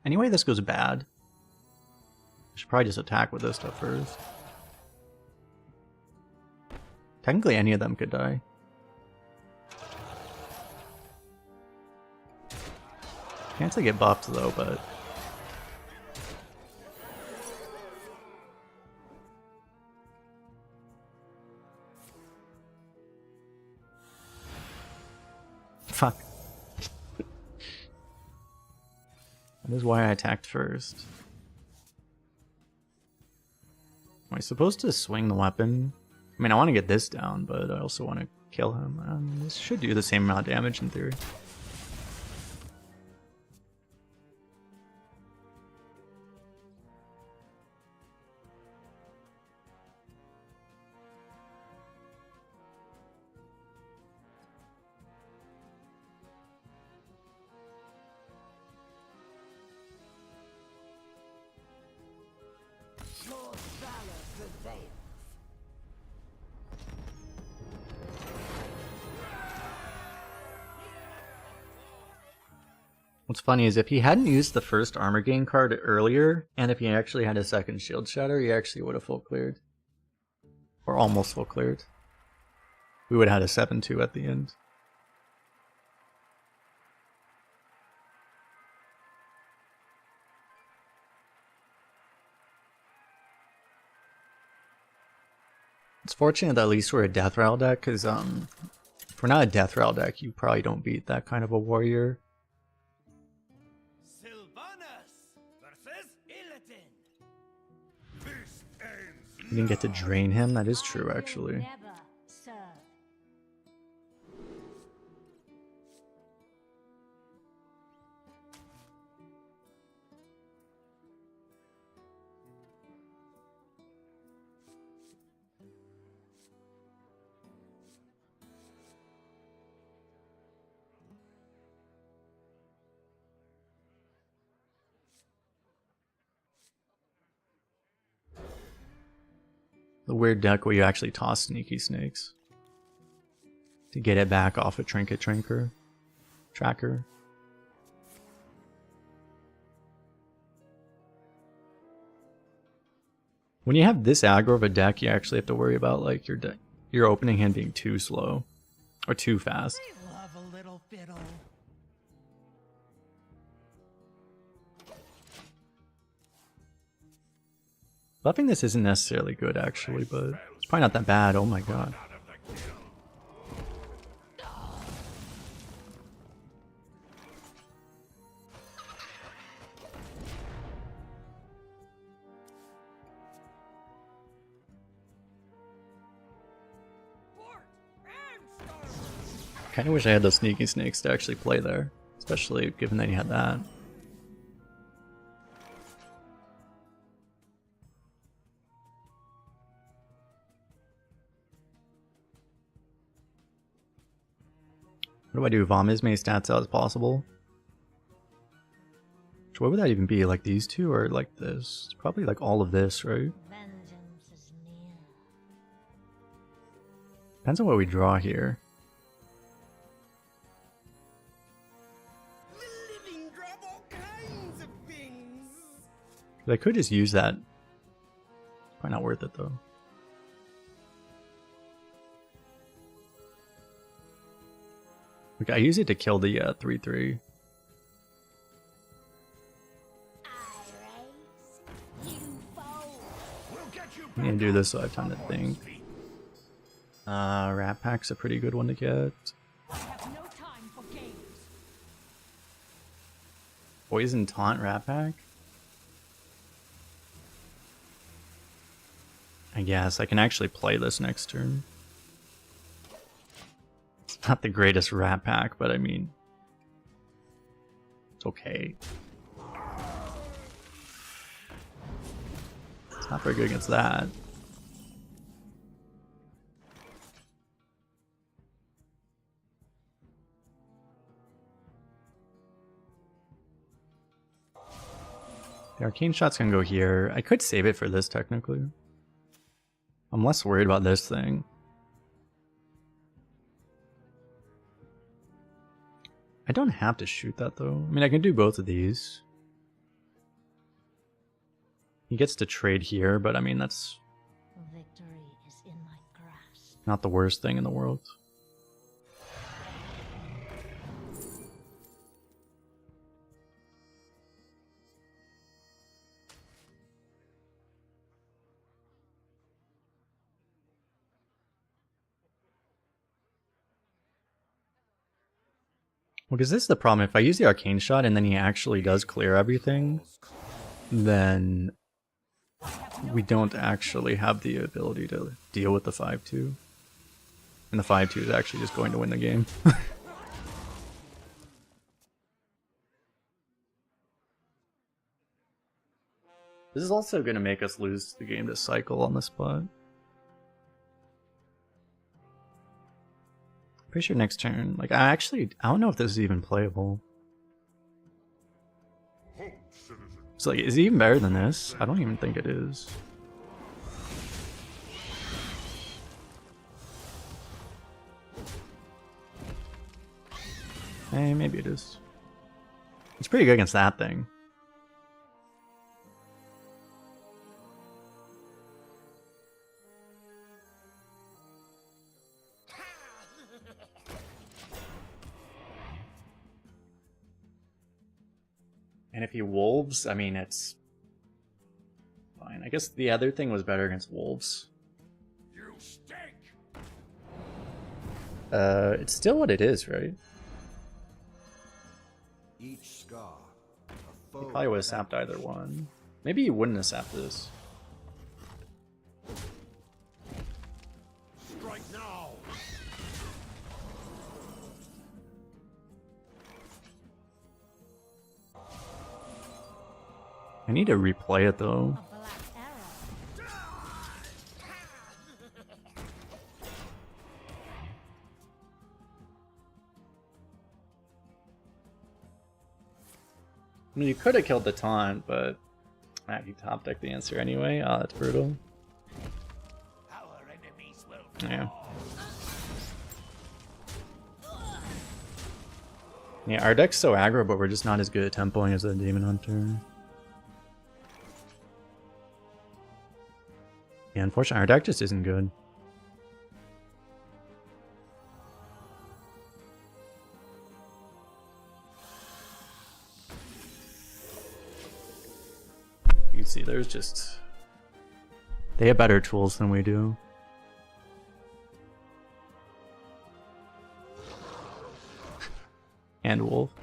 Anyway, this goes bad. I should probably just attack with this stuff first. Technically, any of them could die. Chance I get buffed though, but... Fuck. That is why I attacked first. Am I supposed to swing the weapon? I mean, I want to get this down, but I also want to kill him. This should do the same amount of damage in theory.
Your valor prevails.
What's funny is if he hadn't used the first armor gain card earlier, and if he actually had a second shield shatter, he actually would have full cleared. Or almost full cleared. We would have had a 7/2 at the end. It's fortunate that at least we're a Death Rattle deck, because if we're not a Death Rattle deck, you probably don't beat that kind of a warrior. You didn't get to drain him? That is true, actually.
Never serve.
The weird deck where you actually toss Sneaky Snakes to get it back off a Trinket Tracker. When you have this aggro of a deck, you actually have to worry about like your opening hand being too slow or too fast.
Love a little fiddle.
Buffing this isn't necessarily good actually, but it's probably not that bad. Oh my god. Kinda wish I had those Sneaky Snakes to actually play there, especially given that you had that. What do I do? Vom as many stats out as possible? So what would that even be? Like these two or like this? It's probably like all of this, right?
Vengeance is near.
Depends on what we draw here.
The living drop all kinds of things.
I could just use that. Probably not worth it though. Okay, I use it to kill the 3/3. I'm gonna do this so I have time to think. Rat Pack's a pretty good one to get.
I have no time for games.
Poison Taunt Rat Pack? I guess I can actually play this next turn. It's not the greatest Rat Pack, but I mean, it's okay. It's not very good against that. The Arcane Shot's gonna go here. I could save it for this technically. I'm less worried about this thing. I don't have to shoot that though. I mean, I can do both of these. He gets to trade here, but I mean, that's
Victory is in my grasp.
not the worst thing in the world. Well, because this is the problem. If I use the Arcane Shot and then he actually does clear everything, then we don't actually have the ability to deal with the 5-2. And the 5-2 is actually just going to win the game. This is also going to make us lose the game to cycle on the spot. Pretty sure next turn, like, I don't know if this is even playable. It's like, is it even better than this? I don't even think it is. Hey, maybe it is. It's pretty good against that thing. And if he wolves, I mean, it's fine. I guess the other thing was better against wolves.
You stink!
It's still what it is, right?
Each scar, a
He
foe.
probably would have sapped either one. Maybe he wouldn't have sapped this.
Strike now!
I need to replay it though.
A black arrow.
I mean, you could have killed the taunt, but he top decked the answer anyway. Oh, that's brutal.
Our enemies will
Yeah. Yeah, our deck's so aggro, but we're just not as good at tempoing as the Demon Hunter. Yeah, unfortunately, our deck just isn't good. You can see there's just... They have better tools than we do. And Wolf.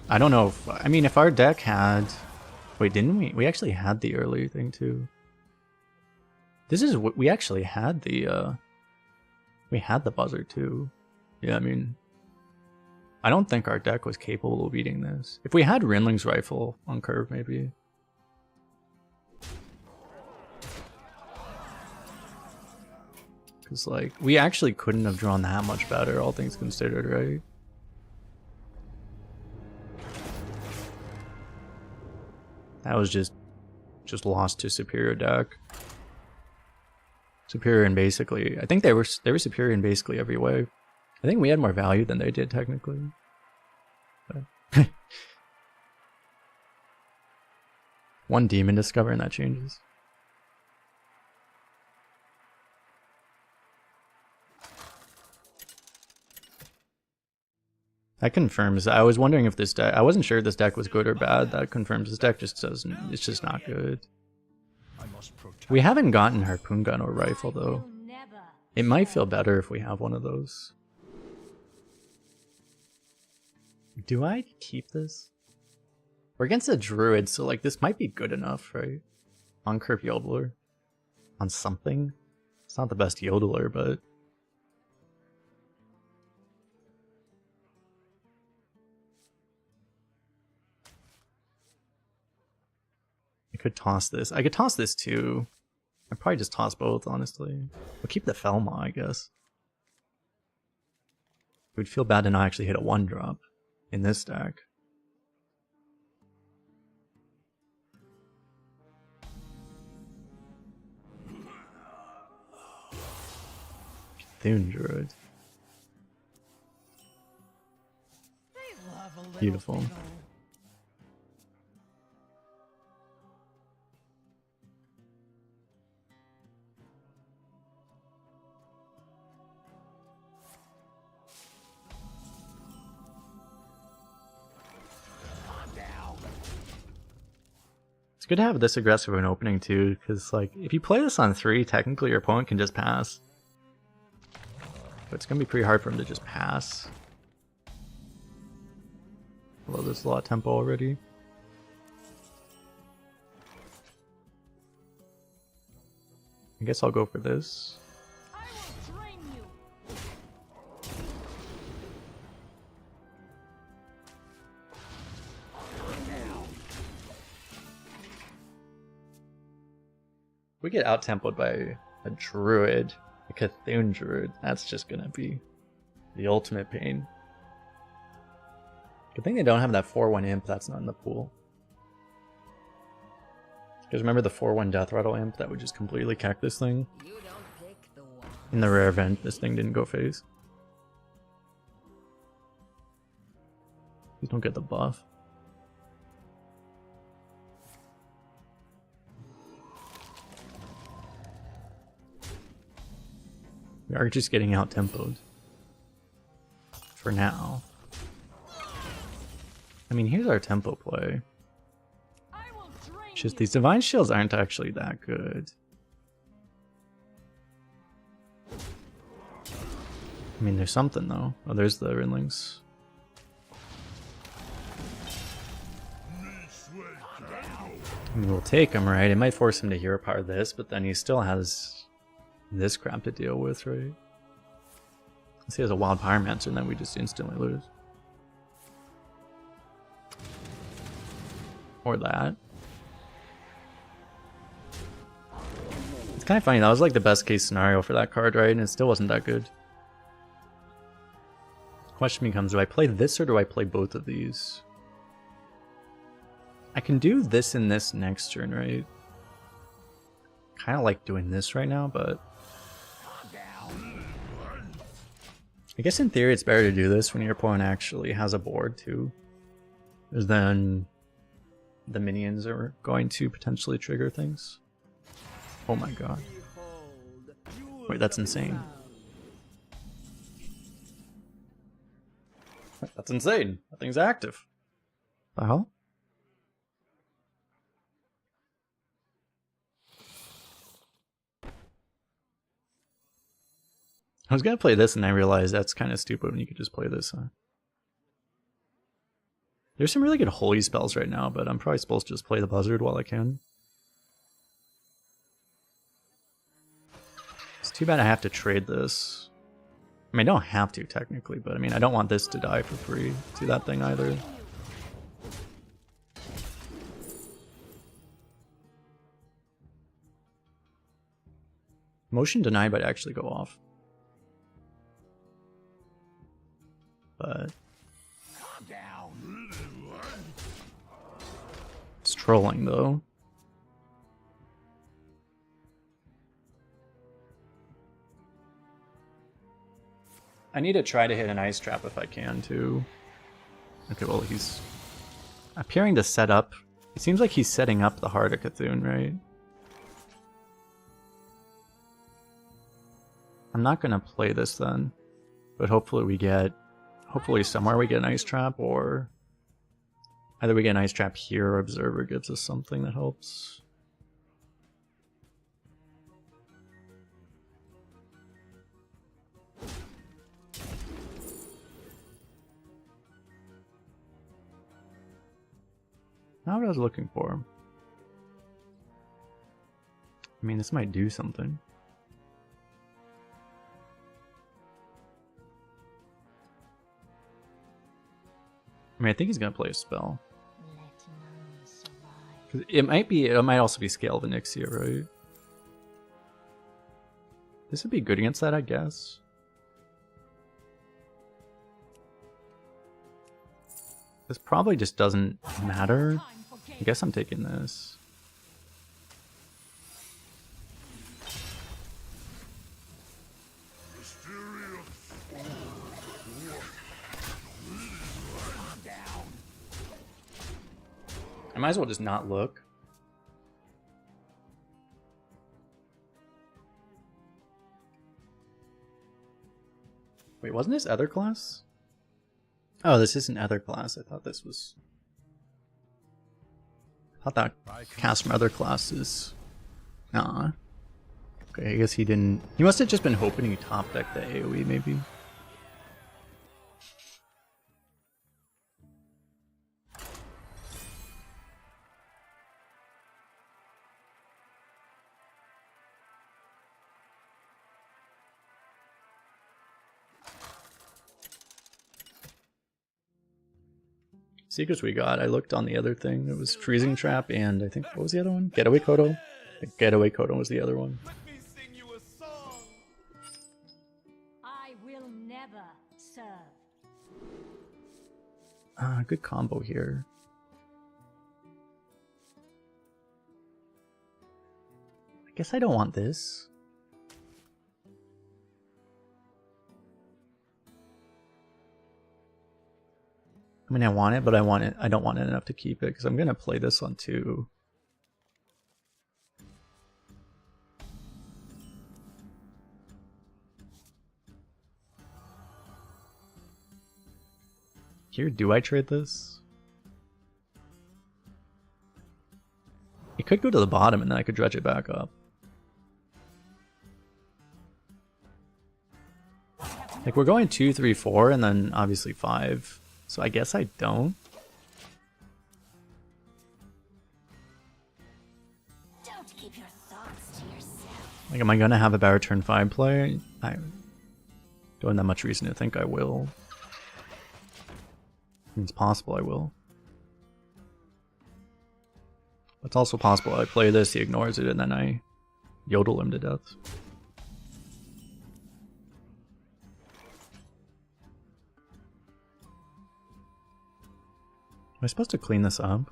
I don't know if... I mean, if our deck had... Wait, didn't we? We actually had the early thing too. This is what... We actually had the... We had the buzzer too. Yeah, I mean... I don't think our deck was capable of beating this. If we had Rinling's Rifle on curve, maybe. Because, like, we actually couldn't have drawn that much better, all things considered, right? That was just lost to superior deck. Superior in basically... I think they were superior in basically every way. I think we had more value than they did, technically. But one demon discover and that changes. That confirms. I was wondering if this deck. I wasn't sure if this deck was good or bad. That confirms this deck just doesn't. It's just not good. We haven't gotten harpoon gun or rifle though. It might feel better if we have one of those. Do I keep this? We're against a druid, so like this might be good enough, right? On Curve Yodeler. On something. It's not the best yodeler, but I could toss this. I could toss this too. I'd probably just toss both, honestly. We'll keep the Felma, I guess. It would feel bad to not actually hit a 1-drop in this deck. Thune Druid. Beautiful. It's good to have this aggressive an opening too, because like if you play this on 3, technically your opponent can just pass. But it's gonna be pretty hard for him to just pass. Although there's a lot of tempo already. I guess I'll go for this.
I will train you.
We get out-tempoed by a druid, a Cthulhu druid. That's just gonna be the ultimate pain. Good thing they don't have that 4-1 imp that's not in the pool. Because remember the 4-1 Death Rattle imp that would just completely cack this thing?
You don't pick the one.
In the rare event, this thing didn't go phase. You don't get the buff. We are just getting out tempoed. For now. I mean, here's our tempo play.
I will train
Just
you.
these divine shields aren't actually that good. I mean, there's something though. Oh, there's the Rinlings. I mean, we'll take him, right? It might force him to hero power this, but then he still has this crap to deal with, right? Unless he has a wild pyromancer and then we just instantly lose. Or that. It's kind of funny, that was like the best case scenario for that card, right? And it still wasn't that good. Question becomes, do I play this or do I play both of these? I can do this and this next turn, right? Kind of like doing this right now, but I guess in theory it's better to do this when your opponent actually has a board too. Because then the minions are going to potentially trigger things. Oh my god. Wait, that's insane. That's insane. That thing's active. The hell? I was gonna play this and I realized that's kind of stupid when you could just play this, huh? There's some really good holy spells right now, but I'm probably supposed to just play the buzzard while I can. It's too bad I have to trade this. I mean, I don't have to technically, but I mean, I don't want this to die for free to that thing either. Motion deny might actually go off. But it's trolling though. I need to try to hit an ice trap if I can too. Okay, well he's appearing to set up. It seems like he's setting up the Heart of Cthulhu, right? I'm not gonna play this then, but hopefully we get Hopefully somewhere we get an ice trap, or either we get an ice trap here or Observer gives us something that helps. Not what I was looking for. I mean, this might do something. I mean, I think he's gonna play a spell.
Let none survive.
'Cause it might also be Scale of Onyxia, right? This would be good against that, I guess. This probably just doesn't matter. I guess I'm taking this. I might as well just not look. Wait, wasn't this other class? Oh, this isn't other class. I thought this was... I thought that cast from other classes. Nah. Okay, I guess he didn't... He must have just been hoping he top decked the AoE, maybe. Secrets we got. I looked on the other thing. It was Freezing Trap and I think, what was the other one? Getaway Kodo? The Getaway Kodo was the other one.
Let me sing you a song.
I will never serve.
Good combo here. I guess I don't want this. I mean, I want it, but I don't want it enough to keep it, because I'm going to play this on 2. Here, do I trade this? It could go to the bottom and then I could dredge it back up. Like, we're going 2, 3, 4, and then obviously 5. So I guess I don't.
Don't keep your thoughts to yourself.
Like, am I gonna have a better turn 5 play? I don't have that much reason to think I will. It's possible I will. It's also possible I play this, he ignores it, and then I yodel him to death. Am I supposed to clean this up?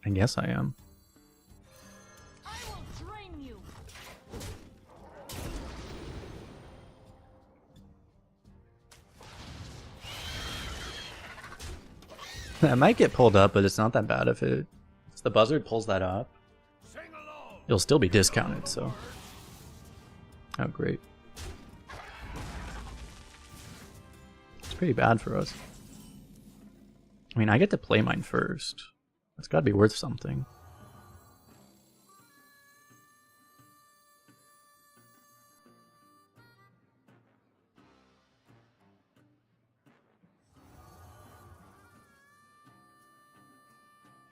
I guess I am.
I will drain you.
I might get pulled up, but it's not that bad if it... If the buzzard pulls that up.
Sing along.
It'll still be discounted, so... Oh, great. It's pretty bad for us. I mean, I get to play mine first. That's gotta be worth something.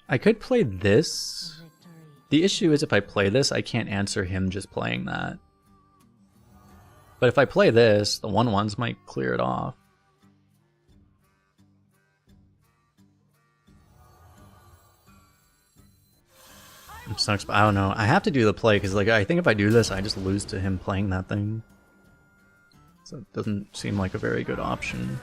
I could play this.
Victory.
The issue is if I play this, I can't answer him just playing that. But if I play this, the 1/1s might clear it off. It sucks, but I don't know. I have to do the play, because like, I think if I do this, I just lose to him playing that thing. So it doesn't seem like a very good option.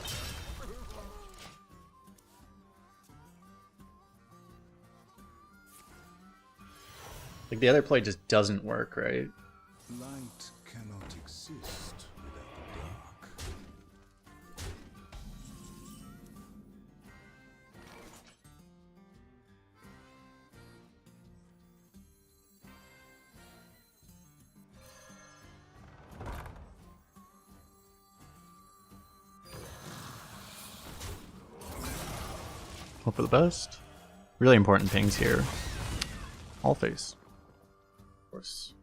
Like, the other play just doesn't work, right?
Light cannot exist without the dark.
Hope for the best. Really important pings here. All face. Of course.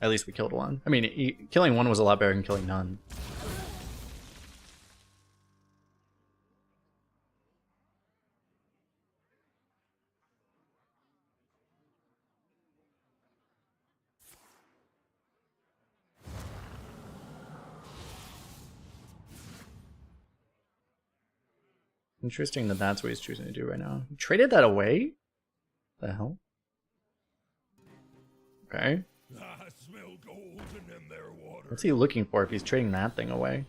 At least we killed one. I mean, killing one was a lot better than killing none. Interesting that that's what he's choosing to do right now. He traded that away? The hell? Okay.
I smell golden in their water.
What's he looking for if he's trading that thing away?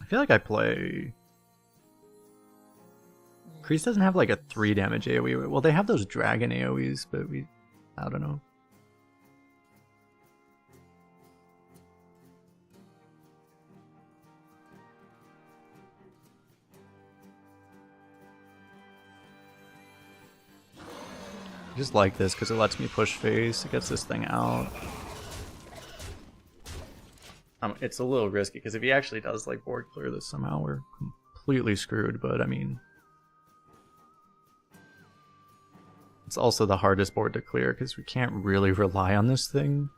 I feel like I play... Priest doesn't have like a 3 damage AoE. Well, they have those dragon AoEs, but I don't know. I just like this because it lets me push face. It gets this thing out. It's a little risky because if he actually does like board clear this somehow, we're completely screwed. But I mean, it's also the hardest board to clear because we can't really rely on this thing.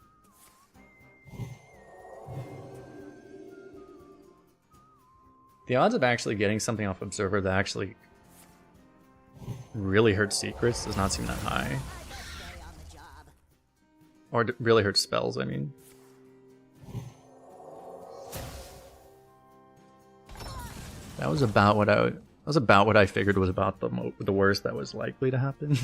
The odds of actually getting something off Observer that actually really hurts secrets does not seem that high. Or really hurts spells, I mean. That was about what I figured was about the worst that was likely to happen.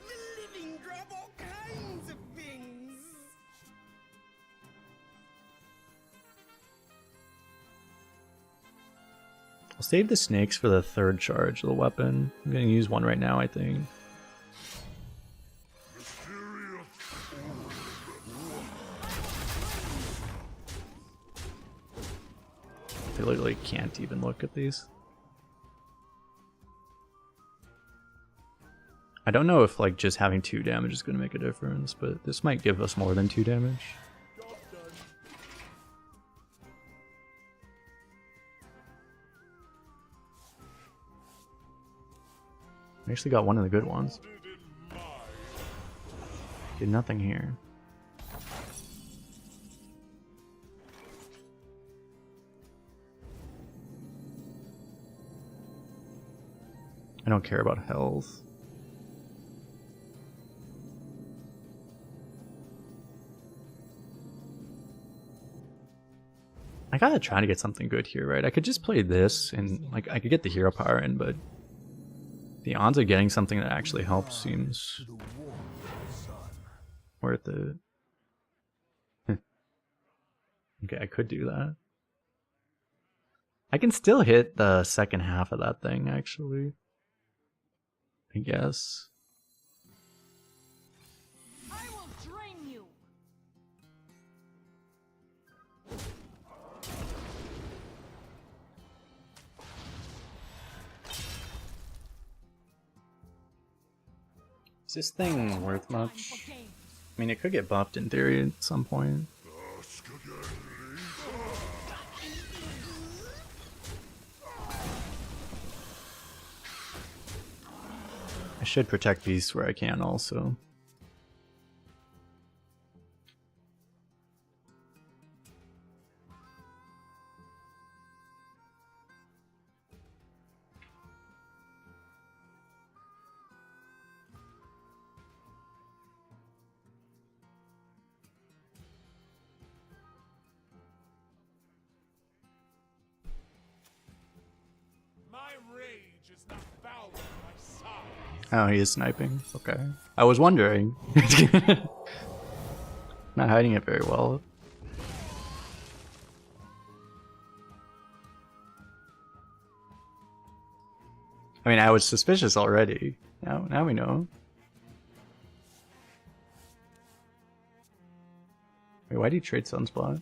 The living drop all kinds of things.
I'll save the snakes for the 3rd charge of the weapon. I'm gonna use one right now, I think. I literally can't even look at these. I don't know if like just having 2 damage is gonna make a difference, but this might give us more than 2 damage. I actually got one of the good ones. Did nothing here. I don't care about health. I gotta try to get something good here, right? I could just play this and like I could get the hero power in, but the odds of getting something that actually helps seems worth it. Okay, I could do that. I can still hit the second half of that thing, actually. I guess.
I will drain you.
Is this thing worth much? I mean, it could get buffed in theory at some point. I should protect beasts where I can also.
My rage is not bound to my side.
Oh, he is sniping. Okay. I was wondering. Not hiding it very well. I mean, I was suspicious already. Now we know. Wait, why do you trade Sunspot?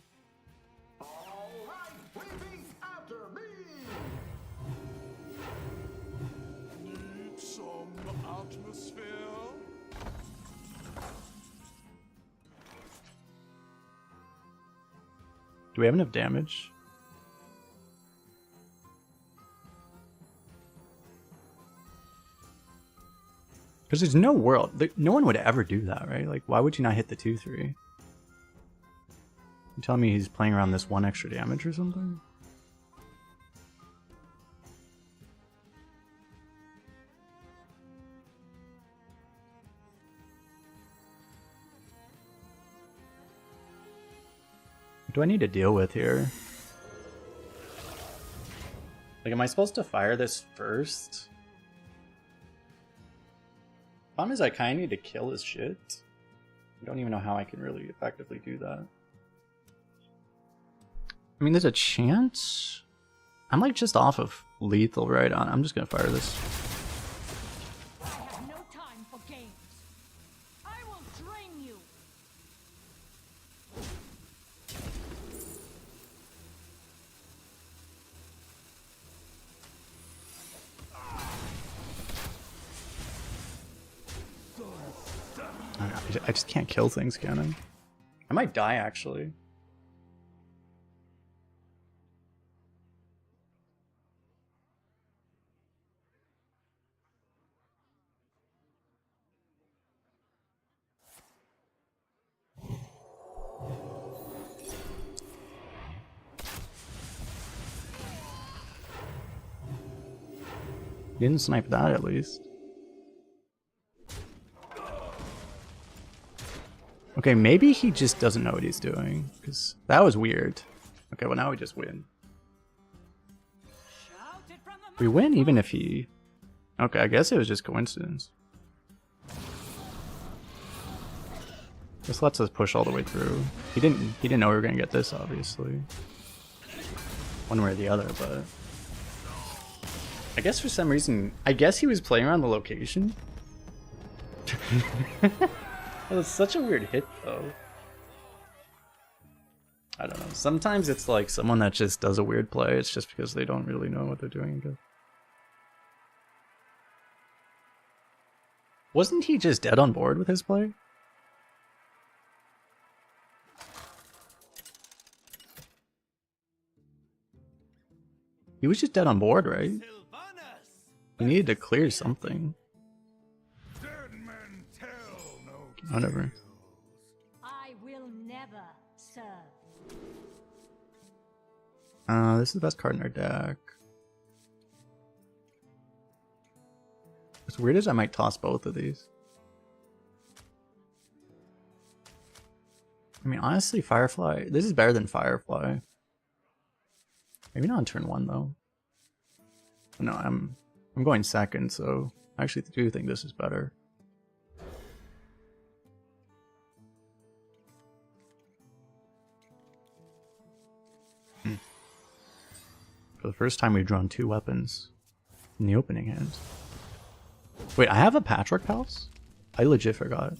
Need some atmosphere?
Do we have enough damage? Because there's no world. No one would ever do that, right? Like, why would you not hit the 2-3? You telling me he's playing around this 1 extra damage or something? What do I need to deal with here? Like, am I supposed to fire this first? Problem is, I kind of need to kill his shit. I don't even know how I can really effectively do that. I mean, there's a chance. I'm like just off of lethal right on. I'm just gonna fire this.
I have no time for games. I will drain you.
I just can't kill things, can I? I might die actually. Didn't snipe that at least. Okay, maybe he just doesn't know what he's doing, because that was weird. Okay, well now we just win. We win even if he... Okay, I guess it was just coincidence. This lets us push all the way through. He didn't know we were gonna get this, obviously. One way or the other, but... I guess for some reason, I guess he was playing around the location. That was such a weird hit, though. I don't know. Sometimes it's like someone that just does a weird play. It's just because they don't really know what they're doing. Wasn't he just dead on board with his play? He was just dead on board, right? He needed to clear something.
Dead men tell no
Whatever.
I will never serve.
This is the best card in our deck. What's weird is I might toss both of these. I mean, honestly, Firefly... This is better than Firefly. Maybe not on turn 1, though. No, I'm going second, so I actually do think this is better. For the first time, we've drawn 2 weapons in the opening hand. Wait, I have a Patchwork Palace? I legit forgot.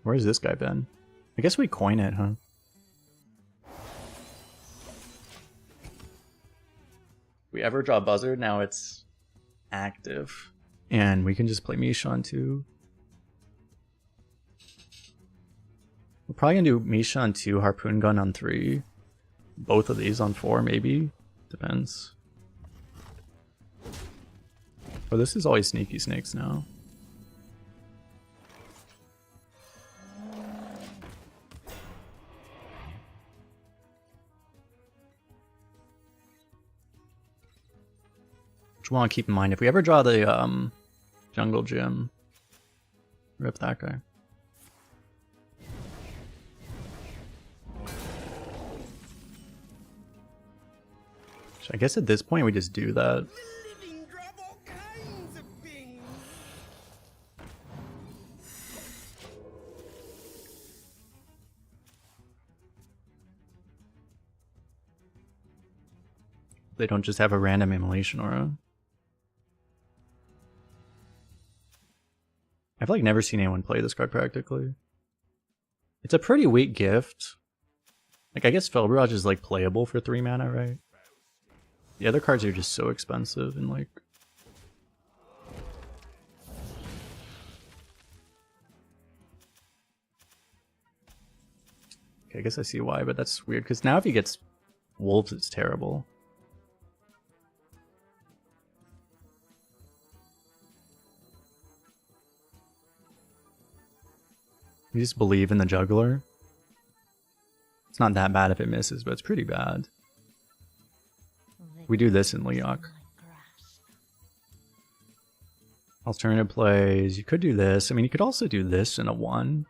Where's this guy been? I guess we coin it, huh? We ever draw Buzzard, now it's active. And we can just play Mishon too. We're probably gonna do Misha on 2, Harpoon Gun on 3. Both of these on 4, maybe. Depends. Oh, this is always Sneaky Snakes now. Which we want to keep in mind, if we ever draw the Jungle Gym, rip that guy. I guess at this point we just do that.
Living drop all kinds of things.
they don't just have a random immolation aura. I've like never seen anyone play this card practically. It's a pretty weak gift. Like, I guess Fel Barrage is like playable for 3 mana, right? The other cards are just so expensive and like... Okay, I guess I see why, but that's weird, because now if he gets Wolves, it's terrible. You just believe in the juggler. It's not that bad if it misses, but it's pretty bad. We do this in Leok. Alternative plays. You could do this. I mean, you could also do this in a 1.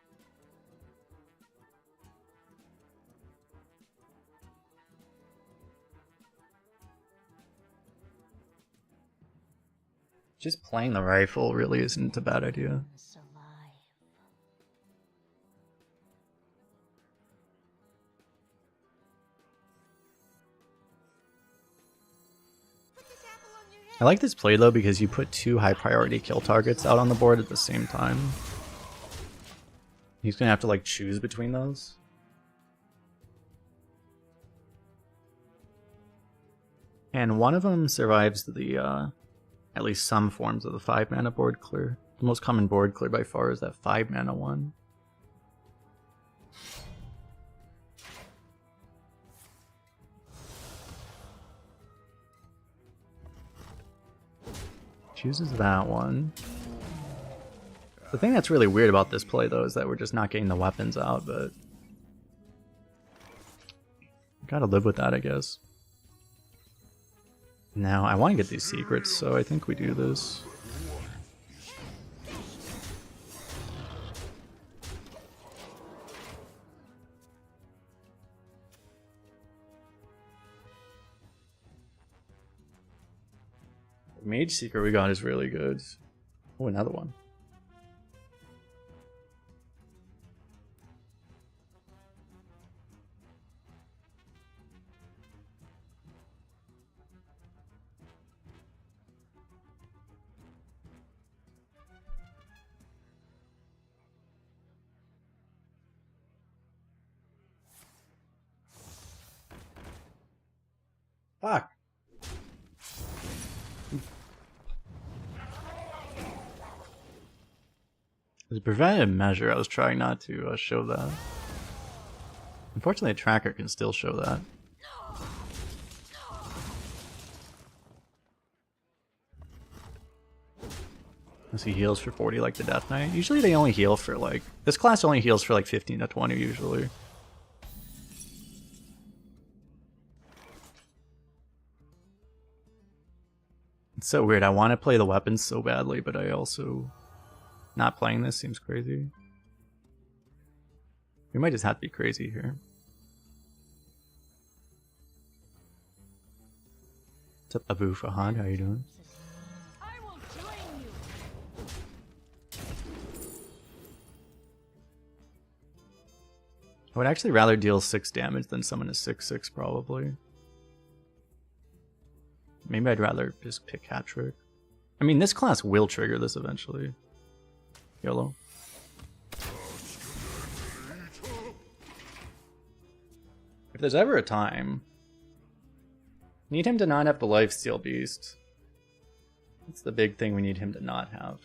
Just playing the rifle really isn't a bad idea. I like this play though because you put 2 high priority kill targets out on the board at the same time. He's gonna have to like choose between those. And one of them survives the at least some forms of the 5 mana board clear. The most common board clear by far is that 5 mana one. Chooses that one. The thing that's really weird about this play though is that we're just not getting the weapons out, but gotta live with that, I guess. Now I want to get these secrets, so I think we do this. The Mage Secret we got is really good. Oh, another one. Fuck. As a preventative measure, I was trying not to show that. Unfortunately, a tracker can still show that. Unless he heals for 40 like the Death Knight. Usually they only heal for like... This class only heals for like 15 to 20 usually. It's so weird. I want to play the weapons so badly, but I also... Not playing this seems crazy. We might just have to be crazy here. What's up, Abu Fahad? How you doing?
I will join you.
I would actually rather deal 6 damage than summon a 6/6 probably. Maybe I'd rather just pick Hat Trick. I mean, this class will trigger this eventually. YOLO. If there's ever a time, need him to not have the Lifesteal Beast. That's the big thing we need him to not have.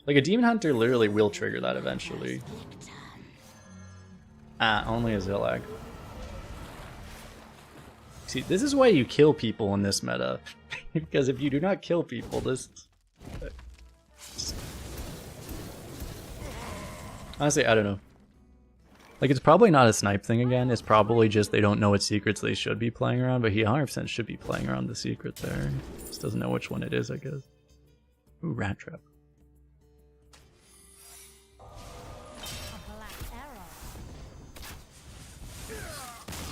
Like, a Demon Hunter literally will trigger that eventually. Ah, only a Zillag. See, this is why you kill people in this meta. Because if you do not kill people, this... Honestly, I don't know. Like, it's probably not a snipe thing again. It's probably just they don't know what secrets they should be playing around, but he 100% should be playing around the secret there. Just doesn't know which one it is, I guess. Ooh, Rat Trap.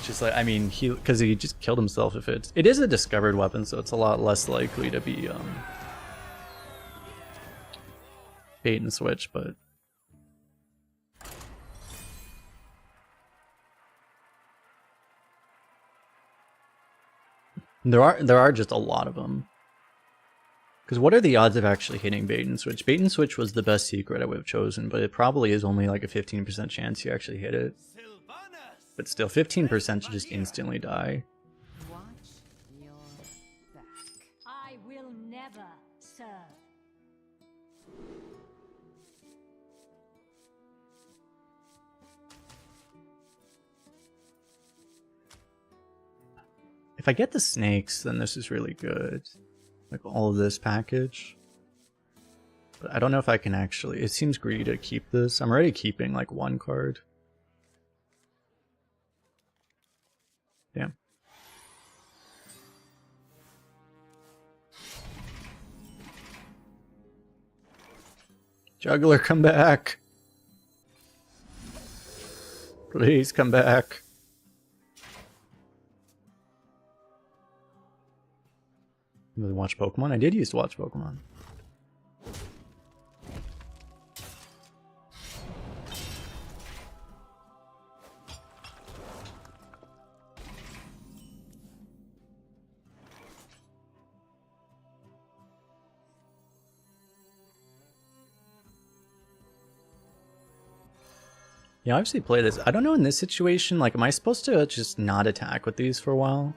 Just like, I mean, because he just killed himself. If it is a discovered weapon, so it's a lot less likely to be bait and switch, but There are just a lot of them. Because what are the odds of actually hitting bait and switch? Bait and switch was the best secret I would have chosen, but it probably is only like a 15% chance you actually hit it. But still, 15% to just instantly die.
Watch your back.
I will never serve.
If I get the snakes, then this is really good. Like all of this package. But I don't know if I can actually... It seems greedy to keep this. I'm already keeping like one card. Damn. Juggler, come back! Please come back. Really watch Pokemon? I did used to watch Pokemon. Yeah, I've actually played this. I don't know in this situation, like, am I supposed to just not attack with these for a while?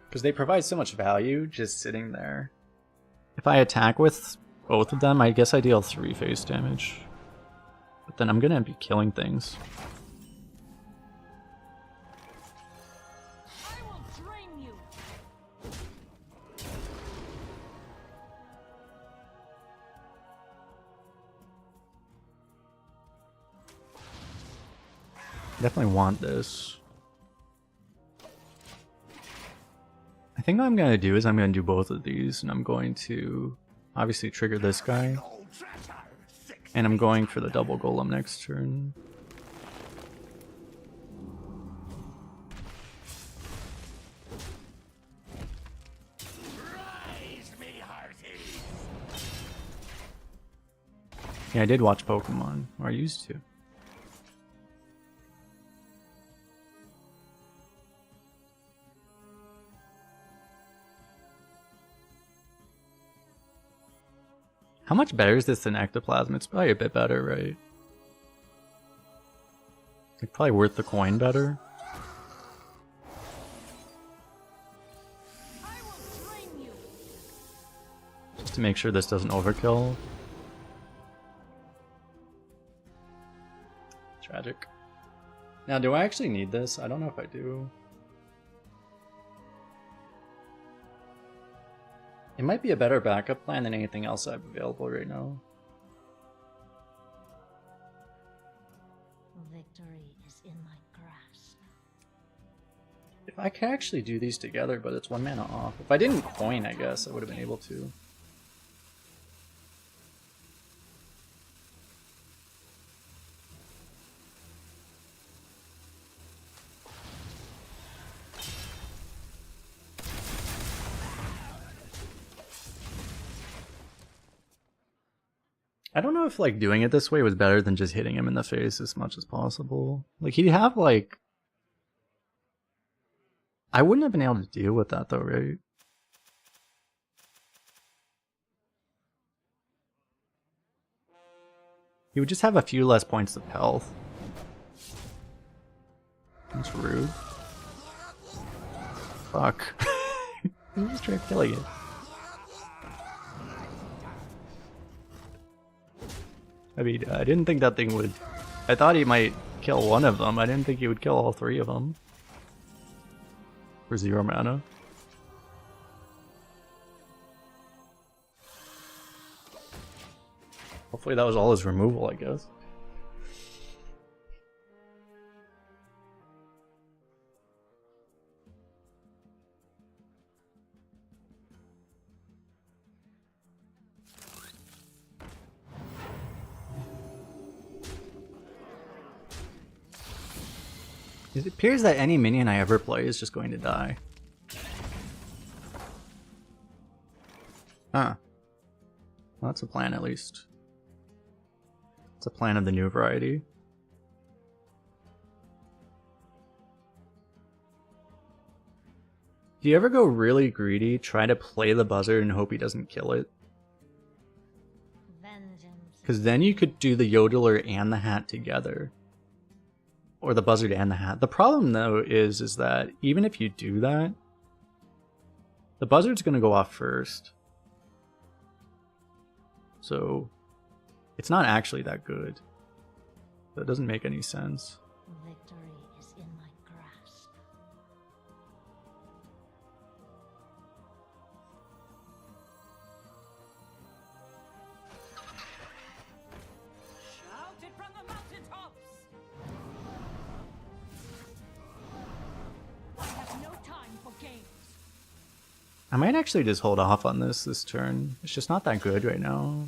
Because they provide so much value just sitting there. If I attack with both of them, I guess I deal 3 face damage. But then I'm gonna be killing things.
I will drain you.
Definitely want this. I think what I'm going to do is I'm going to do both of these, and I'm going to obviously trigger this guy. And I'm going for the double golem next turn. Yeah, I did watch Pokemon, or I used to. How much better is this than Ectoplasm? It's probably a bit better, right? It's probably worth the coin better.
I will drain you.
Just to make sure this doesn't overkill. Tragic. Now, do I actually need this? I don't know if I do. It might be a better backup plan than anything else I have available right now.
Victory is in my grasp.
If I could actually do these together, but it's 1 mana off. If I didn't coin, I guess I would have been able to. I don't know if like doing it this way was better than just hitting him in the face as much as possible. Like he'd have like... I wouldn't have been able to deal with that though, right? He would just have a few less points of health. That's rude. Fuck. He just tried killing it. I mean, I didn't think that thing would... I thought he might kill one of them. I didn't think he would kill all 3 of them. For 0 mana. Hopefully that was all his removal, I guess. It appears that any minion I ever play is just going to die. Ah. Well, that's a plan at least. It's a plan of the new variety. Do you ever go really greedy, try to play the buzzard and hope he doesn't kill it?
Vengeance.
Because then you could do the yodeler and the hat together. Or the buzzard and the hat. The problem though is that even if you do that, the buzzard's going to go off first. So it's not actually that good. That doesn't make any sense.
Victory is in my grasp.
Shout it from the mountaintops!
I have no time for games.
I might actually just hold off on this turn. It's just not that good right now.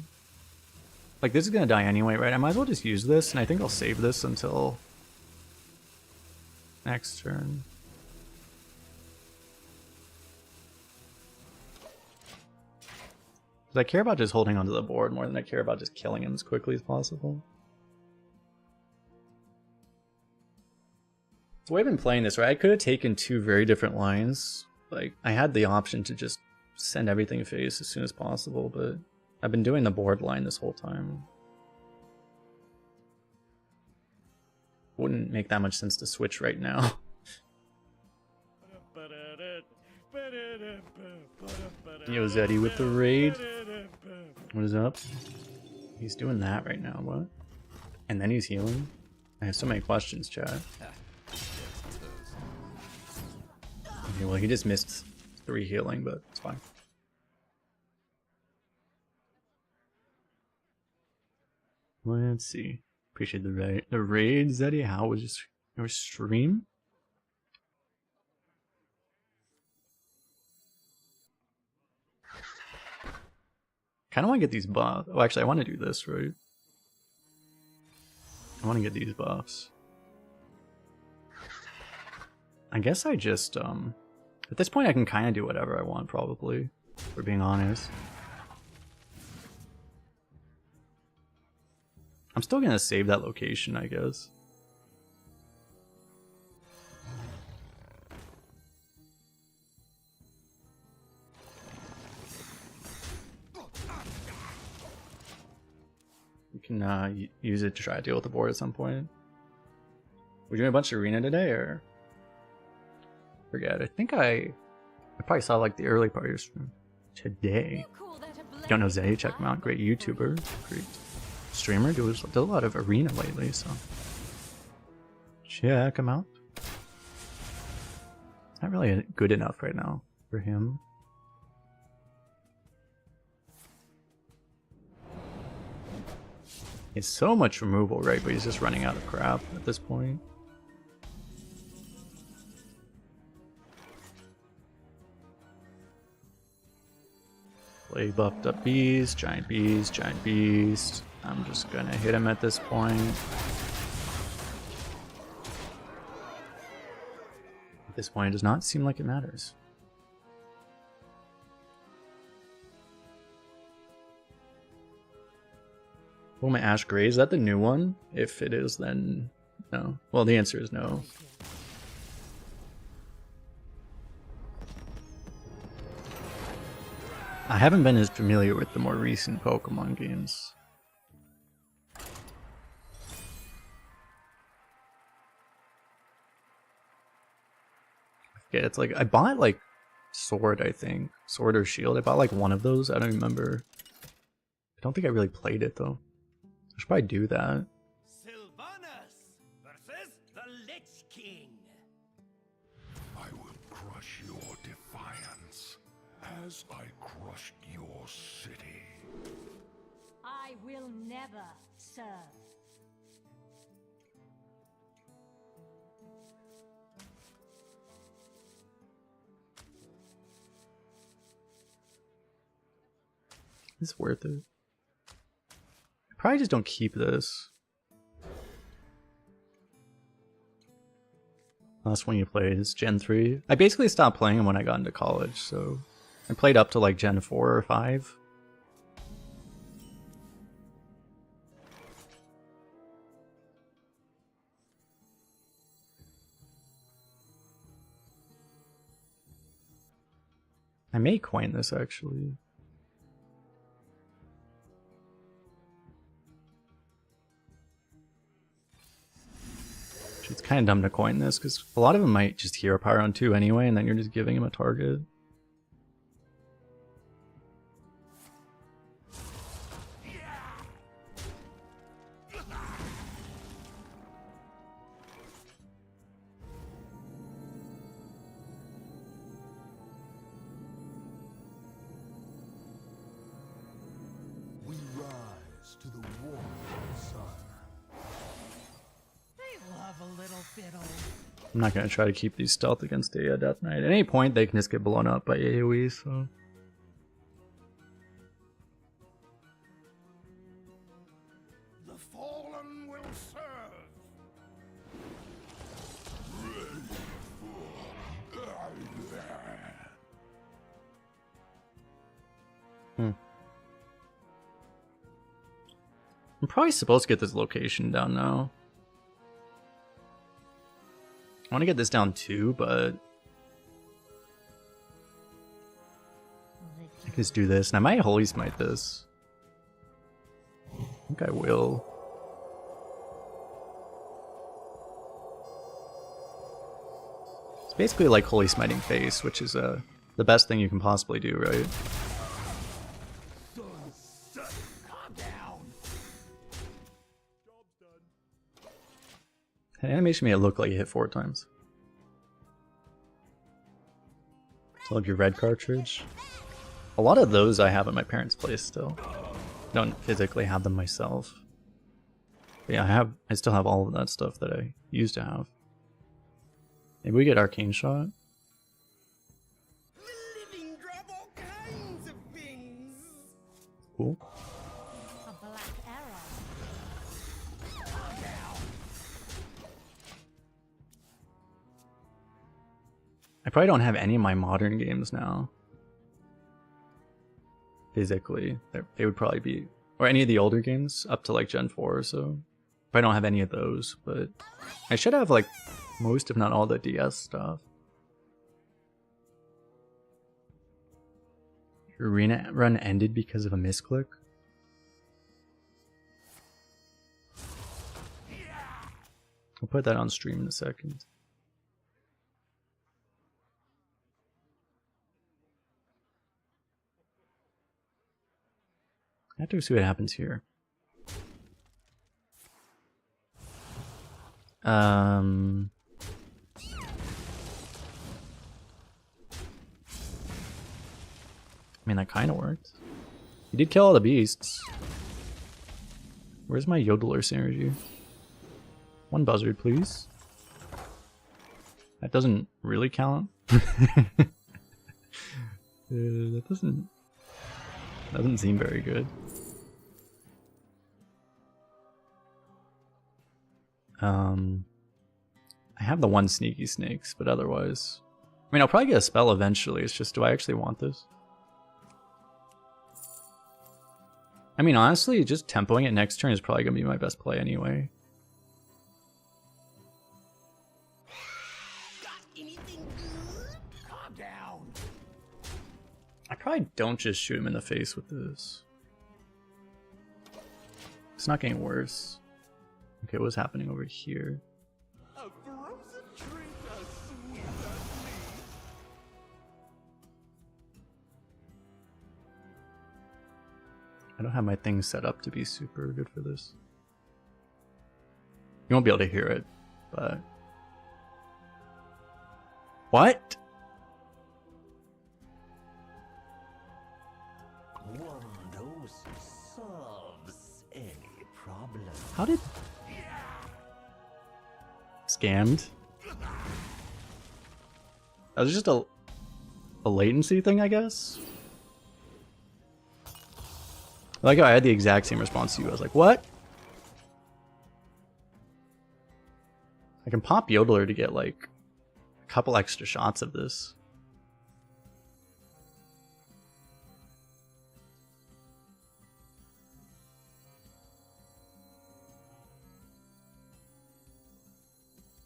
Like, this is gonna die anyway, right? I might as well just use this, and I think I'll save this until next turn. Because I care about just holding onto the board more than I care about just killing him as quickly as possible. The way I've been playing this, right? I could have taken two very different lines. Like, I had the option to just send everything face as soon as possible, but I've been doing the board line this whole time. Wouldn't make that much sense to switch right now. Yo, Zeddy with the raid. What is up? He's doing that right now, what? And then he's healing? I have so many questions, chat. Okay, well, he just missed 3 healing, but it's fine. Let's see. Appreciate the raid, Zeddy. How was your stream? Kind of want to get these buffs. Oh, actually, I want to do this, right? I want to get these buffs. I guess I just, at this point I can kind of do whatever I want, probably, for being honest. I'm still gonna save that location, I guess. You can use it to try to deal with the board at some point. We're doing a bunch of arena today, or forget? I think I probably saw like the early part of your stream today. Don't know Zay, check him out. Great YouTuber, great streamer. Does a lot of arena lately, so check him out. Not really good enough right now for him. It's so much removal, right? But he's just running out of crap at this point. Play buffed up beast, giant beast, giant beast. I'm just gonna hit him at this point. At this point, it does not seem like it matters. Oh, my Ash Gray, is that the new one? If it is, then no. Well, the answer is no. I haven't been as familiar with the more recent Pokemon games. Yeah, it's like, I bought like Sword, I think. Sword or Shield. I bought like one of those. I don't remember. I don't think I really played it though. I should probably do that.
Sylvanas versus the Lich King.
I will crush your defiance as I crushed your city.
I will never serve.
It's worth it. I probably just don't keep this. Last one you played is Gen 3. I basically stopped playing them when I got into college, so I played up to like Gen 4 or 5. I may coin this actually. It's kind of dumb to coin this because a lot of them might just hero power on 2 anyway, and then you're just giving him a target.
We rise to the warring sun.
They love a little fiddle.
I'm not going to try to keep these stealth against a Death Knight. At any point, they can just get blown up by AoE, so...
The fallen will serve.
I'm probably supposed to get this location down now. I want to get this down too, but... I can just do this, and I might Holy Smite this. I think I will. It's basically like Holy Smiting Face, which is the best thing you can possibly do, right?
Calm down.
The animation made it look like you hit 4 times. So like your red cartridge. A lot of those I have at my parents' place still. Don't physically have them myself. But yeah, I still have all of that stuff that I used to have. Maybe we get Arcane Shot.
The living drop all kinds of things.
Cool.
A black arrow.
I probably don't have any of my modern games now. Physically. They would probably be... Or any of the older games up to like Gen 4 or so. I don't have any of those, but... I should have like most if not all the DS stuff. Your arena run ended because of a misclick? I'll put that on stream in a second. I have to see what happens here. I mean, that kind of worked. He did kill all the beasts. Where's my Yodeler synergy? 1 buzzard, please. That doesn't really count. That doesn't seem very good. I have the 1 sneaky snakes, but otherwise... I mean, I'll probably get a spell eventually, it's just, do I actually want this? I mean, honestly, just tempoing it next turn is probably going to be my best play anyway.
Got anything good?
Calm down.
I probably don't just shoot him in the face with this. It's not getting worse. Okay, what's happening over here?
A frozen treat as sweet as me.
I don't have my things set up to be super good for this. You won't be able to hear it, but... What?
One dose solves any problem.
How did... Scammed? That was just a latency thing, I guess? Like how I had the exact same response to you. I was like, what? I can pop Yodeler to get like a couple extra shots of this.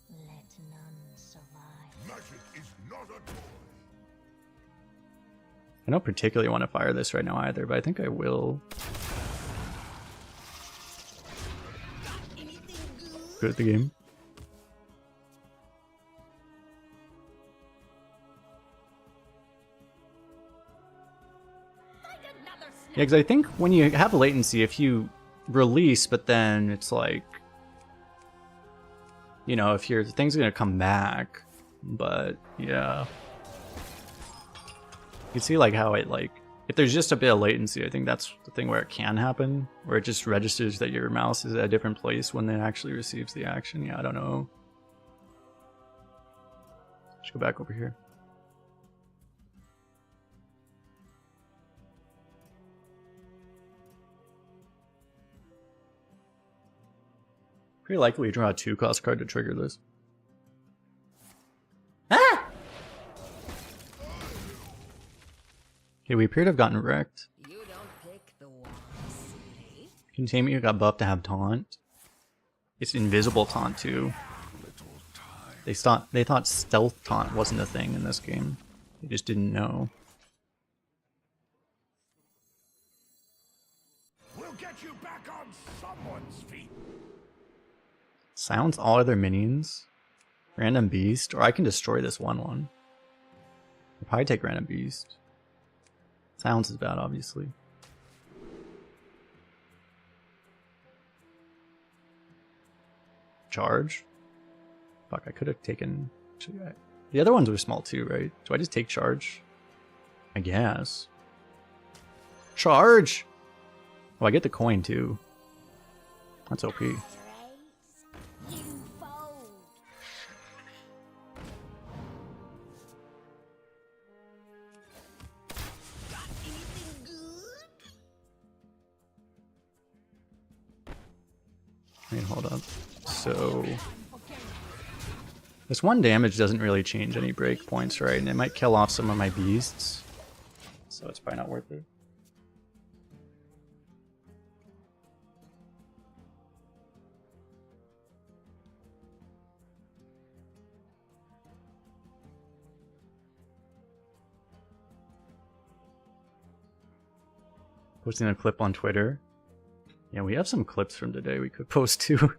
Let none survive.
Magic is not a toy.
I don't particularly want to fire this right now either, but I think I will. Good at the game. Yeah, because I think when you have latency, if you release, but then it's like, you know, if your thing's gonna come back, but yeah. You see like how it like, if there's just a bit of latency, I think that's the thing where it can happen, where it just registers that your mouse is at a different place when it actually receives the action. Yeah, I don't know. Let's go back over here. Pretty likely you draw a 2-cost card to trigger this. Ah! Okay, we appear to have gotten wrecked.
You don't pick the ones.
Containment got buffed to have taunt. It's invisible taunt too. They thought stealth taunt wasn't a thing in this game. They just didn't know.
We'll get you back on someone's feet.
Silence all other minions. Random beast, or I can destroy this 1/1. I'll probably take random beast. Silence is bad, obviously. Charge? Fuck, I could have taken... The other ones were small too, right? Do I just take charge? I guess. Charge! Oh, I get the coin too. That's OP.
You fold. Got anything good?
Wait, hold up. So... this 1 damage doesn't really change any break points, right? And it might kill off some of my beasts. So it's probably not worth it. Posting a clip on Twitter. Yeah, we have some clips from today we could post too.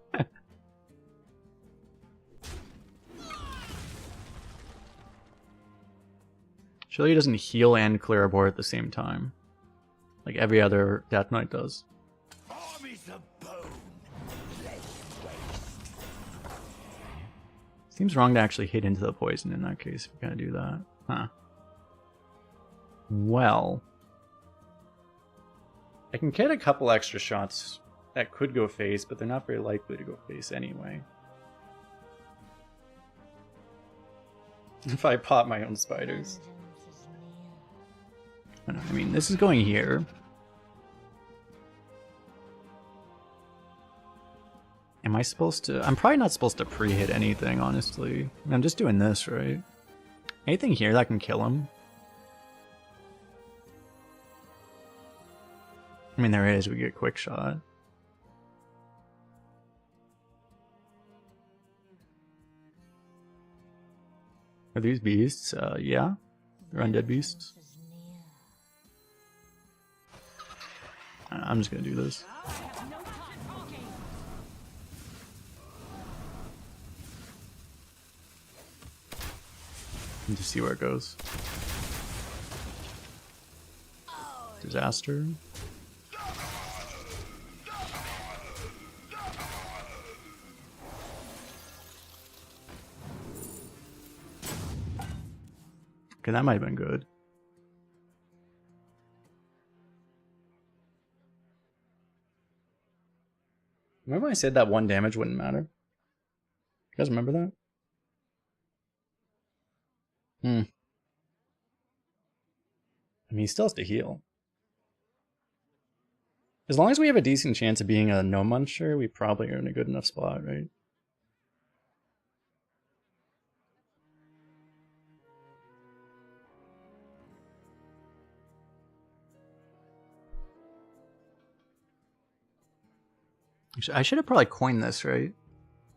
Surely he doesn't heal and clear a board at the same time. Like every other Death Knight does.
Armies of bone.
Seems wrong to actually hit into the poison in that case if we're gonna do that. Huh. Well. I can get a couple extra shots that could go face, but they're not very likely to go face anyway. If I pop my own spiders. I mean, this is going here. Am I supposed to... I'm probably not supposed to pre-hit anything, honestly. I'm just doing this, right? Anything here that can kill him? I mean, there is. We get quick shot. Are these beasts? Yeah. They're undead beasts. I'm just gonna do this. And just see where it goes. Disaster. Okay, that might have been good. Remember when I said that 1 damage wouldn't matter? You guys remember that? I mean, he still has to heal. As long as we have a decent chance of being a no muncher, we probably are in a good enough spot, right? I should have probably coined this, right?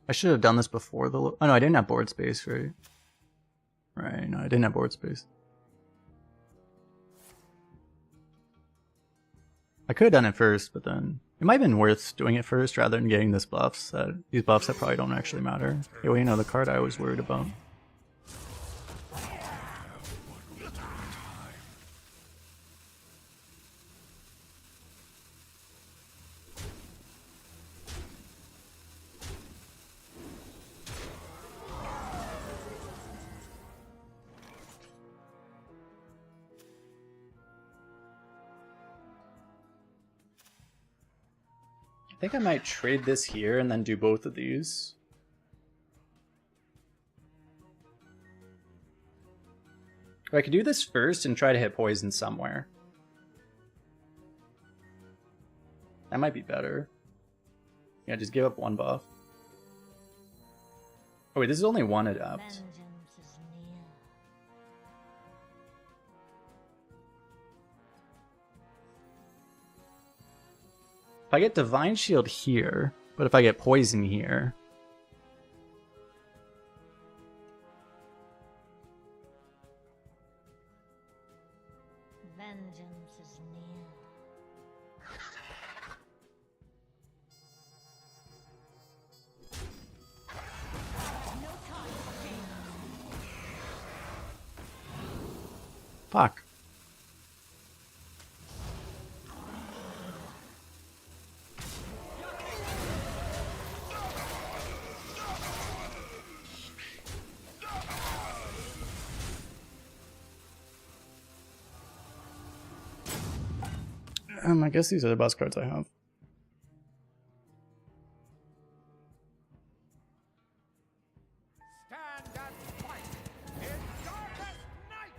I should have done this before the... Oh no, I didn't have board space, right? Right, no, I didn't have board space. I could have done it first, but then it might have been worth doing it first rather than getting these buffs that probably don't actually matter. Yeah, well, you know, the card I was worried about. I think I might trade this here and then do both of these. Or I could do this first and try to hit poison somewhere. That might be better. Yeah, just give up one buff. Oh wait, this is only one adapt.
Vengeance is near.
If I get Divine Shield here, but if I get Poison here...
Vengeance is near. No time for games.
Fuck. I guess these are the best cards I have.
Stand and fight in darkest night!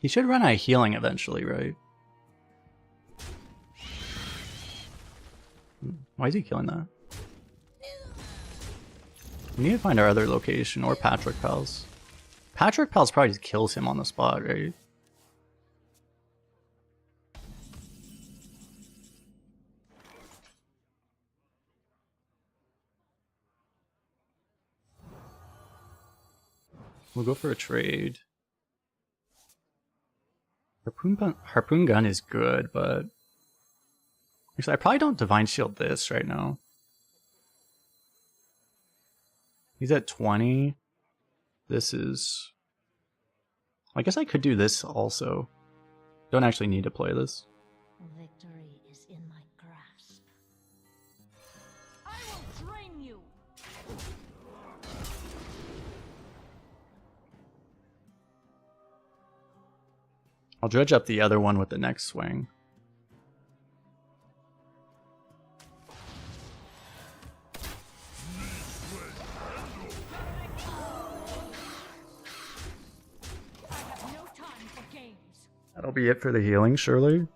He should run out of healing eventually, right? Why is he killing that? We need to find our other location, or Patrick Pals. Patrick Pals probably just kills him on the spot, right? We'll go for a trade. Harpoon gun is good, but actually I probably don't Divine Shield this right now. He's at 20. This is... I guess I could do this also. Don't actually need to play this.
Victory is in my grasp. I will drain you.
I'll dredge up the other one with the next swing.
I have no time for games.
That'll be it for the healing, surely.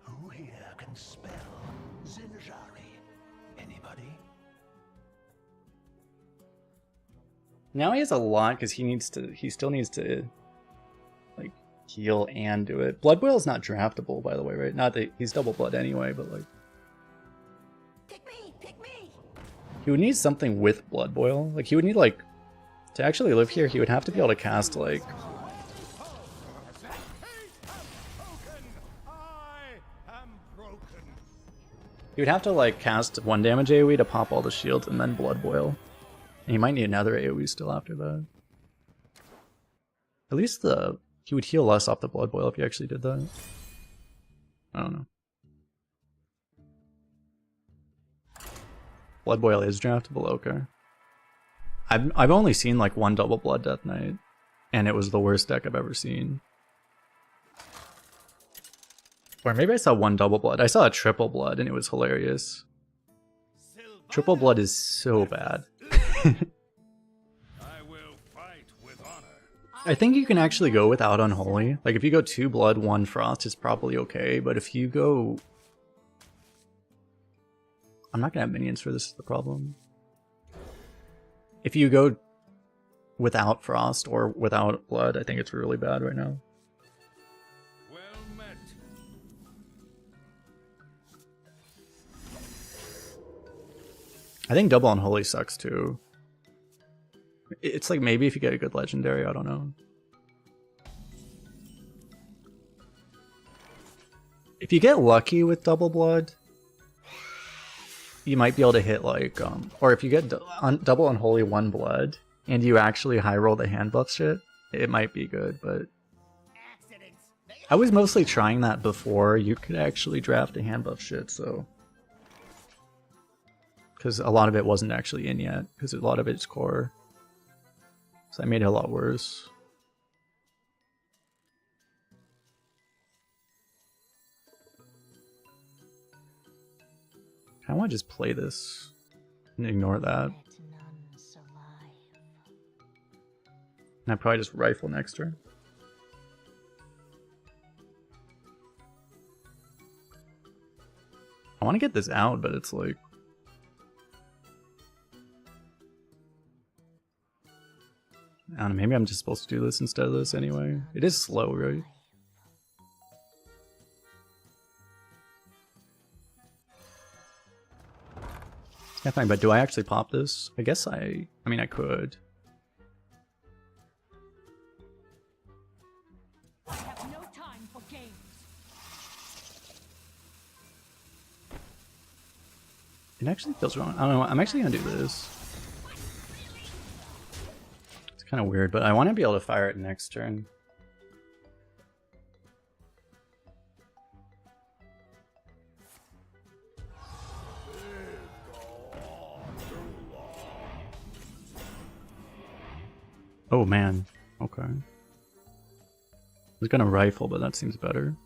Who here can spell Zinjari? Anybody?
Now he has a lot because he still needs to like heal and do it. Blood Boil is not draftable, by the way, right? Not that he's double blood anyway, but like
Pick me! Pick me!
he would need something with Blood Boil. Like he would need like to actually live here. He would have to be able to cast like he would have to like cast 1 damage AoE to pop all the shields and then Blood Boil. And he might need another AoE still after that. At least he would heal less off the Blood Boil if he actually did that. I don't know. Blood Boil is draftable, okay. I've only seen like 1 double blood Death Knight, and it was the worst deck I've ever seen. Or maybe I saw 1 double blood. I saw a triple blood and it was hilarious. Triple blood is so bad.
I will fight with honor.
I think you can actually go without Unholy. Like if you go 2 blood, 1 frost, it's probably okay. But if you go... I'm not gonna have minions for this is the problem. if you go without Frost or without Blood, I think it's really bad right now.
Well met.
I think Double Unholy sucks too. It's like maybe if you get a good Legendary, I don't know. If you get lucky with Double Blood, you might be able to hit like, or if you get Double Unholy 1 Blood, and you actually high roll the hand buff shit, it might be good, but I was mostly trying that before you could actually draft a hand buff shit, so. Because a lot of it wasn't actually in yet, because a lot of it's core. So I made it a lot worse. I want to just play this and ignore that.
Let none survive.
And I probably just rifle next turn. I want to get this out, but it's like... I don't know, maybe I'm just supposed to do this instead of this anyway. It is slow, right? Yeah, fine, but do I actually pop this? I guess I mean, I could.
I have no time for games.
It actually feels wrong. I don't know, I'm actually gonna do this. It's kind of weird, but I want to be able to fire it next turn. Oh man, okay. I was gonna rifle, but that seems better.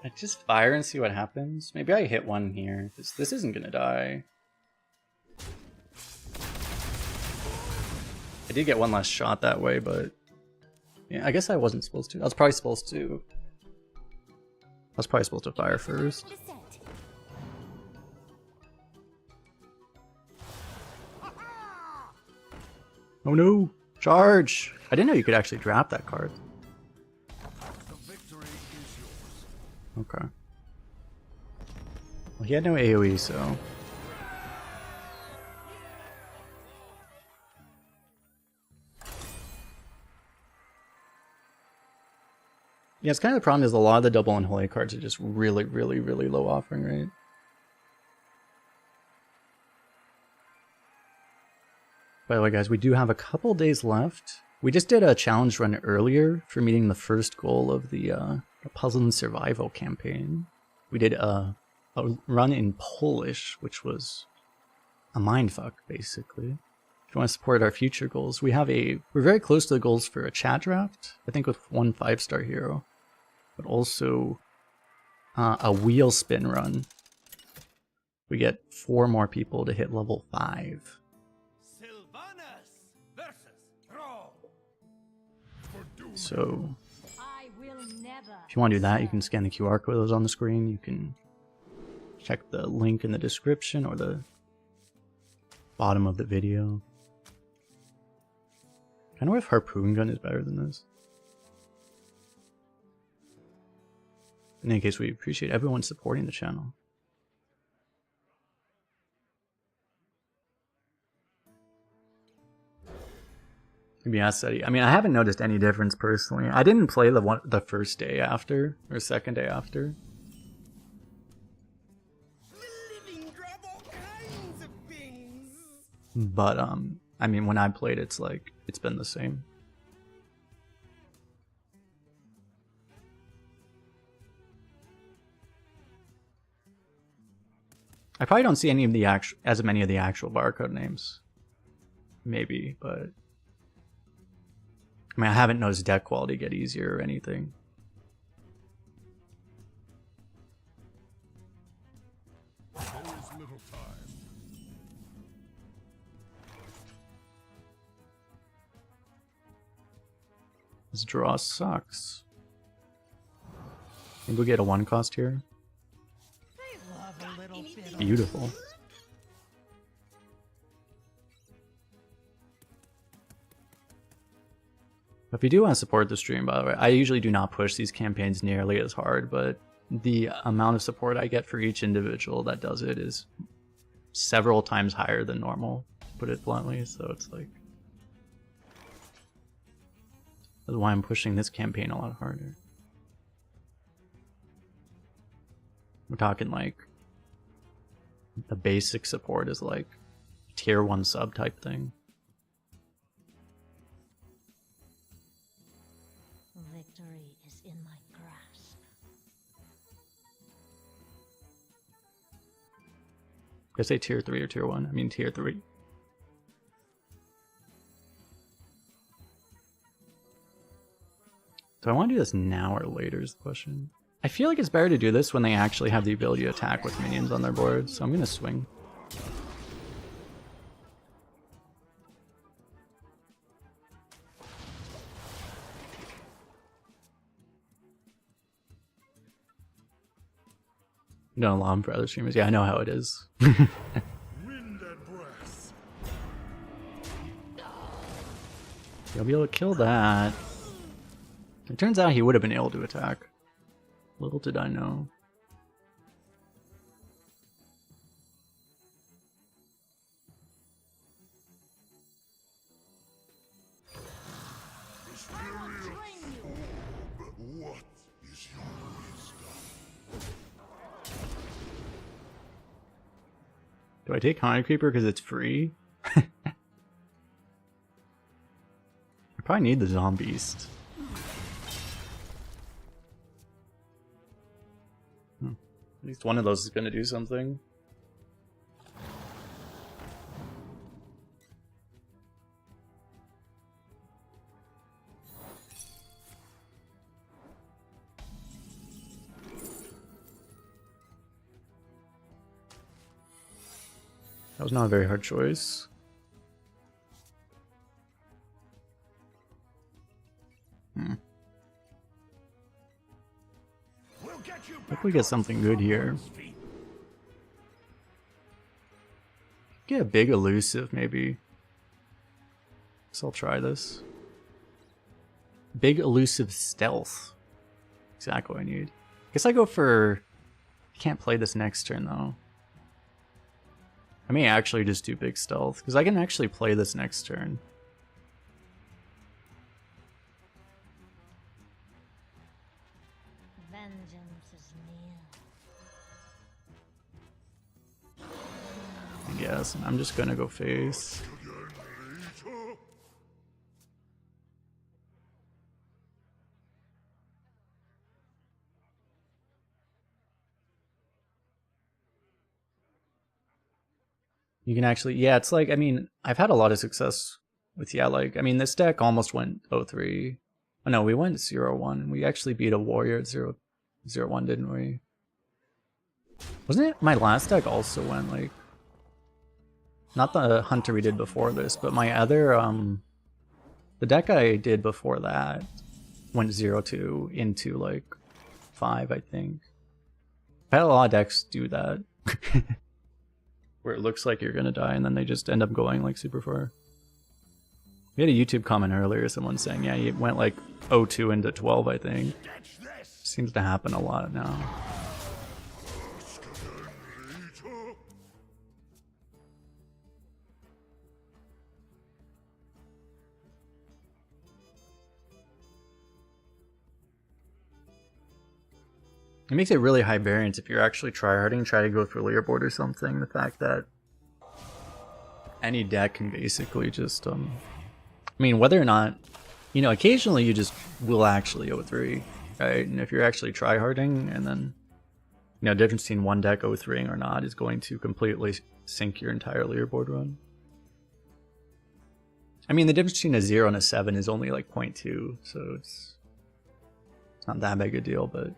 I just fire and see what happens. Maybe I hit one here. This isn't gonna die. I did get one last shot that way, but yeah, I guess I wasn't supposed to. I was probably supposed to fire first. Oh no! Charge! I didn't know you could actually drop that card.
The victory is yours.
Okay. Well, he had no AoE, so... Yeah, it's kind of the problem is a lot of the double unholy cards are just really, really, really low offering rate. By the way, guys, we do have a couple days left. We just did a challenge run earlier for meeting the first goal of the Puzzle and Survival campaign. We did a run in Polish, which was a mindfuck, basically. If you want to support our future goals, we're very close to the goals for a chat draft, I think with 1 5-star hero. But also a wheel spin run. We get 4 more people to hit level 5.
Sylvanas versus Thrall.
So
I will never.
if you want to do that, you can scan the QR codes on the screen. You can check the link in the description or the bottom of the video. I know if Harpoon Gun is better than this. In any case, we appreciate everyone supporting the channel. Maybe ask Eddie. I mean, I haven't noticed any difference personally. I didn't play the first day after, or second day after.
The living drop all kinds of things.
But, I mean, when I played, it's been the same. I probably don't see any of the as many of the actual barcode names. Maybe, but I mean, I haven't noticed deck quality get easier or anything.
There is little time.
This draw sucks. Maybe we get a 1 cost here. Beautiful. If you do want to support the stream, by the way, I usually do not push these campaigns nearly as hard, but the amount of support I get for each individual that does it is several times higher than normal, to put it bluntly, so it's like... That's why I'm pushing this campaign a lot harder. We're talking like... The basic support is like tier 1 sub type thing.
Victory is in my grasp.
Did I say tier 3 or tier 1? I mean tier 3. Do I want to do this now or later is the question. I feel like it's better to do this when they actually have the ability to attack with minions on their board, so I'm gonna swing. No alarm for other streamers. Yeah, I know how it is.
Wind and breath.
You'll be able to kill that. It turns out he would have been able to attack. Little did I know.
What is your wisdom?
Do I take Haunted Creeper because it's free? I probably need the Zombeast. At least one of those is going to do something. That was not a very hard choice. Hope we get something good here. Get a big elusive, maybe. Guess I'll try this. Big elusive stealth. Exactly what I need. Guess I go for... I can't play this next turn, though. I may actually just do big stealth, because I can actually play this next turn.
Vengeance is near.
I guess, and I'm just gonna go face. You can actually, yeah, it's like, I mean, I've had a lot of success with, yeah, like, I mean, this deck almost went 0-3. Oh no, we went 0-1. We actually beat a warrior at 0-1, didn't we? Wasn't it my last deck also went, like, not the hunter we did before this, but my other, the deck I did before that went 0-2 into, like, 5, I think. I've had a lot of decks do that. Where it looks like you're gonna die and then they just end up going like super far. We had a YouTube comment earlier, someone saying, yeah, you went like 0-2 into 12, I think. Seems to happen a lot now. It makes it really high variance if you're actually tryharding, try to go through leaderboard or something. The fact that any deck can basically just, I mean, whether or not, you know, occasionally you just will actually 0-3, right? And if you're actually tryharding, and then, you know, the difference between one deck 0-3ing or not is going to completely sink your entire leaderboard run. I mean, the difference between a 0 and a 7 is only like 0.2, so it's not that big a deal, but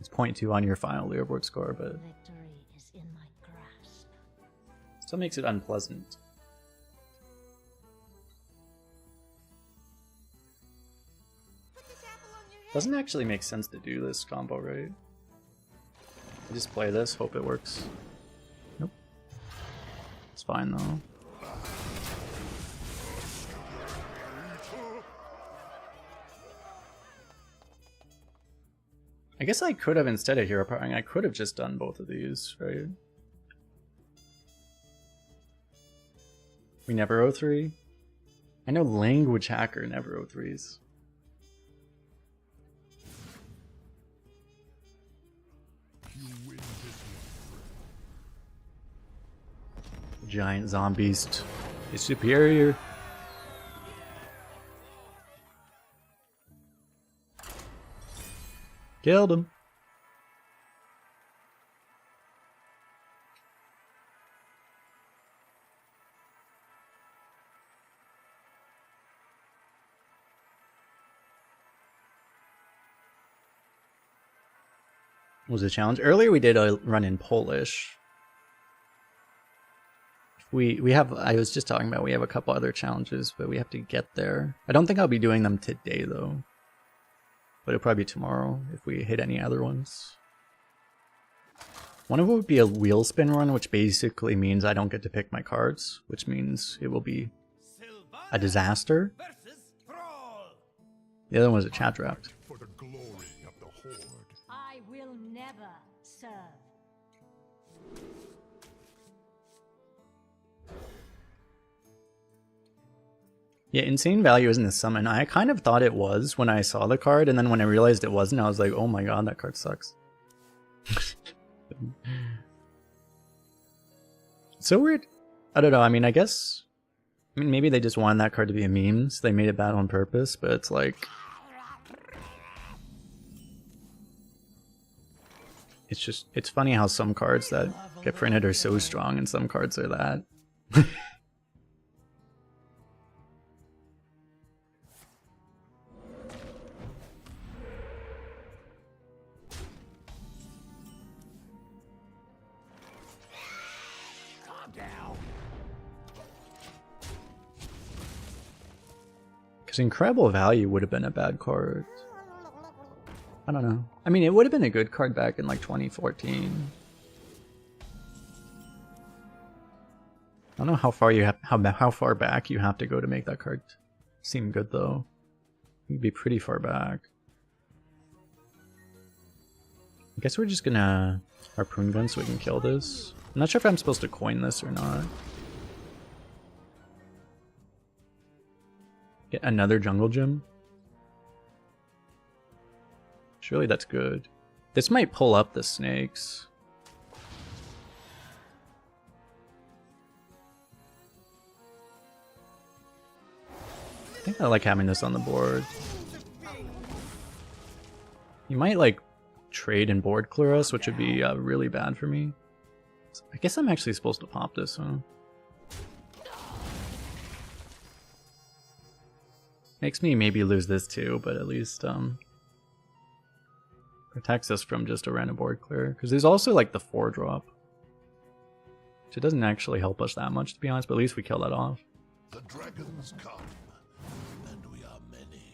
it's 0.2 on your final leaderboard score, but
Victory is in my grasp.
still makes it unpleasant. Doesn't actually make sense to do this combo, right? I just play this, hope it works. Nope. It's fine though. I guess I could have, instead of hero powering, I could have just done both of these, right? We never O3. I know Language Hacker never O3s. Giant zombies is superior. Killed him. Was a challenge. Earlier we did a run in Polish. We have, I was just talking about, we have a couple other challenges, but we have to get there. I don't think I'll be doing them today though. But it'll probably be tomorrow if we hit any other ones. One of them would be a wheel spin run, which basically means I don't get to pick my cards, which means it will be a disaster. The other one was a chat draft.
For the glory of the Horde.
I will never serve.
Yeah, Insane Value isn't a summon. I kind of thought it was when I saw the card, and then when I realized it wasn't, I was like, oh my god, that card sucks. So weird. I don't know, I mean, I guess... I mean, maybe they just wanted that card to be a meme, so they made it bad on purpose, but it's like... It's just, it's funny how some cards that get printed are so strong and some cards are that. Because Incredible Value would have been a bad card. I don't know. I mean, it would have been a good card back in like 2014. I don't know how far you have, how far back you have to go to make that card seem good though. You'd be pretty far back. I guess we're just gonna harpoon gun so we can kill this. I'm not sure if I'm supposed to coin this or not. Get another jungle gym. Surely that's good. This might pull up the snakes. I think I like having this on the board. You might like trade and board clear us, which would be really bad for me. I guess I'm actually supposed to pop this, huh? Makes me maybe lose this too, but at least protects us from just a random board clear. Because there's also like the 4-drop. Which it doesn't actually help us that much to be honest, but at least we kill that off.
The dragons come, and we are many.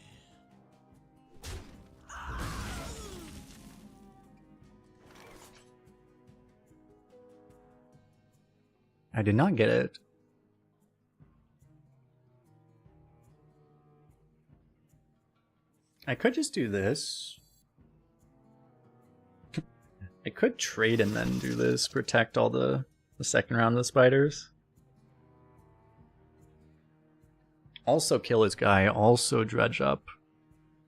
I did not get it. I could just do this. I could trade and then do this, protect all the second round of the spiders. Also kill his guy, also dredge up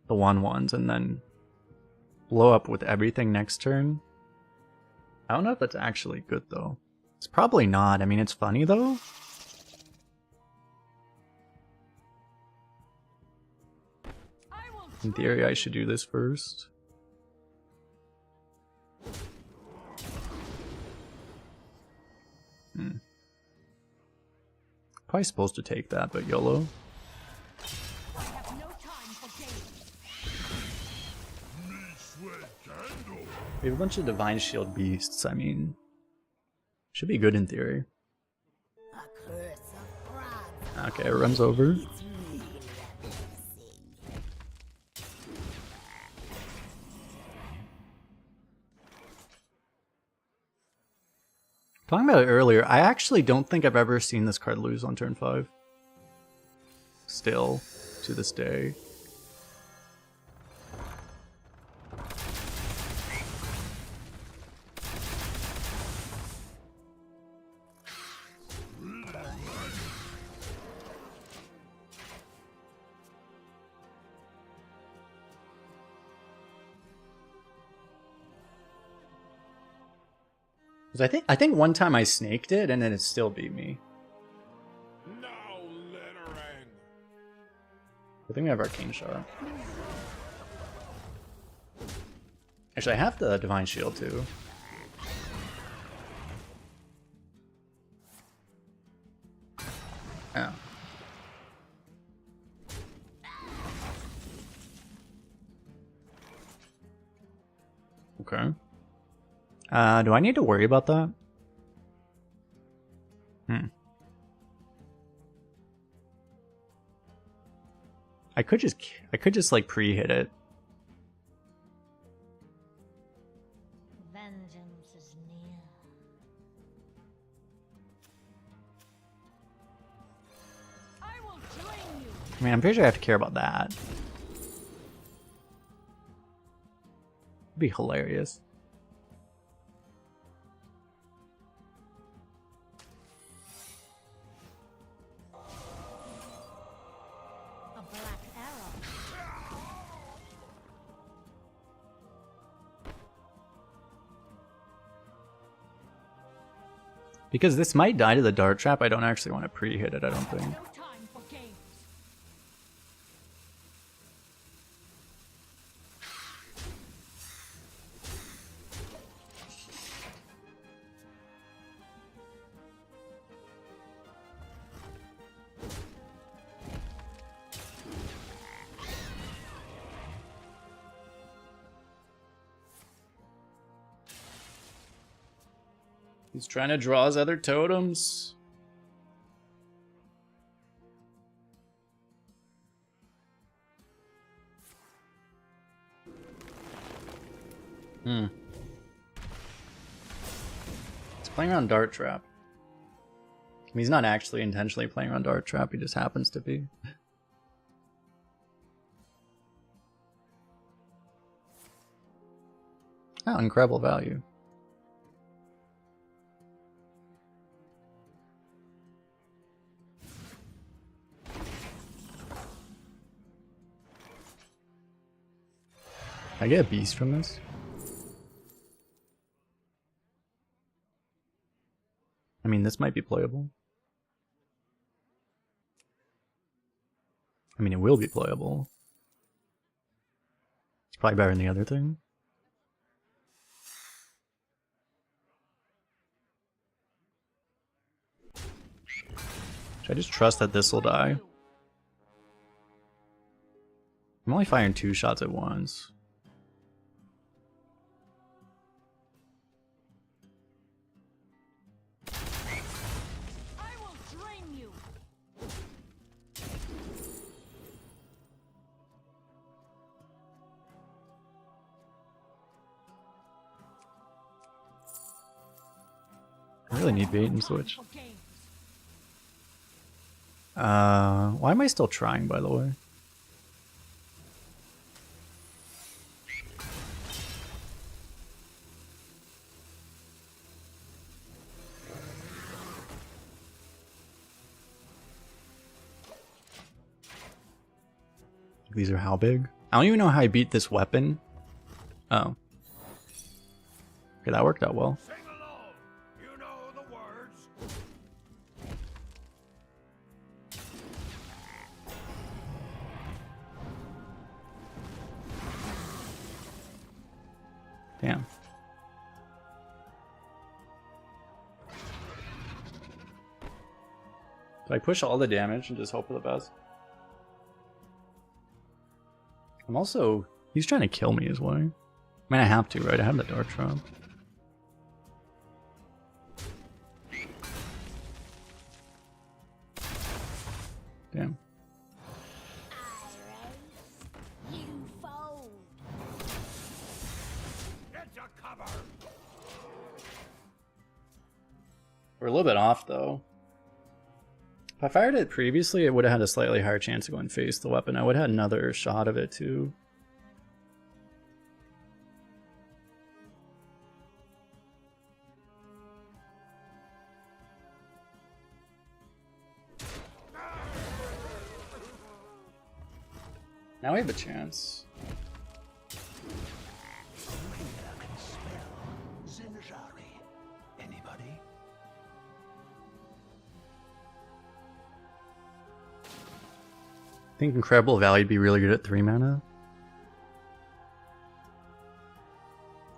the 1/1s, and then blow up with everything next turn. I don't know if that's actually good though. It's probably not. I mean, it's funny though. In theory, I should do this first. Probably supposed to take that, but YOLO.
I have no time for games.
We have a bunch of Divine Shield beasts, I mean... Should be good in theory.
A curse of frogs.
Okay, it runs over.
It's really embarrassing.
Talking about it earlier, I actually don't think I've ever seen this card lose on turn 5. Still, to this day. I think one time I snaked it and then it still beat me.
Now littering.
I think we have Arcane Shot. Actually, I have the Divine Shield too. Oh. Okay. Do I need to worry about that? I could just like pre-hit it.
Vengeance is near. I will drain you.
I mean, I'm pretty sure I have to care about that. It'd be hilarious.
A black arrow.
Because this might die to the dart trap, I don't actually want to pre-hit it, I don't think.
No time for games.
He's trying to draw his other totems. He's playing around Dart Trap. I mean, he's not actually intentionally playing around Dart Trap, he just happens to be. Oh, incredible value. Can I get a beast from this? I mean, this might be playable. I mean, it will be playable. It's probably better than the other thing. Should I just trust that this will die? I'm only firing 2 shots at once.
I will drain you.
I really need bait and
No
switch.
time for games.
Why am I still trying, by the way? These are how big? I don't even know how I beat this weapon. Oh. Okay, that worked out well.
Sing along. You know the words.
Damn. Do I push all the damage and just hope for the best? I'm also... He's trying to kill me as well. I mean, I have to, right? I have the Dark Trap. Damn.
You fold.
Get your cover.
We're a little bit off though. If I fired it previously, it would have had a slightly higher chance of going face the weapon. I would have had another shot of it too. Now we have a chance.
Anybody?
I think Incredible Valley would be really good at 3 mana.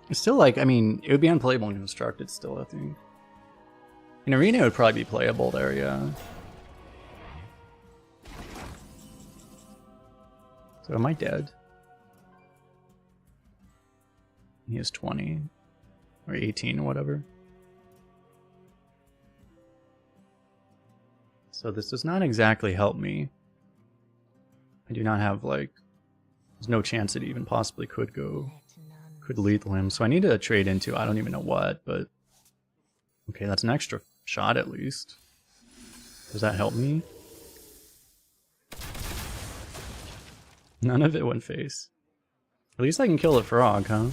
It's still like, I mean, it would be unplayable in Constructed still, I think. In Arena it would probably be playable there, yeah. So am I dead? He has 20. Or 18 or whatever. So this does not exactly help me. I do not have, like... There's no chance it even possibly could go... Could lethal him. So I need to trade into I don't even know what, but... Okay, that's an extra shot at least. Does that help me? None of it went face. At least I can kill the frog, huh?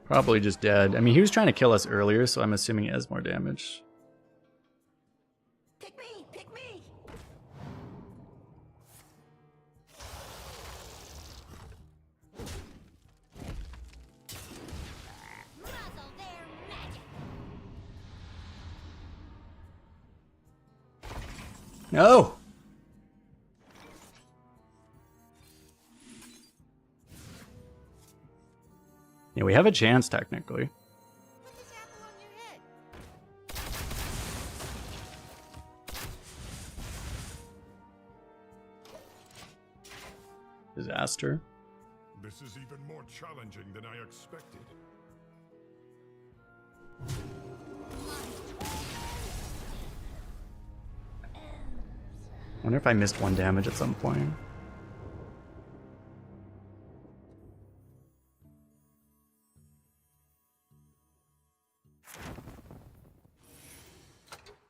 Probably just dead. I mean, he was trying to kill us earlier, so I'm assuming he has more damage.
Pick me! Pick me! Muzzle their magic!
No! Yeah, we have a chance, technically.
Put this apple on your head.
Disaster.
This is even more challenging than I expected.
Wonder if I missed 1 damage at some point.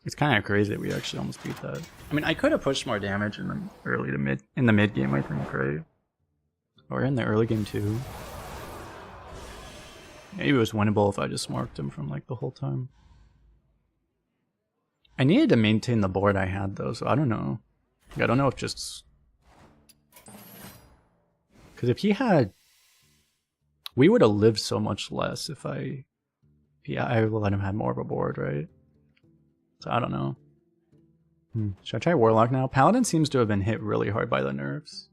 It's kind of crazy that we actually almost beat that. I mean, I could have pushed more damage in the early to mid in the mid game, I think, right? Or in the early game too. Maybe it was winnable if I just marked him from like the whole time. I needed to maintain the board I had though, so I don't know. Like, I don't know if just... Because if he had... We would have lived so much less if I... Yeah, I would let him have more of a board, right? So I don't know. Should I try Warlock now? Paladin seems to have been hit really hard by the nerfs.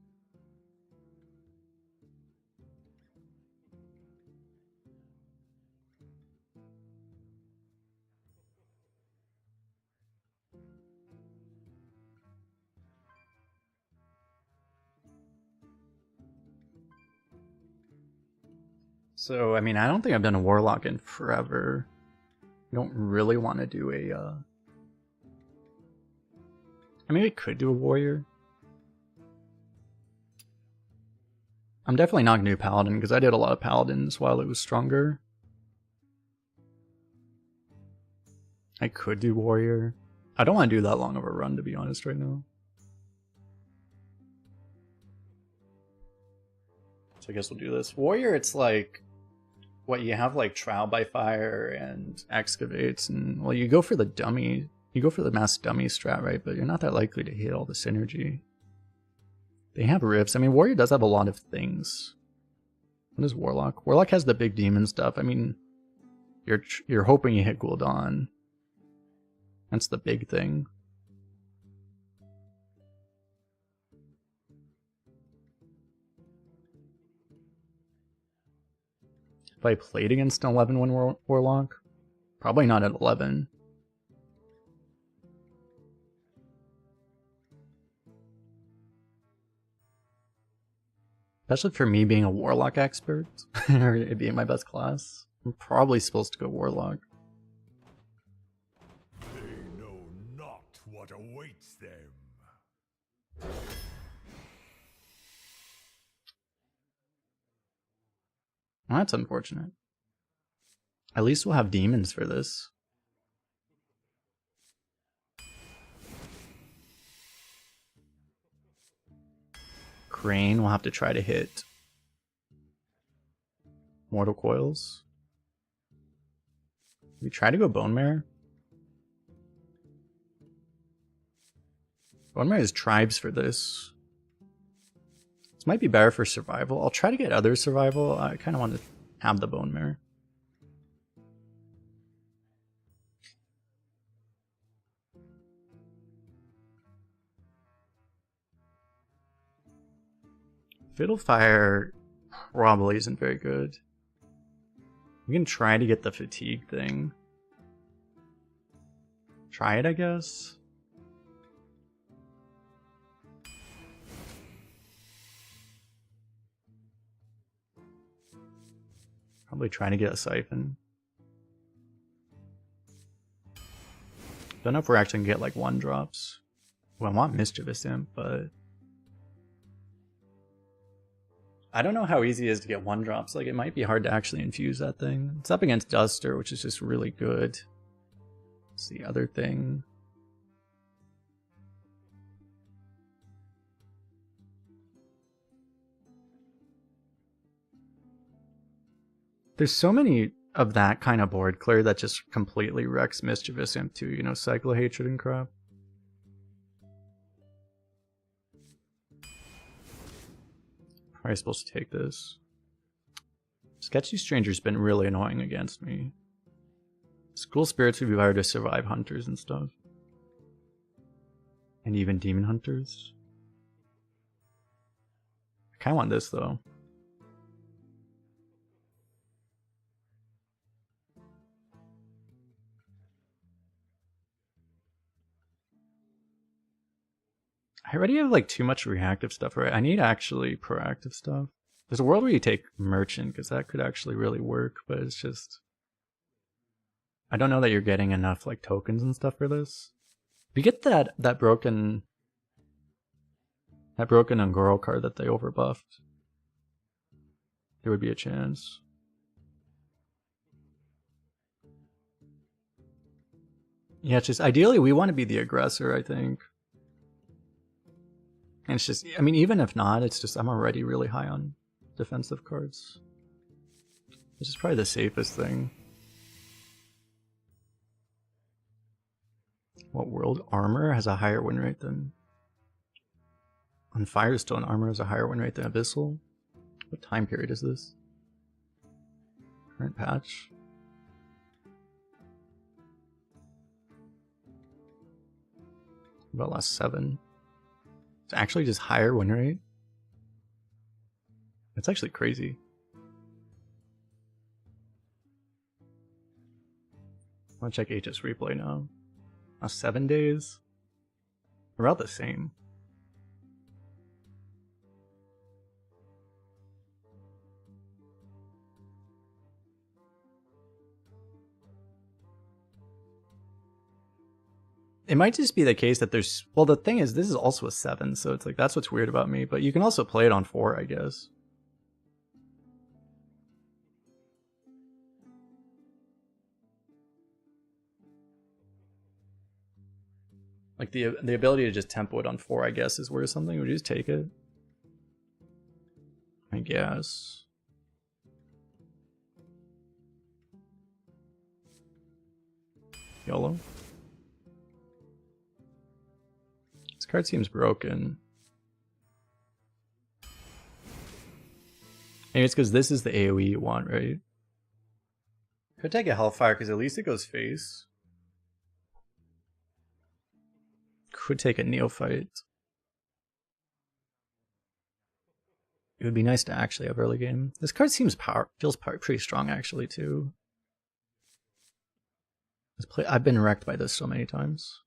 So, I mean, I don't think I've done a Warlock in forever. I don't really want to do a, I mean, we could do a Warrior. I'm definitely not going to do Paladin, because I did a lot of Paladins while it was stronger. I could do Warrior. I don't want to do that long of a run, to be honest, right now. So I guess we'll do this. Warrior, it's like... What, you have like Trial by Fire and Excavates, and well, you go for the dummy, you go for the mass dummy strat, right? But you're not that likely to hit all the synergy. They have rifts. I mean, Warrior does have a lot of things. What is Warlock? Warlock has the big demon stuff. I mean, you're hoping you hit Gul'dan. That's the big thing. If I played against an 11-1 Warlock? Probably not at 11. Especially for me being a Warlock expert, or it being my best class. I'm probably supposed to go Warlock.
They know not what awaits them.
Well, that's unfortunate. At least we'll have demons for this. Crane will have to try to hit Mortal Coils. We try to go Bone Mare. Bone Mare is tribes for this. This might be better for survival. I'll try to get other survival. I kind of want to have the Bone Mare. Fatal Fire probably isn't very good. We can try to get the fatigue thing. Try it, I guess. Probably trying to get a siphon. Don't know if we're actually gonna get like 1-drops. Well, I want Mischievous Imp, but I don't know how easy it is to get 1-drops. Like, it might be hard to actually infuse that thing. It's up against Duster, which is just really good. What's the other thing? There's so many of that kind of board clear that just completely wrecks Mischievous Imp too, you know, Cycle of Hatred and crap. Probably supposed to take this. Sketchy Stranger's been really annoying against me. School Spirits would be better to survive hunters and stuff. And even demon hunters. I kinda want this though. I already have like too much reactive stuff, right? I need actually proactive stuff. There's a world where you take Merchant, because that could actually really work, but it's just... I don't know that you're getting enough like tokens and stuff for this. If you get that broken Angoro card that they overbuffed, there would be a chance. Yeah, it's just ideally we want to be the aggressor, I think. And it's just, I mean, even if not, it's just, I'm already really high on defensive cards. This is probably the safest thing. What world? Armor has a higher win rate than... On Firestone, Armor has a higher win rate than Abyssal? What time period is this? Current patch? About last 7. It's actually just higher win rate. That's actually crazy. I want to check HS replay now. 7 days? About the same. It might just be the case that there's... Well, the thing is, this is also a 7, so it's like, that's what's weird about me. But you can also play it on 4, I guess. Like, the ability to just tempo it on 4, I guess, is worth something. Would you just take it? I guess. YOLO. This card seems broken. Maybe it's because this is the AoE you want, right? Could take a Hellfire because at least it goes face. Could take a Neophyte. It would be nice to actually have early game. This card seems feels pretty strong actually too. I've been wrecked by this so many times.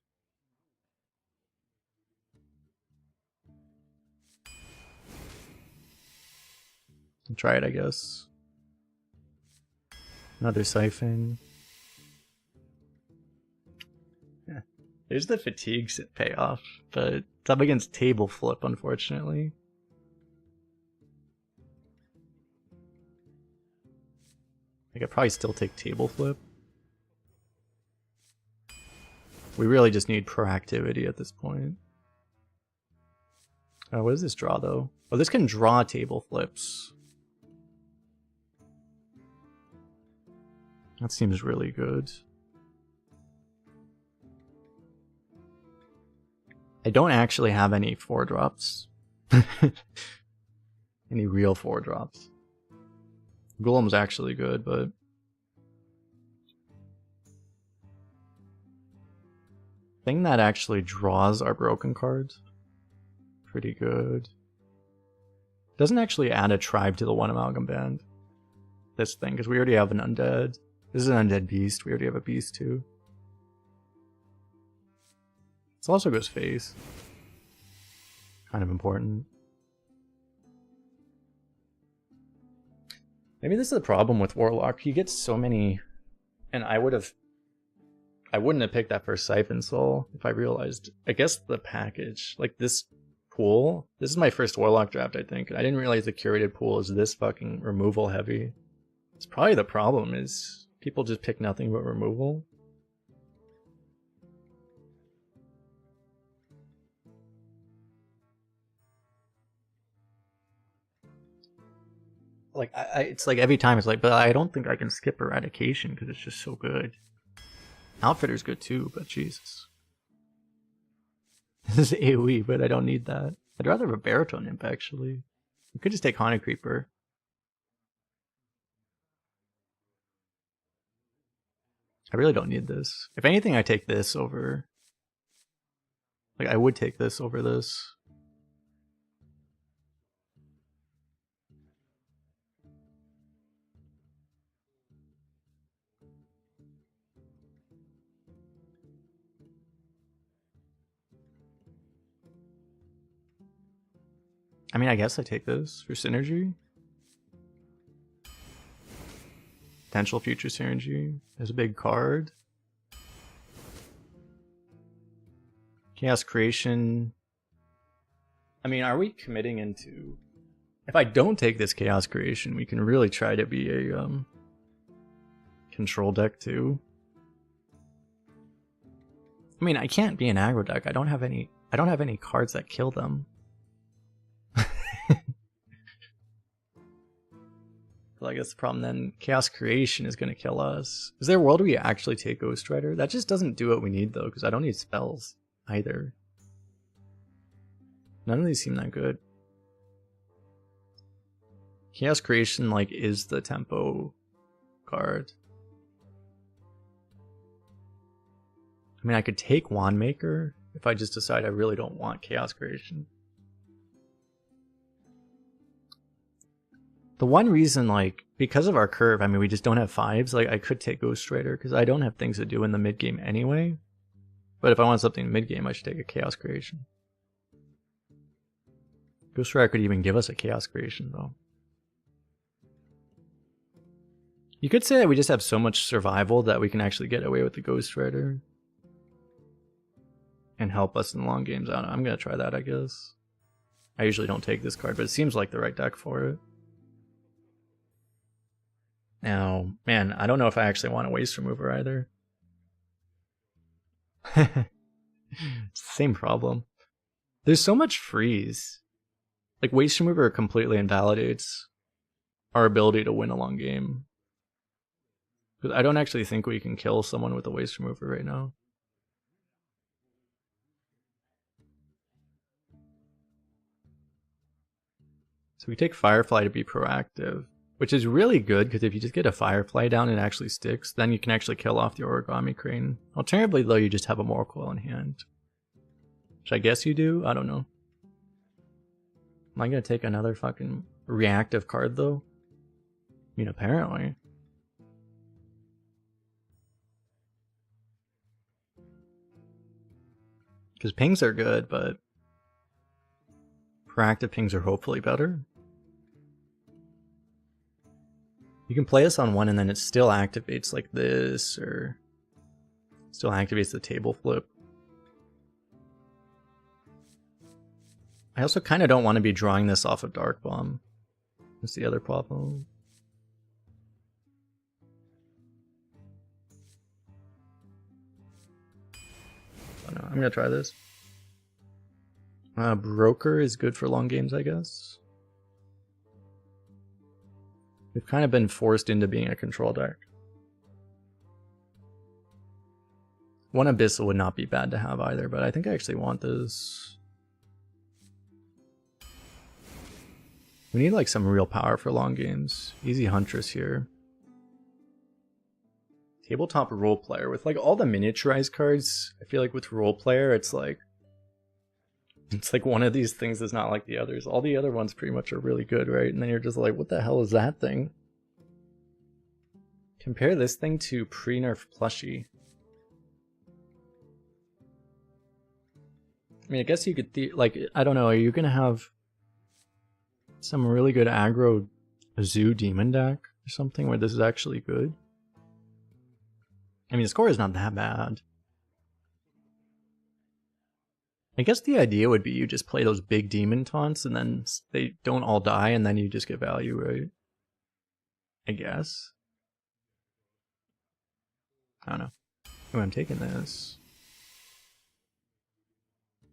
Try it, I guess. Another Siphon. Yeah. There's the fatigue payoff, but it's up against Table Flip, unfortunately. Like, I'd probably still take table flip. We really just need proactivity at this point. What does this draw, though? Oh, this can draw table flips. That seems really good. I don't actually have any 4-drops. Any real 4-drops. Golem's actually good, but... thing that actually draws our broken cards. Pretty good. Doesn't actually add a tribe to the one amalgam band. This thing, because we already have an undead. This is an undead beast. We already have a beast too. This also goes face. Kind of important. Maybe this is the problem with Warlock. He gets so many, and I wouldn't have picked that first Siphon Soul if I realized. I guess the package, like this pool. This is my first Warlock draft, I think. And I didn't realize the curated pool is this fucking removal heavy. It's probably the problem is people just pick nothing but removal. Like, it's like every time it's like, but I don't think I can skip Eradication because it's just so good. Outfitter's good too, but Jesus. This is AoE, but I don't need that. I'd rather have a Baritone Imp, actually. We could just take Haunted Creeper. I really don't need this. If anything, I take this over... like, I would take this over this. I mean, I guess I take this for synergy. Potential future synergy. There's a big card. Chaos Creation. I mean, are we committing into... if I don't take this Chaos Creation, we can really try to be a control deck too. I mean, I can't be an aggro deck. I don't have any cards that kill them. I guess the problem then, Chaos Creation is going to kill us. Is there a world where we actually take Ghost Rider? That just doesn't do what we need though, because I don't need spells either. None of these seem that good. Chaos Creation like is the tempo card. I mean, I could take Wand Maker if I just decide I really don't want Chaos Creation. The one reason, like, because of our curve, I mean, we just don't have 5s, like, I could take Ghost Rider, because I don't have things to do in the mid-game anyway. But if I want something mid-game, I should take a Chaos Creation. Ghost Rider could even give us a Chaos Creation, though. You could say that we just have so much survival that we can actually get away with the Ghost Rider. And help us in long games. I don't know, I'm going to try that, I guess. I usually don't take this card, but it seems like the right deck for it. Now, man, I don't know if I actually want a Waste Remover either. It's the same problem. There's so much freeze. Like, Waste Remover completely invalidates our ability to win a long game. Because I don't actually think we can kill someone with a Waste Remover right now. So we take Firefly to be proactive. Which is really good, because if you just get a Firefly down and it actually sticks, then you can actually kill off the Origami Crane. Alternatively, though, you just have a Morcoil in hand. Which I guess you do? I don't know. Am I going to take another fucking reactive card, though? I mean, apparently. Because pings are good, but... proactive pings are hopefully better. You can play this on one and then it still activates like this, or still activates the table flip. I also kind of don't want to be drawing this off of Dark Bomb. That's the other problem. I'm gonna try this. Broker is good for long games, I guess. We've kind of been forced into being a control deck. One Abyssal would not be bad to have either, but I think I actually want this. We need like some real power for long games. Easy Huntress here. Tabletop role player with like all the miniaturized cards. I feel like with role player, it's like one of these things that's not like the others. All the other ones pretty much are really good, right? And then you're just like, what the hell is that thing? Compare this thing to pre-nerf plushie. I mean, I guess you could like, I don't know. Are you gonna have some really good aggro zoo demon deck or something where this is actually good? I mean, the score is not that bad. I guess the idea would be you just play those big demon taunts and then they don't all die and then you just get value, right? I guess. I don't know. Oh, I'm taking this.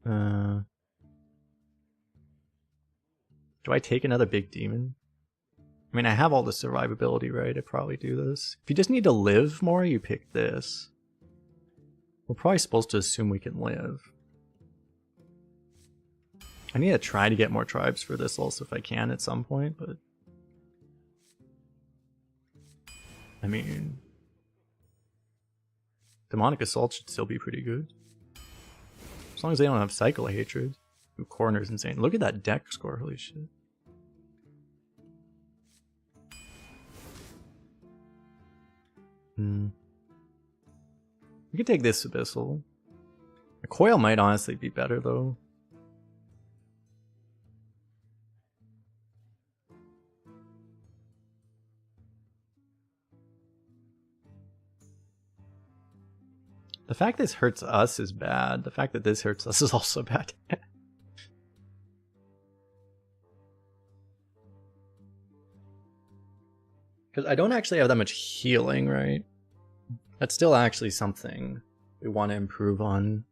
Do I take another big demon? I mean, I have all the survivability, right? I probably do this. If you just need to live more, you pick this. We're probably supposed to assume we can live. I need to try to get more tribes for this also if I can at some point, but... I mean... Demonic Assault should still be pretty good. As long as they don't have Cycle of Hatred. Ooh, Corner's insane. Look at that deck score, holy shit. We could take this Abyssal. A Coil might honestly be better though. The fact this hurts us is bad. The fact that this hurts us is also bad. Because I don't actually have that much healing, right? That's still actually something we want to improve on.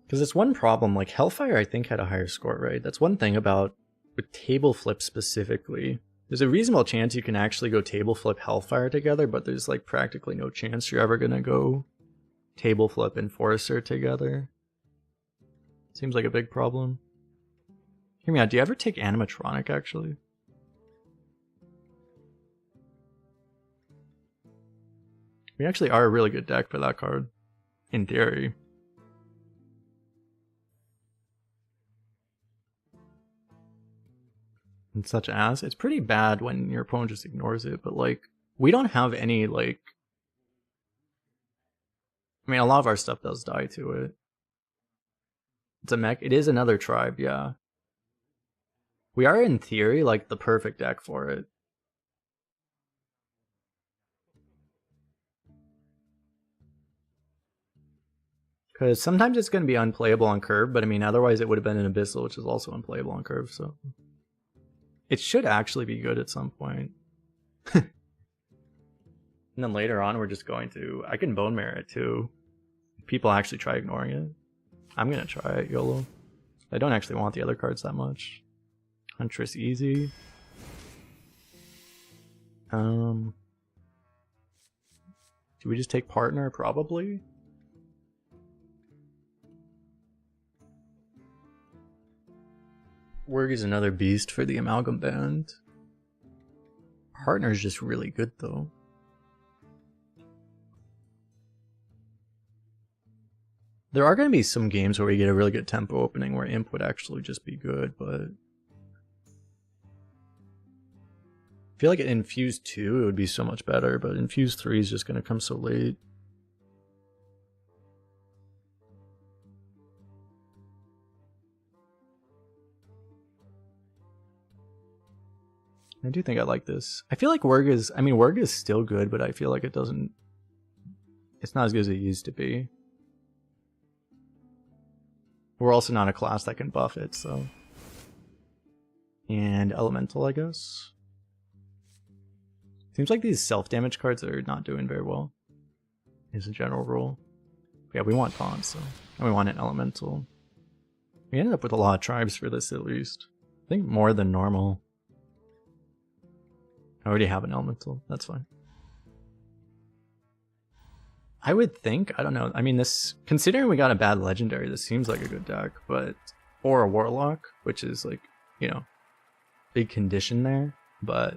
Because it's one problem, like Hellfire I think had a higher score, right? That's one thing about with table flip specifically. There's a reasonable chance you can actually go table flip Hellfire together, but there's like practically no chance you're ever gonna go table flip Enforcer together. Seems like a big problem. Hear me out, do you ever take animatronic actually? We actually are a really good deck for that card. In theory. And such as, it's pretty bad when your opponent just ignores it, but like, we don't have any like... I mean, a lot of our stuff does die to it. It's a mech. It is another tribe, yeah. We are, in theory, like, the perfect deck for it. Because sometimes it's going to be unplayable on curve, but I mean, otherwise it would have been an Abyssal, which is also unplayable on curve, so... It should actually be good at some point. And then later on, we're just going to... I can Bone Marrow it, too. If people actually try ignoring it. I'm gonna try it, YOLO. I don't actually want the other cards that much. Huntress easy. Do we just take Partner? Probably. Wurg is another beast for the Amalgam Band. Partner's just really good though. There are going to be some games where we get a really good tempo opening where Imp would actually just be good, but... I feel like in Fuse 2 it would be so much better, but in Fuse 3 is just going to come so late. I do think I like this. I feel like Wurg is... I mean, Wurg is still good, but I feel like it doesn't... It's not as good as it used to be. We're also not a class that can buff it, so... And Elemental, I guess.
Seems like these self-damage cards are not doing very well. Is a general rule. Yeah, we want taunt, so. And we want an elemental. We ended up with a lot of tribes for this at least. I think more than normal. I already have an elemental, that's fine. I would think, I don't know, I mean this, considering we got a bad legendary, this seems like a good deck, but, or a Warlock, which is like, you know, big condition there, but,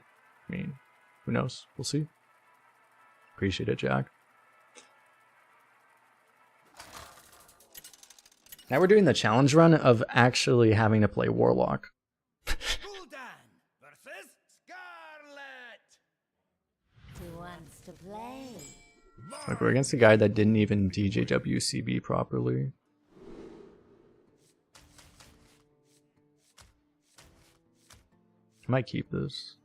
I mean, who knows, we'll see. Appreciate it, Jack. Now we're doing the challenge run of actually having to play Warlock.
Gul'dan versus Scarlet.
Who wants to play?
Like we're against a guy that didn't even DJWCB properly. I might keep this.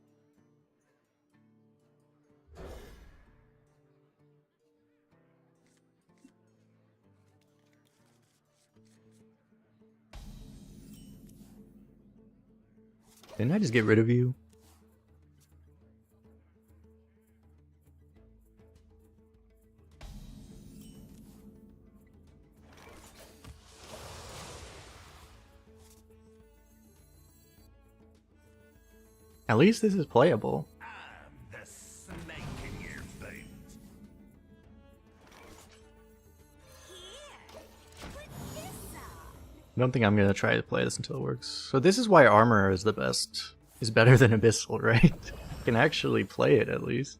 Didn't I just get rid of you? At least this is playable.
I'm the snake in your boot.
I don't think I'm gonna try to play this until it works. So this is why armor is the best, is better than abyssal, right? You can actually play it at least.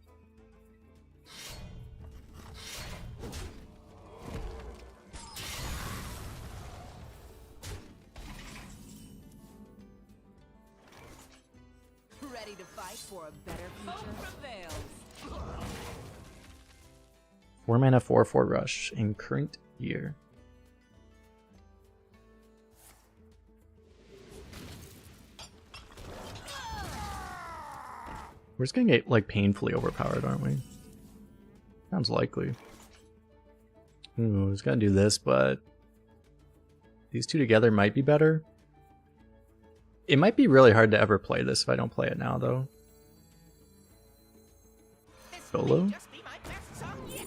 Ready to fight for a better future? Prevails.
4 mana 4/4 rush in current year. We're just gonna get like painfully overpowered, aren't we? Sounds likely. Ooh, I was gonna do this, but these two together might be better. It might be really hard to ever play this if I don't play it now, though. Solo?
Just be my best song yet.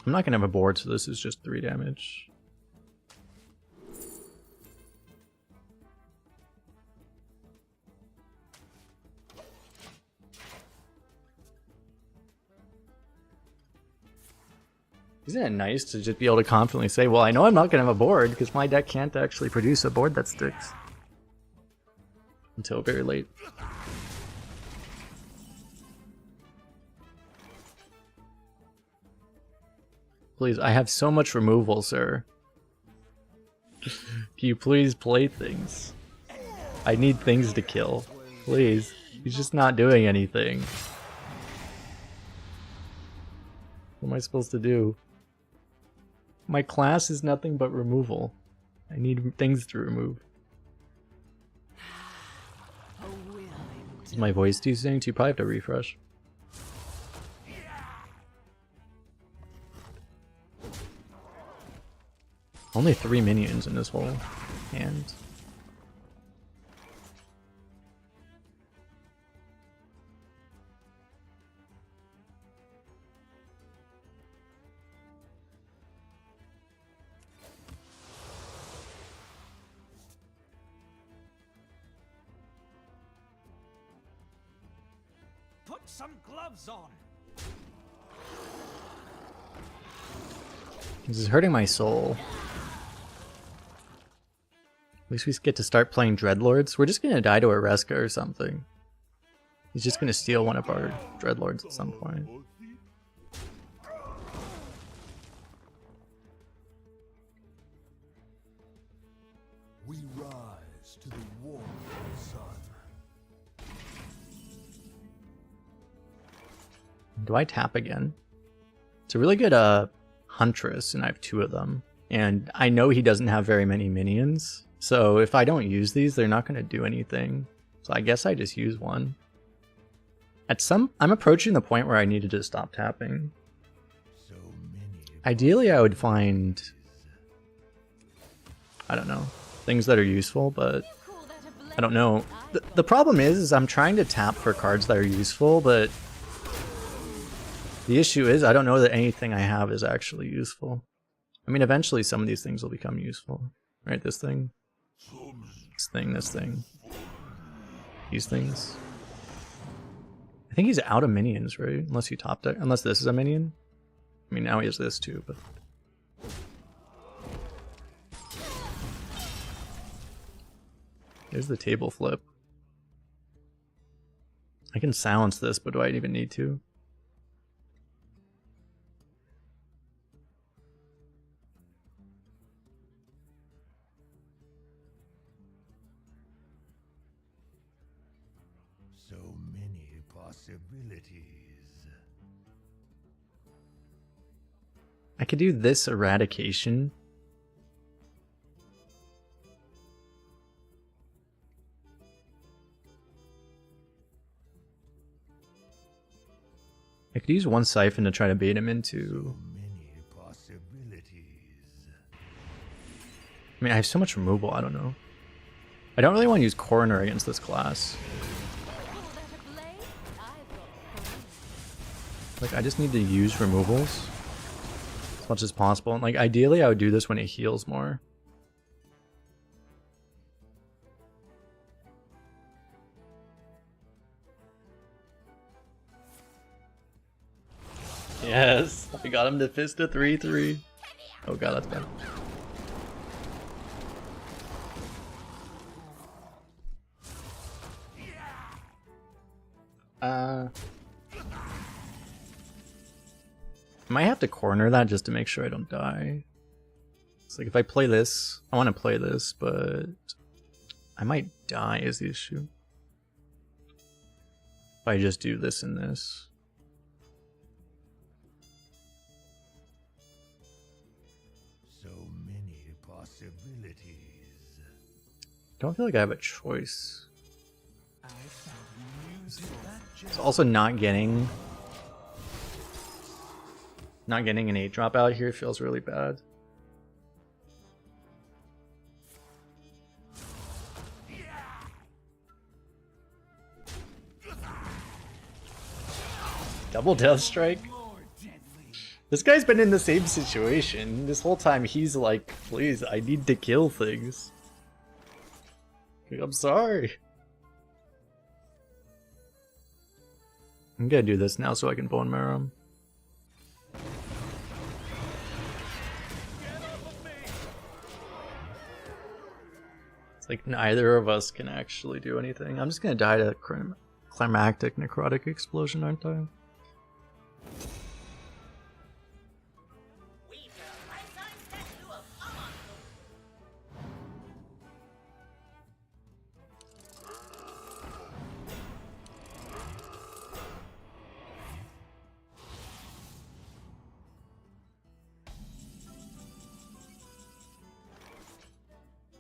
I'm not gonna have a board, so this is just 3 damage. Isn't it nice to just be able to confidently say, well, I know I'm not going to have a board because my deck can't actually produce a board that sticks. Until very late. Please, I have so much removal, sir. Can you please play things? I need things to kill. Please. He's just not doing anything. What am I supposed to do? My class is nothing but removal. I need things to remove. Is my voice too synced? You probably have to refresh. Only 3 minions in this whole hand.
Put some gloves on.
This is hurting my soul. At least we get to start playing Dreadlords. We're just gonna die to a Reska or something. He's just gonna steal one of our Dreadlords at some point.
We rise to the warm sun.
Do I tap again? It's a really good Huntress, and I have 2 of them. And I know he doesn't have very many minions, so if I don't use these, they're not going to do anything. So I guess I just use one. I'm approaching the point where I needed to stop tapping.
So many.
Ideally, I would find, I don't know, things that are useful, but
You call that a
I don't know. The problem is I'm trying to tap for cards that are useful, but the issue is I don't know that anything I have is actually useful. I mean, eventually some of these things will become useful. Right, this thing. This thing. These things. I think he's out of minions, right? Unless he top deck. Unless this is a minion. I mean, now he has this too, but... There's the table flip. I can silence this, but do I even need to?
So many possibilities.
I could do this eradication. I could use one siphon to try to bait him into...
Many possibilities.
I mean, I have so much removal, I don't know. I don't really want to use Coroner against this class. Like, I just need to use removals as much as possible. And, like, ideally, I would do this when it heals more. Yes, I got him to fist a 3-3. Oh god, that's bad. I might have to corner that just to make sure I don't die. It's like if I play this, I want to play this, but I might die is the issue. If I just do this and this.
So many possibilities.
Don't feel like I have a choice. It's also not getting an 8 drop out here feels really bad. Double death strike? This guy's been in the same situation. This whole time he's like, please, I need to kill things. I'm sorry. I'm gonna do this now so I can bone marrow him. It's like neither of us can actually do anything. I'm just gonna die to climactic necrotic explosion, aren't I?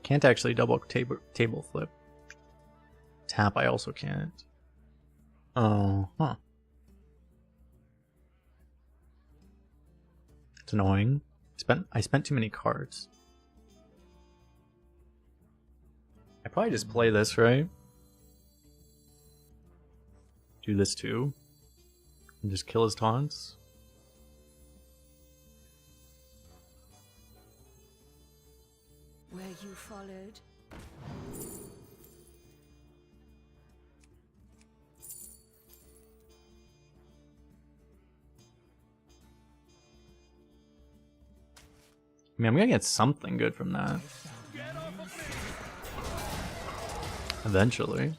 Can't actually double table flip. Tap I also can't. Oh, huh. It's annoying. I spent too many cards. I probably just play this, right? Do this too. And just kill his taunts.
Where you followed?
I mean, I'm gonna get something good from that. Eventually.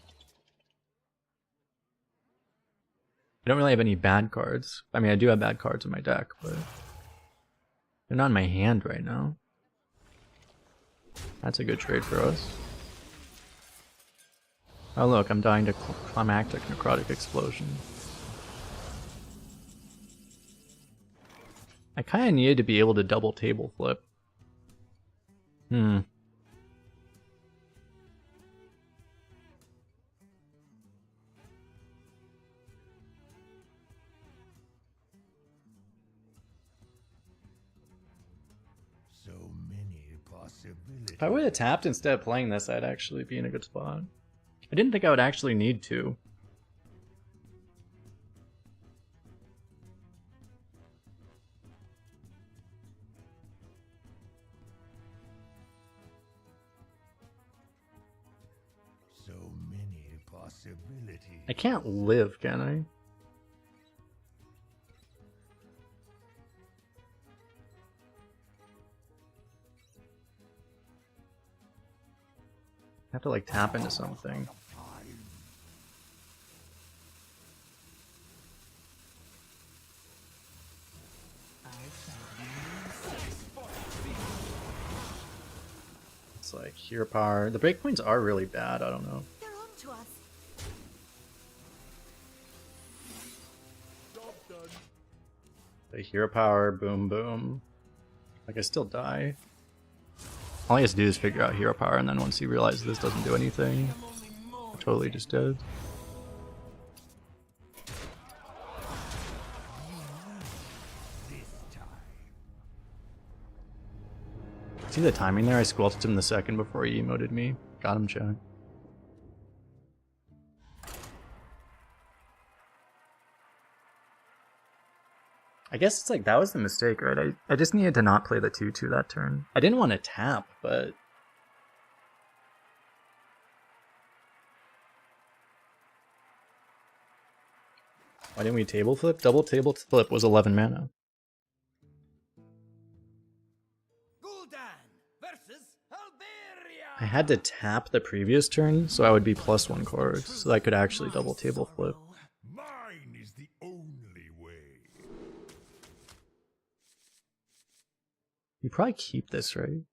I don't really have any bad cards. I mean, I do have bad cards in my deck, but they're not in my hand right now. That's a good trade for us. Oh look, I'm dying to climactic necrotic explosion. I kinda needed to be able to double table flip.
So many possibilities.
If I would have tapped instead of playing this, I'd actually be in a good spot. I didn't think I would actually need to.
So many possibilities.
I can't live, can I? I have to like tap into something. It's like hero power. The breakpoints are really bad. I don't know.
They're on to us.
The hero power, boom, boom. Like I still die. All he has to do is figure out hero power, and then once he realizes this doesn't do anything, totally just dead. See the timing there? I squelched him the second before he emoted me. Got him, chat. I guess it's like that was the mistake, right? I just needed to not play the 2/2 that turn. I didn't want to tap, but why didn't we table flip? Double table flip was 11 mana.
Gul'dan versus Alberia.
I had to tap the previous turn, so I would be +1 chords, so I could actually double table flip.
Mine is the only way.
You probably keep this, right?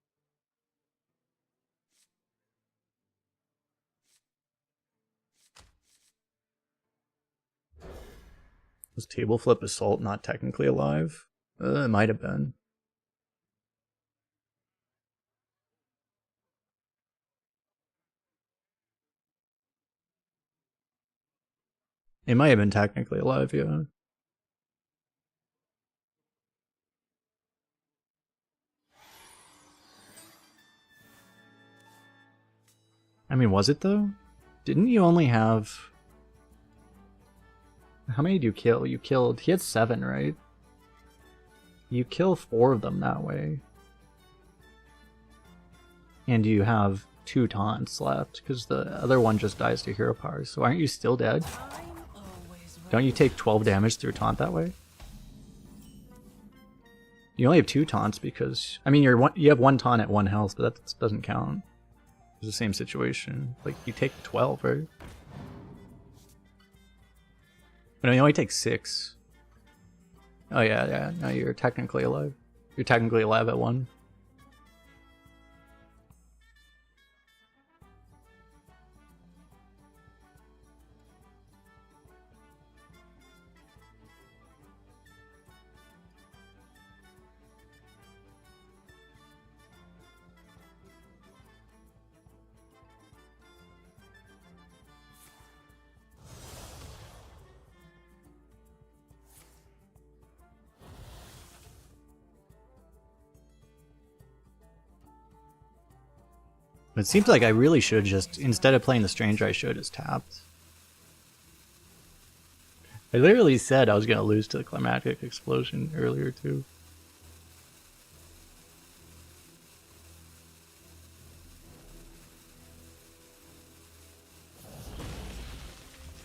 Was table flip assault not technically alive? It might have been. It might have been technically alive, yeah. I mean, was it though? Didn't you only have... How many did you kill? You killed... He had 7, right? You kill 4 of them that way. And you have 2 taunts left, because the other one just dies to hero power. So aren't you still dead? Don't you take 12 damage through taunt that way? You only have 2 taunts because... I mean, you have 1 taunt at 1 health, but that doesn't count. It's the same situation. Like, you take 12, right? But no, you only take 6. Oh yeah, no, you're technically alive. You're technically alive at 1. It seems like I really should just, instead of playing the Stranger, I should have just tapped. I literally said I was going to lose to the Climatic Explosion earlier too.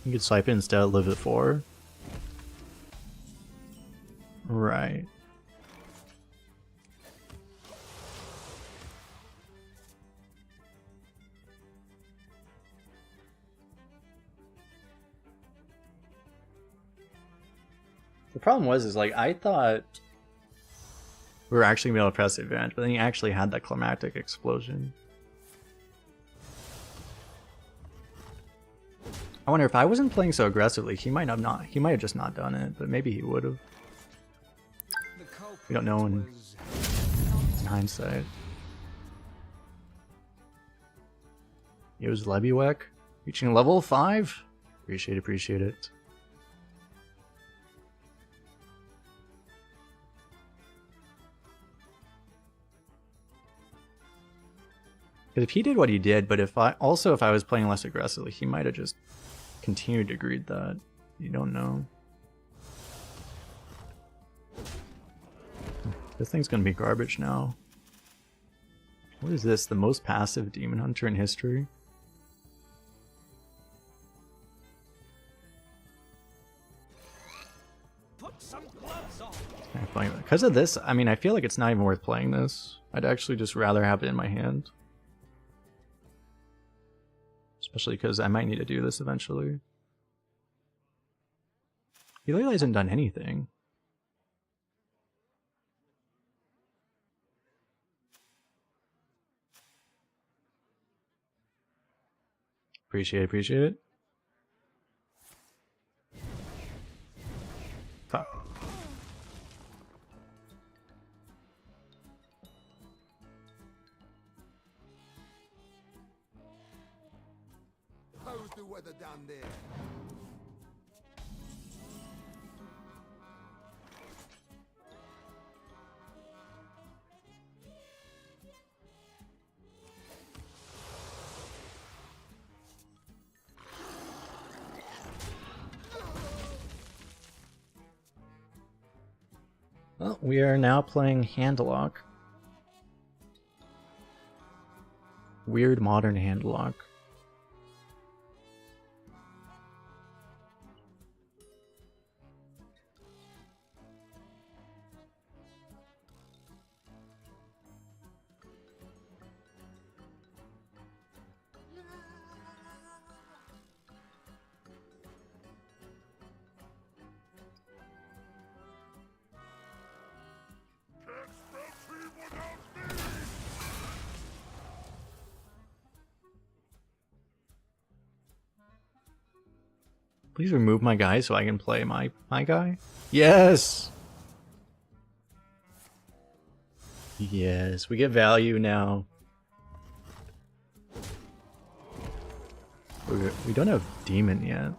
You could swipe it instead, live at 4. Right. The problem was, like, I thought we were actually going to be able to press the advantage, but then he actually had that Climactic Explosion. I wonder if I wasn't playing so aggressively, he might have just not done it, but maybe he would have. We don't know in hindsight. It was Lebiwek reaching level 5. Appreciate it. Because if he did what he did, but if I was playing less aggressively, he might have just continued to greed that. You don't know. This thing's gonna be garbage now. What is this? The most passive demon hunter in history?
Put some gloves on.
Because of this, I mean, I feel like it's not even worth playing this. I'd actually just rather have it in my hand. Especially because I might need to do this eventually. He literally hasn't done anything. Appreciate it. Fuck.
How's the weather down there?
Well, we are now playing Handlock. Weird modern Handlock. Please remove my guy so I can play my guy. Yes! Yes, we get value now. We don't have demon yet.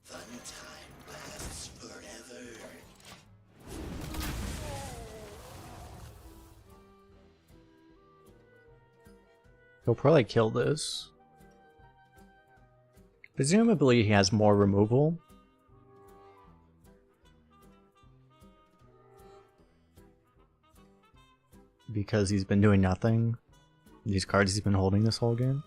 Fun time lasts forever.
He'll probably kill this. Presumably he has more removal. Because he's been doing nothing. These cards he's been holding this whole game.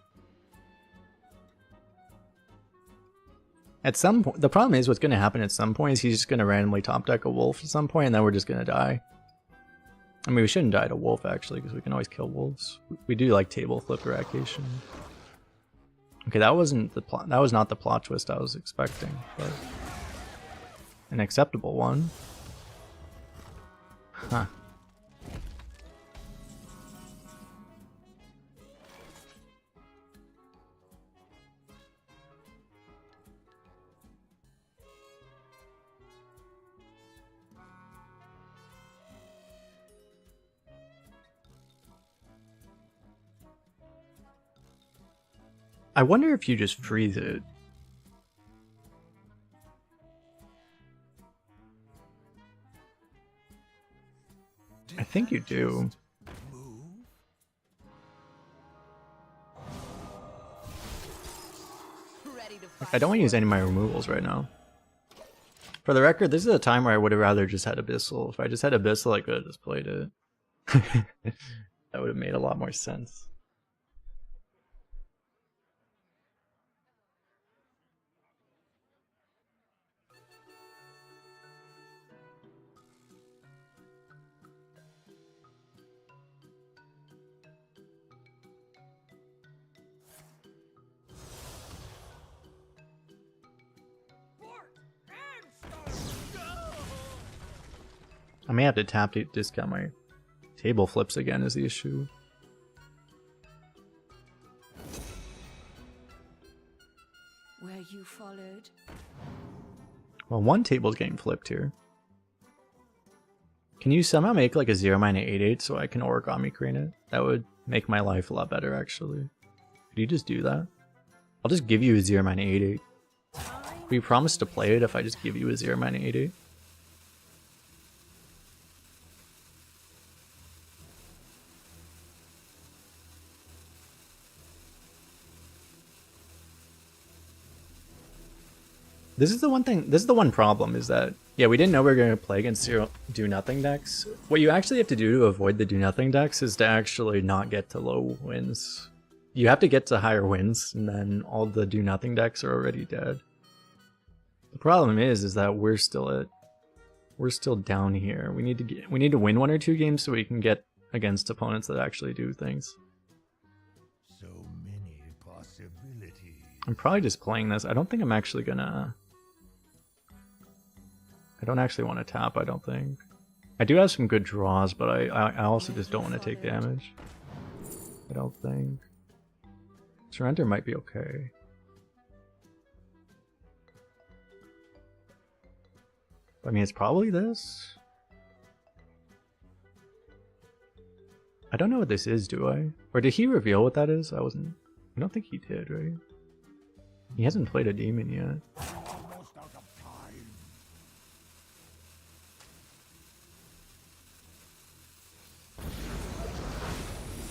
At some point, the problem is what's going to happen at some point is he's just going to randomly top deck a wolf at some point and then we're just going to die. I mean, we shouldn't die to wolf actually because we can always kill wolves. We do like table flip eradication. Okay, that wasn't the plot. That was not the plot twist I was expecting, but an acceptable one. Huh. I wonder if you just freeze it. I think you do. Like, I don't want to use any of my removals right now. For the record, this is a time where I would have rather just had Abyssal. If I just had Abyssal, I could have just played it. That would have made a lot more sense. I may have to tap to discount my table flips again is the issue.
Where you followed?
Well, one table's getting flipped here. Can you somehow make like a 0-mana 8/8 so I can origami crane it? That would make my life a lot better actually. Could you just do that? I'll just give you a 0-mana 8/8. Will you promise to play it if I just give you a 0-mana 8/8? This is the one thing, this is the one problem is that, yeah, we didn't know we were going to play against do nothing decks. What you actually have to do to avoid the do nothing decks is to actually not get to low wins. You have to get to higher wins, and then all the do nothing decks are already dead. The problem is that we're still down here. We need to win 1 or 2 games so we can get against opponents that actually do things.
So many possibilities.
I'm probably just playing this. I don't think I'm actually gonna... I don't actually want to tap, I don't think. I do have some good draws, but I also just don't want to take damage. I don't think. Surrender might be okay. I mean, it's probably this. I don't know what this is, do I? Or did he reveal what that is? I don't think he did, right? He hasn't played a demon yet.
Almost out of time.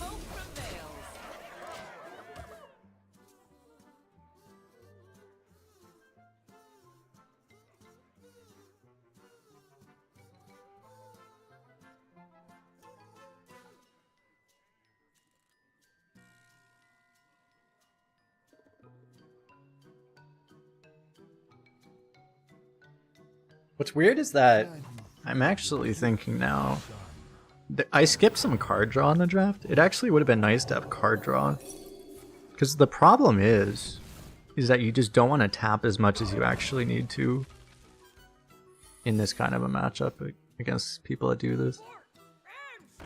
Hope prevails.
What's weird is that I'm actually thinking now, I skipped some card draw in the draft. It actually would have been nice to have card draw. Because the problem is that you just don't want to tap as much as you actually need to in this kind of a matchup against people that do this.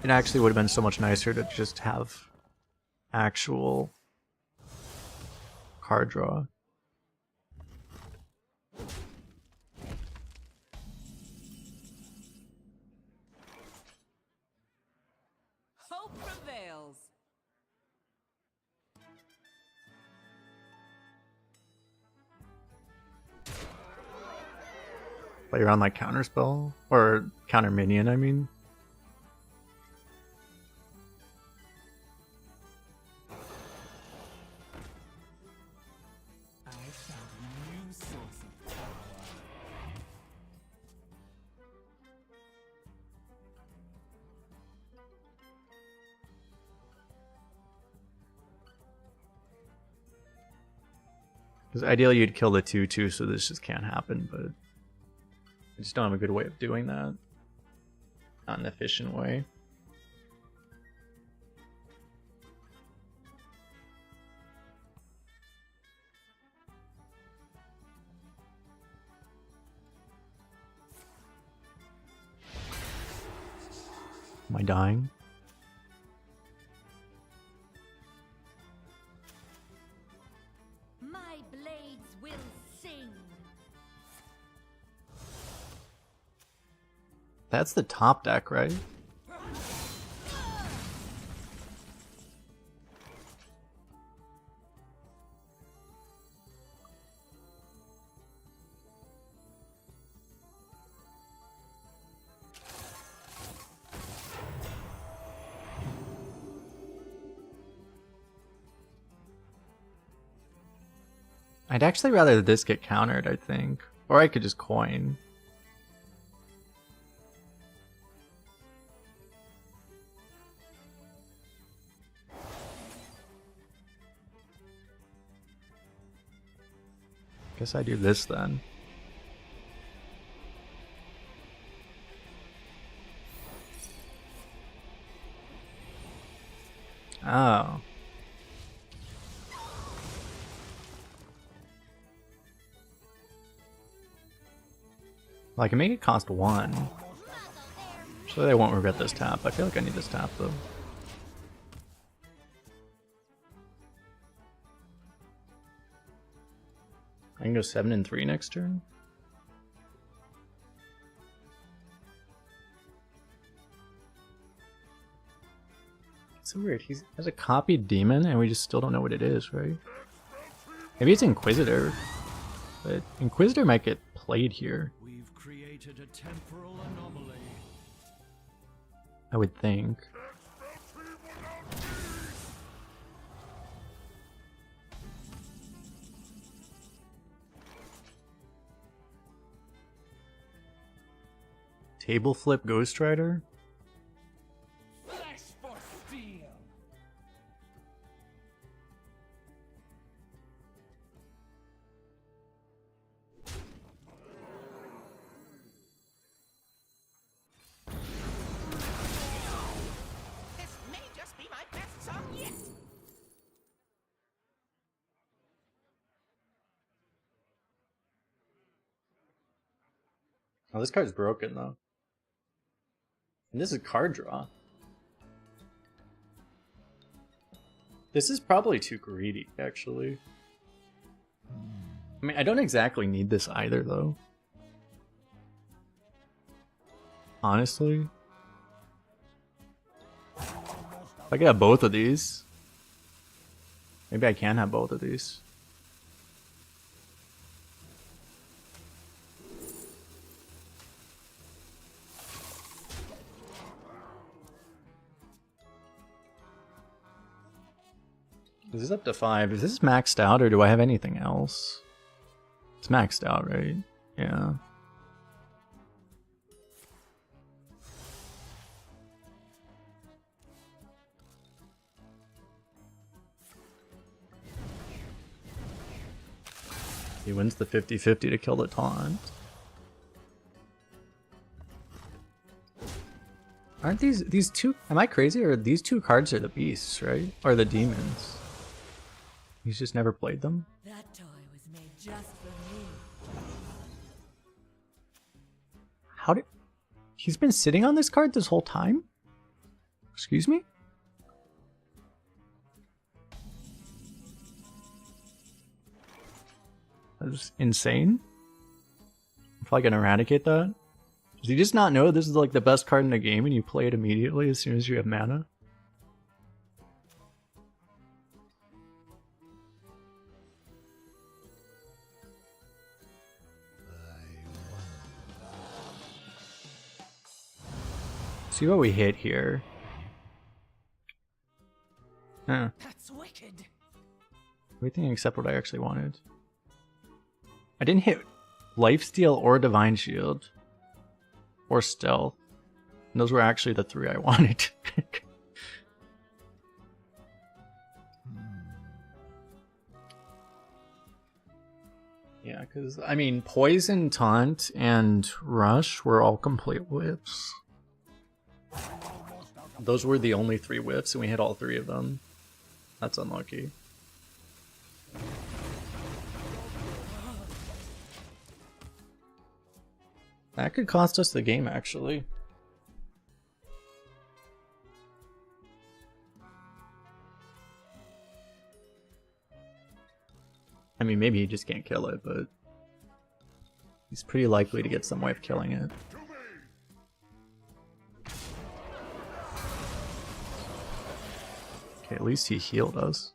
It actually would have been so much nicer to just have actual card draw.
Hope prevails.
But you're on like counter spell or counter minion, I mean.
I found a new source of power.
Because ideally you'd kill the 2/2, so this just can't happen, but I just don't have a good way of doing that. Not an efficient way. Am I dying?
My blades will sing.
That's the top deck, right? I'd actually rather this get countered, I think. Or I could just coin. Guess I do this then. Oh. Well, I can make it cost 1. So they won't regret this tap. I feel like I need this tap though. I can go 7 and 3 next turn. It's so weird. He has a copied demon and we just still don't know what it is, right? Maybe it's Inquisitor. But Inquisitor might get played here,
We've created a temporal anomaly.
I would think. Table flip Ghost Rider?
Flesh for steel.
This may just be my best song yet.
Oh, this card's broken though. And this is card draw. This is probably too greedy, actually. I mean, I don't exactly need this either, though. Honestly. If I could have both of these. Maybe I can have both of these. This is up to 5. Is this maxed out or do I have anything else? It's maxed out, right? Yeah. He wins the 50-50 to kill the taunt. Aren't these two... Am I crazy or these two cards are the beasts, right? Or the demons? He's just never played them?
That toy was made just for me.
How did... He's been sitting on this card this whole time? Excuse me? That's insane. If I can eradicate that. Does he just not know this is like the best card in the game and you play it immediately as soon as you have mana? See what we hit here. Huh.
That's wicked.
Everything except what I actually wanted. I didn't hit Lifesteal or Divine Shield. Or Stealth. And those were actually the 3 I wanted. Yeah, because, I mean, Poison, Taunt, and Rush were all complete whiffs. Those were the only 3 whiffs, and we hit all 3 of them. That's unlucky. That could cost us the game, actually. I mean, maybe he just can't kill it, but he's pretty likely to get some way of killing it. Okay, at least he healed us.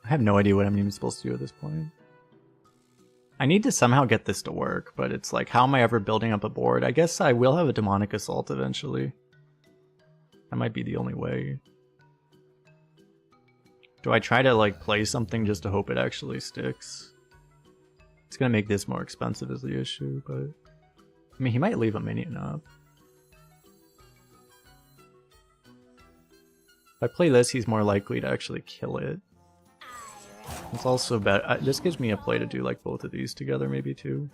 I have no idea what I'm even supposed to do at this point. I need to somehow get this to work, but it's like, how am I ever building up a board? I guess I will have a Demonic Assault eventually. That might be the only way. Do I try to like play something just to hope it actually sticks? It's gonna make this more expensive is the issue, but... I mean, he might leave a minion up. If I play this, he's more likely to actually kill it. It's also bad. This gives me a play to do like both of these together, maybe too.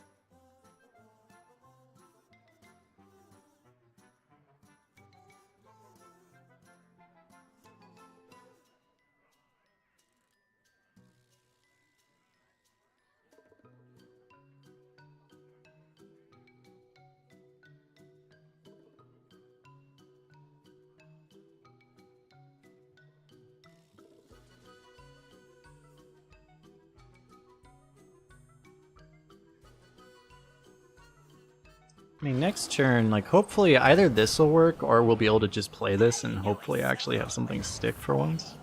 I mean, next turn, like, hopefully either this will work or we'll be able to just play this and hopefully actually have something stick for once.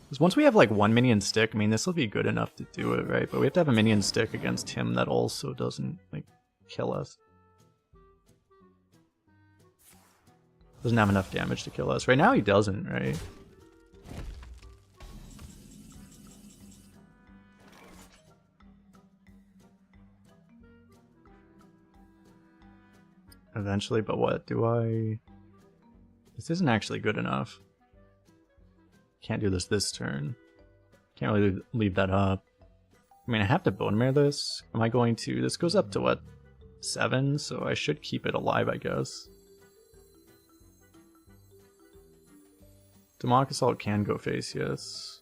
Because once we have like one minion stick, I mean, this will be good enough to do it, right? But we have to have a minion stick against him that also doesn't like kill us. Doesn't have enough damage to kill us. Right now he doesn't, right? Eventually, but what do I... This isn't actually good enough. Can't do this turn. Can't really leave that up. I mean, I have to bone mare this. Am I going to... This goes up to what? 7? So I should keep it alive, I guess. Demonic Assault can go face, yes.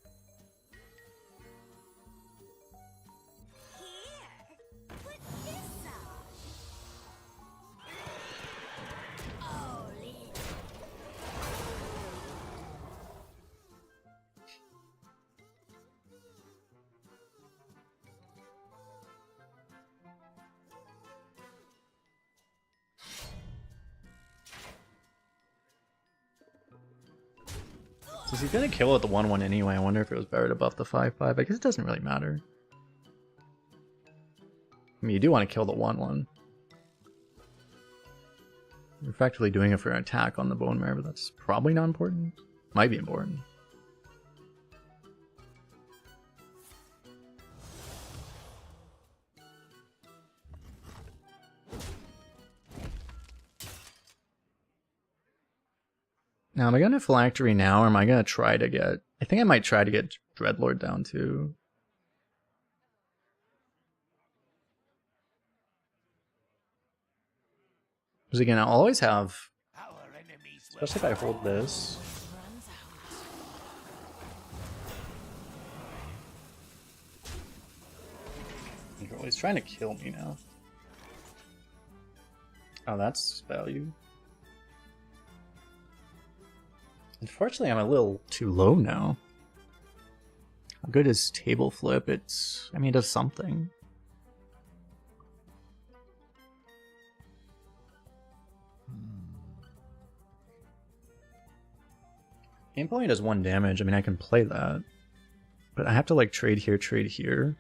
So he's gonna kill at the 1-1 anyway. I wonder if it was buried above the 5-5. I guess it doesn't really matter. I mean, you do want to kill the 1-1. You're effectively doing it for an attack on the bone mare, but that's probably not important. Might be important. Now, am I going to Phylactery now, or am I going to try to get... I think I might try to get Dreadlord down, too. Because again, I'll always have... Especially if I hold this. Oh, he's trying to kill me now. Oh, that's value. Unfortunately, I'm a little too low now. How good is table flip? It's... I mean, it does something. Game only does 1 damage. I mean, I can play that. But I have to, like, trade here, trade here.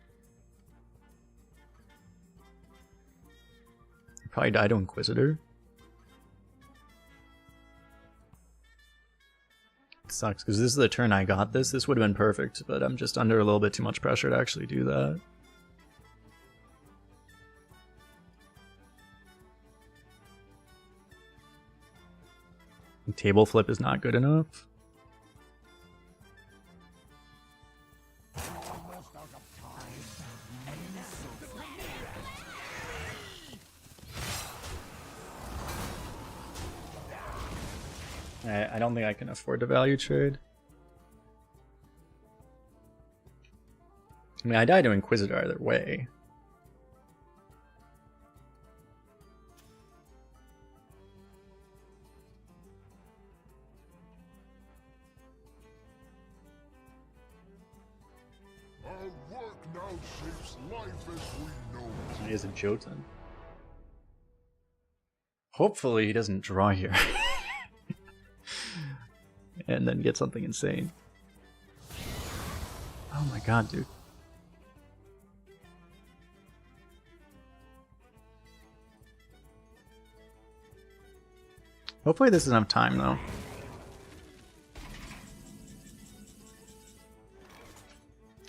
I'll probably die to Inquisitor. Sucks, because this is the turn I got this. This would have been perfect, but I'm just under a little bit too much pressure to actually do that. Table flip is not good enough. I don't think I can afford to value trade. I mean, I die to Inquisitor either way.
Our work now shapes life as we know it.
He is a Jotun. Hopefully he doesn't draw here. And then get something insane. Oh my god, dude. Hopefully this is enough time, though.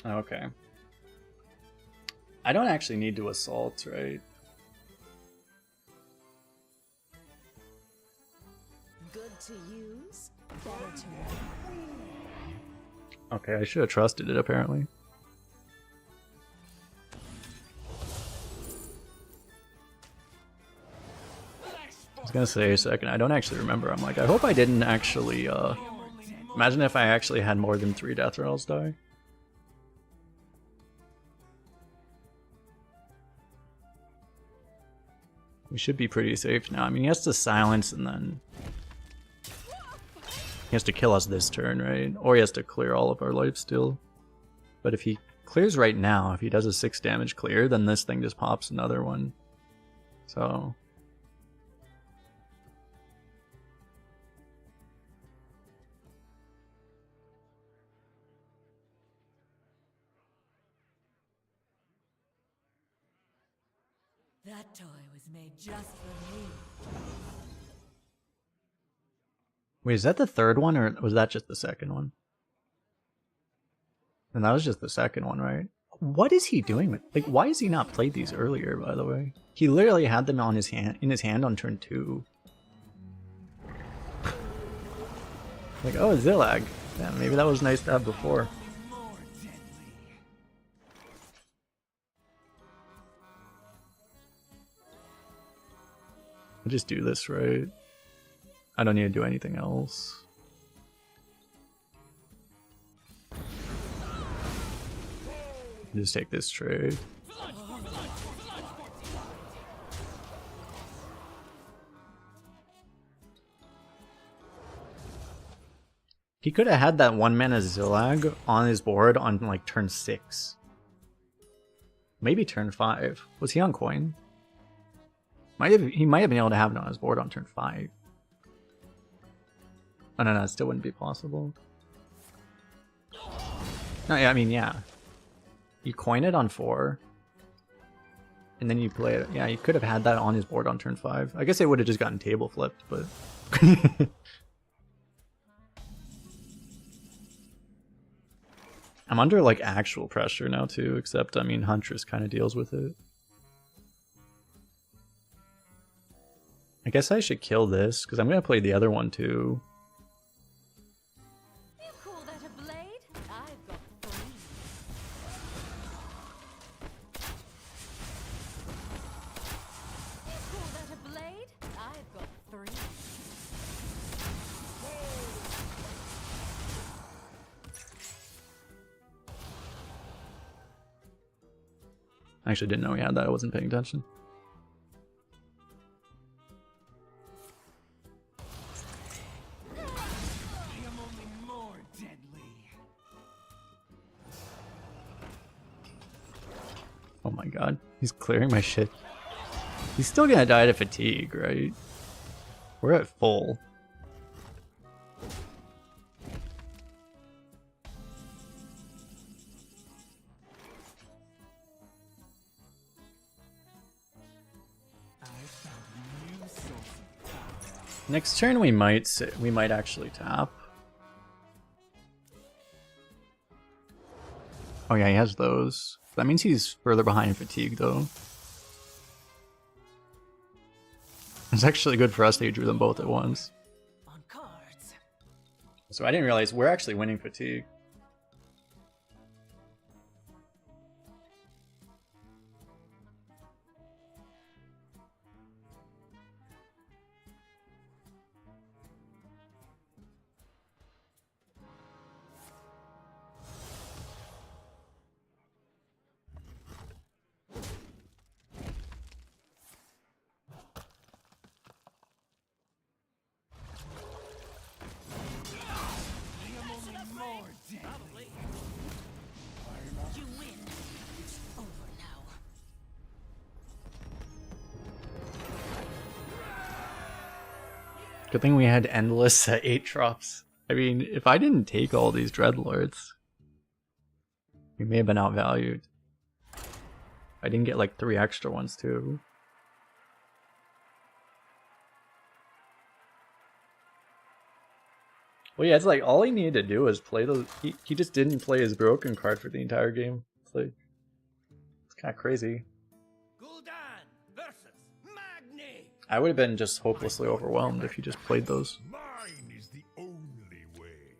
Okay. I don't actually need to assault, right?
Good to use, better to wear.
Okay, I should have trusted it, apparently. I was gonna say a second, I don't actually remember. I'm like, I hope I didn't actually, imagine if I actually had more than 3 Death Rattles die. We should be pretty safe now. I mean, he has to silence and then... He has to kill us this turn, right? Or he has to clear all of our life still. But if he clears right now, if he does a 6 damage clear, then this thing just pops another one. So...
That toy was made just for me.
Wait, is that the third one or was that just the second one? And that was just the second one, right? What is he doing with, like, why has he not played these earlier, by the way? He literally had them on his hand, in his hand on turn 2. Like, oh, Zillag. Yeah, maybe that was nice to have before. I'll just do this, right? I don't need to do anything else. Just take this trade. He could have had that 1-mana Zillag on his board on like turn 6. Maybe turn 5. Was he on coin? He might have been able to have it on his board on turn 5. Oh no, it still wouldn't be possible. No, yeah, I mean, yeah. You coin it on 4. And then you play it. Yeah, you could have had that on his board on turn 5. I guess it would have just gotten table flipped, but... I'm under like actual pressure now too, except I mean Huntress kind of deals with it. I guess I should kill this, because I'm going to play the other one too.
You call that a blade? I've got 3. You call that a blade? I've got 3.
I actually didn't know he had that, I wasn't paying attention. Oh my god, he's clearing my shit. He's still gonna die to fatigue, right? We're at full. Next turn we might actually tap. Oh yeah, he has those. That means he's further behind fatigue though. It's actually good for us that he drew them both at once.
On cards.
So I didn't realize we're actually winning fatigue.
You win. It's over now.
Good thing we had endless 8 drops. I mean, if I didn't take all these Dreadlords, we may have been outvalued. I didn't get like 3 extra ones too. Well, yeah, it's like all he needed to do was play those. He just didn't play his broken card for the entire game. It's like, it's kind of crazy.
Gul'dan versus Magni.
I would have been just hopelessly overwhelmed if he just played those.
Mine is the only way.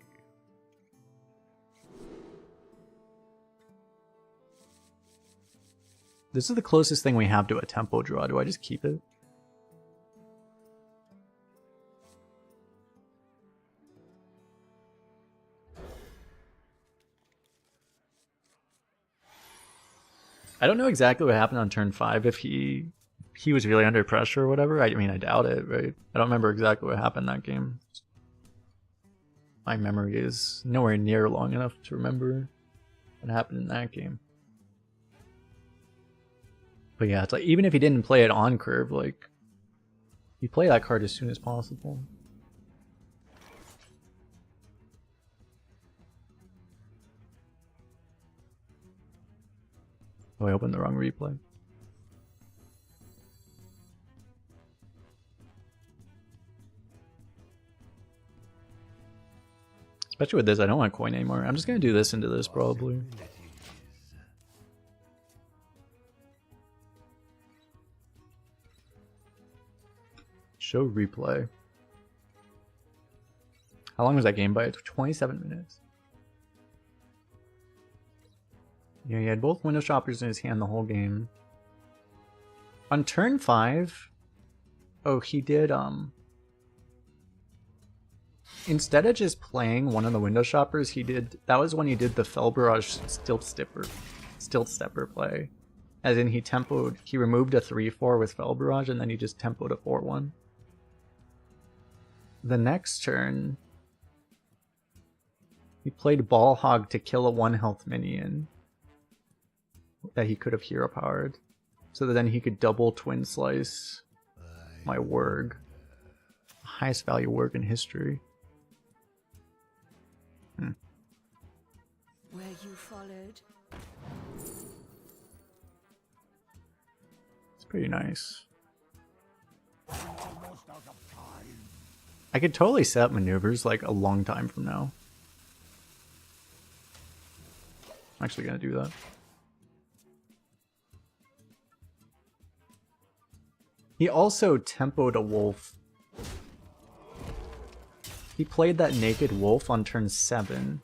This is the closest thing we have to a tempo draw. Do I just keep it? I don't know exactly what happened on turn 5, if he was really under pressure or whatever. I mean, I doubt it, right? I don't remember exactly what happened that game. My memory is nowhere near long enough to remember what happened in that game. But yeah, it's like, even if he didn't play it on curve, like, you play that card as soon as possible. Oh, I opened the wrong replay. Especially with this, I don't want coin anymore. I'm just gonna do this into this probably. Show replay. How long was that game by? 27 minutes. Yeah, he had both window shoppers in his hand the whole game. On turn 5, oh, he did, instead of just playing one of the window shoppers, that was when he did the Fell Barrage Stilt Stepper play. As in, he removed a 3-4 with Fell Barrage, and then he just tempoed a 4-1. The next turn, he played Ball Hog to kill a 1 health minion that he could have hero powered. So that then he could double twin slice my Wurg. Highest value Wurg in history.
Were you followed?
It's pretty nice. I could totally set up maneuvers like a long time from now. I'm actually gonna do that. He also tempoed a wolf. He played that naked wolf on turn 7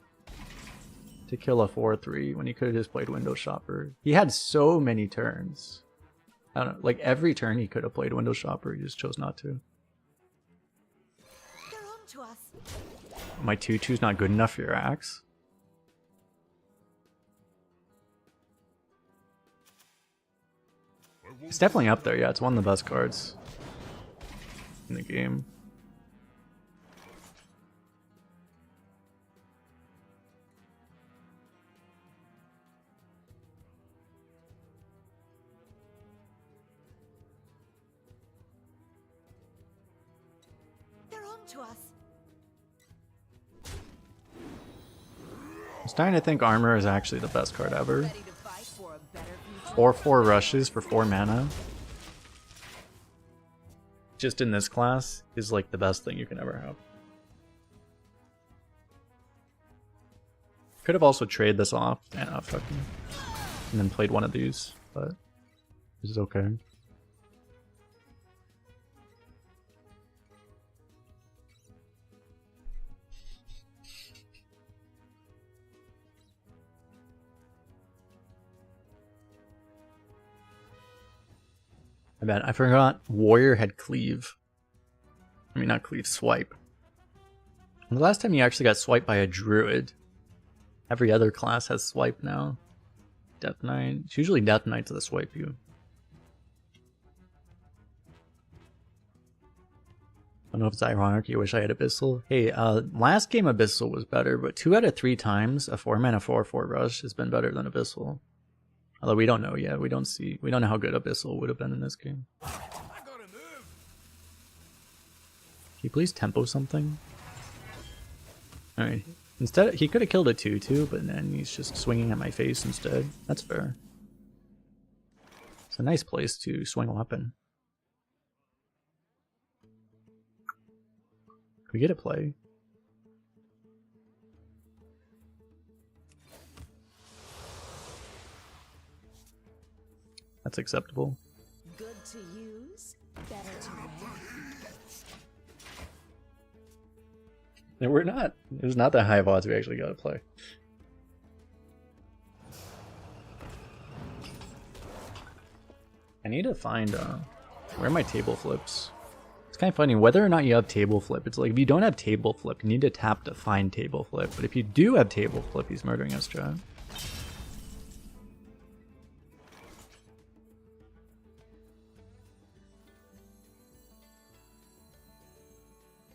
to kill a 4-3 when he could have just played Window Shopper. He had so many turns. I don't know, like every turn he could have played Window Shopper, he just chose not to.
They're on to us.
My 2/2's not good enough for your axe? It's definitely up there, yeah, it's one of the best cards in the game.
They're on to us.
I'm starting to think Armor is actually the best card ever.
Ready to fight for a better future?
4/4 rushes for 4 mana. Just in this class is like the best thing you can ever have. Could have also traded this off and then played one of these, but this is okay. I bet I forgot Warrior had Cleave. I mean, not Cleave, Swipe. The last time you actually got swiped by a Druid. Every other class has Swipe now. Death Knight. It's usually Death Knights that swipe you. I don't know if it's ironic you wish I had Abyssal. Hey, last game Abyssal was better, but 2 out of 3 times a 4-mana 4/4 rush has been better than Abyssal. Although we don't know yet. We don't know how good Abyssal would have been in this game. Can you please tempo something? Alright. Instead, he could have killed a 2/2, but then he's just swinging at my face instead. That's fair. It's a nice place to swing a weapon. Can we get a play? That's acceptable.
Good to use, better to wear.
There's not that high of odds we actually got to play. I need to find where are my table flips. It's kind of funny whether or not you have table flip. It's like if you don't have table flip, you need to tap to find table flip. But if you do have table flip, he's murdering us, chat.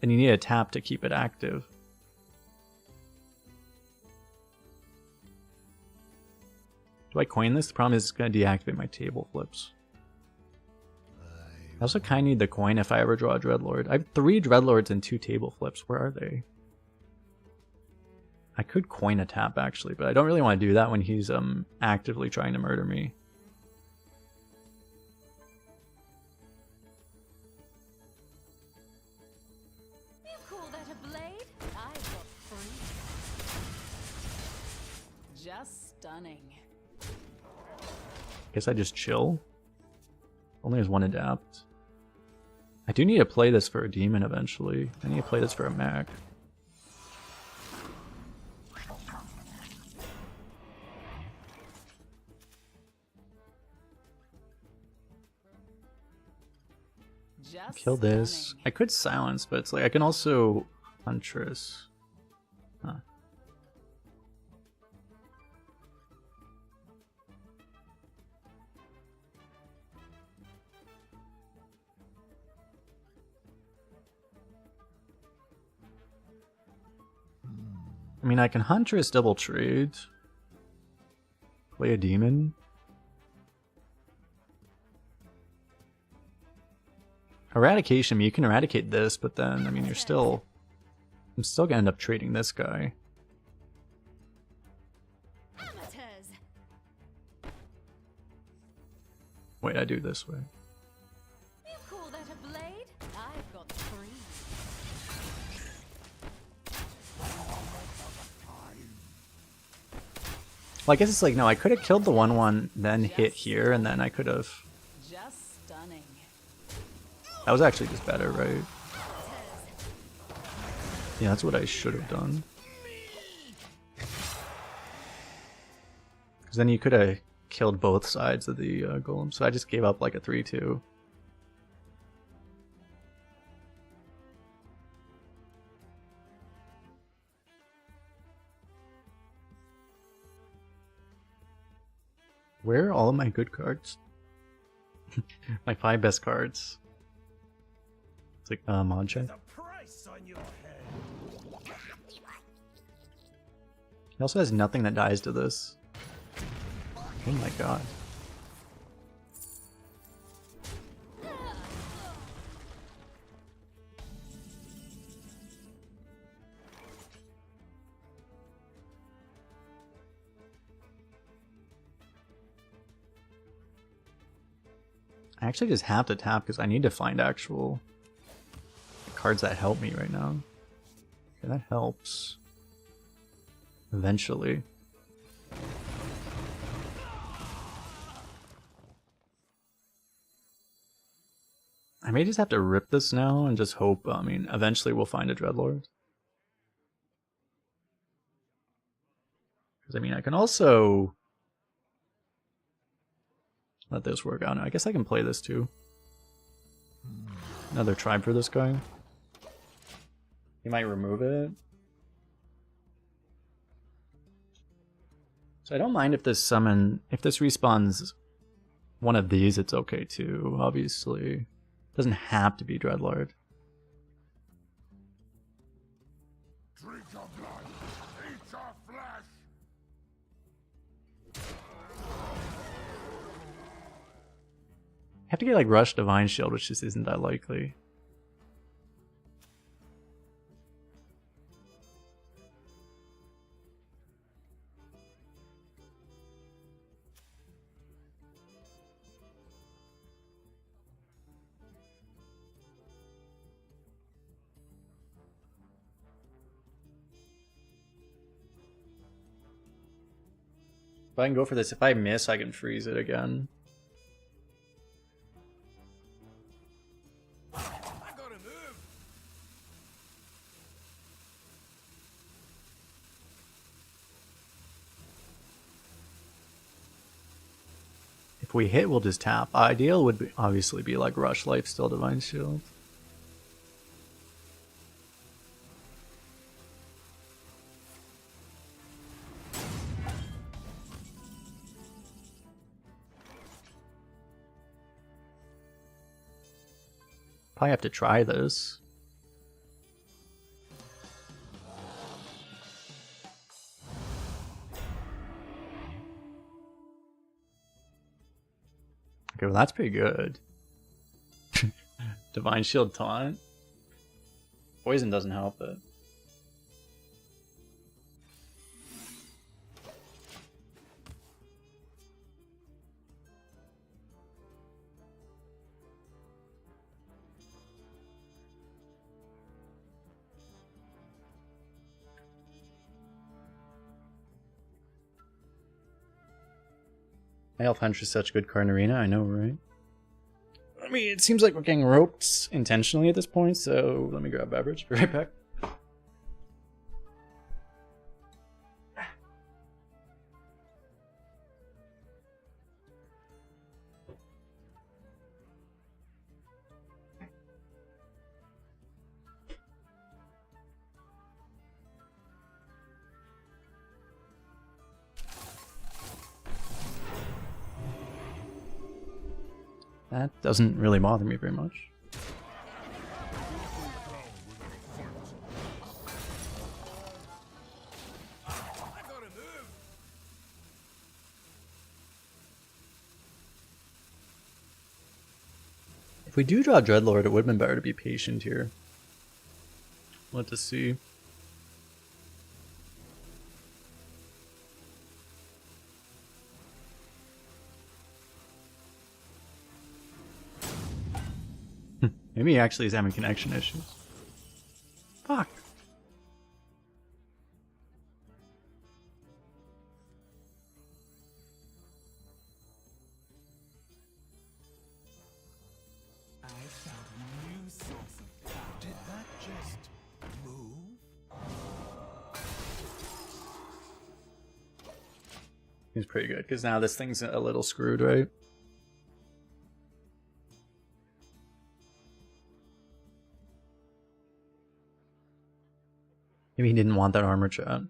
Then you need a tap to keep it active. Do I coin this? The problem is it's going to deactivate my table flips. I also kind of need the coin if I ever draw a Dreadlord. I have 3 Dreadlords and 2 table flips. Where are they? I could coin a tap actually, but I don't really want to do that when he's actively trying to murder me.
You call that a blade? I got free.
stunning.
Guess I just chill. Only has one adapt. I do need to play this for a demon eventually. I need to play this for a mech.
Just
Kill this.
stunning.
I could silence, but it's like I can also Huntress. Huh. I mean, I can Huntress double trade. Play a demon. Eradication, I mean, you can eradicate this, but then, I mean, you're still... I'm still gonna end up trading this guy.
Amateurs.
Wait, I do it this way.
You call that a blade?
I've got three.
Well, I guess it's like, no, I could have killed the 1/1, then hit here, and then I could have...
Just stunning.
That was actually just better, right? Yeah, that's what I should have done. Because then you could have killed both sides of the golem, so I just gave up like a 3-2. Where are all of my good cards? My 5 best cards. It's like, mod check.
The price on your head.
He also has nothing that dies to this. Oh my god. I actually just have to tap because I need to find actual cards that help me right now. Okay, that helps. Eventually. I may just have to rip this now and just hope, I mean, eventually we'll find a Dreadlord. Because, I mean, I can also let this work out. I guess I can play this too. Another tribe for this guy. He might remove it. So I don't mind if this respawns one of these, it's okay too, obviously. Doesn't have to be Dreadlord.
Drink your blood. Eat your flesh.
I have to get like Rush Divine Shield, which just isn't that likely. If I can go for this, if I miss, I can freeze it again.
I gotta move.
If we hit, we'll just tap. Ideal would be, obviously be like Rush Lifesteal Divine Shield. Probably have to try this. Okay, well that's pretty good. Divine Shield Taunt. Poison doesn't help it.
My Elf Hunter is such a good card in Arena, I know, right? I mean, it seems like we're getting roped intentionally at this point, so let me grab beverage. Be right back. That doesn't really bother me very much. If we do draw Dreadlord, it would have been better to be patient here. Let us see. Maybe he actually is having connection issues. Fuck.
I found a new source of power. Did that just move?
He's pretty good, because now this thing's a little screwed, right? Maybe he didn't want that armor chat.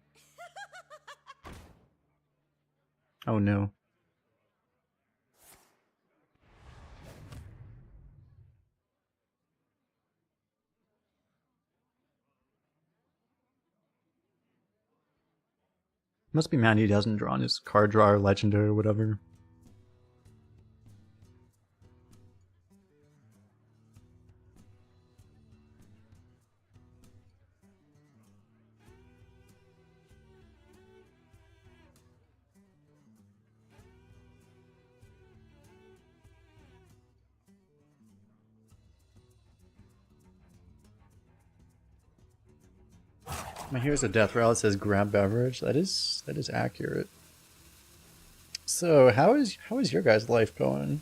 Oh no. Must be mad he hasn't drawn his card drawer legendary or whatever. My here's a death rattle that says grab beverage. That is accurate. So how is your guys' life going?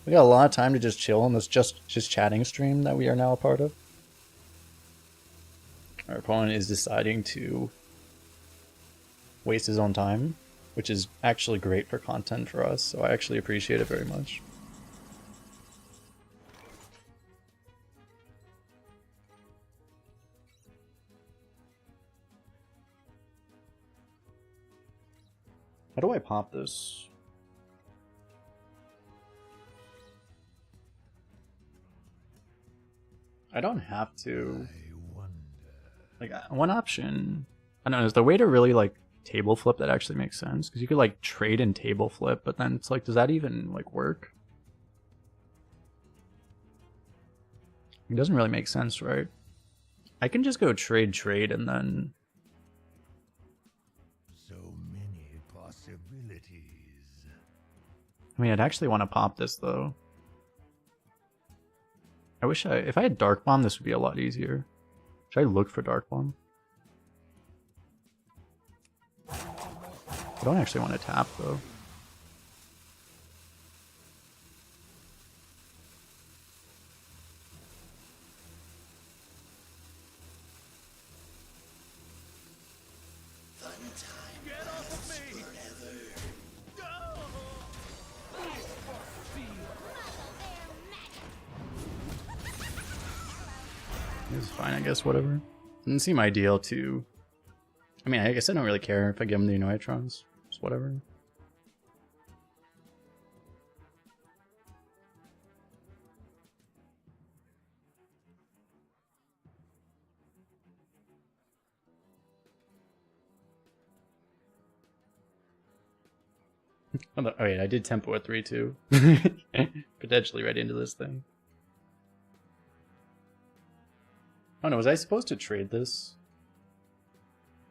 We got a lot of time to just chill on this just chatting stream that we are now a part of. Our opponent is deciding to waste his own time, which is actually great for content for us, so I actually appreciate it very much. How do I pop this? I don't have to. Like, one option, I don't know, is the way to really like table flip that actually makes sense? Because you could like trade and table flip, but then it's like, does that even like work? It doesn't really make sense, right? I can just go trade and then I mean, I'd actually want to pop this, though. I wish if I had Dark Bomb, this would be a lot easier. Should I look for Dark Bomb? I don't actually want to tap, though. It's fine, I guess, whatever. Doesn't seem ideal to... I mean, I guess I don't really care if I give him the Annoyatrons. Just whatever. Oh wait, I did tempo at 3 too. Potentially right into this thing. Oh no, was I supposed to trade this?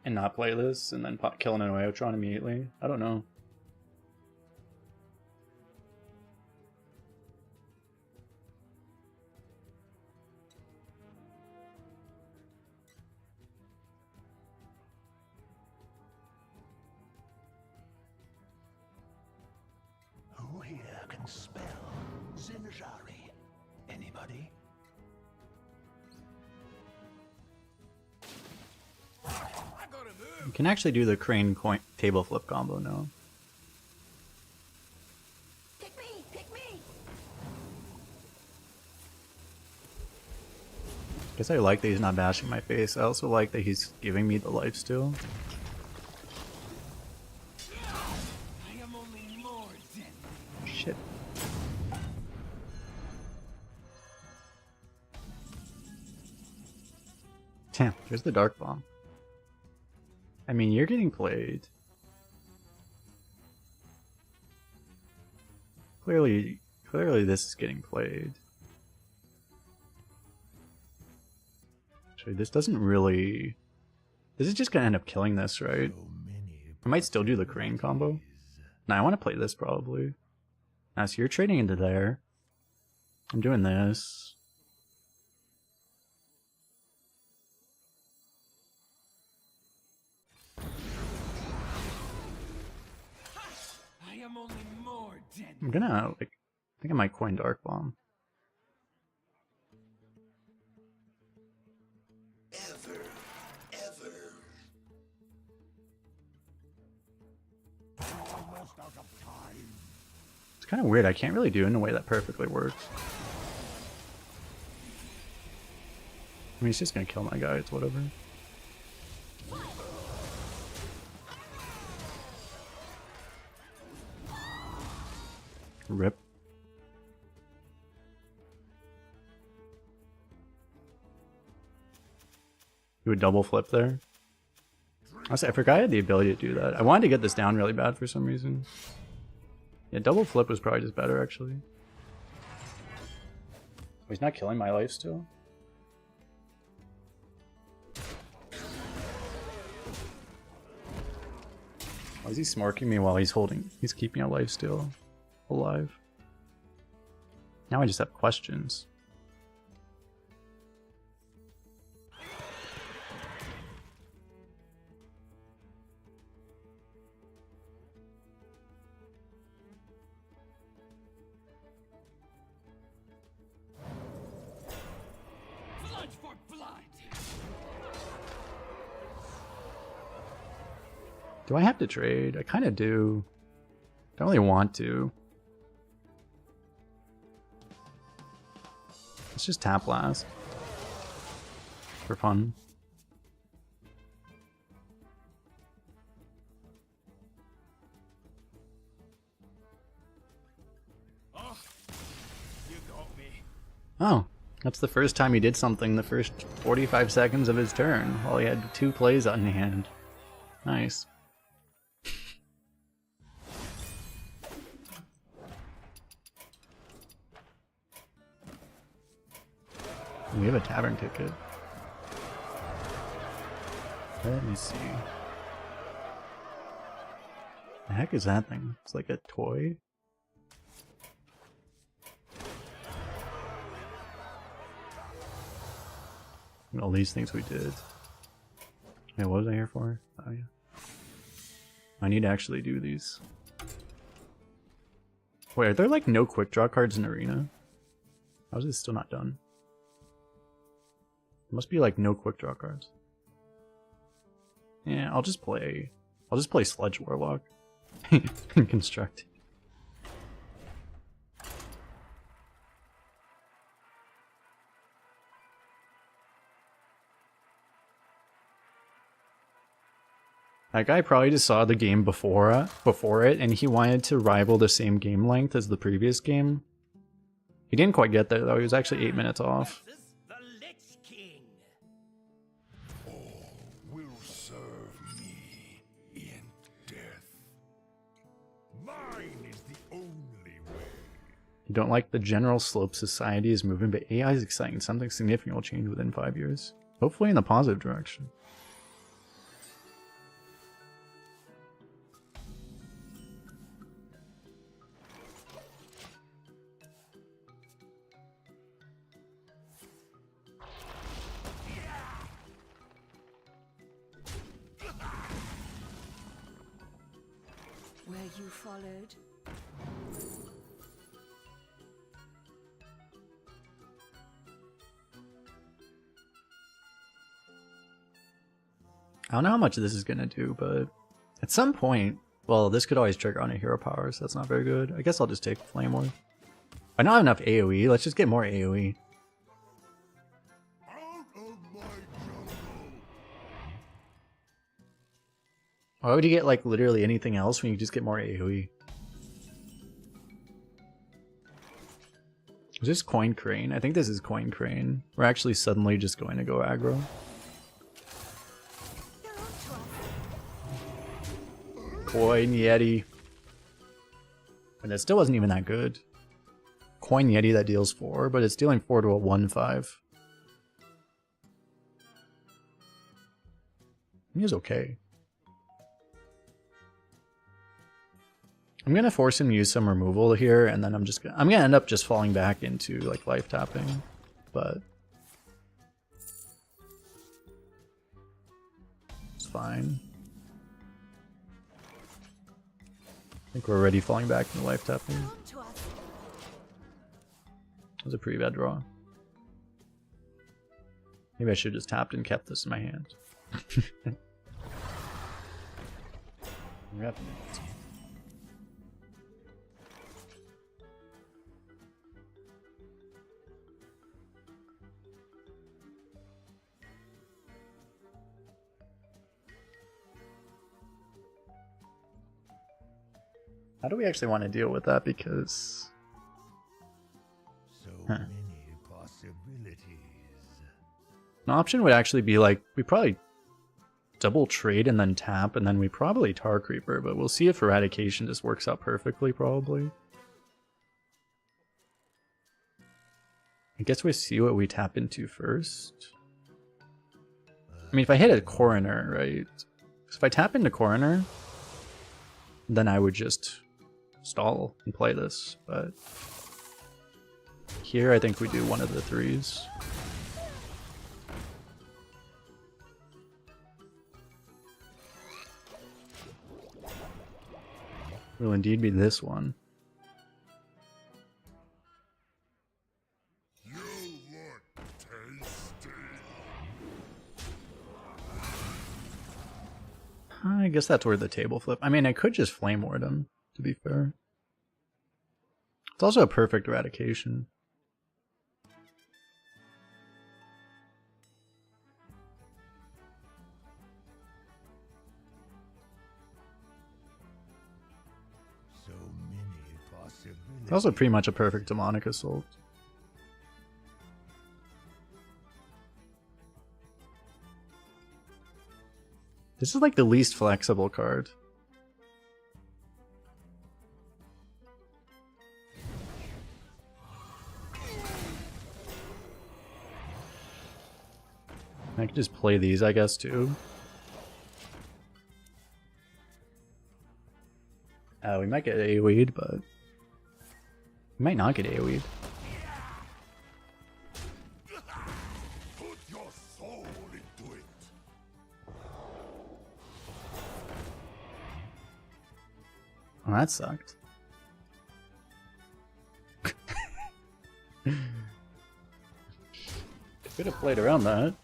And not play this, and then kill an Annoyatron immediately? I don't know.
can spell Zinjari. Anybody?
You can actually do the crane coin table flip combo now.
Pick me! Pick me!
Guess I like that he's not bashing my face. I also like that he's giving me the lifesteal.
I am only more deadly.
Shit. Damn, there's the dark bomb. I mean, you're getting played. Clearly this is getting played. Actually, this doesn't really... This is just gonna end up killing this, right? I might still do the crane combo. Nah, I want to play this probably. Now, so you're trading into there. I'm doing this.
I am only more deadly.
I'm gonna, like, I think I might coin Dark Bomb.
Almost out of time.
It's kind of weird. I can't really do it in a way that perfectly works. I mean, he's just gonna kill my guy. It's whatever. Rip. Do a double flip there. Honestly, I forgot I had the ability to do that. I wanted to get this down really bad for some reason. Yeah, double flip was probably just better, actually. Oh, he's not killing my life still? Why is he smarking me while he's keeping a life steal alive? Now I just have questions.
Blood for blood.
Do I have to trade? I kind of do. Don't really want to. Let's just tap last. For fun.
Oh, you got me.
Oh, that's the first time he did something the first 45 seconds of his turn while he had 2 plays on hand. Nice. We have a tavern ticket. Let me see. The heck is that thing? It's like a toy? All these things we did. Wait, what was I here for? Oh yeah. I need to actually do these. Wait, are there like no quick draw cards in Arena? How is this still not done? There must be like no quick draw cards. Yeah, I'll just play Sledge Warlock and construct. That guy probably just saw the game before it, and he wanted to rival the same game length as the previous game. He didn't quite get there though. He was actually 8 minutes off.
This is the Lich King.
All will serve me in death. Mine is the only way.
You don't like the general slope society is moving, but AI is exciting. Something significant will change within 5 years. Hopefully in the positive direction.
Where you followed?
I don't know how much this is gonna do, but at some point, well, this could always trigger on a hero power, so that's not very good. I guess I'll just take Flame Ward. I don't have enough AoE, let's just get more AoE.
Out of my jungle.
Why would you get like literally anything else when you just get more AoE? Is this Coin Crane? I think this is Coin Crane. We're actually suddenly just going to go aggro. Coin Yeti. And it still wasn't even that good. Coin Yeti that deals 4, but it's dealing 4 to a 1-5. He is okay. I'm gonna force him to use some removal here, and then I'm gonna end up just falling back into like life tapping, but it's fine. I think we're already falling back into life tapping. That was a pretty bad draw. Maybe I should have just tapped and kept this in my hand. How do we actually want to deal with that? Because
So many possibilities.
an option would actually be like, we probably double trade and then tap, and then we probably Tar Creeper, but we'll see if Eradication just works out perfectly, probably. I guess we see what we tap into first. I mean, if I hit a Coroner, right? So if I tap into Coroner, then I would just stall and play this, but here I think we do one of the 3s. Will indeed be this one.
You look tasty.
I guess that's where the table flip. I mean, I could just Flame Ward him, to be fair. It's also a perfect Eradication.
So many possibilities.
It's also pretty much a perfect Demonic Assault. This is like the least flexible card. I could just play these, I guess, too. We might get AoE'd, but we might not get AoE'd.
Put your soul into it.
Oh, that sucked. Could have played around that.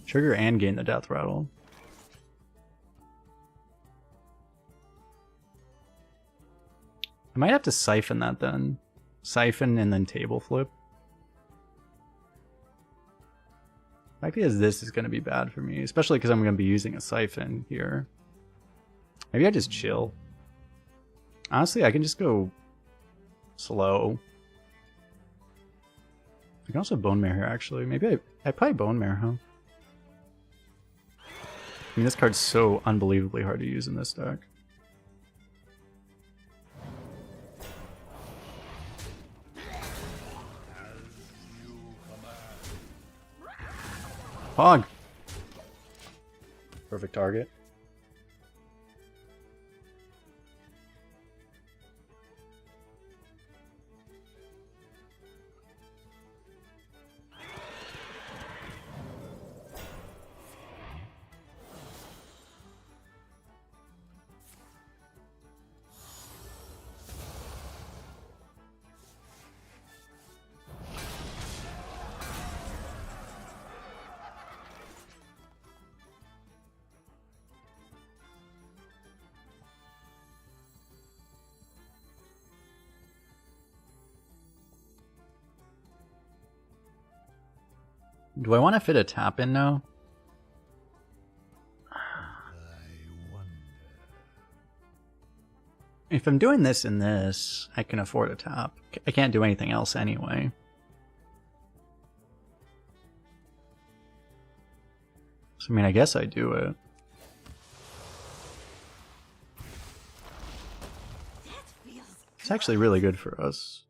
Trigger and gain the death rattle. I might have to siphon that then. Siphon and then table flip. The fact is this is going to be bad for me, especially because I'm going to be using a siphon here. Maybe I just chill. Honestly, I can just go slow. I can also Bone Mare here, actually. Maybe I probably Bone Mare, huh? I mean, this card's so unbelievably hard to use in this deck. Hog! Perfect target. Do I want to fit a tap in now? If I'm doing this and this, I can afford a tap. I can't do anything else anyway. So, I mean, I guess I do it. It's actually really good for us.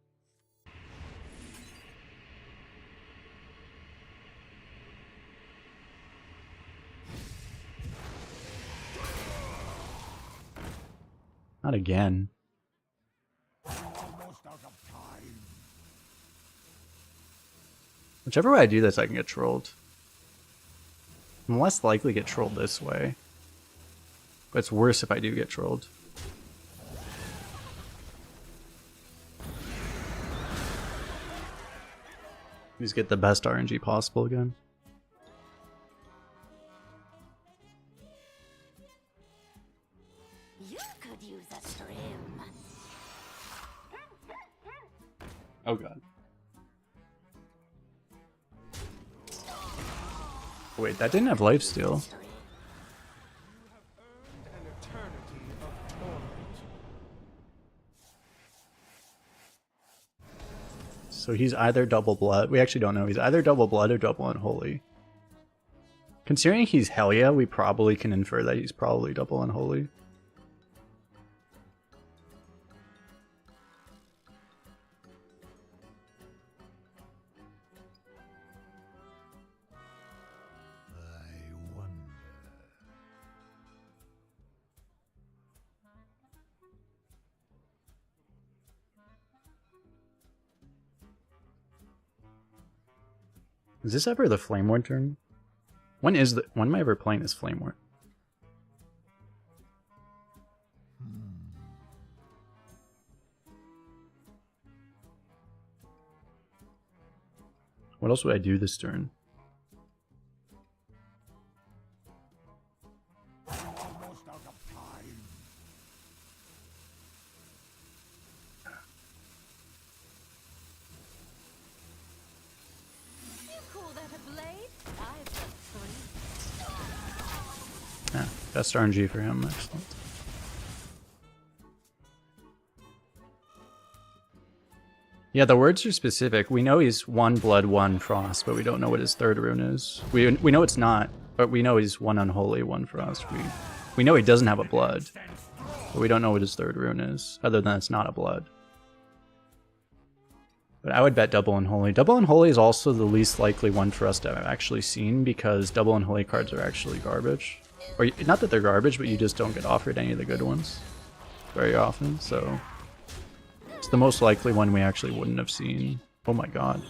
Not again. Whichever way I do this, I can get trolled. I'm less likely to get trolled this way. But it's worse if I do get trolled. Just get the best RNG possible again.
You could use a trim.
Oh god. Wait, that didn't have lifesteal. So he's either double blood. We actually don't know. He's either double blood or double unholy. Considering he's Helya, we probably can infer that he's probably double unholy. Is this ever the Flame Ward turn? When am I ever playing this Flame Ward? What else would I do this turn? Yeah, best RNG for him, excellent. Yeah, the words are specific. We know he's 1 blood, 1 frost, but we don't know what his third rune is. We know it's not, but we know he's 1 unholy, 1 frost. We know he doesn't have a blood, but we don't know what his third rune is, other than it's not a blood. But I would bet double unholy. Double unholy is also the least likely one for us to have actually seen, because double unholy cards are actually garbage. Or not that they're garbage, but you just don't get offered any of the good ones very often, so it's the most likely one we actually wouldn't have seen. Oh my god.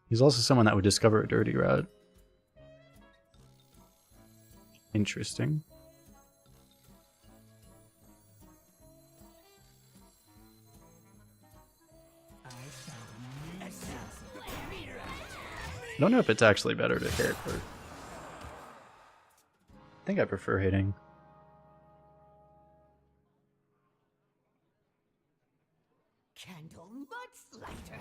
He's also someone that would discover a dirty rat. Interesting. I don't know if it's actually better to hit, but I think I prefer hitting.
Candle mudslider.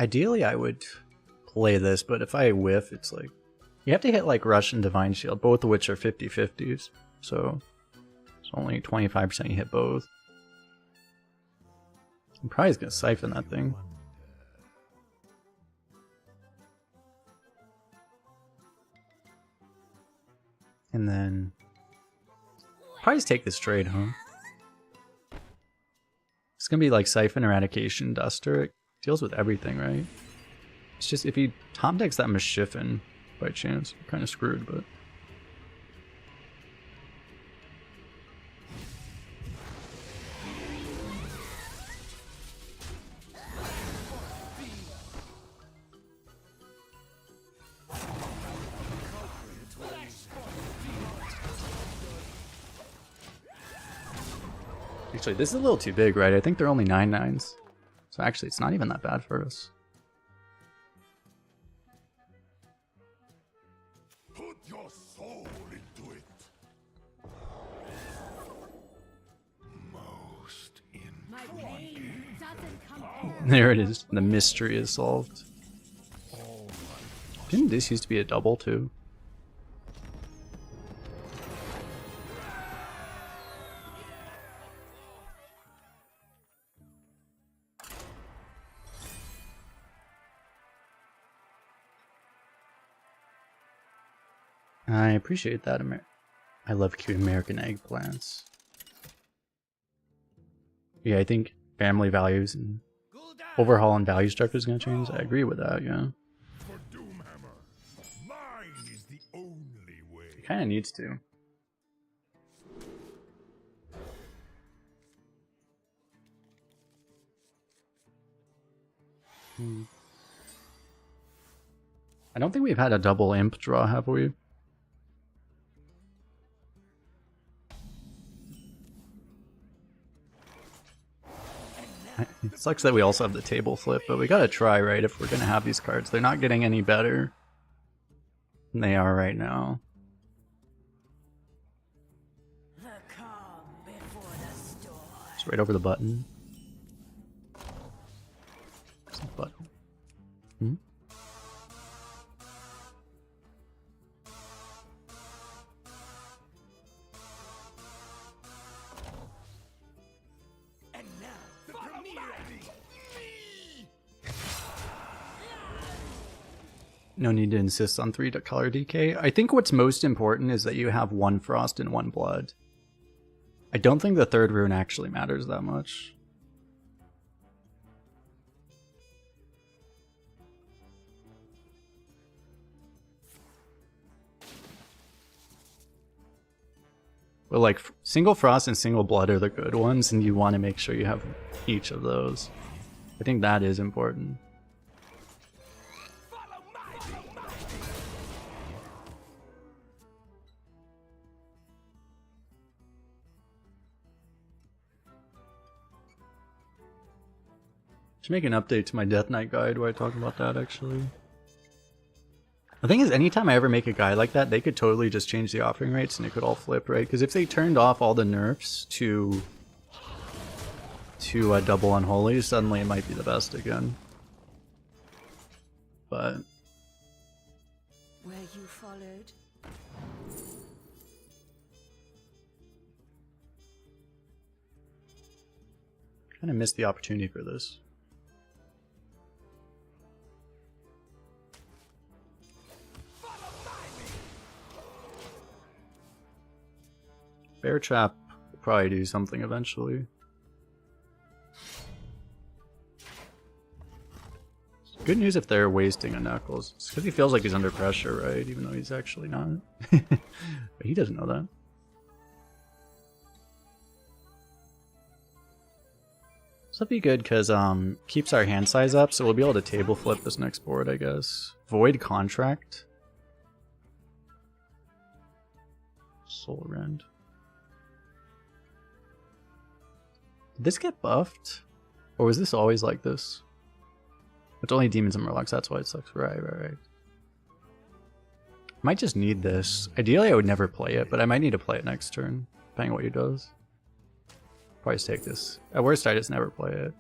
Ideally, I would play this, but if I whiff, it's like... You have to hit like Rush and Divine Shield, both of which are 50-50s. So it's only 25% you hit both. I'm probably just going to siphon that thing. And then... Probably just take this trade, huh? It's going to be like Siphon, Eradication, Duster. It deals with everything, right? It's just if he top decks that Mischiefin by chance, I'm kind of screwed, but... Actually, this is a little too big, right? I think they're only 9/9s. So actually, it's not even that bad for us.
Put your soul into it. Most
My
in
pain doesn't compare.
There it is. The mystery is solved. Didn't this used to be a double too? I appreciate that. I love cute American eggplants. Yeah, I think family values and overhaul and value structure is going to change. I agree with that, yeah.
for Doomhammer. Mine is the only way.
It kind of needs to. I don't think we've had a double imp draw, have we? It sucks that we also have the table flip, but we gotta try, right, if we're gonna have these cards. They're not getting any better than they are right now.
The calm before the storm.
It's right over the button. What's the button? Hmm?
And now, the premiere act.
No need to insist on 3 color DK. I think what's most important is that you have 1 frost and 1 blood. I don't think the 3rd rune actually matters that much. But like, single frost and single blood are the good ones, and you want to make sure you have each of those. I think that is important. Should make an update to my Death Knight guide where I talk about that, actually. The thing is, anytime I ever make a guide like that, they could totally just change the offering rates and it could all flip, right? Because if they turned off all the nerfs to double unholy, suddenly it might be the best again. But
Were you followed?
kind of missed the opportunity for this. Bear Trap will probably do something eventually. Good news if they're wasting a Knuckles. It's because he feels like he's under pressure, right? Even though he's actually not. But he doesn't know that. So that'd be good because keeps our hand size up, so we'll be able to table flip this next board, I guess. Void Contract. Soul Rend. Did this get buffed? Or was this always like this? It's only demons and murlocs, that's why it sucks. Right. Might just need this. Ideally I would never play it, but I might need to play it next turn, depending on what he does. Probably just take this. At worst I just never play it.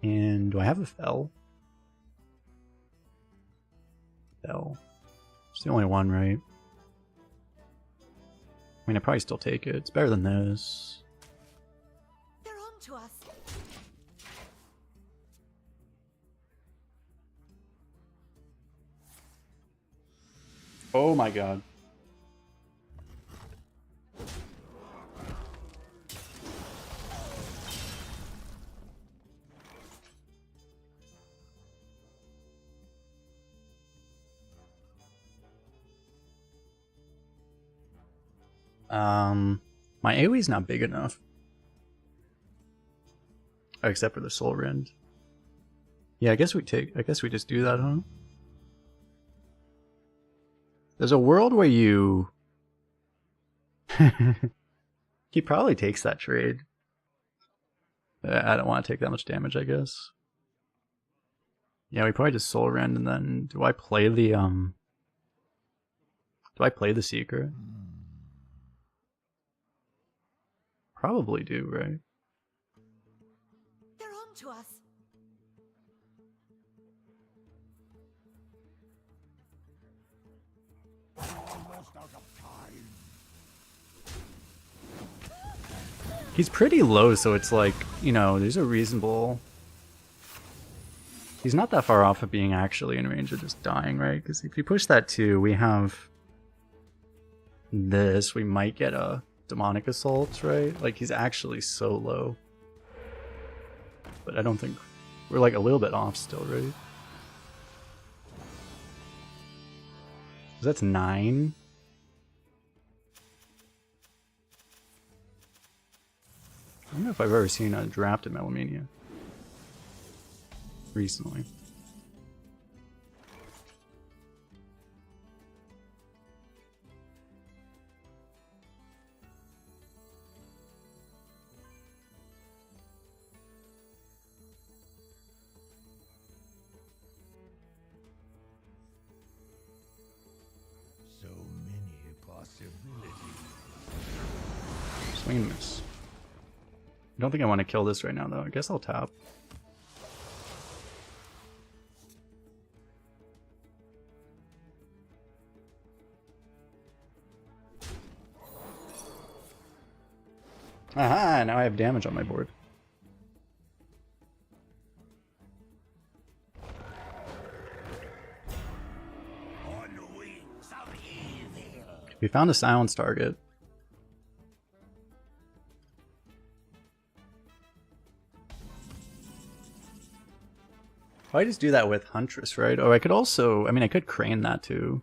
And do I have a Fell? Fell. It's the only one, right? I mean, I probably still take it. It's better than this.
They're on to us.
Oh my god. My AoE's not big enough. Oh, except for the Soul Rend. Yeah, I guess we just do that, huh? There's a world where you
He probably takes that trade. I don't want to take that much damage, I guess. Yeah, we probably just soul rend, and then do I play the secret? Probably do, right?
They're on to us.
Almost out of time.
He's pretty low, so it's like, you know, there's a reasonable... He's not that far off of being actually in range of just dying, right? Because if you push that 2, we have this. We might get a demonic assault, right? Like, he's actually so low. But I don't think... We're like a little bit off still, right? 'Cause that's 9. I don't know if I've ever seen a draft in Melamania recently.
So many possibilities.
Swing and miss. I don't think I want to kill this right now, though. I guess I'll tap. Aha! Now I have damage on my board.
On the wings of evil.
We found a silence target. I just do that with Huntress, right? Or I could also... I mean, I could crane that too.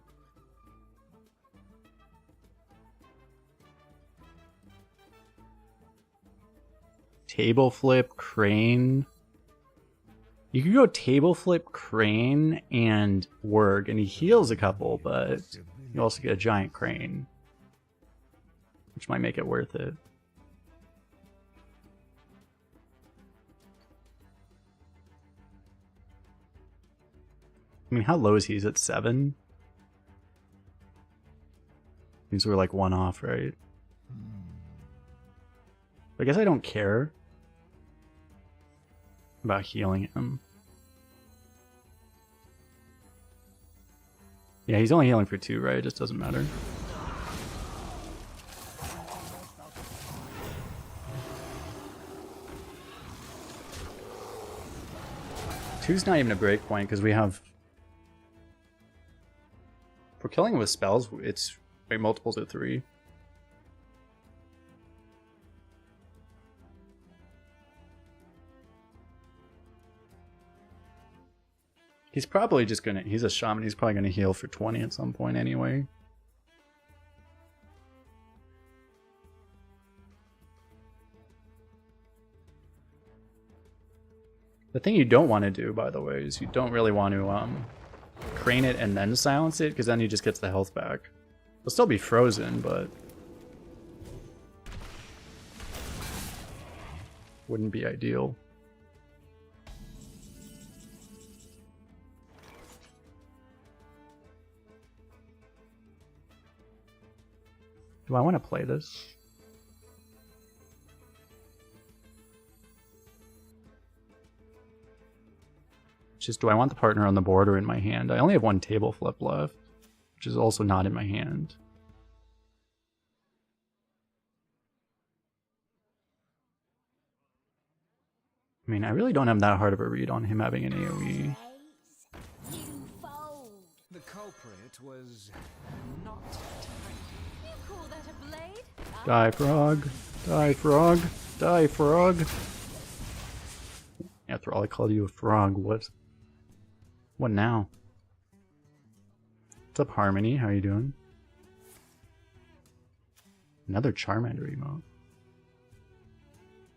Table flip, crane. You could go table flip, crane, and work, and he heals a couple, but you also get a giant crane, which might make it worth it. I mean, how low is he? He's at 7? Means we're like 1 off, right? I guess I don't care about healing him. Yeah, he's only healing for 2, right? It just doesn't matter. Two's not even a break point because we have... If we're killing with spells, it's multiples of 3. He's probably just gonna... He's a shaman. He's probably gonna heal for 20 at some point anyway. The thing you don't want to do, by the way, is you don't really want to crane it and then silence it, because then he just gets the health back. He'll still be frozen, but... wouldn't be ideal. Do I want to play this? Just, do I want the partner on the board or in my hand? I only have 1 table flip left, which is also not in my hand. I mean, I really don't have that hard of a read on him having an AoE.
The culprit was not
You call that a blade?
Die, frog. Die, frog. Die, frog. After all, I called you a frog. What now? What's up, Harmony? How are you doing? Another Charmander emote.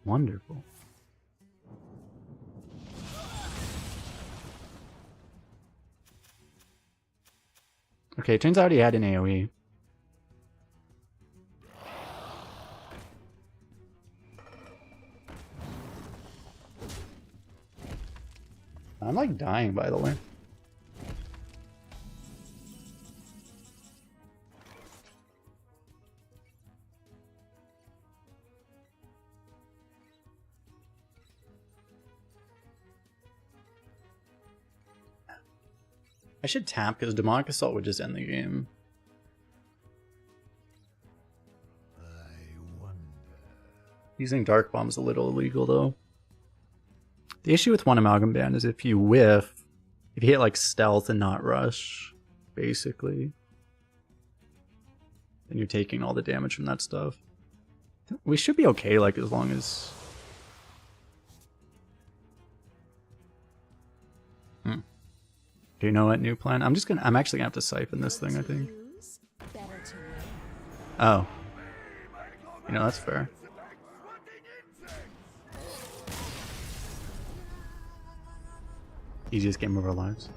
Wonderful. Okay, turns out he had an AoE. I'm like dying, by the way. I should tap because Demonic Assault would just end the game.
I wonder.
Using Dark Bomb's a little illegal though. The issue with one Amalgam Band is if you whiff, if you hit like stealth and not rush, basically, then you're taking all the damage from that stuff. We should be okay, like as long as... Do you know what new plan? I'm actually gonna have to siphon this thing, I think. Oh. You know, that's fair. Easiest game of our lives.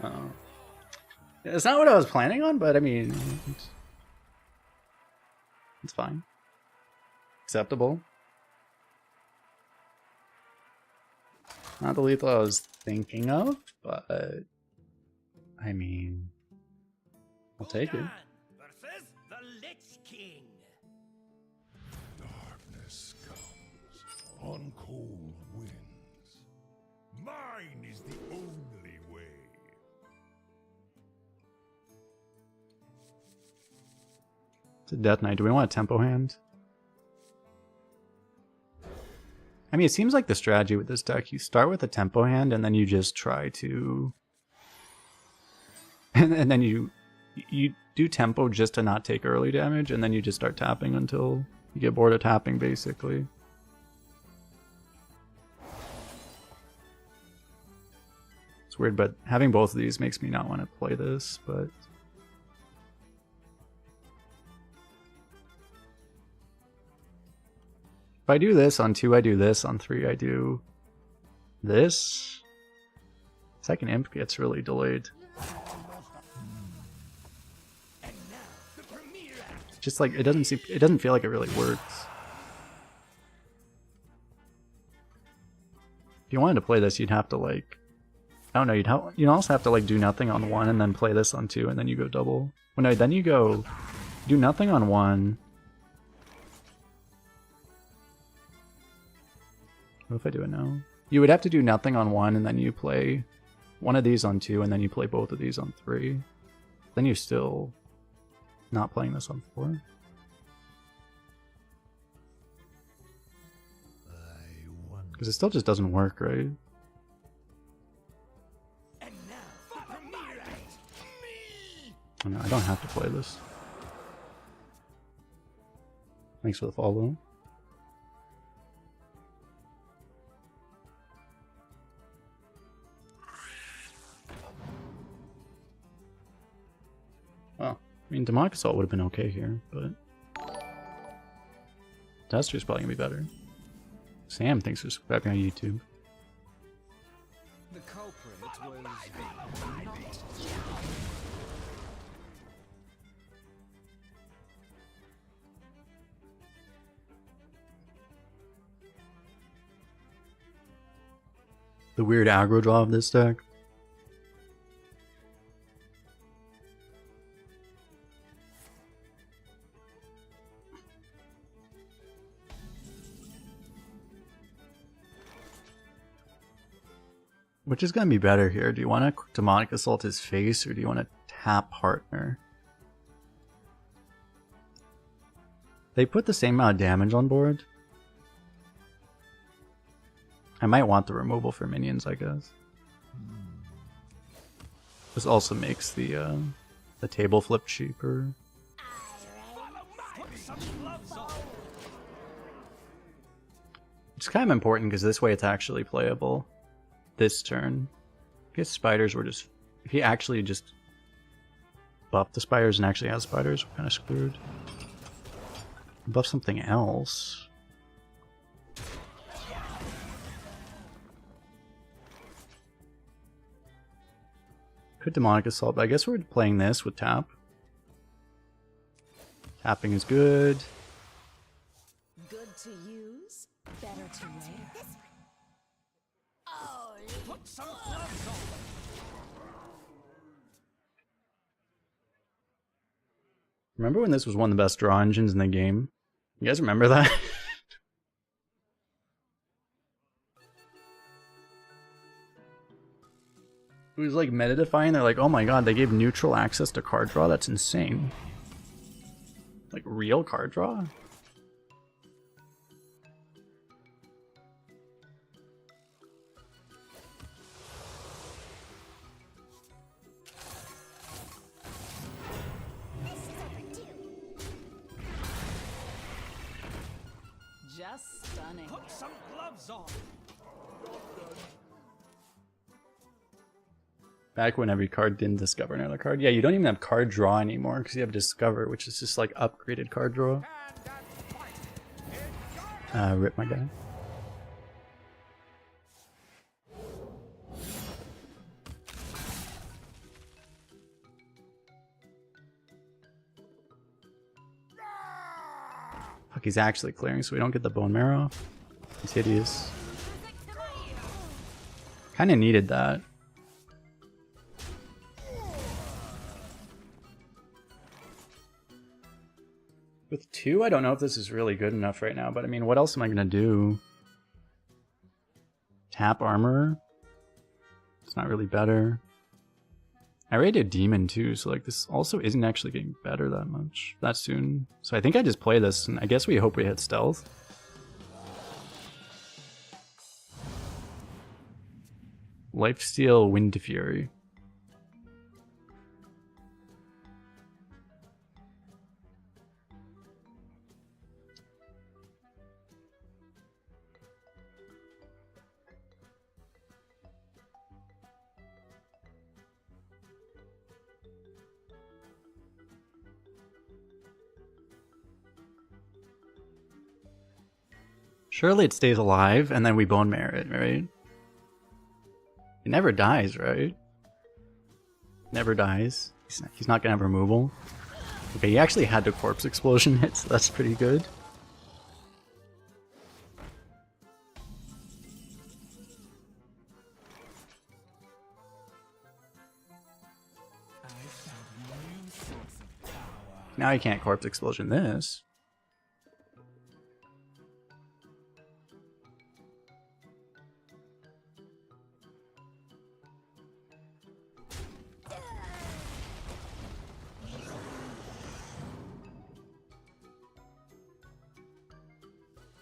Uh-oh. It's not what I was planning on, but I mean... It's fine. Acceptable. Not the lethal I was thinking of, but... I mean... I'll take it.
Versus the Lich King.
Darkness comes on cold winds. Mine is the only way.
It's a Death Knight. Do we want a tempo hand? I mean, it seems like the strategy with this deck, you start with a tempo hand and then you just try to... and then you do tempo just to not take early damage, and then you just start tapping until you get bored of tapping, basically. It's weird, but having both of these makes me not want to play this, but... If I do this on 2, I do this. On 3, I do this. Second imp gets really delayed. Just like it doesn't feel like it really works. If you wanted to play this, you'd have to like, I don't know, you'd also have to like do nothing on 1 and then play this on 2 and then you go double. Well, no, then you go do nothing on 1. What if I do it now? You would have to do nothing on 1 and then you play one of these on 2 and then you play both of these on 3. Then you're still not playing this on 4. Because it still just doesn't work, right? Oh no, I don't have to play this. Thanks for the follow. Well, I mean, Demonic Assault would have been okay here, but... Tester's probably gonna be better. Sam thinks we're subscribing on YouTube.
The culprit was
The weird aggro draw of this deck. Which is going to be better here? Do you want to Demonic Assault his face, or do you want to tap Partner? They put the same amount of damage on board. I might want the removal for minions, I guess. This also makes the table flip cheaper. It's kind of important because this way it's actually playable. This turn. I guess spiders were just... If he actually just buffed the spiders and actually has spiders, we're kind of screwed. Buff something else. Could Demonic Assault, but I guess we're playing this with tap. Tapping is good.
Good to use, better
Better to wear.
Put some gloves on.
Remember when this was one of the best draw engines in the game? You guys remember that? It was like meta-defying. They're like, oh my god, they gave neutral access to card draw? That's insane. Like, real card draw?
Just stunning.
Put some gloves on.
Back when every card didn't discover another card. Yeah, you don't even have card draw anymore because you have discover, which is just like upgraded card draw. Rip my guy. Fuck, he's actually clearing so we don't get the bone marrow. He's hideous. Kinda needed that. With 2, I don't know if this is really good enough right now, but I mean, what else am I gonna do? Tap armor? It's not really better. I already did demon too, so like this also isn't actually getting better that much that soon. So I think I just play this, and I guess we hope we hit stealth. Lifesteal Wind Fury. Surely it stays alive, and then we bone marrow it, right? It never dies, right? Never dies. He's not gonna have removal. Okay, he actually had the corpse explosion hit, so that's pretty good.
I found a new source of power.
Now he can't corpse explosion this.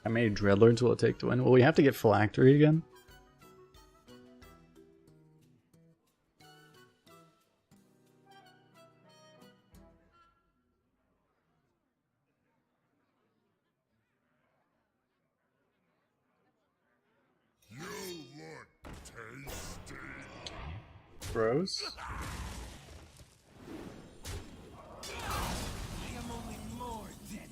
How many Dreadlords will it take to win? Will we have to get Phylactery again?
You look tasty.
Bros?
I am only more deadly.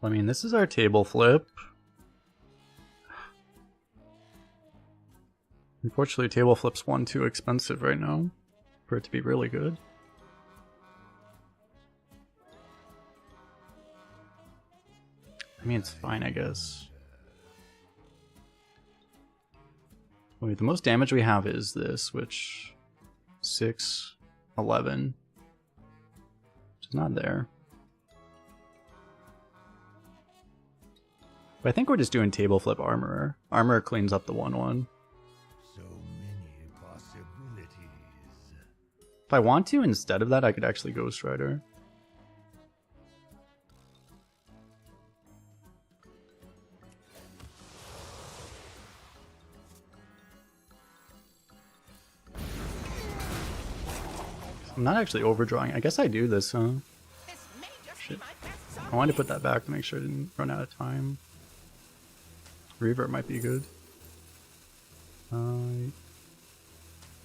I mean, this is our table flip. Unfortunately, table flip's one too expensive right now for it to be really good. I mean, it's fine, I guess. Wait, the most damage we have is this, which 6, 11. It's not there. But I think we're just doing table flip armorer. Armorer cleans up the 1/1.
So many possibilities.
If I want to, instead of that, I could actually Ghost Rider. I'm not actually overdrawing. I guess I do this, huh? Shit. I wanted to put that back to make sure I didn't run out of time. Reverb might be good.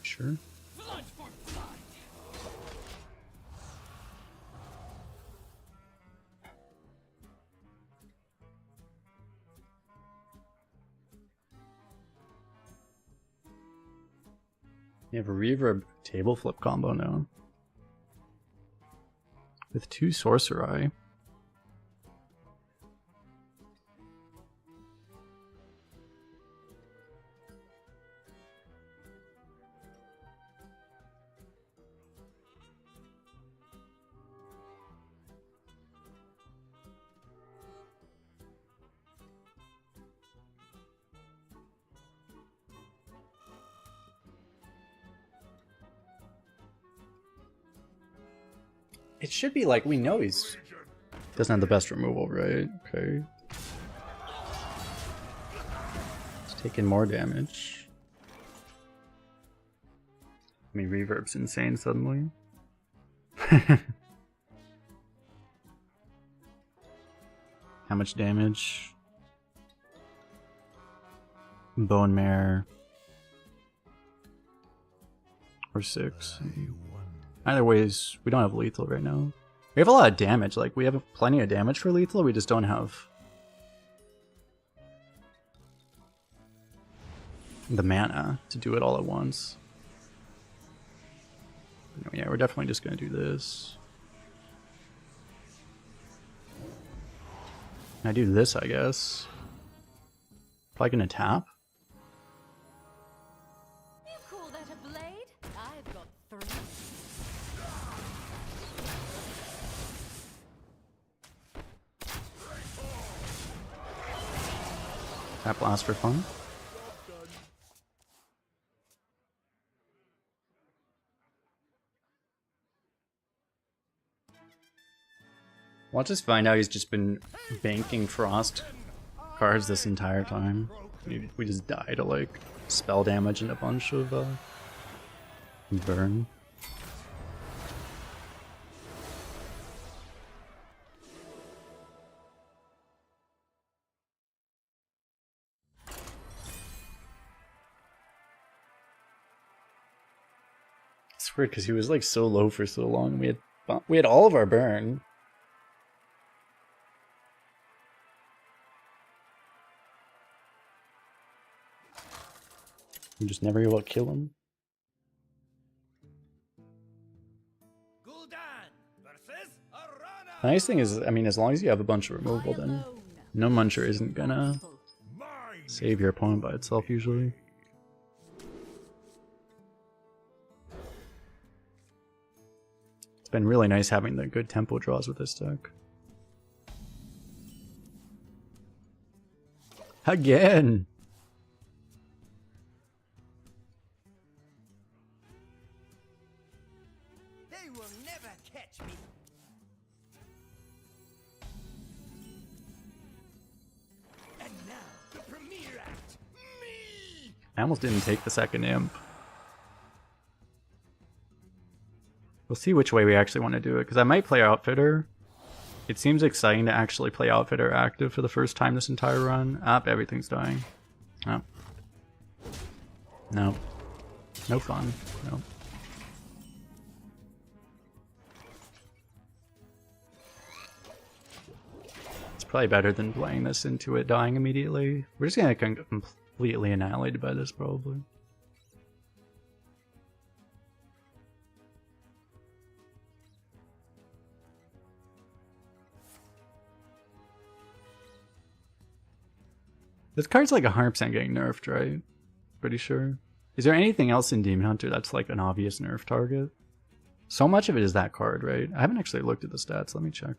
Sure.
Blood for blood.
You have a reverb table flip combo now. With 2 Sorcerer Eye.
It should be like, we know he's... Doesn't have the best removal, right? Okay. It's taking more damage. I mean, reverb's insane suddenly. How much damage? Bone Mare. Or 6. Either ways, we don't have lethal right now. We have a lot of damage, like we have plenty of damage for lethal, we just don't have the mana to do it all at once. Yeah, we're definitely just gonna do this. I do this, I guess. Probably gonna tap.
You call that a blade? I've got 3.
Tap blast for fun. We'll just find out he's just been banking frost cards this entire time. We just die to like spell damage and a bunch of burn. It's weird because he was like so low for so long. We had all of our burn. We just never able to kill him. The nice thing is, I mean, as long as you have a bunch of removal, then no muncher isn't gonna save your opponent by itself usually. It's been really nice having the good tempo draws with this deck. Again!
They will never catch me. And now, the premiere act. Me!
I almost didn't take the second imp. We'll see which way we actually want to do it, because I might play Outfitter. It seems exciting to actually play Outfitter active for the first time this entire run. Everything's dying. Oh. No. No fun. No. It's probably better than playing this into it dying immediately. We're just gonna get completely annihilated by this, probably. This card's like 100% getting nerfed, right? Pretty sure. Is there anything else in Demon Hunter that's like an obvious nerf target? So much of it is that card, right? I haven't actually looked at the stats. Let me check.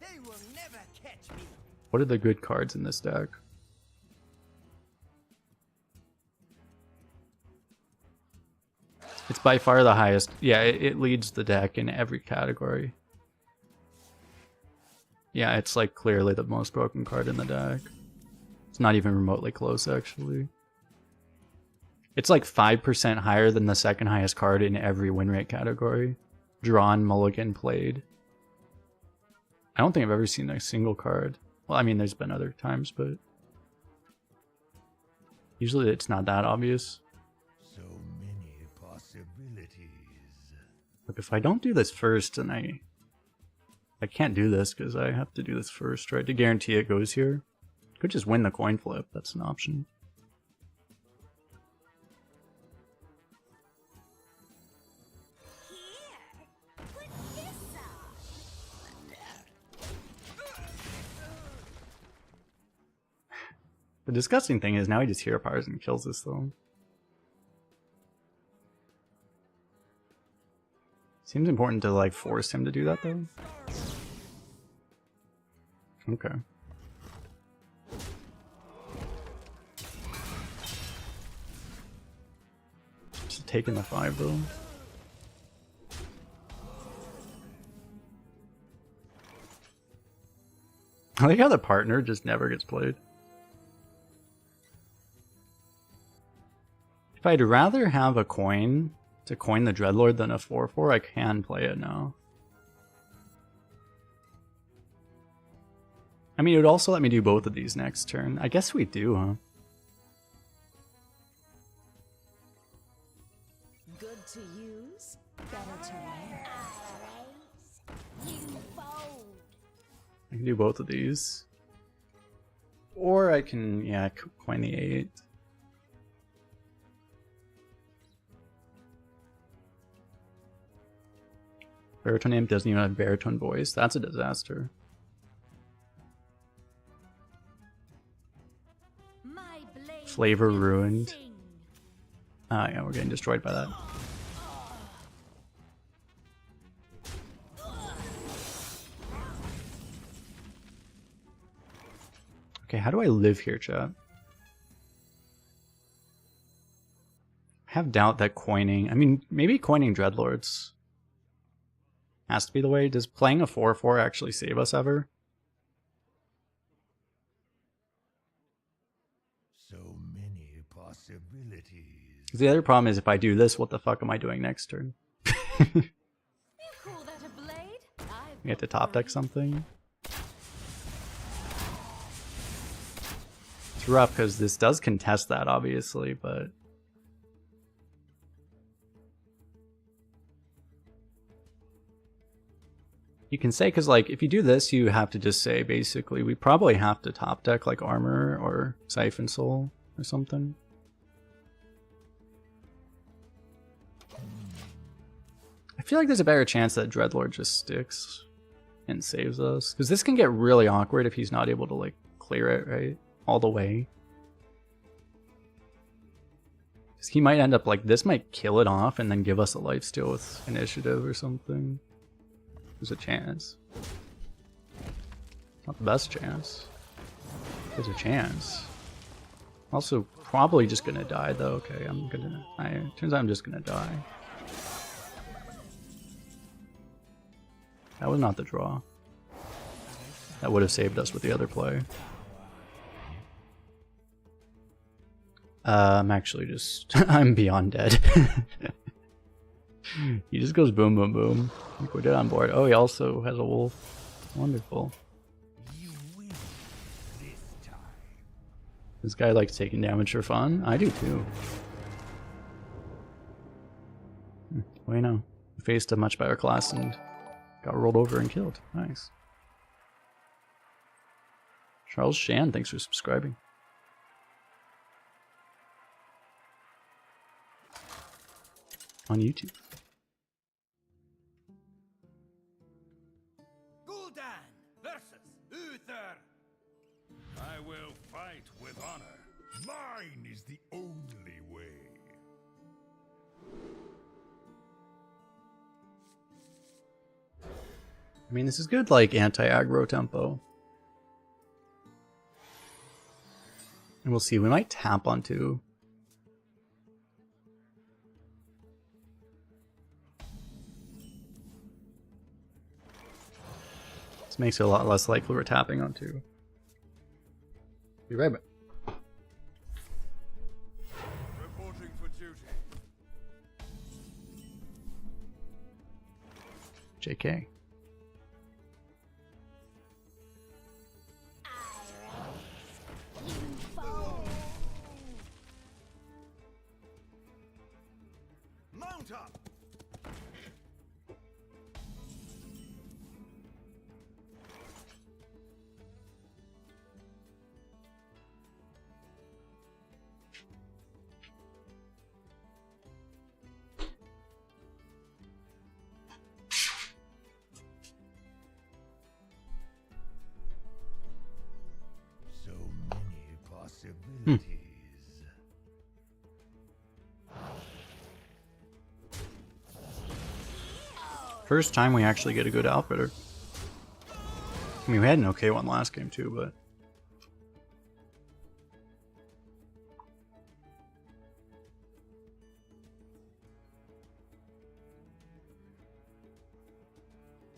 They will never catch me.
What are the good cards in this deck? It's by far the highest. Yeah, it leads the deck in every category. Yeah, it's like clearly the most broken card in the deck. It's not even remotely close, actually. It's like 5% higher than the second highest card in every win rate category. Drawn, mulligan, played. I don't think I've ever seen a single card. Well, I mean, there's been other times, but usually it's not that obvious.
So many possibilities.
Look, if I don't do this first, then I can't do this because I have to do this first, right? To guarantee it goes here. Could just win the coin flip. That's an option. The disgusting thing is now he just hero powers and kills us though. Seems important to like force him to do that though. Okay. Just taking the 5 though.
I like how the partner just never gets played. If I'd rather have a coin to coin the Dreadlord than a 4/4, I can play it now. I mean, it would also let me do both of these next turn. I guess we do, huh?
Good to use, better to wear.
You fold.
I can do both of these. Or I can, yeah, coin the 8. Baritone Imp doesn't even have baritone voice. That's a disaster.
My blade
Flavor
will
ruined.
sing.
Ah, yeah, we're getting destroyed by that. Okay, how do I live here, chat? I have doubt that coining... I mean, maybe coining Dreadlords has to be the way. Does playing a 4/4 actually save us ever?
So many possibilities.
'Cause the other problem is if I do this, what the fuck am I doing next turn?
You call that a blade? I've
We have to
got
top deck
three.
something. It's rough because this does contest that, obviously, but... You can say, because like, if you do this, you have to just say, basically, we probably have to top deck like Armor or Siphon Soul or something. I feel like there's a better chance that Dreadlord just sticks and saves us. Because this can get really awkward if he's not able to like clear it, right? All the way. Because he might end up like, this might kill it off and then give us a lifesteal with initiative or something. There's a chance. Not the best chance. There's a chance. Also, probably just gonna die though. Okay, turns out I'm just gonna die. That was not the draw. That would have saved us with the other play. I'm actually just... I'm beyond dead. He just goes boom, boom, boom. I think we're dead on board. Oh, he also has a wolf. Wonderful.
You win this time.
This guy likes taking damage for fun. I do too. Well, you know, we faced a much better class and got rolled over and killed. Nice. Charles Shan, thanks for subscribing. On YouTube.
Gul'dan versus Uther.
I will fight with honor.
Mine is the only way.
I mean, this is good, like, anti-aggro tempo. And we'll see, we might tap onto... This makes it a lot less likely we're tapping onto. Be right back.
Reporting for duty.
JK.
You fold.
Mount up.
So many possibilities.
First time we actually get a good outfitter. I mean, we had an okay one last game too, but...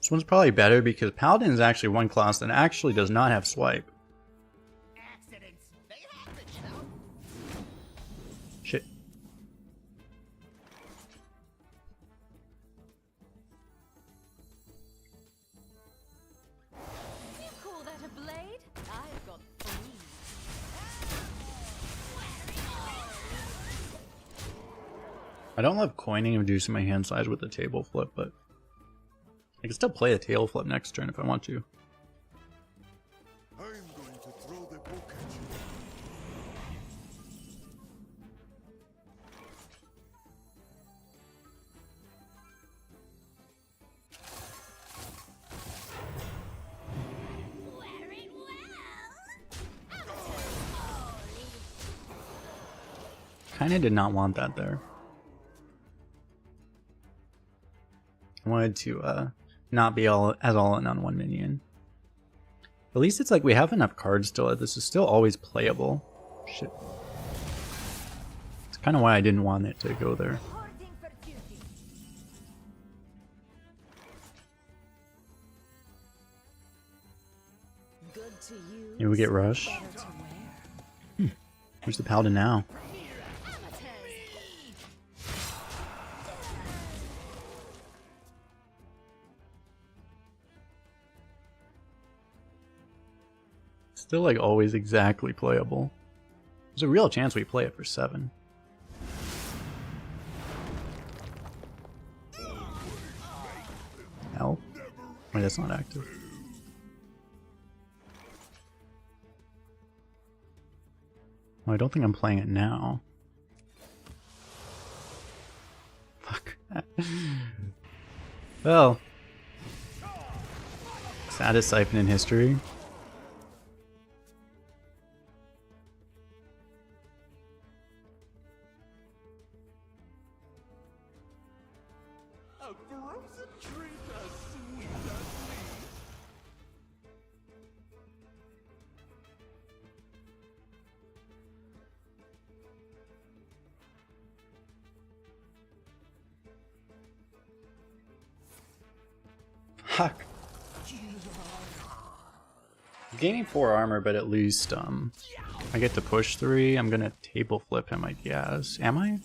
This one's probably better because Paladin is actually one class that actually does not have swipe.
Accidents, they happen, you know?
Shit.
You call that a blade? I've got three.
I don't love coining and reducing my hand size with the table flip, but I can still play a tail flip next turn if I want to.
I'm going to throw the book at you.
Very well.
Kinda did not want that there. I wanted to not be all in on one minion. At least it's like we have enough cards still. This is still always playable. Shit. It's kind of why I didn't want it to go there.
Hoarding for duty.
Good to use.
Maybe we get Rush.
Better to wear.
Where's the Paladin now? Still like always exactly playable. There's a real chance we play it for 7. Hell? Wait, that's not active. Oh, I don't think I'm playing it now. Fuck. Well. Saddest siphon in history.
A frozen treat as sweet as me.
Fuck. Gaining 4 armor, but at least I get to push 3. I'm gonna table flip him, I guess. Am I?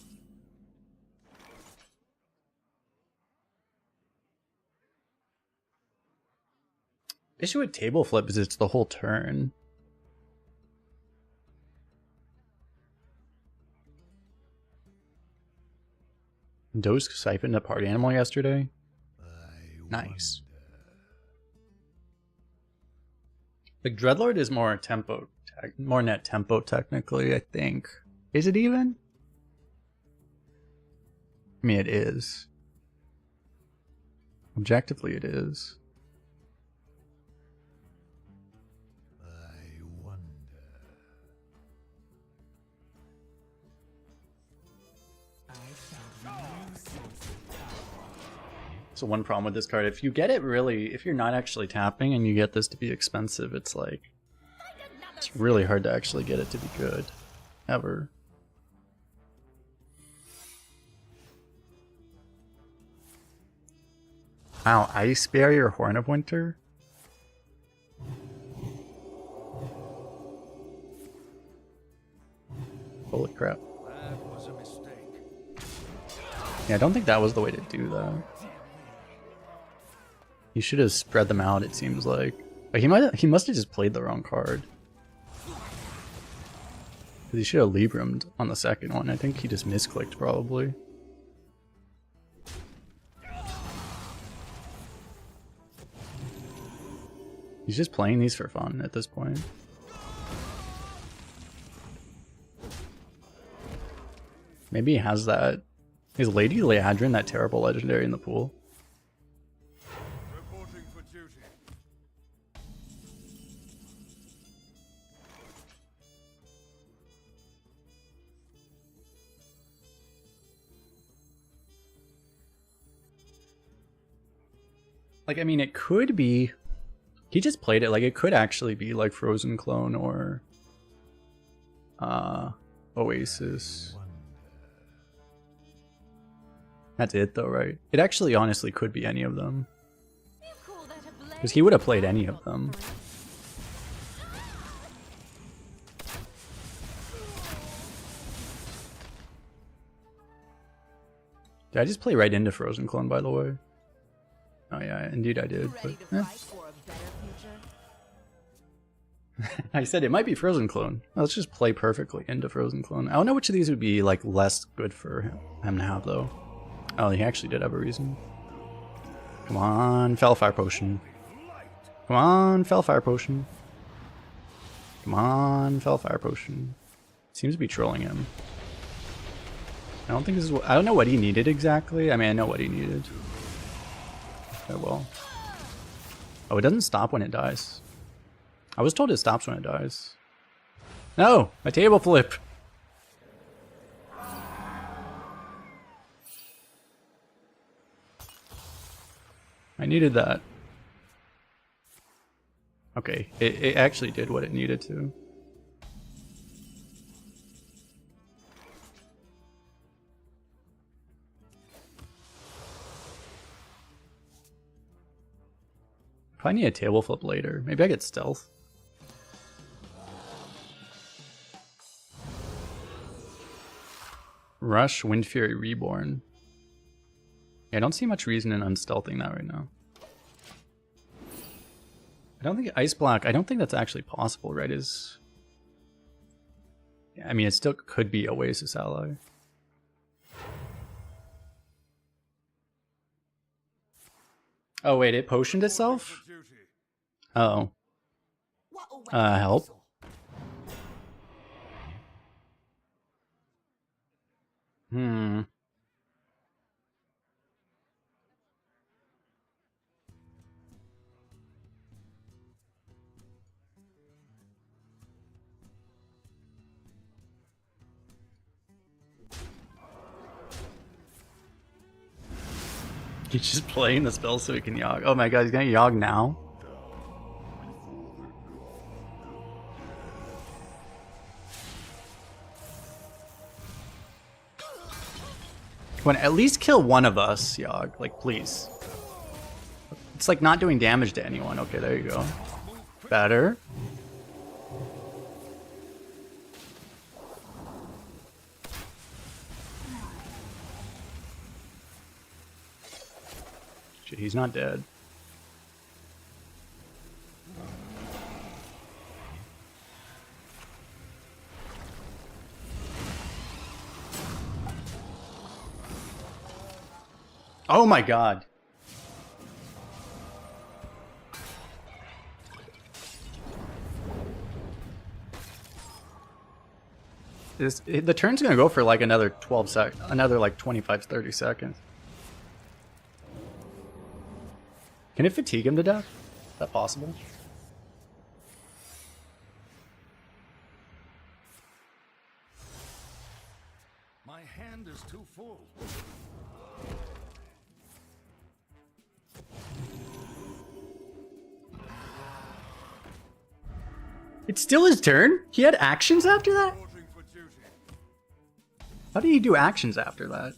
Issue with table flip is it's the whole turn. Dose siphoned a party animal yesterday. Nice. Like Dreadlord is more tempo, more net tempo technically, I think. Is it even? I mean, it is. Objectively, it is.
I wonder. I found a new source of power.
So one problem with this card, if you get it really, if you're not actually tapping and you get this to be expensive, it's like, it's really hard to actually get it to be good. Ever. Wow, Ice Barrier, Horn of Winter? Holy crap.
That was a mistake.
Yeah, I don't think that was the way to do that. He should have spread them out, it seems like. But he must have just played the wrong card. Because he should have Librammed on the second one. I think he just misclicked probably. He's just playing these for fun at this point. Maybe he has that. Is Lady Leadrin that terrible legendary in the pool?
Reporting for duty.
Like, I mean, it could be... He just played it, like, it could actually be, like, Frozen Clone or... Oasis. That's it, though, right? It actually honestly could be any of them.
You call
Because he would have played any of them. Did I just play right into Frozen Clone, by the way? Oh yeah, indeed I did. But,
Ready to fight for a better future?
I said it might be Frozen Clone. Let's just play perfectly into Frozen Clone. I don't know which of these would be like less good for him to have though. Oh, he actually did have a reason. Come on, Fellfire Potion. Come on, Fellfire Potion. Come on, Fellfire Potion. Seems to be trolling him. I don't think this is what, I don't know what he needed exactly. I mean, I know what he needed. Oh well. Oh, it doesn't stop when it dies. I was told it stops when it dies. No! A table flip! I needed that. Okay, it actually did what it needed to. If I need a table flip later, maybe I get stealth. Rush, Wind Fury, Reborn. Yeah, I don't see much reason in unstealthing that right now. I don't think Ice Block, I don't think that's actually possible, right? Yeah, I mean, it still could be Oasis ally. Oh wait, it potioned itself? Oh. Help. He's just playing the spell so he can Yogg. Oh my god, he's gonna Yogg now? Come on, at least kill one of us, Yogg. Like, please. It's like not doing damage to anyone. Okay, there you go. Better. Shit, he's not dead. Oh my god. The turn's gonna go for like another 12 seconds, another like 25 to 30 seconds. Can it fatigue him to death? Is that possible?
My hand is too full.
It's still his turn? He had actions after that? How did he do actions after that?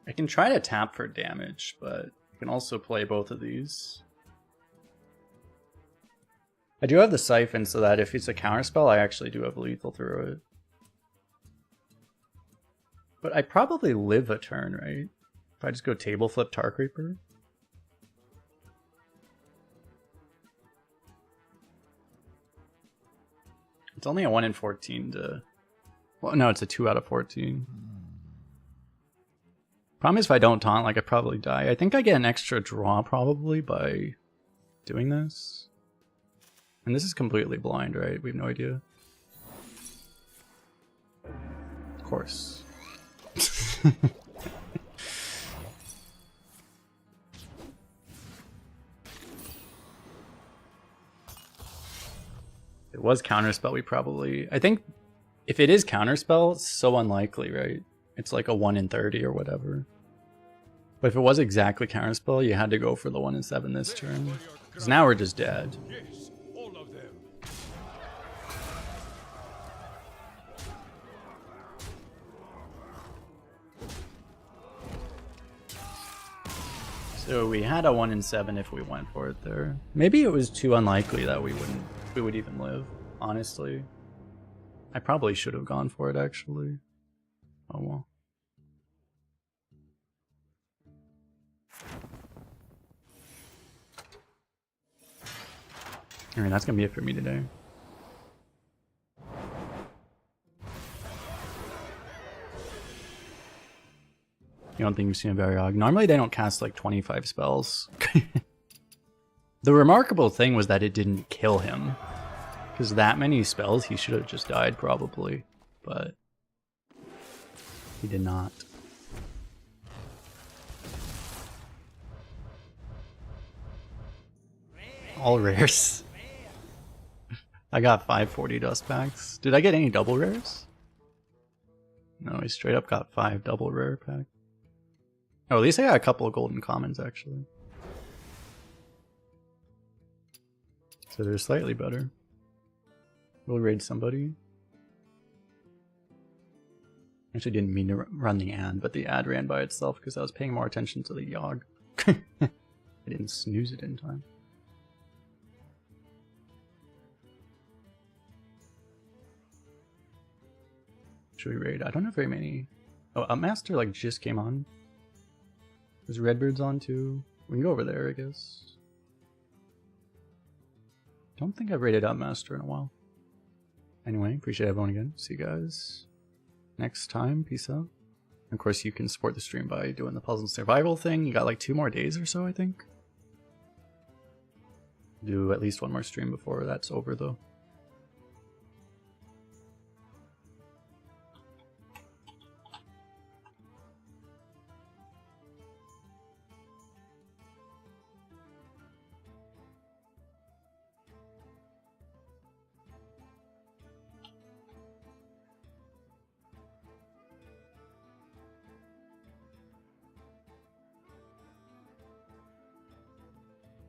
I can try to tap for damage, but I can also play both of these. I do have the Siphon so that if it's a counterspell, I actually do have lethal through it. But I probably live a turn, right? If I just go table flip Tark Reaper. It's only a 1 in 14 to... Well, no, it's a 2 out of 14. Problem is if I don't taunt, like, I probably die. I think I get an extra draw probably by doing this. And this is completely blind, right? We have no idea. Of course. If it was counterspell, we probably... I think if it is counterspell, it's so unlikely, right? It's like a 1 in 30 or whatever. But if it was exactly counterspell, you had to go for the 1 in 7 this turn. Because now we're just dead.
Yes, all of them.
So we had a 1 in 7 if we went for it there. Maybe it was too unlikely that we would even live, honestly. I probably should have gone for it actually. Oh well. Alright, that's gonna be it for me today. You don't think you've seen a Variog? Normally they don't cast like 25 spells. The remarkable thing was that it didn't kill him. Because that many spells, he should have just died probably. But he did not. All rares. I got 540 dust packs. Did I get any double rares? No, he straight up got 5 double rare packs. Oh, at least I got a couple of golden commons, actually. So they're slightly better. We'll raid somebody. Actually didn't mean to run the ad, but the ad ran by itself because I was paying more attention to the Yogg. I didn't snooze it in time. Should we raid? I don't have very many. Oh, Upmaster like just came on. There's Redbeard's on too. We can go over there, I guess. Don't think I've raided Upmaster in a while. Anyway, appreciate everyone again. See you guys next time. Peace out. And of course, you can support the stream by doing the puzzle survival thing. You got like 2 more days or so, I think. Do at least 1 more stream before that's over, though.